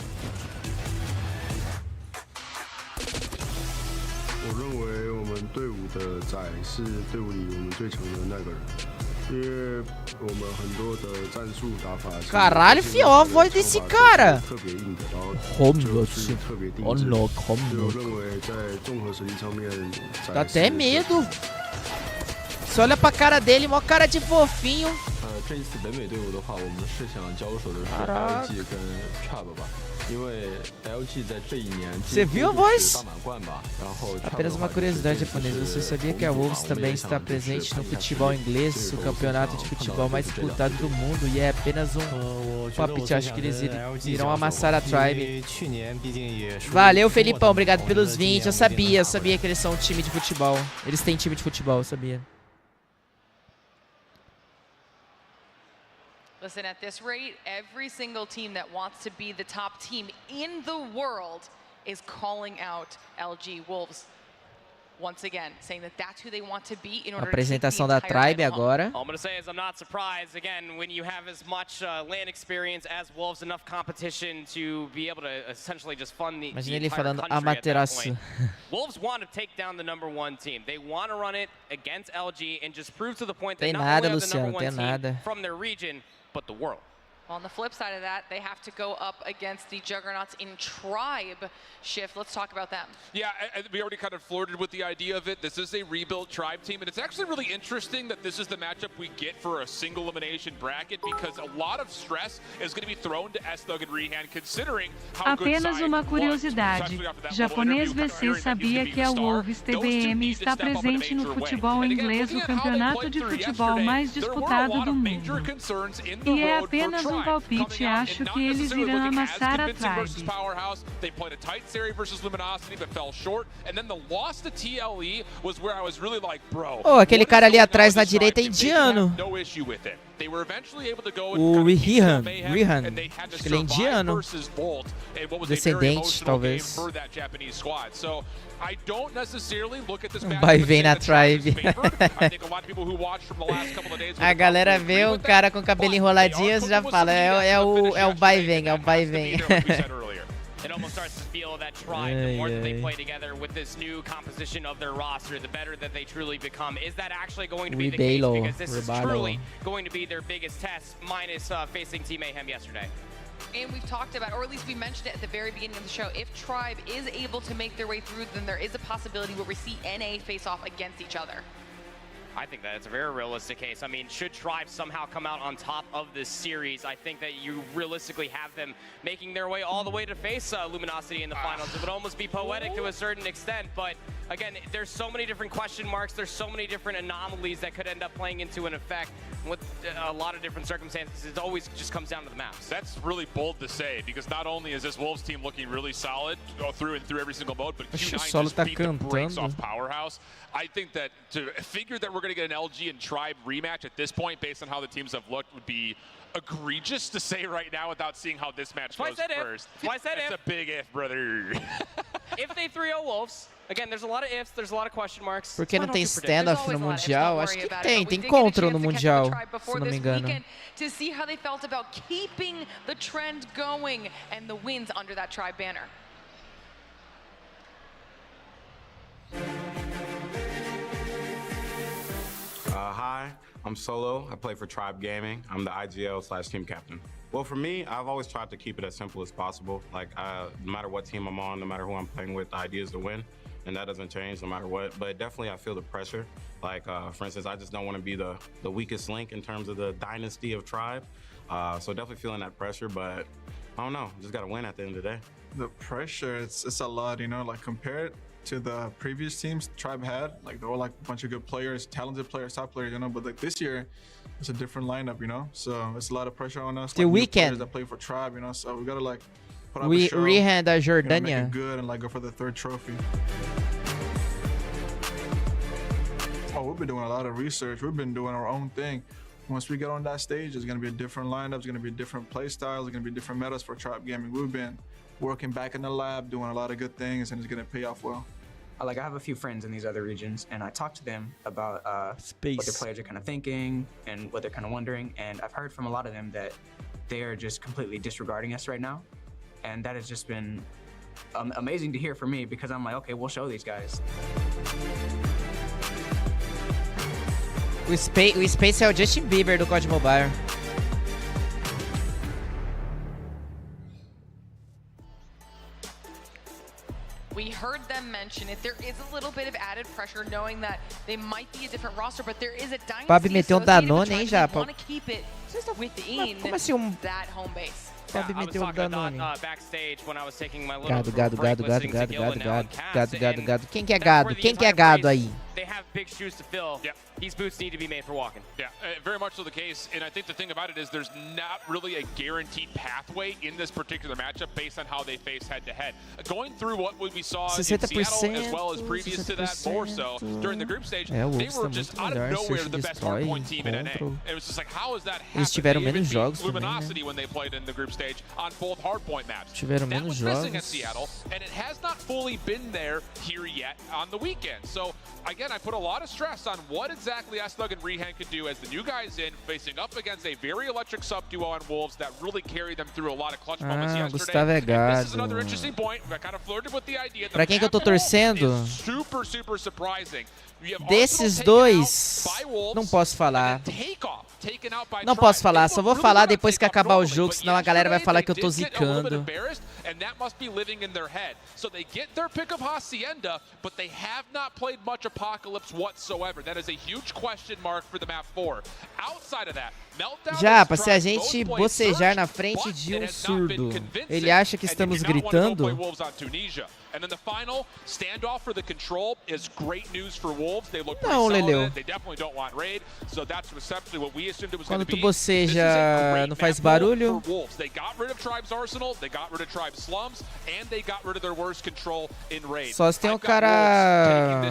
我认为我们队伍的仔是队伍里我们最强的那个人。 因为我们很多的战术打法。Caralho, fio, a voz desse cara. 特别硬的，然后 Como 特别定制。 Oh no, 我认为在综合实力上面， dá até medo. Você olha pra cara dele, mó cara de fofinho. 这一次北美队伍的话，我们是想交手的是 LG 跟 Trap 吧。 因为 LG 在这一年 Você viu a voz? 大满贯吧，然后 Apenas uma curiosidade japonesa, você sabia que a Wolves também está presente no futebol inglês, o campeonato de futebol mais disputado do mundo, e é apenas um palpite, acho que eles irão amassar a Tribe. Valeu, Felipão, obrigado pelos 20, eu sabia que eles são um time de futebol, eles têm time de futebol, eu sabia. Listen, at this rate, every single team that wants to be the top team in the world is calling out LG Wolves. Once again, saying that that's who they want to be in order to Apresentação da Tribe agora. All I'm going to say is I'm not surprised. Again, when you have as much LAN experience as Wolves, enough competition to be able to essentially just fund the Imagina ele entire falando country at that Amaterasu. point. Wolves want to take down the #1 team. They want to run it against LG and just prove to the point that Tem not nada, only are the Luciano, #1 tem team nada. from their region, but the world. On the flip side of that, they have to go up against the Juggernauts in Tribe Shift. Let's talk about them. Yeah, we already kind of flirted with the idea of it. This is a rebuilt Tribe team, and it's actually really interesting that this is the matchup we get for a single elimination bracket, because a lot of stress is going to be thrown to S-Thug and Rehan, considering how good Apenas uma curiosidade, Japonês VC sabia que a Wolves TBM está presente no futebol inglês, o campeonato de futebol mais disputado do mundo. E é apenas um palpite, acho que eles irão amassar a Tribe. They played a tight series versus Luminosity, but fell short. And then the loss to TLE was where I was really like, bro. Oh, aquele cara ali atrás na direita é indiano. No issue with it. They were eventually able to go O Rehan, acho que ele é indiano. Descendente, talvez. Vai ver na Tribe. A galera vê um cara com cabelo enroladinho e já fala, é o vai vem, é o vai vem. It almost starts to feel that Tribe. The more that they play together with this new composition of their roster, the better that they truly become. Is that actually going to be the case? Because this is truly going to be their biggest test, minus facing Team Mayhem yesterday. And we've talked about, or at least we mentioned it at the very beginning of the show, if Tribe is able to make their way through, then there is a possibility where we see NA face off against each other. I think that it's a very realistic case. I mean, should Tribe somehow come out on top of this series, I think that you realistically have them making their way all the way to face Luminosity in the finals. It would almost be poetic to a certain extent, but again, there's so many different question marks, there's so many different anomalies that could end up playing into an effect with a lot of different circumstances. It always just comes down to the maps. That's really bold to say, because not only is this Wolves team looking really solid through and through every single mode, but Q9 just beat the brakes off Powerhouse. I think that to figure that we're going to get an LG and Tribe rematch at this point, based on how the teams have looked, would be egregious to say right now without seeing how this match goes first. Twice that It's a big if, brother. If they 3-0 Wolves, again, there's a lot of ifs, there's a lot of question marks. Por que não tem standoff no Mundial? Acho que tem contra no Mundial, se não me engano. To see how they felt about keeping the trend going and the wins under that Tribe banner. Hi, I'm Solo. I play for Tribe Gaming. I'm the IGL/team captain. Well, for me, I've always tried to keep it as simple as possible. Like, no matter what team I'm on, no matter who I'm playing with, the idea is to win, and that doesn't change no matter what. But definitely, I feel the pressure. Like, for instance, I just don't want to be the weakest link in terms of the dynasty of Tribe. So definitely feeling that pressure, but I don't know. Just got to win at the end of the day. The pressure, it's a lot, you know, like compared to the previous teams Tribe had, like they were like a bunch of good players, talented players, top players, you know, but like this year, it's a different lineup, you know, so it's a lot of pressure on us. The like, weekend that play for Tribe, you know, so we gotta like put up a show, Rihan da Jordânia, make it good and like go for the 3rd trophy. Oh, we've been doing a lot of research. We've been doing our own thing. Once we get on that stage, it's gonna be a different lineup. It's gonna be different play styles. It's gonna be different metas for Tribe Gaming. We've been working back in the lab, doing a lot of good things, and it's gonna pay off well. Like, I have a few friends in these other regions, and I talk to them about what their players are kind of thinking and what they're kind of wondering. And I've heard from a lot of them that they are just completely disregarding us right now. And that has just been amazing to hear for me, because I'm like, okay, we'll show these guys. O Space é o Justin Bieber do COD Mobile. We heard them mention it. There is a little bit of added pressure knowing that they might be a different roster, but there is a dynasty. Bob meteu Danone, hein, já? Want to keep it within that home base. Yeah, I was talking about backstage when I was taking my little Gado. Quem que é gado aí? They have big shoes to fill. Yeah. These boots need to be made for walking. Yeah, very much so the case. And I think the thing about it is there's not really a guaranteed pathway in this particular matchup based on how they face head-to-head. Going through what we saw in Seattle as well as previous to that, more so during the group stage, they were just out of nowhere the best hardpoint team in NA. It was just like, how is that happening? Eles tiveram menos jogos Luminosity when they played in the group stage on both hardpoint maps. Tiveram that menos was missing at jogos. Seattle, and it has not fully been there here yet on the weekend. So again, I put a lot of stress on what exactly Astug and Rihan could do as the new guys in, facing up against a very electric sub-duo on Wolves that really carried them through a lot of clutch moments yesterday. Gustavo é gado. This is another interesting point. I kind of flirted with the idea that Pra quem que eu tô torcendo? super surprising. Desses dois, não posso falar. Não posso falar, só vou falar depois que acabar o jogo, senão a galera vai falar que eu tô zicando. And that must be living in their head. So they get their pick of Hacienda, but they have not played much Apocalypse whatsoever. That is a huge question mark for the map 4. Outside of that, Japa, se a gente bocejar na frente de um surdo, ele acha que estamos gritando? And then the final standoff for the control is great news for Wolves. They look pretty Não, solid. Leleu. They definitely don't want raid. So that's essentially what we assumed it was going Quando to tu be. boceja, não faz barulho? For Wolves. They got rid of Tribe's arsenal, they got rid of Tribe's slums, and they got rid of their worst control in raid. Só se tem um cara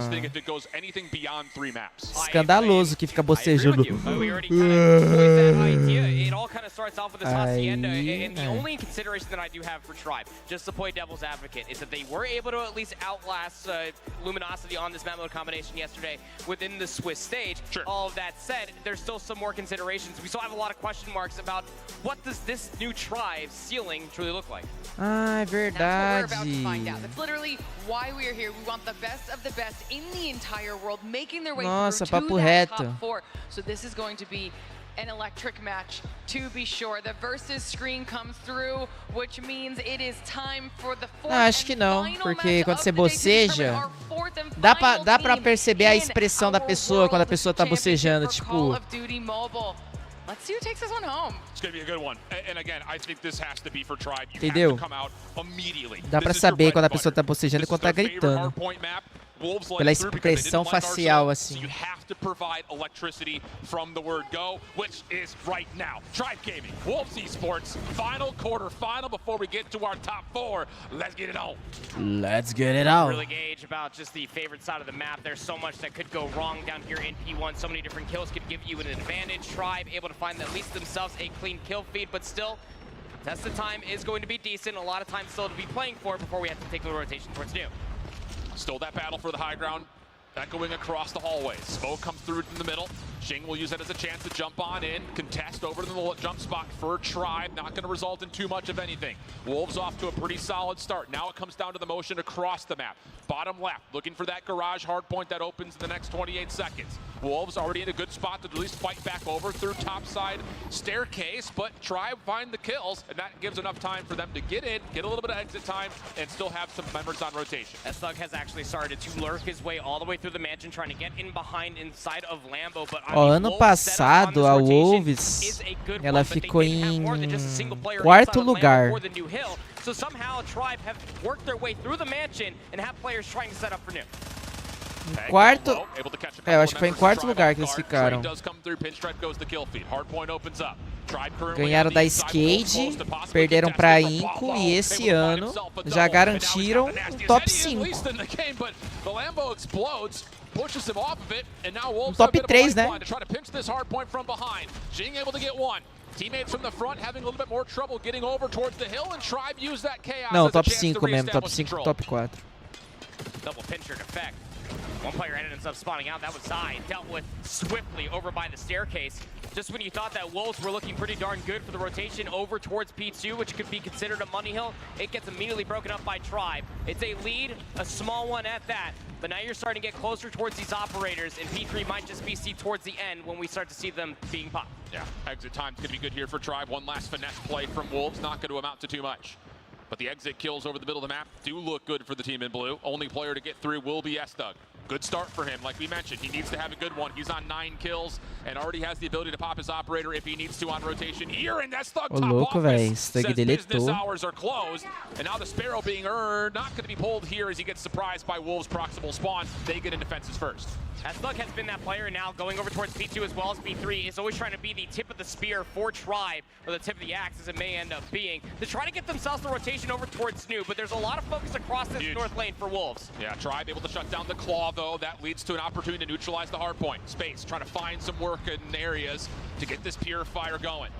escandaloso que fica bocejando. It all kind of starts off with this Hacienda, and the only consideration that I do have for Tribe, just to play devil's advocate, is that they were able to at least outlast Luminosity on this map mode combination yesterday within the Swiss stage. Sure. All of that said, there's still some more considerations. We still have a lot of question marks about what does this new Tribe ceiling truly look like. Ah, é verdade. That's what we're about to find out. That's literally why we are here. We want the best of the best in the entire world making their way Nossa, through papo to that reto. top 4. So this is going to be an electric match, to be sure. The versus screen comes through, which means it is time for the fourth Acho que não, porque quando você boceja, dá pra perceber a expressão da pessoa quando a pessoa tá bocejando, tipo... Let's see who takes this one home. It's going to be a good one. And again, I think this has to be for Tribe. You Entendeu? have to come out immediately. Dá pra saber quando a pessoa tá bocejando e quando tá gritando. Pela expressão facial, assim. You have to provide electricity from the word go, which is right now. Tribe Gaming, Wolves Esports, final quarterfinal before we get to our top 4. Let's get it on. Let's get it on. Really gauge about just the favorite side of the map. There's so much that could go wrong down here in P1. So many different kills could give you an advantage. Tribe able to find at least themselves a clean kill feed, but still, test of time is going to be decent. A lot of time still to be playing for before we have to take the rotation towards new. Still that battle for the high ground, echoing across the hallways. Smoke comes through in the middle. Xing will use that as a chance to jump on in, contest over to the jump spot for Tribe. Not going to result in too much of anything. Wolves off to a pretty solid start. Now it comes down to the motion across the map. Bottom left, looking for that garage hardpoint that opens in the next 28 seconds. Wolves already in a good spot to at least fight back over through topside staircase, but Tribe find the kills, and that gives enough time for them to get in, get a little bit of exit time, and still have some members on rotation. Thug has actually started to lurk his way all the way through the mansion, trying to get in behind inside of Lambo, but Ó, ano passado a Wolves, ela ficou em quarto lugar. So somehow Tribe have worked their way through the mansion and have players trying to set up for new. Quarto, eu acho que foi em quarto lugar que eles ficaram. Ganharam da Skate, perderam pra Inco e esse ano já garantiram um top 5. Um top 3, né? Teammates from the front having a little bit more trouble getting over towards the hill, and Tribe use that chaos. Não, top 5 mesmo, top 5, top 4. Double pinchered effect. One player ended up spawning out. That was Zai, dealt with swiftly over by the staircase. Just when you thought that Wolves were looking pretty darn good for the rotation over towards P2, which could be considered a money hill, it gets immediately broken up by Tribe. It's a lead, a small one at that. But now you're starting to get closer towards these operators, and P3 might just be seen towards the end when we start to see them being popped. Yeah, exit time's going to be good here for Tribe. One last finesse play from Wolves, not going to amount to too much. But the exit kills over the middle of the map do look good for the team in blue. Only player to get through will be Thug. Good start for him, like we mentioned. He needs to have a good one. He's on 9 kills and already has the ability to pop his operator if he needs to on rotation here. And that's Thug top louco, office. Says deletou. business hours are closed. And now the Sparrow being earned, not going to be pulled here as he gets surprised by Wolves' proximal spawn. They get in defenses first. Thug has been that player now going over towards P2 as well as P3. Is always trying to be the tip of the spear for Tribe, or the tip of the axe as it may end up being, to try to get themselves the rotation over towards Snoop. But there's a lot of focus across this north lane for Wolves. Yeah, Tribe able to shut down the Claw, though. That leads to an opportunity to neutralize the hard point. Space trying to find some work in areas to get this Purifier going.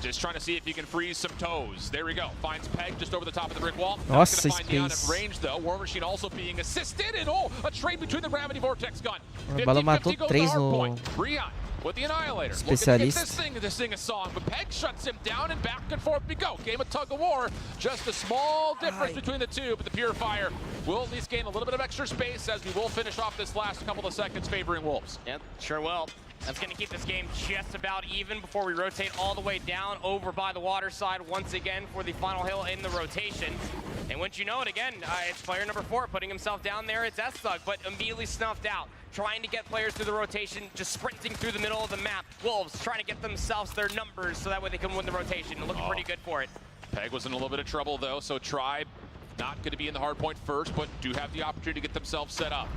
Just trying to see if he can freeze some toes. There we go. Finds Peg just over the top of the brick wall. Nossa, find Dion at range, though. War Machine also being assisted. And a trade between the Gravity Vortex gun. A bala matou 3 no with the Annihilator. Especialista. To sing a song, but Peg shuts him down, and back and forth we go. Game of tug of war. Just a small difference between the two, but the Purifier will at least gain a little bit of extra space as we will finish off this last couple of seconds favoring Wolves. Yep, sure will. That's going to keep this game just about even before we rotate all the way down over by the water side once again for the final hill in the rotation. And once you know it again, it's player number 4 putting himself down there. It's Thug, but immediately snuffed out. Trying to get players through the rotation, just sprinting through the middle of the map. Wolves trying to get themselves their numbers so that way they can win the rotation. Looking pretty good for it. Peg was in a little bit of trouble, though, so Tribe not going to be in the hard point first, but do have the opportunity to get themselves set up.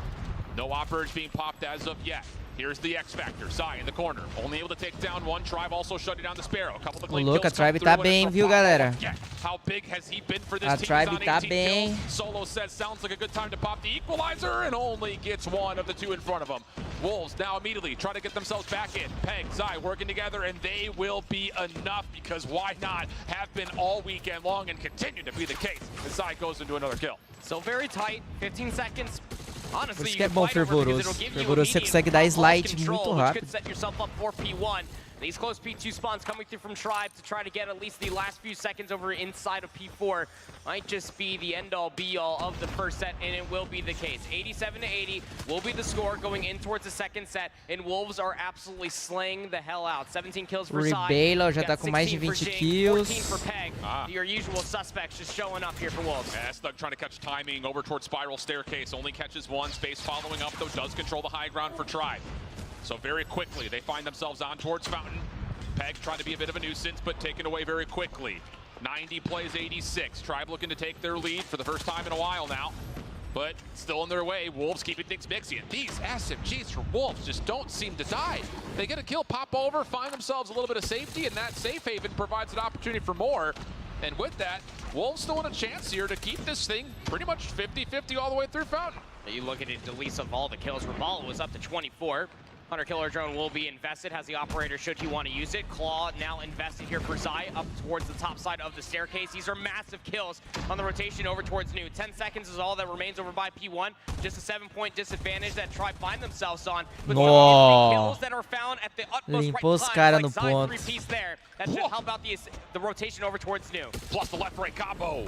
No operators being popped as of yet. Here's the X Factor, Sai in the corner. Only able to take down one. Tribe also shutting down the Sparrow. A couple of clean kills. A Tribe tá bem, viu, galera? How big has he been for this team? Tribe tá bem. Solo says sounds like a good time to pop the equalizer and only gets one of the 2 in front of him. Wolves now immediately trying to get themselves back in. Peg, Zai working together, and they will be enough because why not? Have been all weekend long and continue to be the case as Zai goes into another kill. So very tight, 15 seconds. Honestly, por isso que é bom Fervoroso. Fervoroso você consegue dar slide muito rápido. These close P2 spawns coming through from Tribe to try to get at least the last few seconds over inside of P4 might just be the end-all be-all of the first set, and it will be the case. 87-80 will be the score going in towards the second set, and Wolves are absolutely slaying the hell out. 17 kills for Sai. Rebelo já tá com mais de 20 kills. 14 for Peg. Your usual suspects just showing up here for Wolves. Thug trying to catch timing over towards Spiral Staircase. Only catches one. Space following up, though, does control the high ground for Tribe. So very quickly, they find themselves on towards Fountain. Peg trying to be a bit of a nuisance, but taken away very quickly. 90 plays 86. Tribe looking to take their lead for the first time in a while now. But still in their way, Wolves keeping things mixy. And these SMGs for Wolves just don't seem to die. They get a kill, pop over, find themselves a little bit of safety, and that safe haven provides an opportunity for more. And with that, Wolves still want a chance here to keep this thing pretty much 50-50 all the way through Fountain. You look at it, Delisa of all the kills. Ravala was up to 24. Hunter Killer Drone will be invested, has the operator should he want to use it. Claw now invested here for Zai up towards the top side of the staircase. These are massive kills on the rotation over towards New. 10 seconds is all that remains over by P1. Just a 7-point disadvantage that Tribe find themselves on. With kills that are found at the utmost right time, like Zai 3-piece there. That should help out the rotation over towards New. Plus the left-right combo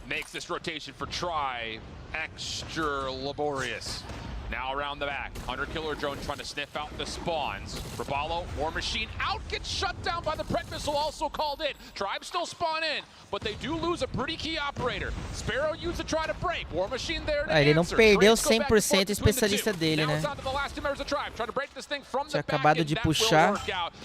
makes this rotation for Tribe extra laborious. Now around the back, Hunter Killer Drone trying to sniff out the spawns. Rabalo, War Machine out, gets shut down by the Pred Missile, also called in. Tribe still spawn in, but they do lose a pretty key operator. Sparrow used to try to break. War Machine there to ele não answer. perdeu 100% o especialista dele, né? Tinha acabado de puxar.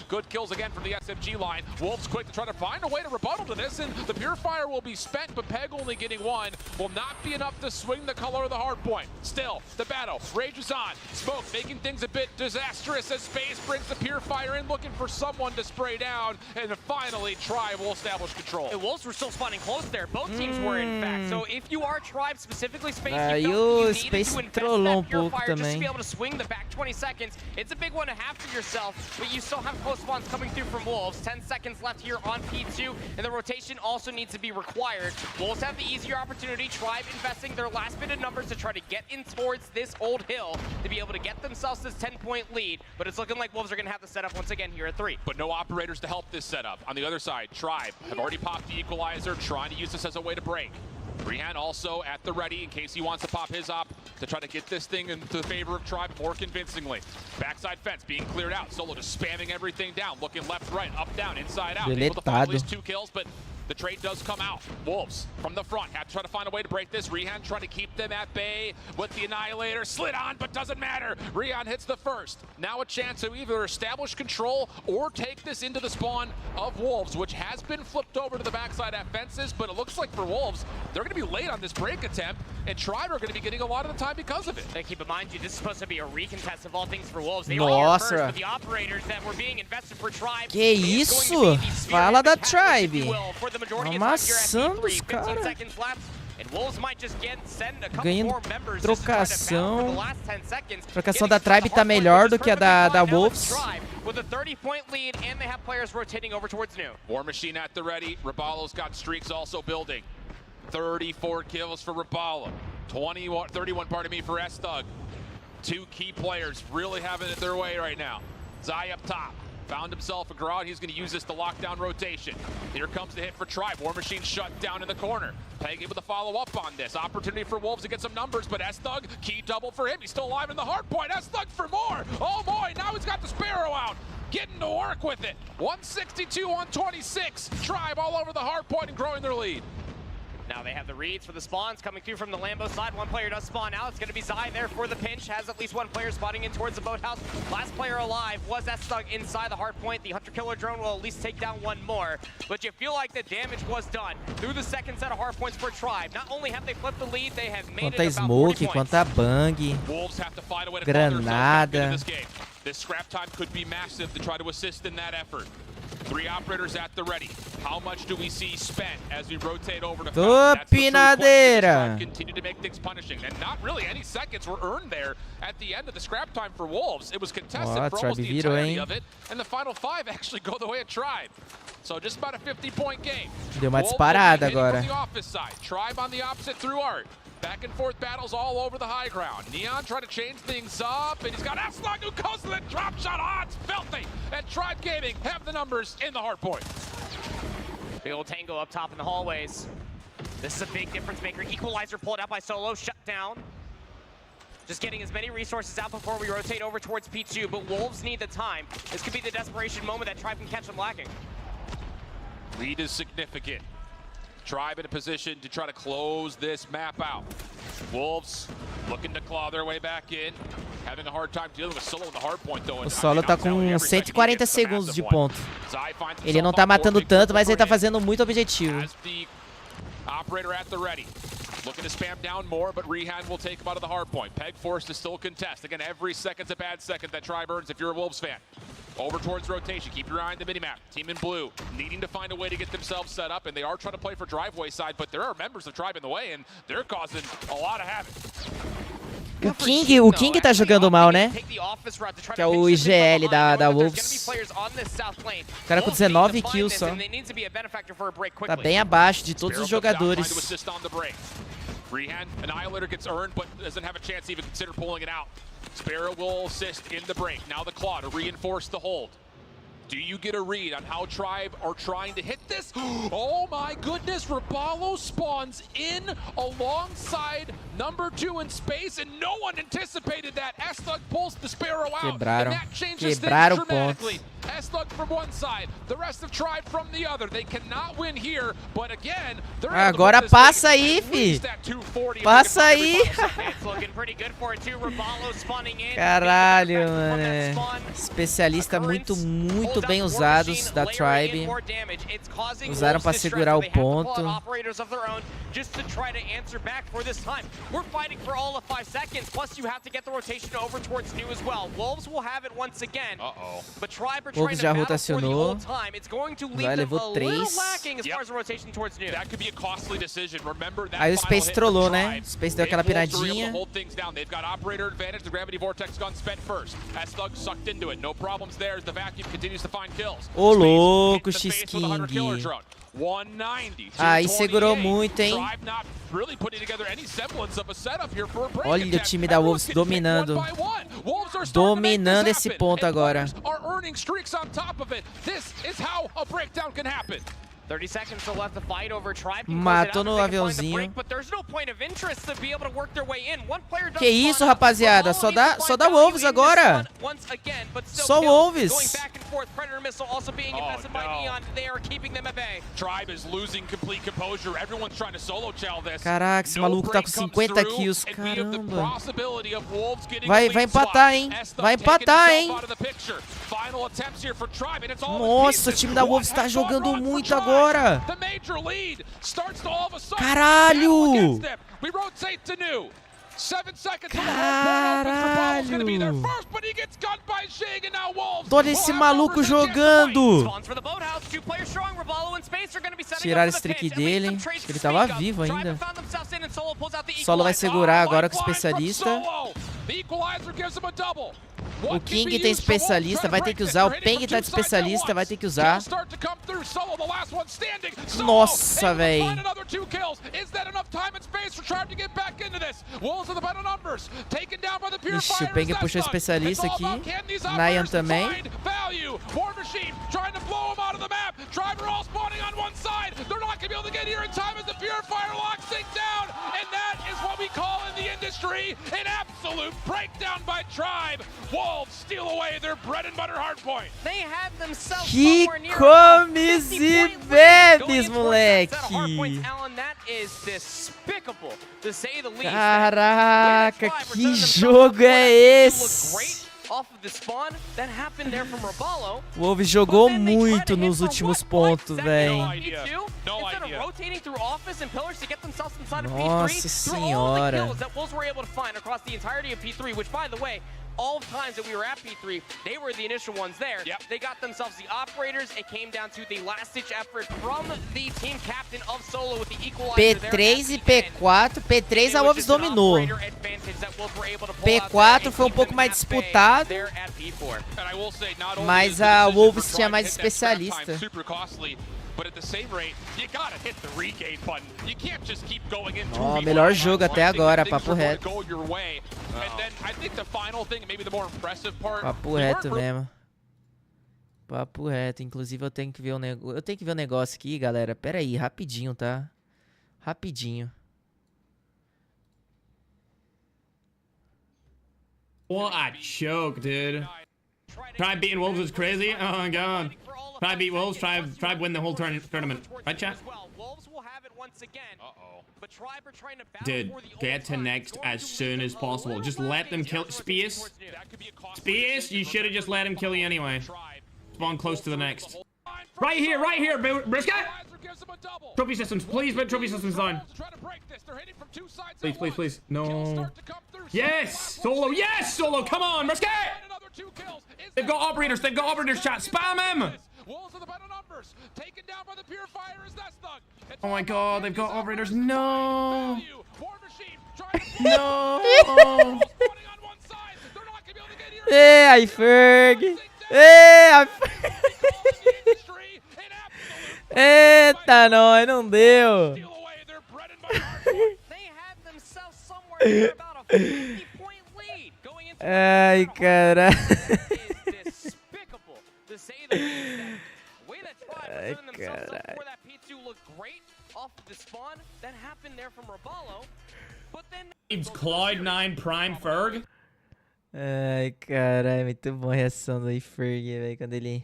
Good kills again from the SMG line. Wolves quick to try to find a way to rebuttal to this, and the Purifier will be spent, but Peg only getting one will not be enough to swing the color of the hard point. Still, the battle rages on. Smoke making things a bit disastrous as Space brings the Purifier in, looking for someone to spray down, and finally Tribe will establish control. The Wolves were still spawning close there. Both teams were, in fact. So if you are Tribe, specifically Space, you o needed Space to invest trollou that Purifier just to também. be able to swing the back 20 seconds. It's a big one to have for yourself, but you still have close spawns coming through from Wolves. 10 seconds left here on P2, and the rotation also needs to be required. Wolves have the easier opportunity. Tribe investing their last bit of numbers to try to get in towards this old hill to be able to get themselves this 10-point lead, but it's looking like Wolves are going to have the setup once again here at 3. But no operators to help this setup. On the other side, Tribe have already popped the equalizer, trying to use this as a way to break. Rehan also at the ready in case he wants to pop his op to try to get this thing into the favor of Tribe more convincingly. Backside fence being cleared out. Solo just spamming everything down, looking left, right, up, down, inside out. Able to find at least 2 kills, but the trade does come out. Wolves from the front have to try to find a way to break this. Rehan trying to keep them at bay with the Annihilator. Slid on, but doesn't matter. Rehan hits the first. Now a chance to either establish control or take this into the spawn of Wolves, which has been flipped over to the backside at fences, but it looks like for Wolves, they're going to be late on this break attempt, and Tribe are going to be getting a lot of the time because of it. And keep in mind, this is supposed to be a recontest of all things for Wolves. They Nossa. were here first, but the operators that were being invested for Tribe. Que isso? Fala da Tribe. Amassando os caras. Ganhando trocação. Trocação da Tribe tá melhor do que a da Wolves. War Machine at the ready. Rabalo's got streaks also building. 34 kills for Rabalo. 31, pardon me, for S-Thug. 2 key players really having it their way right now. Zai up top. Found himself a garage. He's going to use this to lock down rotation. Here comes the hit for Tribe. War Machine shut down in the corner. Peg able to follow up on this. Opportunity for Wolves to get some numbers, but S-Thug, key double for him. He's still alive in the hard point. S-Thug for more. Oh boy, now he's got the Sparrow out. Getting to work with it. 162-126. Tribe all over the hard point and growing their lead. Now they have the reads for the spawns coming through from the Lambo side. One player does spawn out. It's going to be Zai there for the pinch. Has at least one player spawning in towards the boathouse. Last player alive was S-Thug inside the hard point. The Hunter Killer Drone will at least take down one more. But you feel like the damage was done through the second set of hard points for Tribe. Not only have they flipped the lead, they have made Quanta it about smoke, 40 points. quanta bang. Wolves have to find a way to call themselves back into Granada. this game. This scrap time could be massive to try to assist in that effort. 3 operators at the ready. How much do we see spent as we rotate over to Tupinadeira. Continue to make things punishing, and not really any seconds were earned there at the end of the scrap time for Wolves. It was contested for almost the entirety of it, and the final 5 actually go the way of Tribe. So just about a 50-point game. Deu uma disparada agora. On the office side. Tribe on the opposite through Art. Back and forth battles all over the high ground. Neon trying to change things up, and he's got S-Thug who goes to the drop shot. Odds filthy. And Tribe Gaming have the numbers in the hard point. Big old tango up top in the hallways. This is a big difference maker. Equalizer pulled out by Solo, shut down. Just getting as many resources out before we rotate over towards P2, but Wolves need the time. This could be the desperation moment that Tribe can catch them lacking. Lead is significant. Tribe in a position to try to close this map out. Wolves looking to claw their way back in. Having a hard time dealing with Solo in the hard point though. O Solo tá com 140 segundos de ponto. Ele não tá matando tanto, mas ele tá fazendo muito objetivo. Operator at the ready. Looking to spam down more, but Rehan will take him out of the hard point. Peg forced to still contest. Again, every second's a bad second that Tribe earns if you're a Wolves fan. Over towards rotation. Keep your eye on the minimap. Team in blue needing to find a way to get themselves set up, and they are trying to play for driveway side, but there are members of Tribe in the way, and they're causing a lot of havoc. O King tá jogando mal, né? Que é o IGL da Wolves. O cara com 19 kills só. Tá bem abaixo de todos os jogadores. Rehand, Annihilator gets earned, but doesn't have a chance to even consider pulling it out. Sparrow will assist in the break. Now the claw to reinforce the hold. Do you get a read on how Tribe are trying to hit this? Oh my goodness, Rabalo spawns in alongside number 2 in space, and no one anticipated that. S-Thug pulls the Sparrow out, and that changes things dramatically. S-Thug from one side, the rest of Tribe from the other. They cannot win here, but again, they're agora passa aí, fi. Passa aí. Caralho, mano. Especialista muito bem usados da Tribe. Usaram pra segurar o ponto. Wolves já rotacionou. Já levou 3. Aí o Space trollou, né? O Space deu aquela piradinha. Ô louco, X-King. Aí segurou muito, hein? Olha o time da Wolves dominando. Dominando esse ponto agora. 30 seconds to left to fight over Tribe. Matou no aviãozinho. Que isso, rapaziada? Só dá Wolves agora. Só Wolves. Caraca, esse maluco tá com 50 kills. Caramba. Vai empatar, hein? Vai empatar, hein? Nossa, o time da Wolves tá jogando muito agora. Caralho! Caralho! Olha esse maluco jogando! Tiraram esse trick dele. Acho que ele tava vivo ainda. Solo vai segurar agora com o especialista. O King tem especialista, vai ter que usar. O Peng tá de especialista, vai ter que usar. Nossa, véi. Ixi, o Peng puxou especialista aqui. Nayan também. Que comes e bebes, moleque! Caraca, que jogo é esse? O Wolves jogou muito nos últimos pontos, velho. Nossa senhora. All times that we were at P3, they were the initial ones there. Yep. They got themselves the operators. It came down to the last-ditch effort from the team captain of Solo with the equalizer. P3 e P4. P3 a Wolves dominou. P4 foi um pouco mais disputado, mas a Wolves tinha mais especialista. Ó, melhor jogo até agora, papo reto. Papo reto mesmo. Papo reto. Inclusive eu tenho que ver o negócio aqui, galera. Pera aí, rapidinho, tá? Rapidinho. What a choke, dude. Try beating Wolves is crazy. Oh my god. Try beat Wolves, try win the whole tournament. Right, chat? Dude, get to next as soon as possible. Just let them kill Spears. Spears, you should have just let him kill you anyway. Spawn close to the next. Right here, Brisket! Trophy systems, please put trophy systems down. Please, please, please. No. Yes! Solo, yes! Solo, come on, Brisket! They've got operators, chat. Spam him! Oh my god, they've got operators. No! No! Ai, Ferg. Ai, eita, não deu. Ai, caralho. Ai, caralho. Cloud9 Prime Ferg. Ai, caralho, muito bom a reação do Ferg, velho, quando ele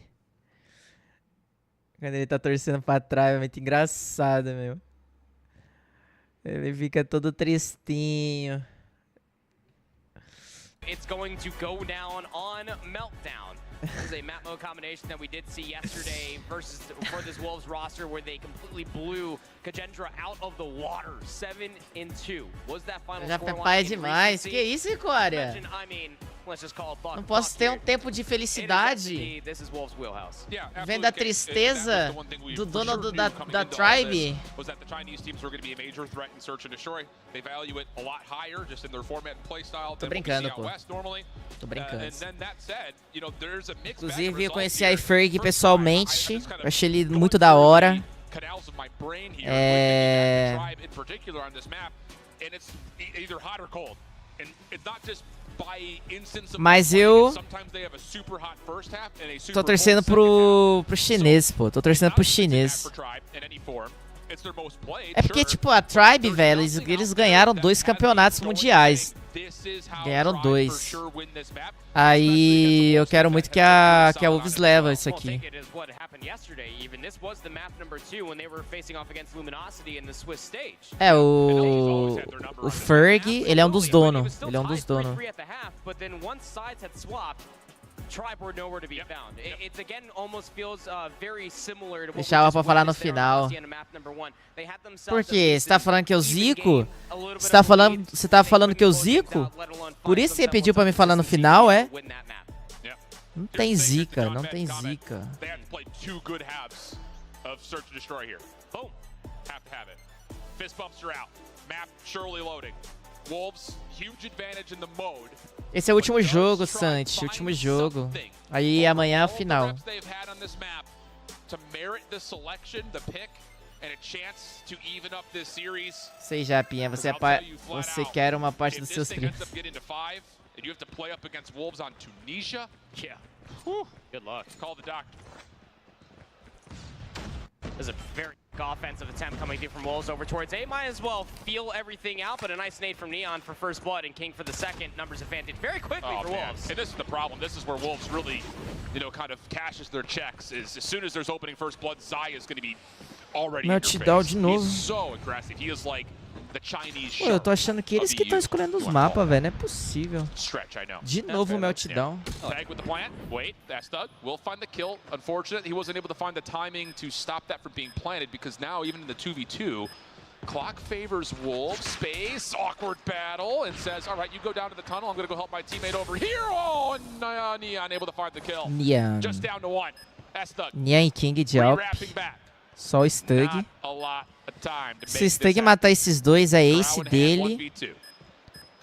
tá torcendo pra trás, é muito engraçado, meu. Ele fica todo tristinho. It's going to go down on Meltdown. This is a map mode combination that we did see yesterday versus for this Wolves roster where they completely blew Kagendra out of the water. 7-2. Was that final Já score pai line in demais. recency? Que isso, Icória? I mean, let's just call it buck. Não posso ter um tempo de felicidade This is Wolves' wheelhouse. vendo a tristeza do dono da Tribe. Was that the Chinese teams were going to be a major threat in search and destroy? They value it a lot higher just in their format and playstyle. Tô brincando, pô. Tô brincando. And then that said, you know, there's a mixed Inclusive, eu conheci a Ferg pessoalmente. Eu achei ele muito da hora. Mas eu tô torcendo pro chinês, pô. Tô torcendo pro chinês. É porque, tipo, a Tribe, velho, eles ganharam 2 campeonatos mundiais. Ganharam 2. Aí eu quero muito que a Wolves leva isso aqui. É, o Ferg, ele é um dos donos. Ele é um dos donos. Deixava pra falar no final. Por quê? Você tá falando que eu zico? Você tá falando que eu zico? Por isso você pediu pra me falar no final, é? Não tem zica, não tem zica. Esse é o último jogo, Santi. Último jogo. Aí amanhã é a final. Seja, Pinha, você quer uma parte dos seus streams. There's a very offensive attempt coming through from Wolves over towards A. Might as well feel everything out, but a nice nade from Neon for first blood and King for the second. Numbers advantage very quickly for Wolves. And this is the problem. This is where Wolves really, you know, kind of cashes their checks. Is as soon as there's opening first blood, Zaya is going to be already in your face. He's so aggressive. He is like the Chinese. Pô, eu tô achando que eles que estão escolhendo os mapas, velho. Não é possível. De novo o Meltdown. Tag with the plant. Wait, that's Doug. Will find the kill. Unfortunate, he wasn't able to find the timing to stop that from being planted because now, even in the 2v2, clock favors Wolves. Space, awkward battle, and says, all right, you go down to the tunnel. I'm going to go help my teammate over here. Oh, and Neon able to find the kill. Neon. Just down to 1. That's Doug. Neon e King de Alp. Só o Stug. Se o Stug matar esses dois, é ace dele.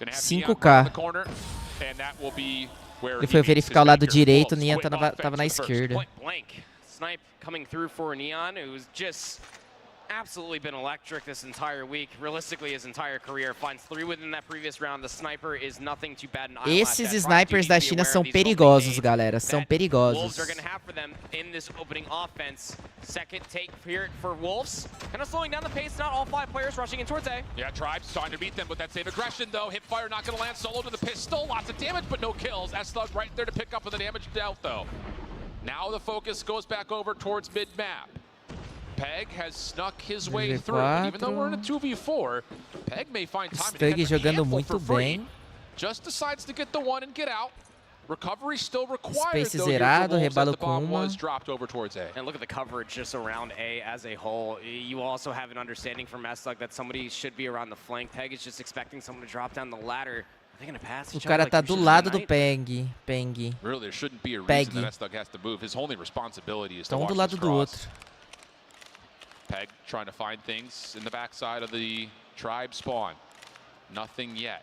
5k. Ele foi verificar o lado direito, o Neon tava na esquerda. Snipe coming through for Neon, who's just absolutely been electric this entire week. Realistically, his entire career finds 3 within that previous round. The sniper is nothing to bad. Esses snipers da China são perigosos, galera. São perigosos. Wolves are going to have for them in this opening offense. Second take here for Wolves. Kind of slowing down the pace. Not all 5 players rushing in towards A. Yeah, Tribe's trying to beat them with that same aggression, though. Hipfire not going to land solo to the pistol. Lots of damage, but no kills. S-Thug right there to pick up with the damage dealt, though. Now the focus goes back over towards mid-map. Peg has snuck his way through. And even though we're in a 2v4, Peg may find time to get a handful for free. Just decides to get the one and get out. Recovery still required, Space zerado, rebalo com uma. Dropped over towards A. And look at the coverage just around A as a whole. You also have an understanding from S-Thug that somebody should be around the flank. Peg is just expecting someone to drop down the ladder. O cara tá do lado do Peng. Really, there shouldn't be a reason that S-Thug has to move. His only responsibility is to watch do lado do outro. Peg trying to find things in the backside of the tribe spawn. Nothing yet.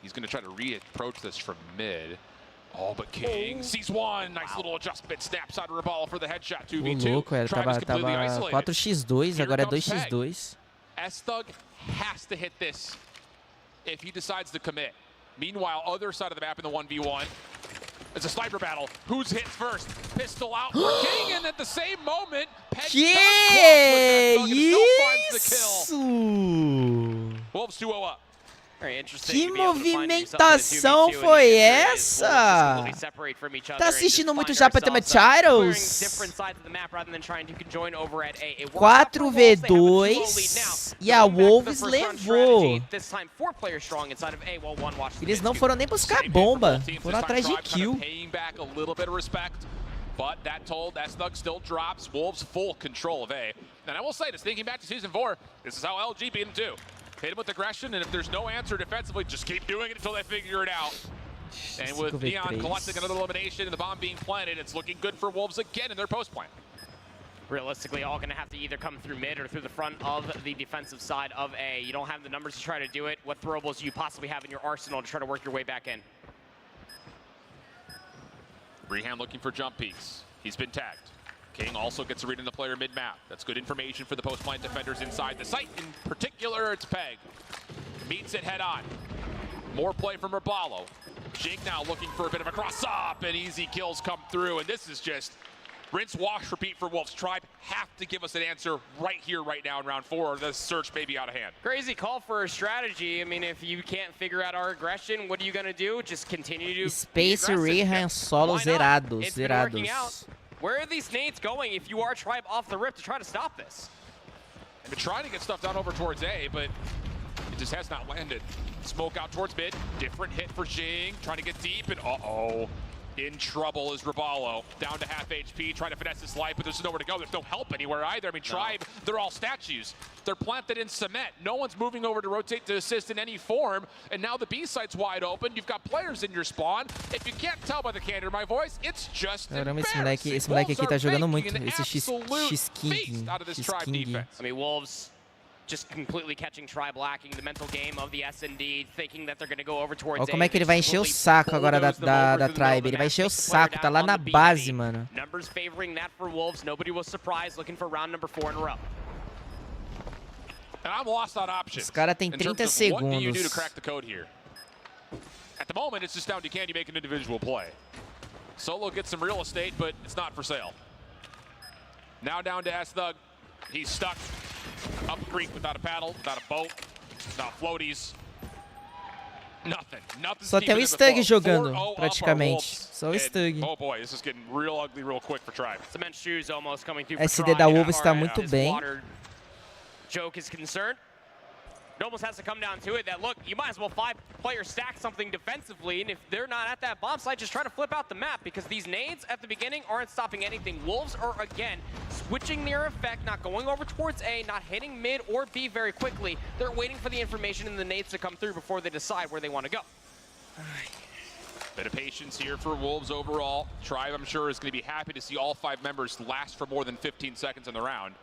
He's going to try to re-approach this from mid. Oh, but King sees one. Nice little adjustment. Snaps out of Rabal for the headshot. 2v2. Louco, era, tava 4x2, agora é 2x2. S-Thug has to hit this if he decides to commit. Meanwhile, other side of the map in the 1v1. It's a sniper battle. Who's hit first? Pistol out for King, and at the same moment, Peg still finds the kill. Wolves 2-0 up. Que movimentação foi essa? Tá assistindo muito já pra tema Titles? 4v2 e a Wolves levou. Eles não foram nem buscar bomba, foram atrás de kill. But that told, S-Thug still drops. Wolves full control of A. And I will say this, thinking back to Season 4, this is how LG beat him too. Hit him with aggression, and if there's no answer defensively, just keep doing it until they figure it out. And with Neon collecting another elimination and the bomb being planted, it's looking good for Wolves again in their post plan. Realistically, all going to have to either come through mid or through the front of the defensive side of A. You don't have the numbers to try to do it. What throwables do you possibly have in your arsenal to try to work your way back in? Rehan looking for jump peaks. He's been tagged. King also gets a read in the player mid-map. That's good information for the post-plant defenders inside the site. In particular, it's Peg. Meets it head-on. More play from Rabalo. Jake now looking for a bit of a cross-up, and easy kills come through. And this is just rinse, wash, repeat for Wolves. Tribe have to give us an answer right here, right now in round 4, or the search may be out of hand. Crazy call for a strategy. I mean, if you can't figure out our aggression, what are you going to do? Just continue to Space Rehan solo zerados. Where are these nades going if you are Tribe off the rip to try to stop this? I've been trying to get stuff down over towards A, but it just has not landed. Smoke out towards mid. Different hit for Jing. Trying to get deep, and uh-oh. In trouble is Rabalo. Down to half HP, trying to finesse his life, but there's nowhere to go. There's no help anywhere either. I mean, Tribe, they're all statues. They're planted in cement. No one's moving over to rotate to assist in any form, and now the B site's wide open. You've got players in your spawn. If you can't tell by the candor of my voice, it's just embarrassing. Esse moleque aqui tá jogando muito. Esse X-King. I mean, Wolves just completely catching Tribe lacking the mental game of the S&D, thinking that they're going to go over towards. Olha como é que ele vai encher o saco agora da Tribe. Ele vai encher o saco, tá lá na base, mano. Numbers favoring that for Wolves. Nobody was surprised, looking for round number 4 in a row. And I'm lost on options. Os cara tem 30 segundos. What do you do to crack the code here? At the moment, it's just down to can you make an individual play. Solo gets some real estate, but it's not for sale. Now down to S-Thug. He's stuck up a creek without a paddle, without a boat, without floaties. Nothing. Só tem o Stug jogando, praticamente. Só o Stug. Oh boy, this is getting real ugly real quick for Tribe. Cement shoes almost coming through. SD da Wolves está muito bem. Joke is concerned. It almost has to come down to it that, look, you might as well 5-player stack something defensively, and if they're not at that bomb site, just try to flip out the map, because these nades at the beginning aren't stopping anything. Wolves are, again, switching their effect, not going over towards A, not hitting mid or B very quickly. They're waiting for the information and the nades to come through before they decide where they want to go. Bit of patience here for Wolves overall. Tribe, I'm sure, is going to be happy to see all 5 members last for more than 15 seconds in the round.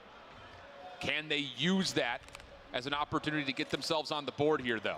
Can they use that as an opportunity to get themselves on the board here, though?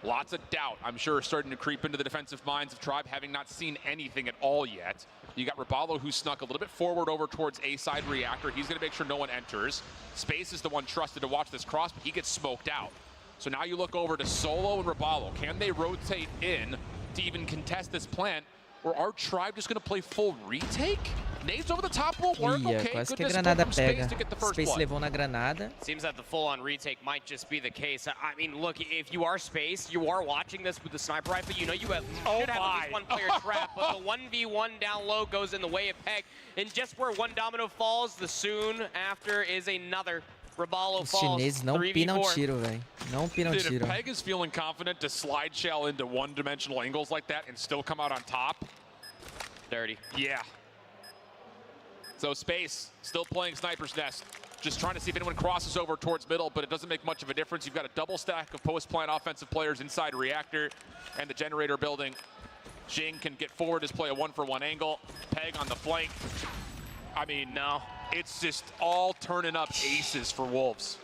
Lots of doubt, I'm sure, starting to creep into the defensive minds of Tribe, having not seen anything at all yet. You got Rabalo, who snuck a little bit forward over towards A-side reactor. He's going to make sure no one enters. Space is the one trusted to watch this cross, but he gets smoked out. So now you look over to Solo and Rabalo. Can they rotate in to even contest this plant? Or are Tribe just going to play full retake? Nades over the top will work. Okay, quase good que a display granada from Space pega. to get the first Space blood. levou na granada. Seems that the full-on retake might just be the case. I mean, look, if you are Space, you are watching this with the sniper rifle, you know you should have at least one player trapped, but the 1v1 down low goes in the way of Peg. And just where one domino falls, the soon after is another. Rabalo Os falls. chineses não pinam tiro, velho. Não pinam Dude, tiro. if Peg is feeling confident to slide shell into one-dimensional angles like that and still come out on top, dirty. Yeah. So Space still playing Sniper's Nest. Just trying to see if anyone crosses over towards middle, but it doesn't make much of a difference. You've got a double stack of post-plant offensive players inside Reactor and the generator building. Jing can get forward, just play a 1-for-1 angle. Peg on the flank. I mean, no. It's just all turning up aces for Wolves.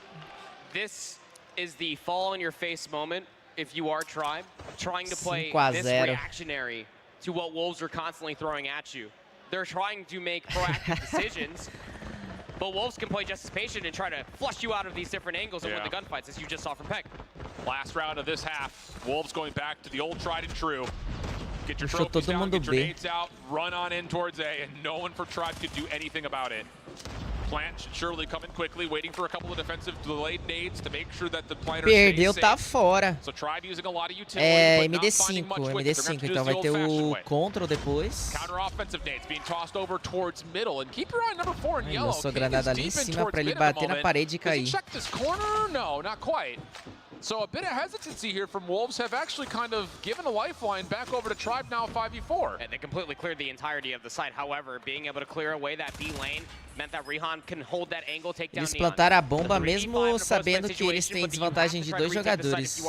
This is the fall in your face moment if you are Tribe, trying to play 5 a this 0. reactionary to what Wolves are constantly throwing at you. They're trying to make proactive decisions, but Wolves can play just as patient and try to flush you out of these different angles and win the gunfights, as you just saw from Peg. Last round of this half, Wolves going back to the old tried and true. Get your Puxou trophies todo down, mundo get your B. nades out, run on in towards A, and no one for Tribe could do anything about it. Plant should surely come in quickly, waiting for a couple of defensive delayed nades to make sure that the planner Perdeu, stays tá safe. fora. So Tribe using a lot of utility, É but not finding much MD5, with it. They're MD5. gonna have to do Então this vai the ter old-fashioned o way. control depois. Counter offensive nades being tossed over towards middle, and keep your eye on number 4 in Aí yellow. lançou a King granada is ali em deep in cima towards pra ele mid at the bater na moment. parede e Does he cair. check this corner? No, not quite. So a bit of hesitancy here from Wolves have actually kind of given a lifeline back over to Tribe now 5v4. And they completely cleared the entirety of the site. However, being able to clear away that B lane meant that Rihan can hold that angle, take down Eles Neon. plantaram a bomba mesmo sabendo que eles têm desvantagem de 2 jogadores.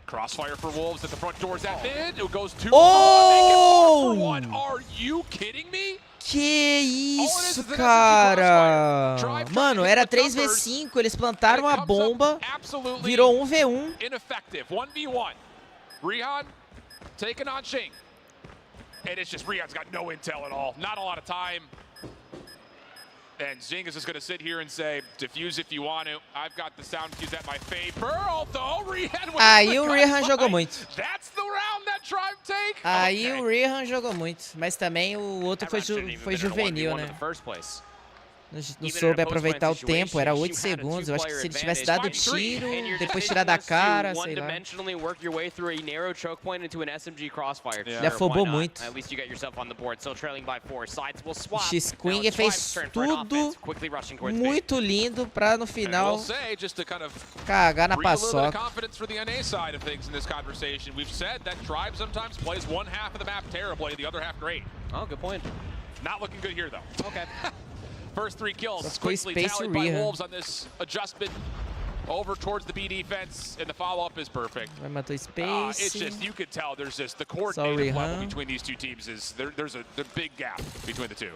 Crossfire for Wolves at the front doors at mid. It goes 2 Oh! for 1. Are you kidding me? Que isso, cara! Mano, era 3v5, eles plantaram a bomba, virou 1v1. Ineffective, 1v1. Rihan taking on Shing. And it's just, Rihan's got no intel at all. Not a lot of time. And Xing is just going to sit here and say, defuse if you want to. I've got the sound cues at my favor, although Rihan was Aí o Rihan jogou muito. That's the round that Tribe take. Aí o Rihan jogou muito, mas também o outro foi juvenil, né? Não soube aproveitar o tempo, era 8 segundos. Eu acho que se ele tivesse dado tiro, depois tirar da cara, sei lá. Ele afobou muito. O X-Queen fez tudo muito lindo pra no final cagar na paçoca. Oh, good point. Not looking good here, though. Okay. First 3 kills Só foi quickly space tallied by Rihan. Wolves on this adjustment over towards the B defense, and the follow-up is perfect. Vai matar o Space. It's just, you could tell there's just the coordinative level between these two teams is, there's a big gap between the two.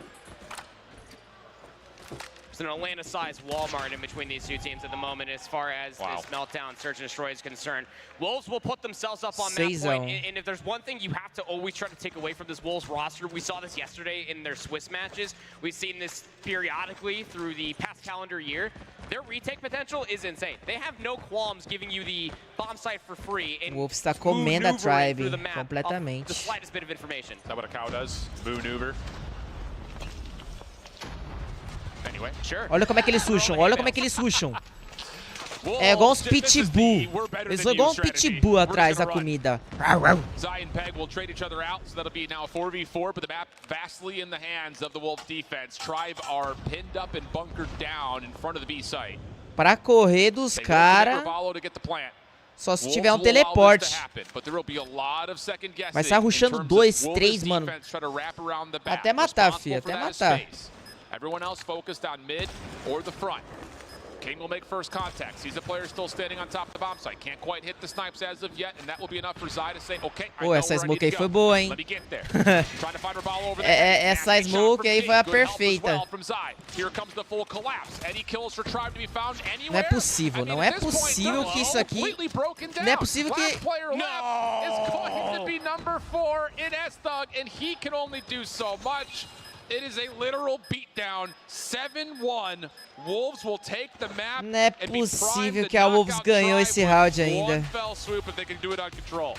It's an Atlanta-sized Walmart in between these two teams at the moment as far as this meltdown, search and destroy is concerned. Wolves will put themselves up on that point, and if there's one thing you have to always try to take away from this Wolves roster, we saw this yesterday in their Swiss matches. We've seen this periodically through the past calendar year. Their retake potential is insane. They have no qualms giving you the bomb site for free. O Wolves está comendo a Tribe completamente. The slightest bit of information. Is that what a cow does? Maneuver. Anyway, sure. Olha como é que eles rusham, olha como é que eles rusham. É igual uns pitbull. Eles são igual um pitbull atrás da comida. Zai and Peg will trade each other out, so that'll be now 4v4, but the map vastly in the hands of the Wolves defense. Tribe are pinned up and bunkered down in front of the B site. Pra correr dos caras, só se tiver um teleporte. Vai sair rushando 2, 3, mano. Até matar, filho, até matar. Everyone else focused on mid or the front. King will make first contact. Sees the player still standing on top of the bomb site. Can't quite hit the snipes as of yet, and that will be enough for Zai to say, okay, I know essa where I need smoke aí to foi go. boa, hein? Let me get there. Trying to find her ball over there. Essa smoke aí foi a perfeita. From Zai. Here comes the full collapse. Any kills for Tribe to be found anywhere? Não é possível, não é possível que isso aqui... Não é possível que... No! Is going to be number 4 in S-Thug, and he can only do so much. It is a literal beatdown. 7-1. Wolves will take the map. Não é possível que a Wolves ganhou esse round ainda. One fell swoop if they can do it on control.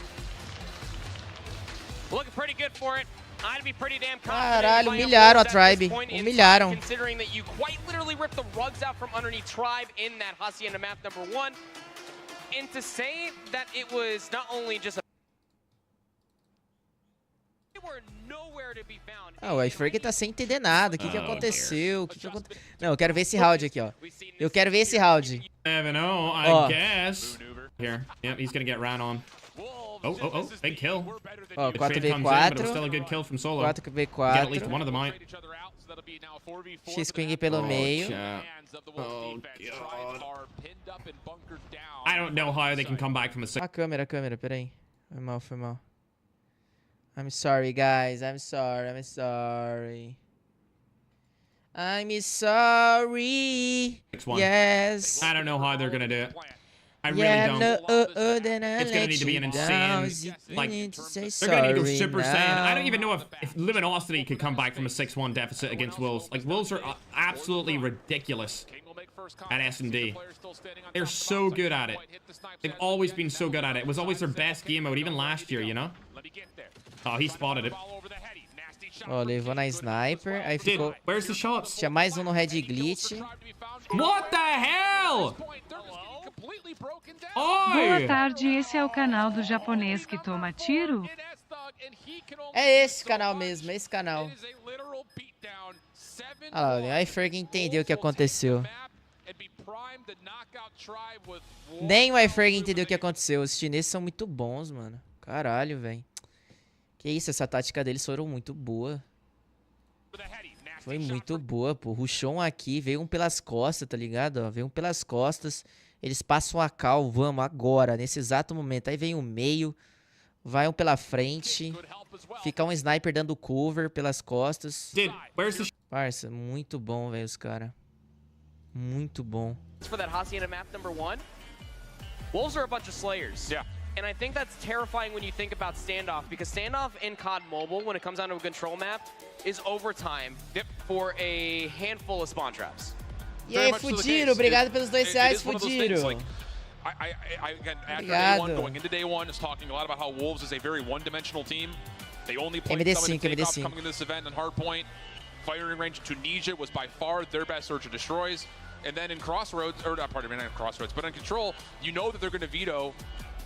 Looking pretty good for it. I'd be pretty damn Caralho, humilharam a Tribe. Humilharam. Considering that you quite literally ripped the rugs out from underneath Tribe in that Hacienda map number 1. And to say that it was not only just a Ah, o iFerg tá sem entender nada. O que aconteceu? Não, eu quero ver esse round aqui, ó. Eu quero ver esse round. 7-0, I guess. Here. Yep, he's gonna get ran on. Oh, big kill. Ó, 4v4. Still a good kill from solo. 4v4. Get at least one of them out. X-Queen pelo meio. Oh, God. I don't know how they can come back from a... A câmera, peraí. Foi mal. I'm sorry, guys. I'm sorry. Yes. I don't know how they're gonna do it. I really don't. It's gonna need to be an insane, like, they're gonna need to go Super Saiyan. I don't even know if Luminosity could come back from a 6-1 deficit against Wolves. Like, Wolves are absolutely ridiculous at S&D. They're so good at it. They've always been so good at it. It was always their best game mode, even last year, you know? Oh, he spotted it. Ó, levou na sniper, aí ficou... Where's the shots? Tinha mais um no Red Glitch. What the hell? Boa tarde, esse é o canal do japonês que toma tiro? É esse canal mesmo, é esse canal. Ah lá, o iFerg entendeu o que aconteceu. Nem o iFerg entendeu o que aconteceu. Os chineses são muito bons, mano. Caralho, velho. Que isso, essa tática deles foram muito boa. Foi muito boa, pô. Rushou um aqui, veio um pelas costas, tá ligado? Ó, veio um pelas costas. Eles passam a cal, vamos agora, nesse exato momento. Aí vem o meio, vai um pela frente. Fica um sniper dando cover pelas costas. Parça, muito bom, velho, os caras. Muito bom. For that Hacienda map number 1, Wolves are a bunch of slayers. Yeah. And I think that's terrifying when you think about standoff, because standoff in COD Mobile, when it comes down to a control map, is overtime for a handful of spawn traps. E aí, Fudiro, obrigado pelos R$2, Fudiro. Again, after day one, going into day one, is talking a lot about how Wolves is a very one-dimensional team. They only play coming into this event on hardpoint. Firing range, Tunisia was by far their best search and destroys. And then in Crossroads, or not Crossroads, but in Control, you know that they're going to veto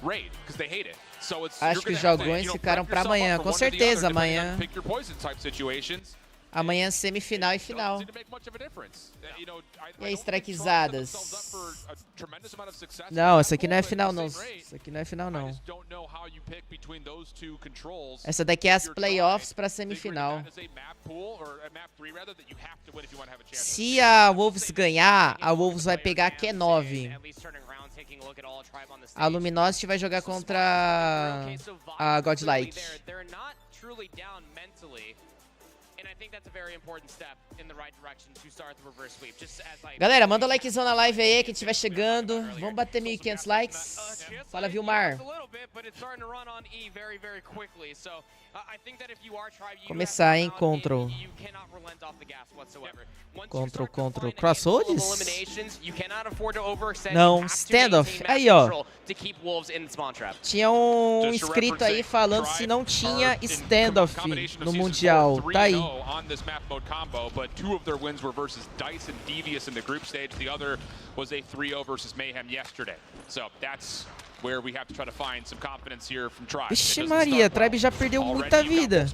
raid because they hate it. So it's acho que os jogões ficaram pra amanhã, com certeza amanhã. Amanhã semifinal e final. E aí, strikezadas? Não, essa aqui não é final não. Essa aqui não é final não. Essa daqui é as playoffs pra semifinal. Se a Wolves ganhar, a Wolves vai pegar Q9. A Luminosity vai jogar contra a Godlike. Galera, manda um likezão na live aí, quem estiver chegando. Vamos bater 1.500 likes. Fala, Vilmar. Começar, hein, Control. Control. Crossroads? Não, standoff. Aí, ó. Tinha um inscrito aí falando se não tinha standoff no Mundial. Tá aí. On this map mode combo, but 2 of their wins were versus Dice and Devious in the group stage. The other was a 3-0 versus Mayhem yesterday. So that's where we have to try to find some confidence here from Tribe. Vixe Maria, Tribe já perdeu muita vida.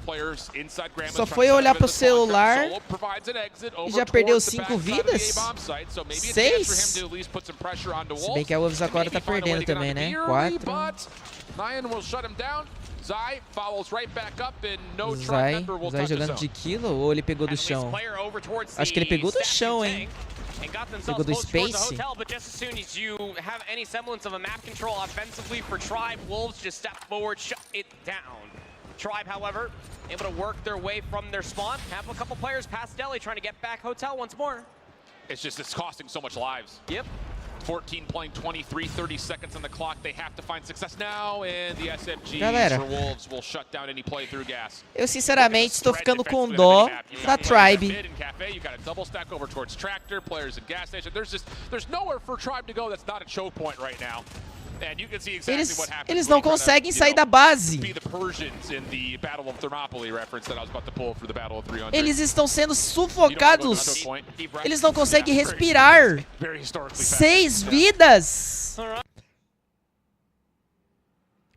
Só foi olhar pro celular e já perdeu 5 vidas? 6? Se bem que a Wolves agora tá perdendo também, né? 4. Zai jogando de kill ou ele pegou do chão? Acho que ele pegou do chão, hein? Pegou do Space. Tribe, however, able to work their way from their spawn. Have a couple players past Deli trying to get back Hotel once more. It's costing so much lives. Yep. 14 playing 23, 30 seconds on the clock. They have to find success now, and the SMG for Wolves will shut down any play-through gas. Eu sinceramente estou ficando com dó da Tribe. You got a double stack over towards Tractor, players in gas station. There's nowhere for Tribe to go that's not a choke point right now. Eles não conseguem sair da base. Eles estão sendo sufocados. Eles não conseguem respirar. 6 vidas.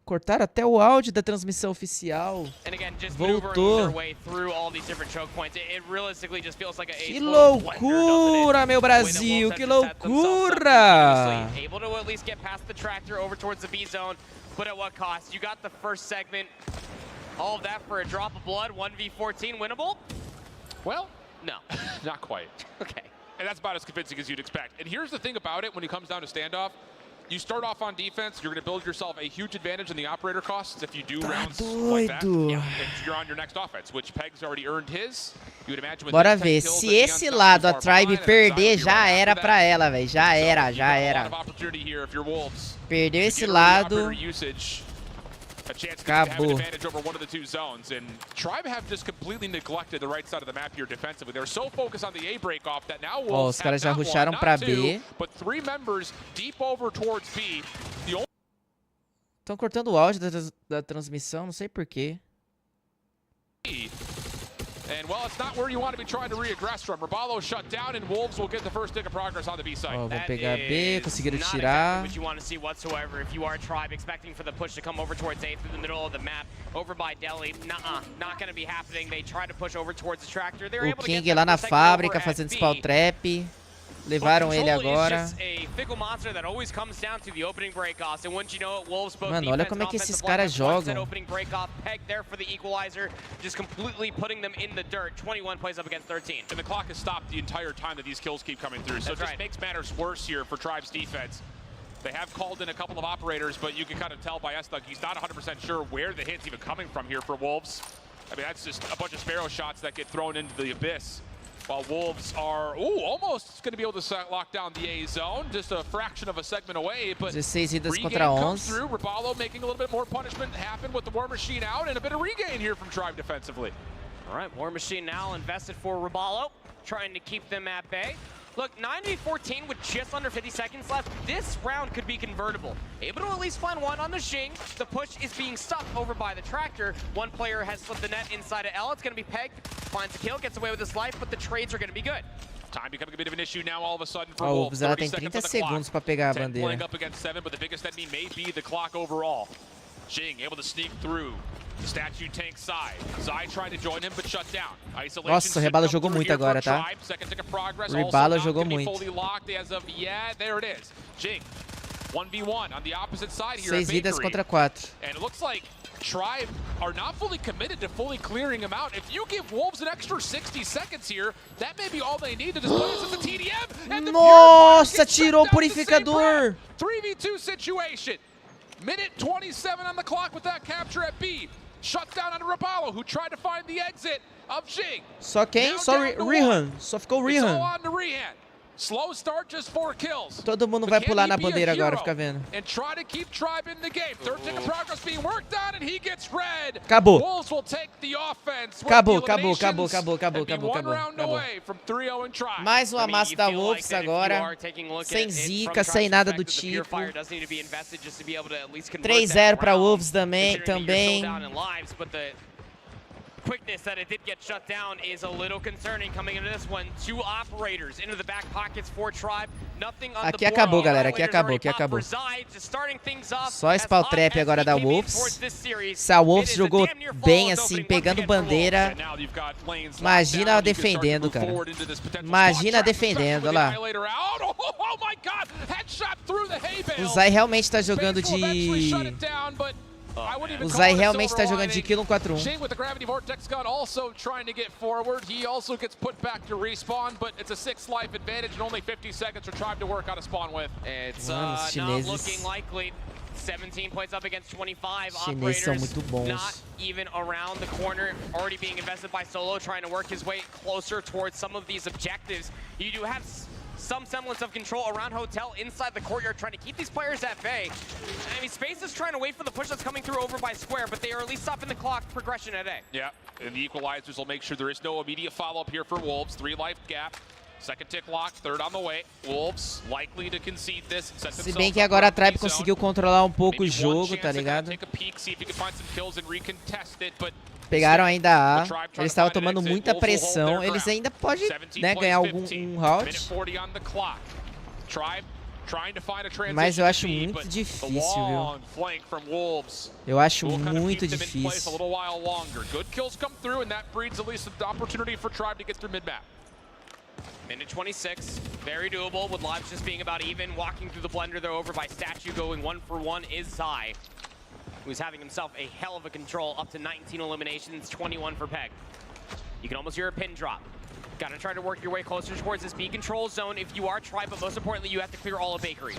Cortaram até o áudio da transmissão oficial. Voltou. Que loucura, meu Brasil. Que loucura. Well, no, not quite. Okay. And that's about as convincing as you'd expect. And here's the thing about it when it comes down to standoff. You start off on defense, you're going to build yourself a huge advantage in the operator costs if you do rounds like that. If you're on your next offense, which Peg's already earned his. Bora ver. Se esse lado a Tribe perder, já era pra ela, velho. Já era. Perdeu esse lado. Acabou. Ó, os caras já rusharam pra B. Estão cortando o áudio da transmissão, não sei porquê. And well, it's not where you want to be trying to regress from. Rabalo shut down, and Wolves will get the first tick of progress on the B side. Ó, vão pegar B, conseguiram tirar. What you want to see whatsoever. If you are Tribe expecting for the push to come over towards A through the middle of the map, over by Delhi, not going to be happening. They try to push over towards the tractor. They're able to get o King lá na fábrica fazendo spawn trap. Levaram ele agora. Mano, olha como é que esses caras jogam. And the clock has stopped the entire time that these kills keep coming through. So it just makes matters worse here for Tribe's defense. They have called in a couple of operators, but you can kind of tell by S-Thug, he's not 100% sure where the hit's even coming from here for Wolves. I mean, that's just a bunch of Sparrow shots that get thrown into the abyss. While Wolves are, almost going to be able to lock down the A zone, just a fraction of a segment away, but 16 vidas contra 11. Through, Rabalo making a little bit more punishment happen with the War Machine out, and a bit of regain here from Tribe defensively. All right, War Machine now invested for Rabalo, trying to keep them at bay. Look, 9v14 with just under 50 seconds left. This round could be convertible. Able to at least find one on the Xing. The push is being stuck over by the tractor. One player has slipped the net inside of L. It's going to be pegged. Finds a kill, gets away with his life, but the trades are going to be good. Time becoming a bit of an issue now all of a sudden for Ó, o Wolves. Wolves ela tem 30 segundos para pegar a bandeira. Playing up against 7, but the biggest enemy may be the clock overall. Xing able to sneak through. The statue tank side. Zai trying to join him, but shut down. Nossa, o Rebalo jogou muito agora, tá? O Rebalo jogou muito. 6 vidas contra 4. And it looks like Tribe are not fully committed to fully clearing him out. If you give Wolves an extra 60 seconds here, that may be all they need to display this as a TDM. And the Nossa, tirou o purificador. 3v2 situation. Minute 27 on the clock with that capture at B. Shut down on Rabalo, who tried to find the exit of Xing. Só quem? Só Rihan. Só ficou Rihan. Slow start, just 4 kills. Todo mundo vai pular na bandeira agora, fica vendo. And try to keep Tribe in the game. Third tick of progress being worked on, and he gets red. Acabou. Wolves will take the offense. Acabou. Mais um amasso da Wolves agora. Sem zica, sem nada do tipo. 3-0 para Wolves também. Quickness that it did get shut down is a little concerning coming into this one. 2 operators into the back pockets for Tribe. Nothing on aqui acabou, galera. Aqui acabou. Só spawn trap agora da Wolves. Se a Wolves jogou bem assim, pegando bandeira. Imagina defendendo, cara. Imagina defendendo, olha lá. O Zai realmente tá jogando de... O Zai realmente tá jogando de kill 4-1. Xing with the gravity vortex gun also trying to get forward. He also gets put back to respawn, but it's a 6 life advantage and only 50 seconds for Tribe to work out a spawn with. It's not looking likely. 17 points up against 25 operators. São muito bons. Not even around the corner. Already being invested by Solo, trying to work his way closer towards some of these objectives. You do have some semblance of control around Hotel inside the courtyard, trying to keep these players at bay. I mean, Space is trying to wait for the push that's coming through over by Square, but they are at least stopping the clock progression at A. Yeah, and the equalizers will make sure there is no immediate follow-up here for Wolves. 3 life gap. Second tick lock, third on the way. Wolves likely to concede this. Se bem que agora a Tribe conseguiu controlar um pouco o jogo, tá ligado? Pegaram ainda A, eles estavam tomando muita pressão, eles ainda podem, né, ganhar algum round. Mas eu acho muito difícil, viu? Eu acho muito difícil. Minute 26, very doable with lives just being about even. Walking through the blender, they're over by Statue, going 1-for-1 is Zai, who's having himself a hell of a control, up to 19 eliminations, 21 for Peg. You can almost hear a pin drop. Gotta try to work your way closer towards this B control zone if you are Tribe, but most importantly, you have to clear all of Bakery.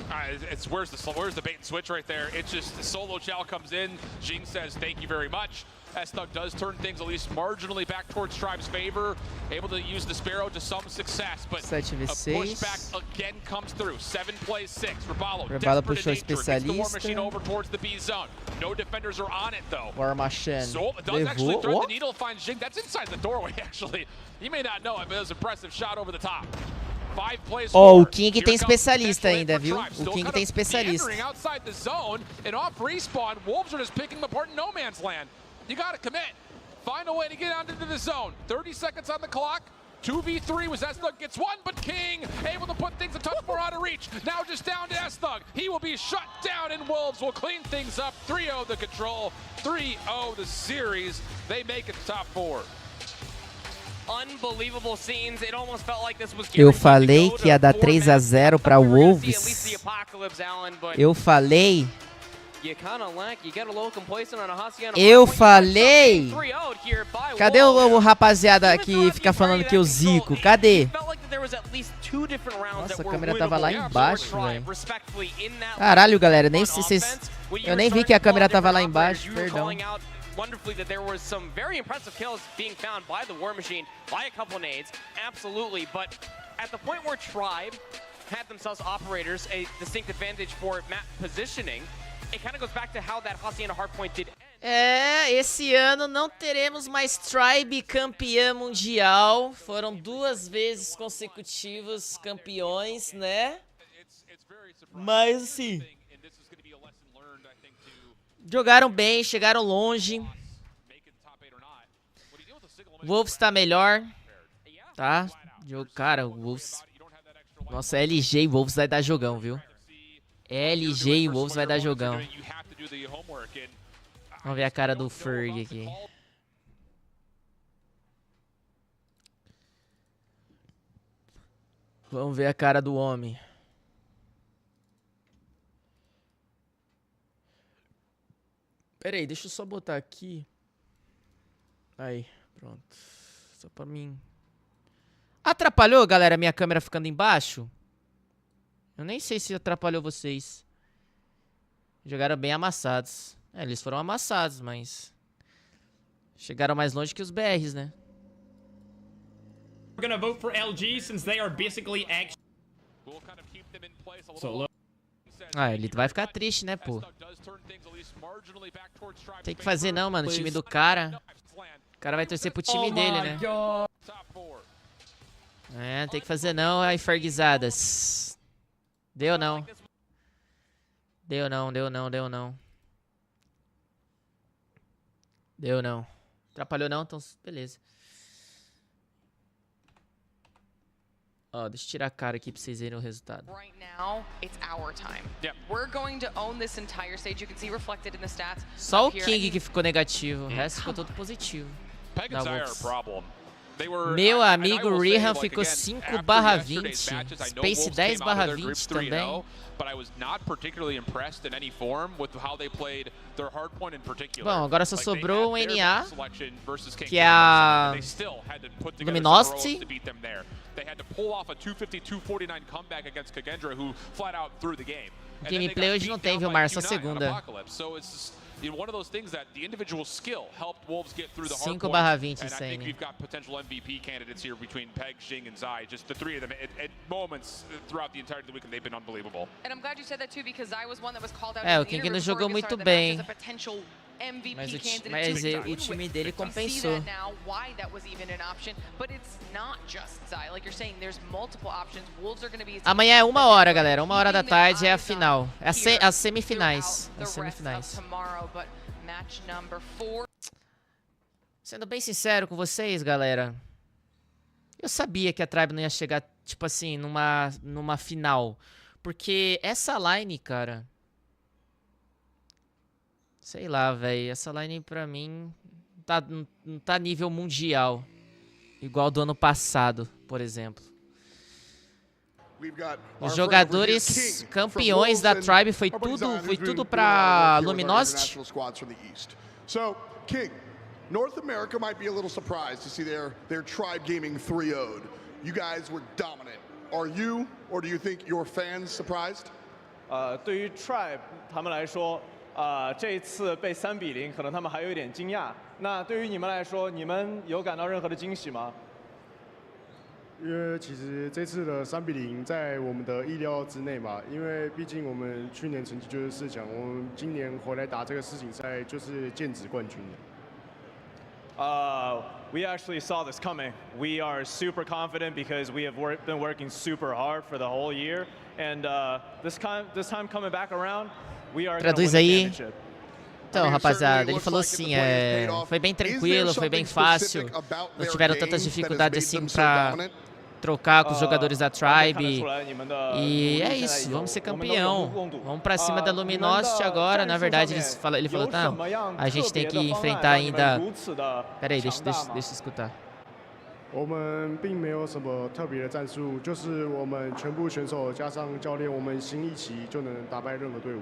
Where's the bait and switch right there? It's just the Solo Chow comes in, Xing says thank you very much. S-Thug does turn things at least marginally back towards Tribe's favor, able to use the Sparrow to some success, but a pushback again comes through. 7 plays 6. Rabalo puxou o gets the War Machine especialista. over towards the B zone. No defenders are on it though. War Machine So does actually levou. thread Ó. the needle, finds Jing. That's inside the doorway actually. You may not know it, but it was an impressive shot over the top. 5 plays Ó, o forward. King Here tem comes especialista potential ainda, hit for viu? Tribe. O Still King kind tem of especialista. meandering outside the zone, and off respawn, Wolves are just picking them apart in no man's land. You gotta commit. Find a way to get out into the zone. 30 seconds on the clock. 2v3 was S-Thug gets one, but King able to put things a touch more out of reach. Now just down to S-Thug. He will be shut down, and Wolves will clean things up. 3-0 the control, 3-0 the series. They make it top 4. Unbelievable scenes. It almost felt like this was Eu falei que ia dar 3-0 para Wolves. Eu falei. Eu falei. Cadê o rapaziada que fica falando que eu zico? Cadê? Nossa, a câmera tava lá embaixo, velho. Caralho, galera, nem se vocês... Eu nem vi que a câmera tava lá embaixo, perdão. Wonderfully that there was some very impressive kills being found by the War Machine, by a couple nades, absolutely, but at the point where Tribe had themselves operators a distinct advantage for map positioning, it kind of goes back to how that Hacienda Hardpoint did. É, esse ano não teremos mais Tribe campeã mundial. Foram 2 vezes consecutivos campeões, né? Mas assim... Jogaram bem, chegaram longe. Wolves tá melhor, tá? Cara, o Wolves... Nossa, LG e Wolves vai dar jogão, viu? LG e Wolves vai dar jogão. Vamos ver a cara do Ferg aqui. Vamos ver a cara do homem. Pera aí, deixa eu só botar aqui. Aí, pronto. Só pra mim. Atrapalhou, galera, minha câmera ficando embaixo? Eu nem sei se atrapalhou vocês. Jogaram bem amassados. É, eles foram amassados, mas... chegaram mais longe que os BRs, né? We're gonna vote for LG since they are basically X. So Ah, ele vai ficar triste, né, pô? Tem que fazer não, mano. O time do cara. O cara vai torcer pro time dele, né? É, tem que fazer não, aí ferguizadas. Deu não. Deu não, deu não, deu não. Deu não. Atrapalhou não, então beleza. Ó, deixa eu tirar a cara aqui pra vocês verem o resultado. Right now, it's our time. We're going to own this entire stage. You can see reflected in the stats. Só o King que ficou negativo, o resto ficou todo positivo. Meu amigo Rihan ficou 5/20. Space 10/20 também. Bom, agora só sobrou o NA, que é a Luminosity. Gameplay hoje não tem, viu, Mar? Só segunda. 5/20 and I think we've got potential MVP candidates here between Peg, Xing, and Zai. Just the 3 of them at moments throughout the entirety of the weekend, they've been unbelievable. And I'm glad you said that too, because Zai was one that was called out. É, o King não jogou muito bem. Mas o time dele compensou. Amanhã é 1h, galera. 1h da tarde é a final. É as semifinais. As semifinais. Sendo bem sincero com vocês, galera. Eu sabia que a Tribe não ia chegar, tipo assim, numa final. Porque essa line, cara... Sei lá, velho. Essa line pra mim não tá nível mundial. Igual do ano passado, por exemplo. Os jogadores campeões da Tribe foi tudo pra Luminosity. So, King, North America might be a little surprised to see their Tribe Gaming 3-0'd. You guys were dominant. Are you, or do you think your fans surprised? 对于 Tribe 他们来说这一次被3-0，可能他们还有一点惊讶。那对于你们来说，你们有感到任何的惊喜吗？因为其实这次的3-0在我们的意料之内嘛，因为毕竟我们去年成绩就是4强，我们今年回来打这个世锦赛就是剑指冠军的。We actually saw this coming. We are super confident because we have been working super hard for the whole year, and this time coming back around, we are going to win the championship. Então, rapaziada, ele falou assim, foi bem tranquilo, foi bem fácil, não tiveram tantas dificuldades assim pra trocar com os jogadores da Tribe, e é isso, vamos ser campeão, vamos pra cima da Luminosity agora. Na verdade, ele falou, não, a gente tem que enfrentar ainda, peraí, deixa eu escutar. 我们并没有什么特别的战术，就是我们全部选手加上教练，我们心一齐就能打败任何队伍。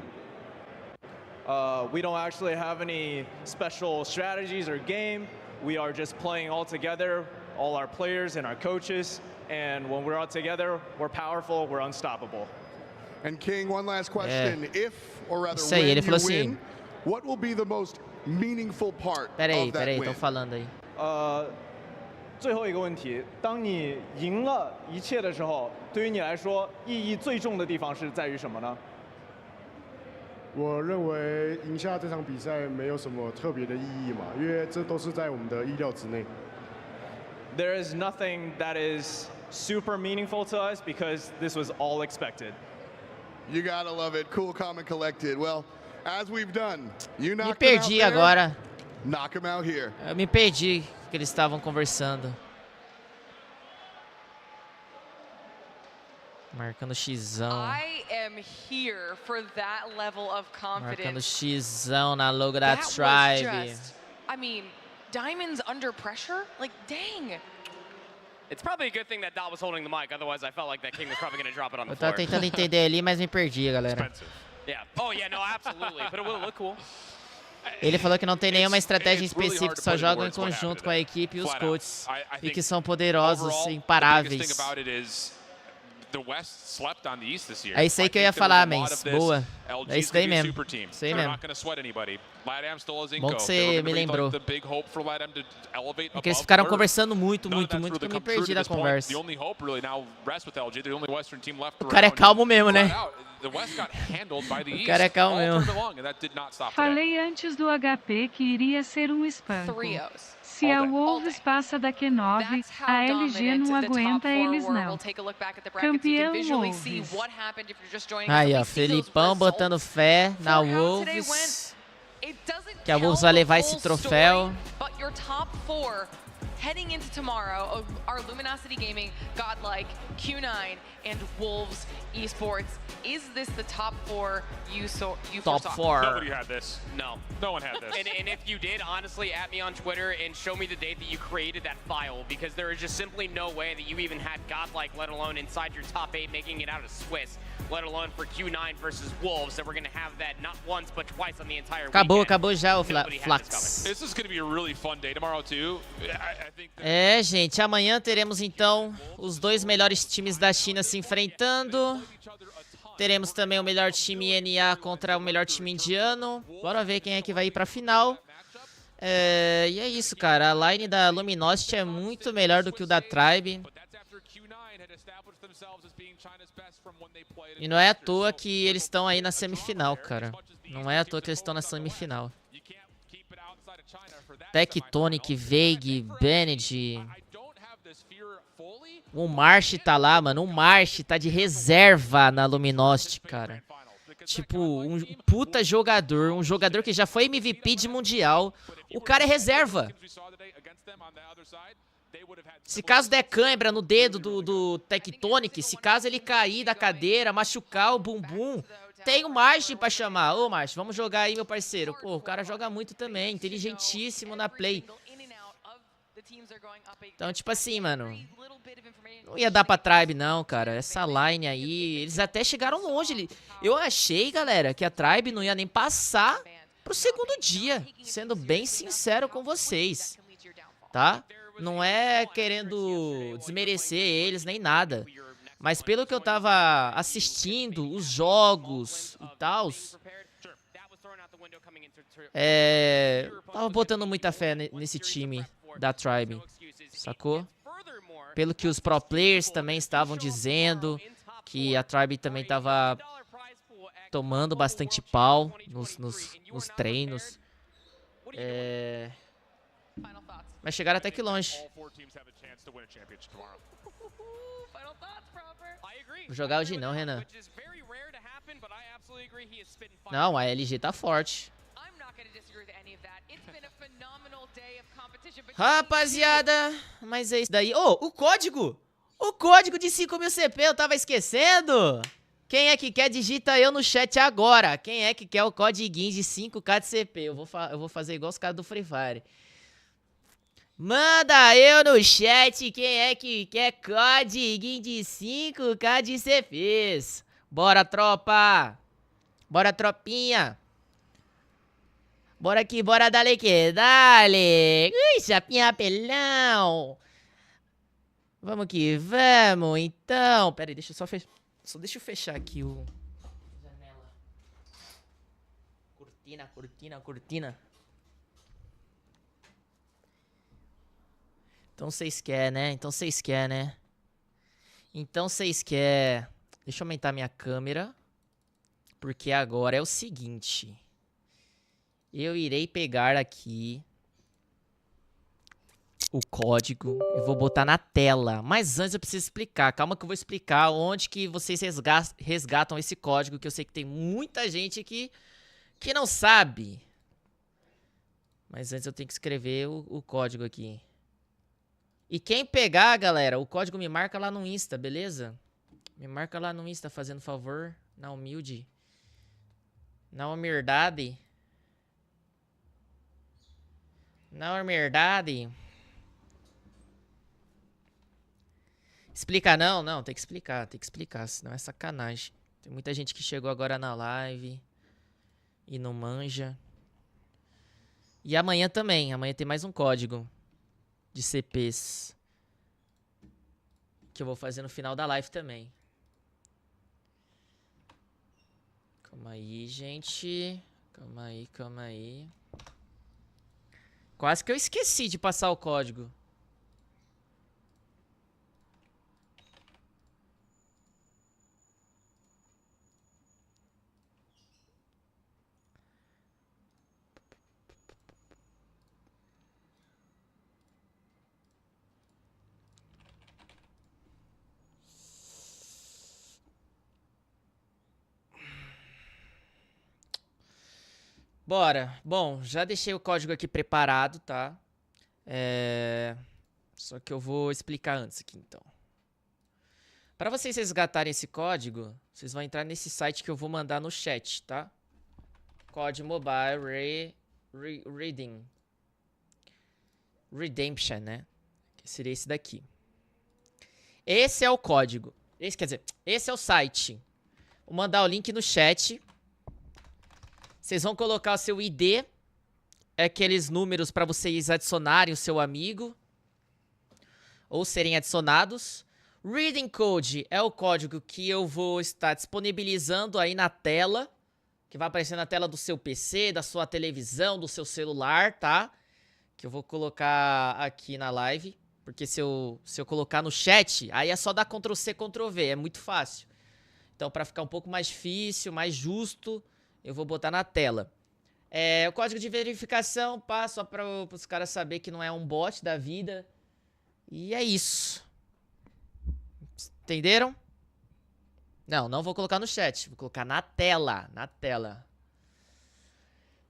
We don't actually have any special strategies or game. We are just playing all together, all our players and our coaches. And when we're all together, we're powerful, we're unstoppable. And King, one last question. If, or rather, Isso aí, when ele falou you win, assim. what will be the most meaningful part Peraí, of that win? estão falando aí. 最后一个问题，当你赢了一切的时候，对于你来说，意义最重的地方是在于什么呢？ 我认为赢下这场比赛没有什么特别的意义嘛，因为这都是在我们的意料之内。There is nothing that is super meaningful to us because this was all expected. You gotta love it. Cool, calm, and collected. Well, as we've done, you Me knocked him out perdi there, agora. knock him out here. Eu me perdi que eles estavam conversando. Marcando xizão. I am here for that level of confidence. Marcando xizão na logo da Tribe. I mean, diamonds under pressure? Like, dang. It's probably a good thing that Dot was holding the mic, otherwise I felt like that King was probably going to drop it on the Eu floor. tava tentando entender ali, mas me perdi, galera. Yeah. Oh, yeah, no, absolutely. But it will look cool. Ele falou que não tem nenhuma estratégia específica, só jogam em conjunto com a equipe e os coaches. E que são poderosos, imparáveis. É isso aí que eu ia falar, Mens. Boa. É isso daí mesmo. Isso aí mesmo. Bom que você me lembrou. É que eles ficaram conversando muito, que eu me perdi da conversa. O cara é calmo mesmo, né? O cara é calmo mesmo. Falei antes do HP que iria ser um espanco. Se a Wolves passa da Q9, a LG não aguenta eles não. Campeão Wolves. Aí, ó, Felipão botando fé na Wolves. Que a Wolves vai levar esse troféu. Heading into tomorrow, our Luminosity Gaming, Godlike, Q9, and Wolves Esports. Is this the top 4 you Top foresaw? 4. Nobody had this. No. No one had this. And if you did, honestly, at me on Twitter and show me the date that you created that file, because there is just simply no way that you even had Godlike, let alone inside your top 8, making it out of Swiss, let alone for Q9 versus Wolves, that we're going to have that not once but twice on the entire weekend. Acabou já o Flax. This is going to be a really fun day tomorrow too. I think É, gente, amanhã teremos então os dois melhores times da China se enfrentando. Teremos também o melhor time NA contra o melhor time indiano. Bora ver quem é que vai ir pra final. E é isso, cara. A line da Luminosity é muito melhor do que o da Tribe. E não é à toa que eles estão aí na semifinal, cara. Não é à toa que eles estão na semifinal. Tectonic, Veig, Bennett. O Marsh tá lá, mano. O Marsh tá de reserva na Luminosity, cara. Tipo, um puta jogador. Um jogador que já foi MVP de Mundial. O cara é reserva. Se caso der cãibra no dedo do Tectonic, se caso ele cair da cadeira, machucar o bumbum, tem o Marsh pra chamar. Ô, Marsh, vamos jogar aí, meu parceiro. Pô, o cara joga muito também. Inteligentíssimo na play. Então, tipo assim, mano, não ia dar pra Tribe não, cara. Essa line aí, eles até chegaram longe. Eu achei, galera, que a Tribe não ia nem passar pro segundo dia. Sendo bem sincero com vocês, tá? Não é querendo desmerecer eles nem nada. Mas pelo que eu tava assistindo, os jogos e tal, Tava botando muita fé nesse time da Tribe, sacou? Pelo que os pro players também estavam dizendo, que a Tribe também tava tomando bastante pau nos treinos. Mas chegaram até que longe. Vou jogar hoje não, Renan. Não, a LG tá forte. Rapaziada, mas é isso daí. Oh, o código! O código de 5.000 CP, eu tava esquecendo. Quem é que quer, digita eu no chat agora. Quem é que quer o códiguinho de 5k de CP? Eu vou fazer igual os caras do Free Fire. Manda eu no chat quem é que quer códiguinho de 5k de CPs. Bora, tropa. Bora, tropinha. Bora aqui, bora dale que dale. Ui, chapinha apelão. Vamos que vamos, então. Pera aí, deixa eu só deixa eu fechar aqui o... janela. Cortina. Então vocês querem, né? Então vocês querem. Deixa eu aumentar minha câmera. Porque agora é o seguinte. Eu irei pegar aqui o código e vou botar na tela. Mas antes eu preciso explicar. Calma que eu vou explicar onde que vocês resgatam esse código. Que eu sei que tem muita gente que não sabe. Mas antes eu tenho que escrever o código aqui. E quem pegar, galera, o código me marca lá no Insta, beleza? Me marca lá no Insta, fazendo favor. Na humildade. Na humildade. Na humildade. Explicar não? Não, tem que explicar, senão é sacanagem. Tem muita gente que chegou agora na live e não manja. E amanhã também, amanhã tem mais um código de CPs que eu vou fazer no final da live também. Calma aí, gente. Calma aí. Quase que eu esqueci de passar o código. Bora. Bom, já deixei o código aqui preparado, tá? Só que eu vou explicar antes aqui, então. Para vocês resgatarem esse código, vocês vão entrar nesse site que eu vou mandar no chat, tá? CoDMobile Redemption, né? Que seria esse daqui. Esse é o código. Esse é o site. Vou mandar o link no chat. Vocês vão colocar o seu ID, aqueles números para vocês adicionarem o seu amigo ou serem adicionados. Reading Code é o código que eu vou estar disponibilizando aí na tela, que vai aparecer na tela do seu PC, da sua televisão, do seu celular, tá? Que eu vou colocar aqui na live, porque se eu colocar no chat, aí é só dar Ctrl+C, Ctrl+V, é muito fácil. Então, para ficar um pouco mais difícil, mais justo, eu vou botar na tela. O código de verificação, pá, só para os caras saberem que não é um bot da vida. E é isso. Entenderam? Não vou colocar no chat. Vou colocar na tela. Na tela.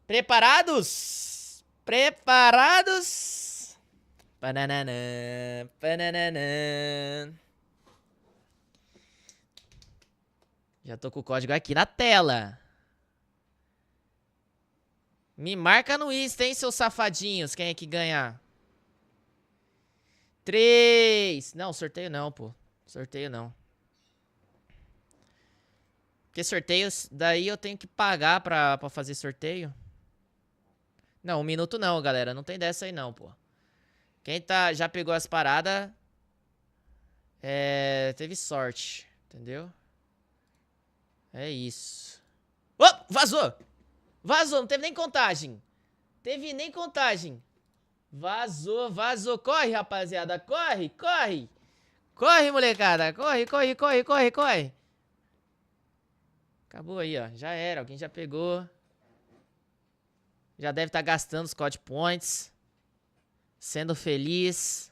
Preparados? Preparados? Pananana, pananana. Já tô com o código aqui na tela. Me marca no Insta, hein, seus safadinhos. Quem é que ganhar? 3. Não, sorteio não, pô. Sorteio não. Porque sorteios, daí eu tenho que pagar pra fazer sorteio. Não, 1 minuto não, galera. Não tem dessa aí não, pô. Quem já pegou as paradas, teve sorte, entendeu? É isso. Oh, vazou! Vazou, não teve nem contagem. Teve nem contagem. Vazou, vazou. Corre, rapaziada. Corre, corre. Corre, molecada. Corre, corre, corre, corre, corre. Acabou aí, ó. Já era. Alguém já pegou. Já deve estar gastando os COD Points. Sendo feliz.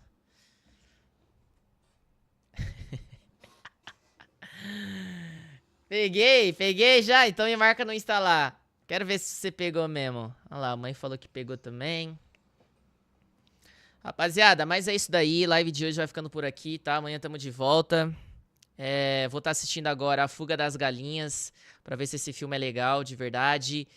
Peguei já. Então me marca no Insta lá. Quero ver se você pegou mesmo. Olha lá, a mãe falou que pegou também. Rapaziada, mas é isso daí. Live de hoje vai ficando por aqui, tá? Amanhã tamo de volta. Vou estar assistindo agora A Fuga das Galinhas, pra ver se esse filme é legal, de verdade.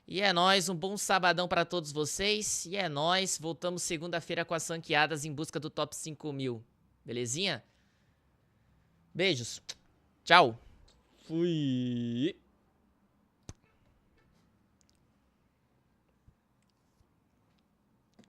E é nóis, um bom sabadão pra todos vocês. E é nóis, voltamos segunda-feira com as ranqueadas em busca do top 5.000. Belezinha? Beijos. Tchau. Fui.